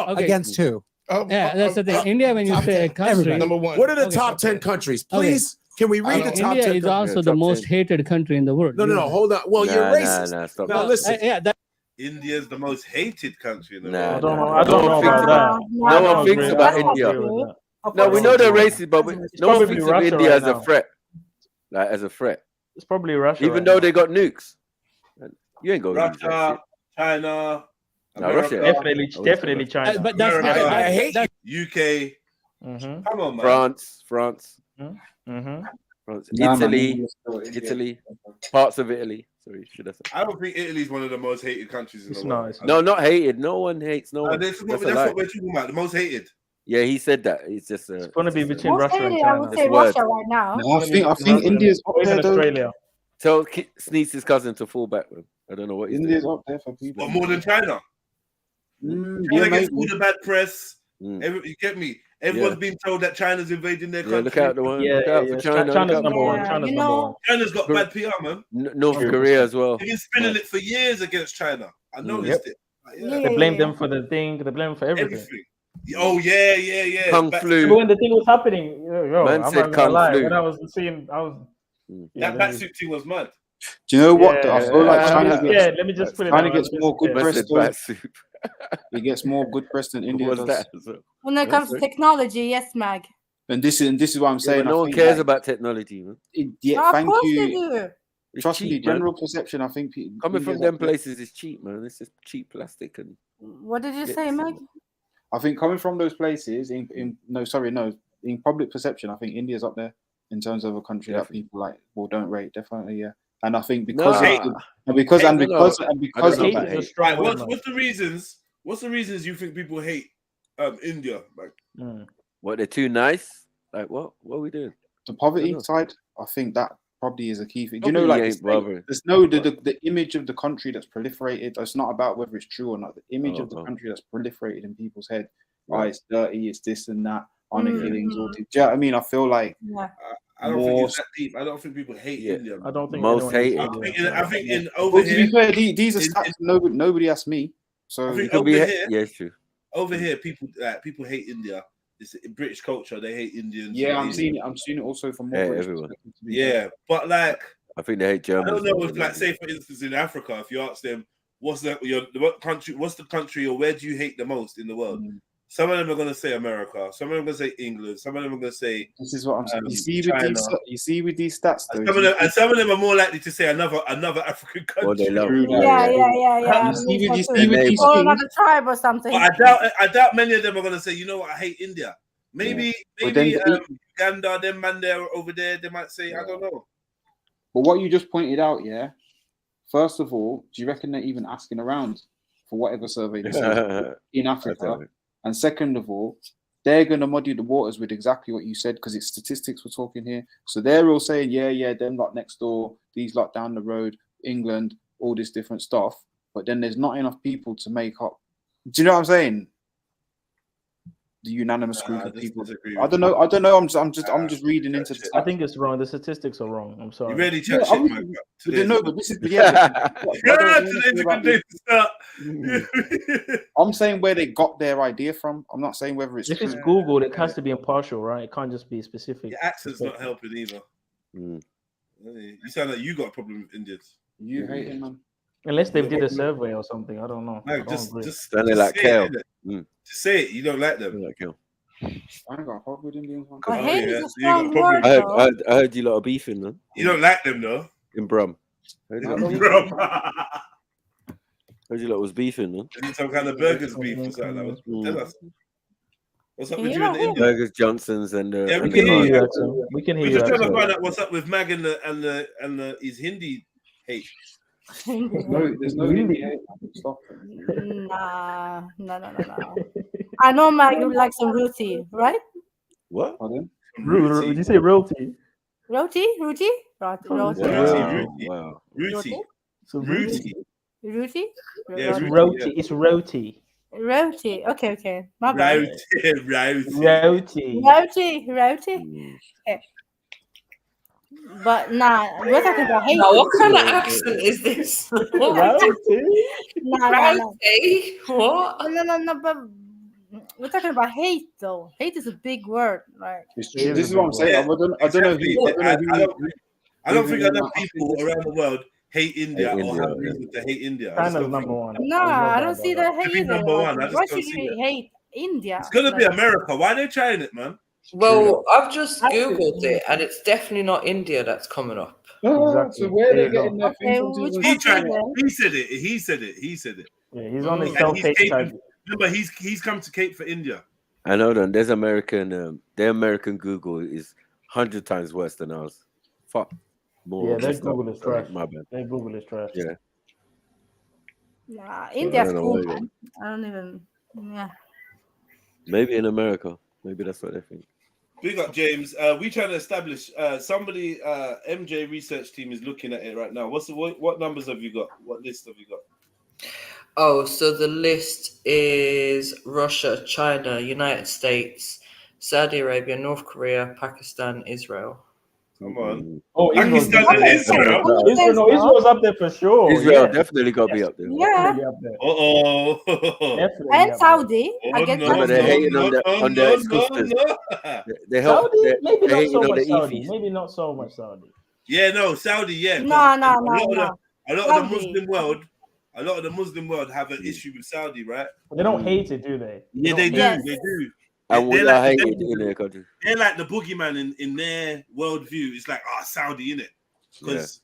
like against who? Yeah, that's the thing. India, when you say a country, number one. What are the top 10 countries? Please, can we read the top 10? India is also the most hated country in the world. No. Hold on. Well, you're racist. Stop. Now listen. India's the most hated country in the I world. don't know about that. No one thinks about India. No, we know they're racist, but no one thinks of India as a threat. Like as a threat. It's probably Russia. Even though they got nukes. You ain't going Russia, China. No, Russia. Definitely China. But that's I hate UK. Come on, man. France. Italy. Parts of Italy. Sorry, should I say? I don't think Italy's one of the most hated countries in the world. No, not hated. No one hates no one. That's what we're talking about. The most hated. Yeah, he said that. It's just It's going to be between I would Russia say, and I China. would say Russia right now. No, I think India's up or even there though. Australia. Tell Sneez's cousin to fall back, man. I don't know what he's India's doing. up there for people. But more than China. Yeah, China gets maybe. all the bad press. You get me? Everyone's been told that China's invading their country. Look out the one. Look out for China. China's look out number for one. China. China's number one. China's got bad PR, man. North Korea as well. They've been spinning it for years against China. I noticed it. Like, They blame them for the thing. They blame them for everything. Oh yeah. Kung flu. So when the thing was happening, Man I'm said not gonna kung lie. flu. When I was seeing, that batsuit thing was mad. Do you know what? I feel like China gets, let me just put it China down. gets more good press. Batsuit. It gets more good press than India What's does. that? When it comes to technology, yes, Mag. And this is what I'm saying. no I one think, cares like, about technology, man. Yeah, Of thank course you. they do. Trust cheap, me, man. general perception. I think Coming from India's them up there. places is cheap, man. It's just cheap plastic and. What did you say, Meg? I think coming from those places, in public perception, I think India's up there in terms of a country that people like don't rate. Definitely, yeah. And I think because because of Right, what's the reasons? What's the reasons you think people hate India? Like, what, they're too nice? Like what? What are we doing? the poverty side, I think that probably is a key thing. Do you know, Poverty like ain't bothering. there's no the image of the country that's proliferated. It's not about whether it's true or not. The image of the country that's proliferated in people's head. Right. It's dirty. It's this and that. Honor killings. All this. Do you know what I mean? I feel like I don't think it's that deep. I don't think people hate India. I don't think most hate it. I think in well, over to here. be fair, these are stats nobody asked me. So I think could over be here, yeah, it's true. over here, people hate India. It's British culture. They hate Indians. yeah, I'm seeing it also from more Yeah, British everyone. perspective, to be Yeah, but like I think they hate I Germans. don't know if, like, say for instance in Africa, if you ask them what's the country or where do you hate the most in the world? Some of them are gonna say America, some of them are gonna say England, some of them are gonna say This is what I'm saying. China. You see with these stats, though. And some of them are more likely to say another African country. Or they love Yeah. You see with these Or things. another tribe or something. But I doubt many of them are gonna say, you know what, I hate India. Maybe Uganda, them man there over there, they might say, I don't know. But what you just pointed out, yeah. First of all, do you reckon they're even asking around for whatever survey they say in Africa? And second of all, they're going to muddy the waters with exactly what you said because it's statistics we're talking here. So they're all saying, yeah, them lot next door, these lot down the road, England, all this different stuff. But then there's not enough people to make up. Do you know what I'm saying? The unanimous group of people. I don't know. I'm just reading into the I think it's wrong. The statistics are wrong. I'm sorry. You really chat shit, man. No, but this is I'm saying where they got their idea from. I'm not saying whether it's if true. it's Google, it has to be impartial, right? It can't just be specific. Your accent's not helping either. You sound like you got a problem with Indians. You hate him, man. Unless they did a survey or something, I don't know. No, just like Kale. Just say it. You don't like them. Like Kale. I ain't got a problem with Indians. I heard you lot of beefing, man. You don't like them, though. In Brum. Heard you lot was beefing, man. Some kind of burgers beef or something. Tell us. What's up with you and India? Burgers, Johnsons, and yeah, we can hear you. We can hear you. We're just trying to find out what's up with Mag and the his Hindi hate. There's no Hindi hate. Stop. Nah. I know Mag would like some roti, right? What? Did you say roti? Roti? Wow. Roti. Yeah, roti. It's roti. Roti. Okay. My bad. Roti. Okay. But nah, we're talking about hate. Now, what kind of accent is this? Nah. What? No, but we're talking about hate, though. Hate is a big word, right? This is what I'm saying. I don't think enough people around the world hate India or have reason to hate India. China's number one. No, I don't see that hate. Maybe number one. Why should you hate India? It's gonna be America. Why are they trying it, man? Well, I've just Googled it, and it's definitely not India that's coming up. So where are they getting their He said it. He said it. Yeah, he's on his self-hate side. Remember, he's come to Cape for India. I know them. There's American. Their American Google is 100 times worse than ours. Fuck. More. Yeah, their Google is trash. My bad. Their Google is trash. Yeah. Nah, India's cool, man. I don't even. Yeah. Maybe in America. Maybe that's what they think. Big up, James. We trying to establish somebody. MJ research team is looking at it right now. What numbers have you got? What list have you got? Oh, so the list is Russia, China, United States, Saudi Arabia, North Korea, Pakistan, Israel. Come on. Oh, Pakistan and Israel. Israel's up there for sure. Israel definitely got to be up there. Yeah. Uh-oh. And Saudi. I get But they're hating on the ex-customers. They help. Saudi, maybe they're not hating so on much the Saudi. EFs. Maybe not so much Saudi. Yeah, no, Saudi, yeah. No. A lot of the Saudi. Muslim world have an issue with Saudi, right? But they don't hate it, do they? Yeah, they do. Yes. They do. And we are hated in their country. They're like the boogeyman in their worldview. It's like, Saudi, innit? Because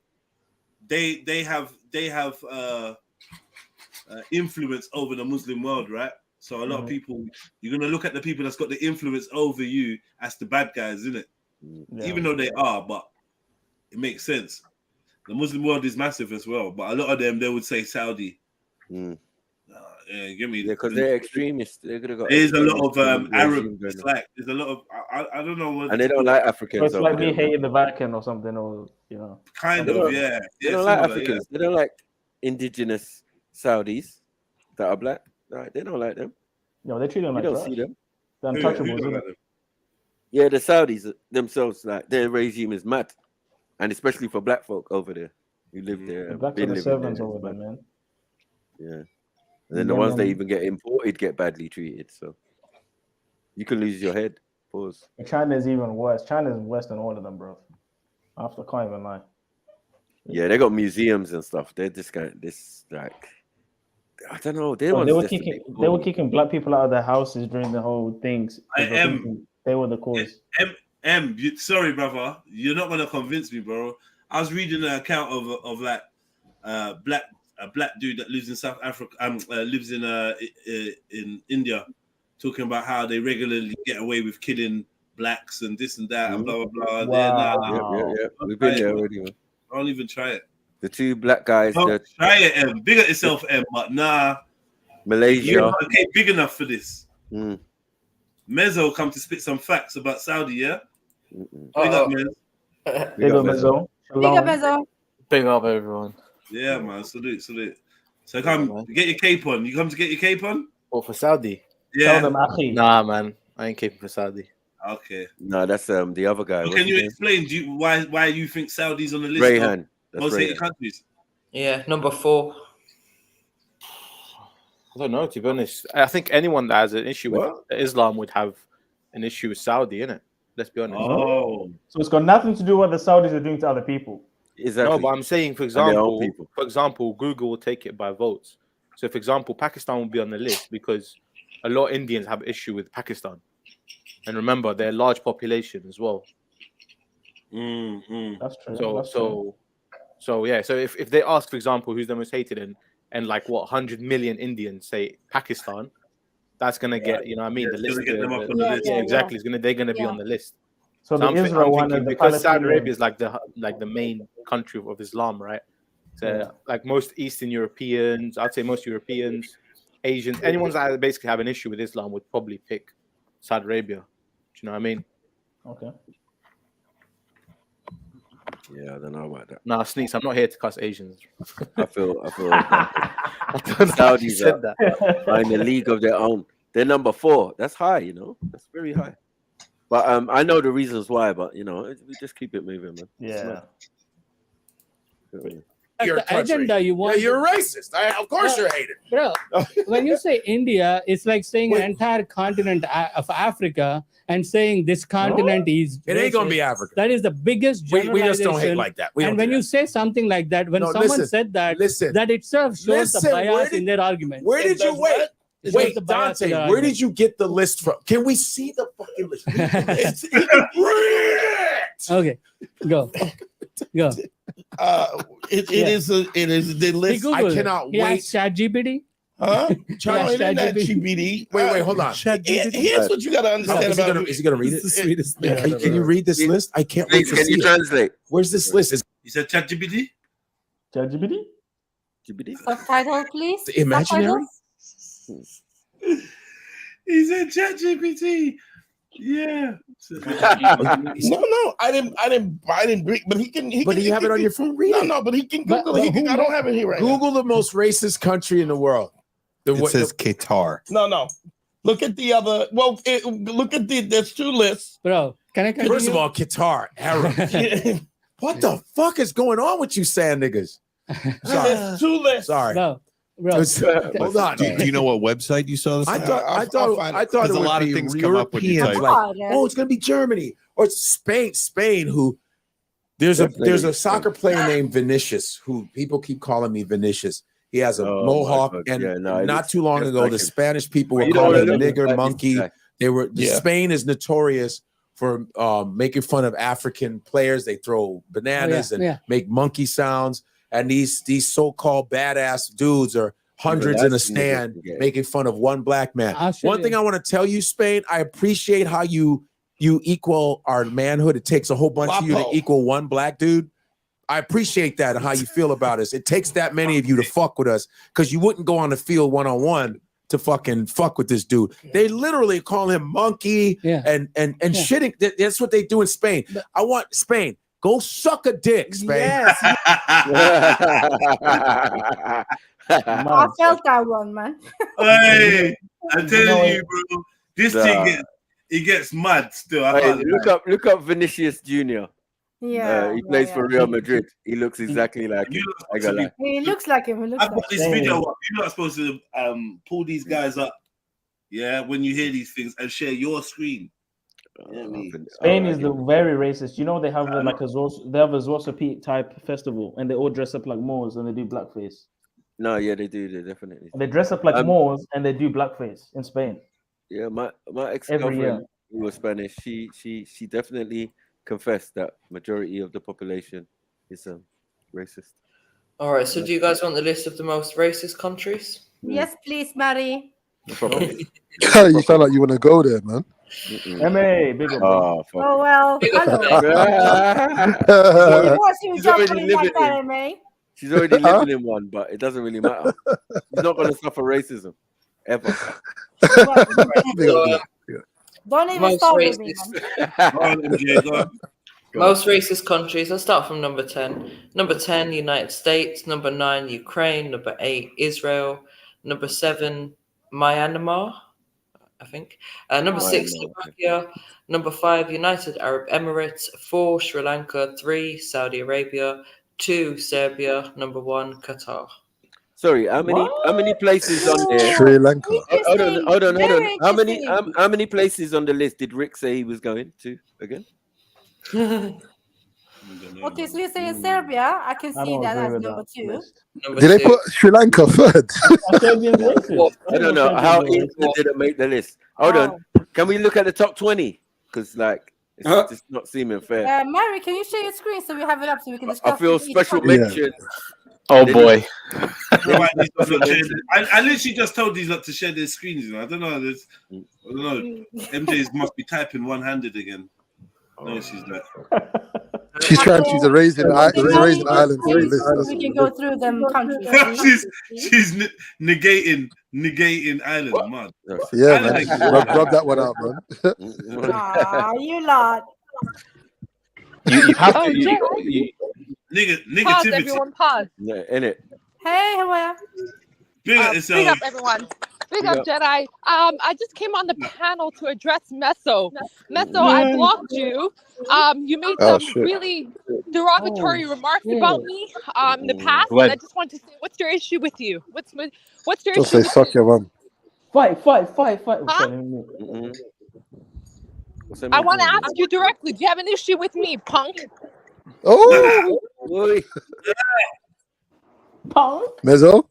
they have influence over the Muslim world, right? So a lot of people, you're gonna look at the people that's got the influence over you as the bad guys, isn't it? Yeah. Even though they are, but it makes sense. The Muslim world is massive as well, but a lot of them they would say Saudi. Yeah, give me because they're extremists. They're gonna go. There's a lot of Arab. It's like there's a lot of I don't know what. And they don't like Africans. It's like me hating the Vatican or something, or kind of, yeah. They don't like Africans. Yeah. They don't like indigenous Saudis that are black. Right? They don't like them. No, they treat them like you don't trash. see them. They're untouchables, isn't it? Yeah, the Saudis themselves, like their regime is mad, and especially for black folk over there who live there. The blacks are the servants over there, man. Yeah. And then the ones that even get imported get badly treated. So you can lose your head. Pause. China is even worse. China is worse than all of them, bro. I can't even lie. Yeah, they got museums and stuff. They're like I don't know. They were kicking black people out of their houses during the whole things. They were the cause. Sorry, brother. You're not gonna convince me, bro. I was reading an account of like a black dude that lives in South Africa, lives in India, talking about how they regularly get away with killing blacks and this and that and blah blah blah. Wow. Yeah. We've been there already, man. Don't even try it. The two black guys. Don't try it, M. Big at yourself, M. But nah. Malaysia. You're not big enough for this. Mezzo come to spit some facts about Saudi, yeah? Big up, Mezzo. Big up, Mezzo. Big up, Mezzo. Big up, everyone. Yeah, man. Salute. So come get your cape on. You come to get your cape on? What, for Saudi? Yeah. Nah, man. I ain't caping for Saudi. Okay. No, that's the other guy. Well, can you explain why you think Saudi's on the list Rayhan. of most hated countries? Yeah, number 4. I don't know, to be honest. I think anyone that has an issue with Islam would have an issue with Saudi, innit? Let's be honest. Oh. So it's got nothing to do with what the Saudis are doing to other people. Exactly. No, but I'm saying, for example, Google will take it by votes. So, for example, Pakistan will be on the list because a lot of Indians have issue with Pakistan. And remember, they're a large population as well. That's true. So yeah. So if they ask, for example, who's the most hated, and like 100 million Indians say Pakistan, that's gonna get the list. Exactly. They're gonna be on the list. So the Israel one and the because Saudi Arabia is like the main country of Islam, right? So like most Eastern Europeans, I'd say most Europeans, Asians, anyone that basically have an issue with Islam would probably pick Saudi Arabia. Do you know what I mean? Okay. Yeah, I don't know about that. Nah, Sneaks, I'm not here to cuss Asians. I feel Saudis are in the league of their own. They're number 4. That's high, That's very high. But I know the reasons why, but we just keep it moving, man. Yeah. The agenda you want. Yeah, you're racist. Of course you're hated. Bro, when you say India, it's like saying an entire continent of Africa and saying this continent is. It ain't gonna be Africa. That is the biggest generalization. We just don't hate like that. And when you say something like that, when someone said that, that itself shows the bias in their argument. Where did you wait? Wait, Dante, where did you get the list from? Can we see the fucking list? Okay, go. It is the list. Google I cannot it. wait. ChatGPT. Huh? ChatGPT. Wait, hold on. Here's what you got to understand about. Is he gonna read it? Can you read this list? I can't wait to see it. Can you translate? Where's this list? You said ChatGPT? ChatGPT? Subtitle, please. The imaginary? He said ChatGPT. Yeah. No, I didn't bring, but he can. But you have it on your phone. Read it. No, but he can Google it. I don't have it here right now. Google the most racist country in the world. It says Qatar. No. Look at the other. Well, look at there's two lists, bro. Can I? First of all, Qatar, Arab. What the fuck is going on with you, sand niggas? Sorry. There's two lists. Sorry. Bro. Hold on. Do you know what website you saw this? I thought it a would lot be of things come up when you Europeans, type. like, oh, it's gonna be Germany or it's Spain. Who there's a soccer player named Vinicius who people keep calling me Vinicius. He has a mohawk, and not too long ago, the Spanish people were calling him nigger, monkey. They were Spain is notorious for making fun of African players. They throw bananas and make monkey sounds. And these so-called badass dudes are hundreds in a stand making fun of one black man. One thing I want to tell you, Spain, I appreciate how you equal our manhood. It takes a whole bunch of you to equal one black dude. I appreciate that and how you feel about us. It takes that many of you to fuck with us because you wouldn't go on the field one-on-one to fucking fuck with this dude. They literally call him monkey and shitting. That's what they do in Spain. I want Spain. Go suck a dick, Spain. Yes. I felt that one, man. Hey, I tell you, bro, this thing gets mad still. Look up Vinicius Jr. Yeah, he plays for Real Madrid. He looks exactly like him. He looks like him. I've got this video. You're not supposed to pull these guys up, when you hear these things and share your screen. Spain is the very racist. You know they have like a Zorsapete type festival, and they all dress up like Moors and they do blackface. No, yeah, they do. They definitely. And they dress up like Moors and they do blackface in Spain. Yeah, my ex-girlfriend who was Spanish, she definitely confessed that majority of the population is racist. All right, so do you guys want the list of the most racist countries? Yes, please, Mary. You sound like you want to go there, man. MA, big up. Oh well. She's already living in one, but it doesn't really matter. She's not going to suffer racism ever. Don't even start with me, man. Most racist countries. I'll start from number 10. Number 10, United States. Number 9, Ukraine. Number 8, Israel. Number 7, Myanmar, I think. Number 6, Slovakia. Number 5, United Arab Emirates. 4, Sri Lanka. 3, Saudi Arabia. 2, Serbia. Number 1, Qatar. Sorry, how many places on there? Sri Lanka. Hold on. How many places on the list did Rick say he was going to again? Okay, so you're saying Serbia? I can see that as number 2. Did they put Sri Lanka third? I don't know how England didn't make the list. Hold on. Can we look at the top 20? Because it's just not seeming fair. Mary, can you share your screen so we have it up so we can discuss? I feel special mention. Oh boy. I literally just told these lot to share their screens. I don't know. MJ must be typing one-handed again. No, she's not. She's erasing island from the list. We can go through them countries. she's negating island, man. Yeah, man. Rub that one out, man. You lot. You have to. Negativity. Pause, everyone, pause. Yeah, in it. Hey, how are you? Big up, everyone. Big up, Jedi. I just came on the panel to address Meso. Meso, I blocked you. You made some really derogatory remarks about me in the past. And I just want to say, what's your issue with you? What's your Just issue? say suck your mum. Fight. Huh? I want to ask you directly. Do you have an issue with me, punk? Oh, Punk? Mezzo.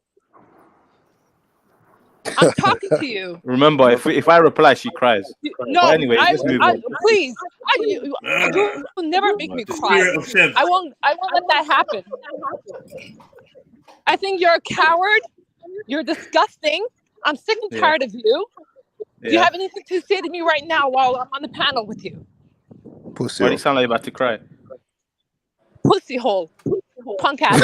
I'm talking to you. Remember, if I reply, she cries. No, but anyway, just move on. Please, you will never make me cry. I won't let that happen. I think you're a coward. You're disgusting. I'm sick and tired of you. Do you have anything to say to me right now while I'm on the panel with you? Pussy. Why do you sound like you're about to cry? Pussy hole. Punk ass. Is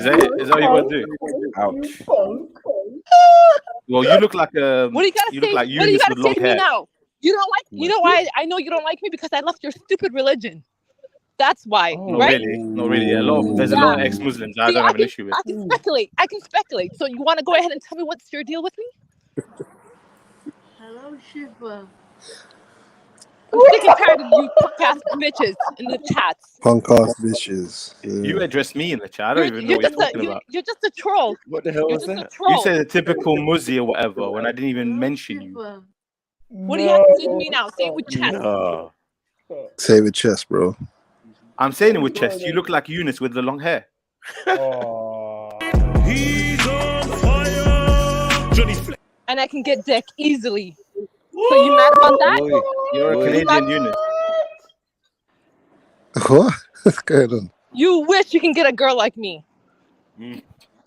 that what you're going to do? Ouch. Well, you look like a. What do you gotta You say? look like What do you Eunice gotta with say long to me hair. now? You don't like. You know why? I know you don't like me because I left your stupid religion. That's why, Not right? really. Not really. There's a lot of ex-Muslims I See, don't have an issue with. I can speculate. I can speculate. So you want to go ahead and tell me what's your deal with me? Hello, Shiva. I'm sick and tired of you punk ass bitches in the chats. Punk ass bitches. You addressed me in the chat. I don't even know what you're talking about. You're just a troll. What the hell You're was just that? a troll. You said a typical Muzzy or whatever when I didn't even mention you. What do you have to say to me now? Say it with chest. No. Say it with chest, bro. I'm saying it with chest. You look like Eunice with the long hair. And I can get dick easily. So you mad about that? You're a Canadian Eunice. What? What's going on? You wish you can get a girl like me.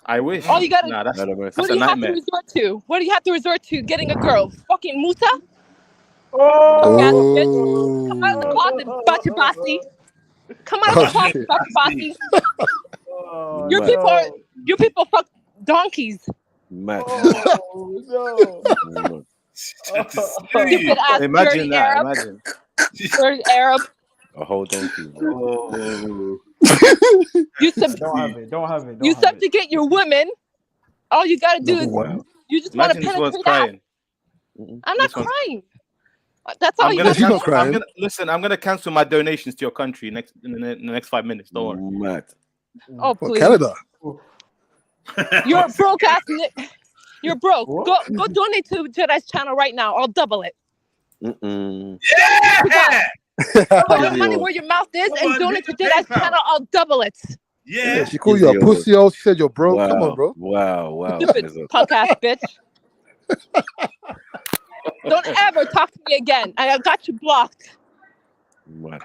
I wish. All you gotta. Nah, that's what a do you have to nightmare. resort to? What do you have to resort to? Getting a girl? Fucking Musa? Oh. Come out of the closet, Bachi Basi. Come out of the closet, Bachi Basi. Your people fuck donkeys. Mad. Stupid ass Imagine dirty that. Arab. Imagine. Dirty Arab. A whole donkey. Don't have it. You subjugate your women. All you gotta do is you just want to Imagine this was penetrate that. crying. I'm not crying. That's all I'm you gonna gotta do. cancel, I'm gonna cancel my donations to your country in the next 5 minutes. Don't worry. Mad. Oh please. Canada. You're broke ass. You're broke. Go donate to Jedi's channel right now. I'll double it. Yeah. Put your money where your mouth is and donate to Jedi's channel. I'll double it. Yeah, she called you a pussy. She said you're broke. Wow. Come on, bro. Wow. Stupid punk ass bitch. Don't ever talk to me again. I got you blocked. What?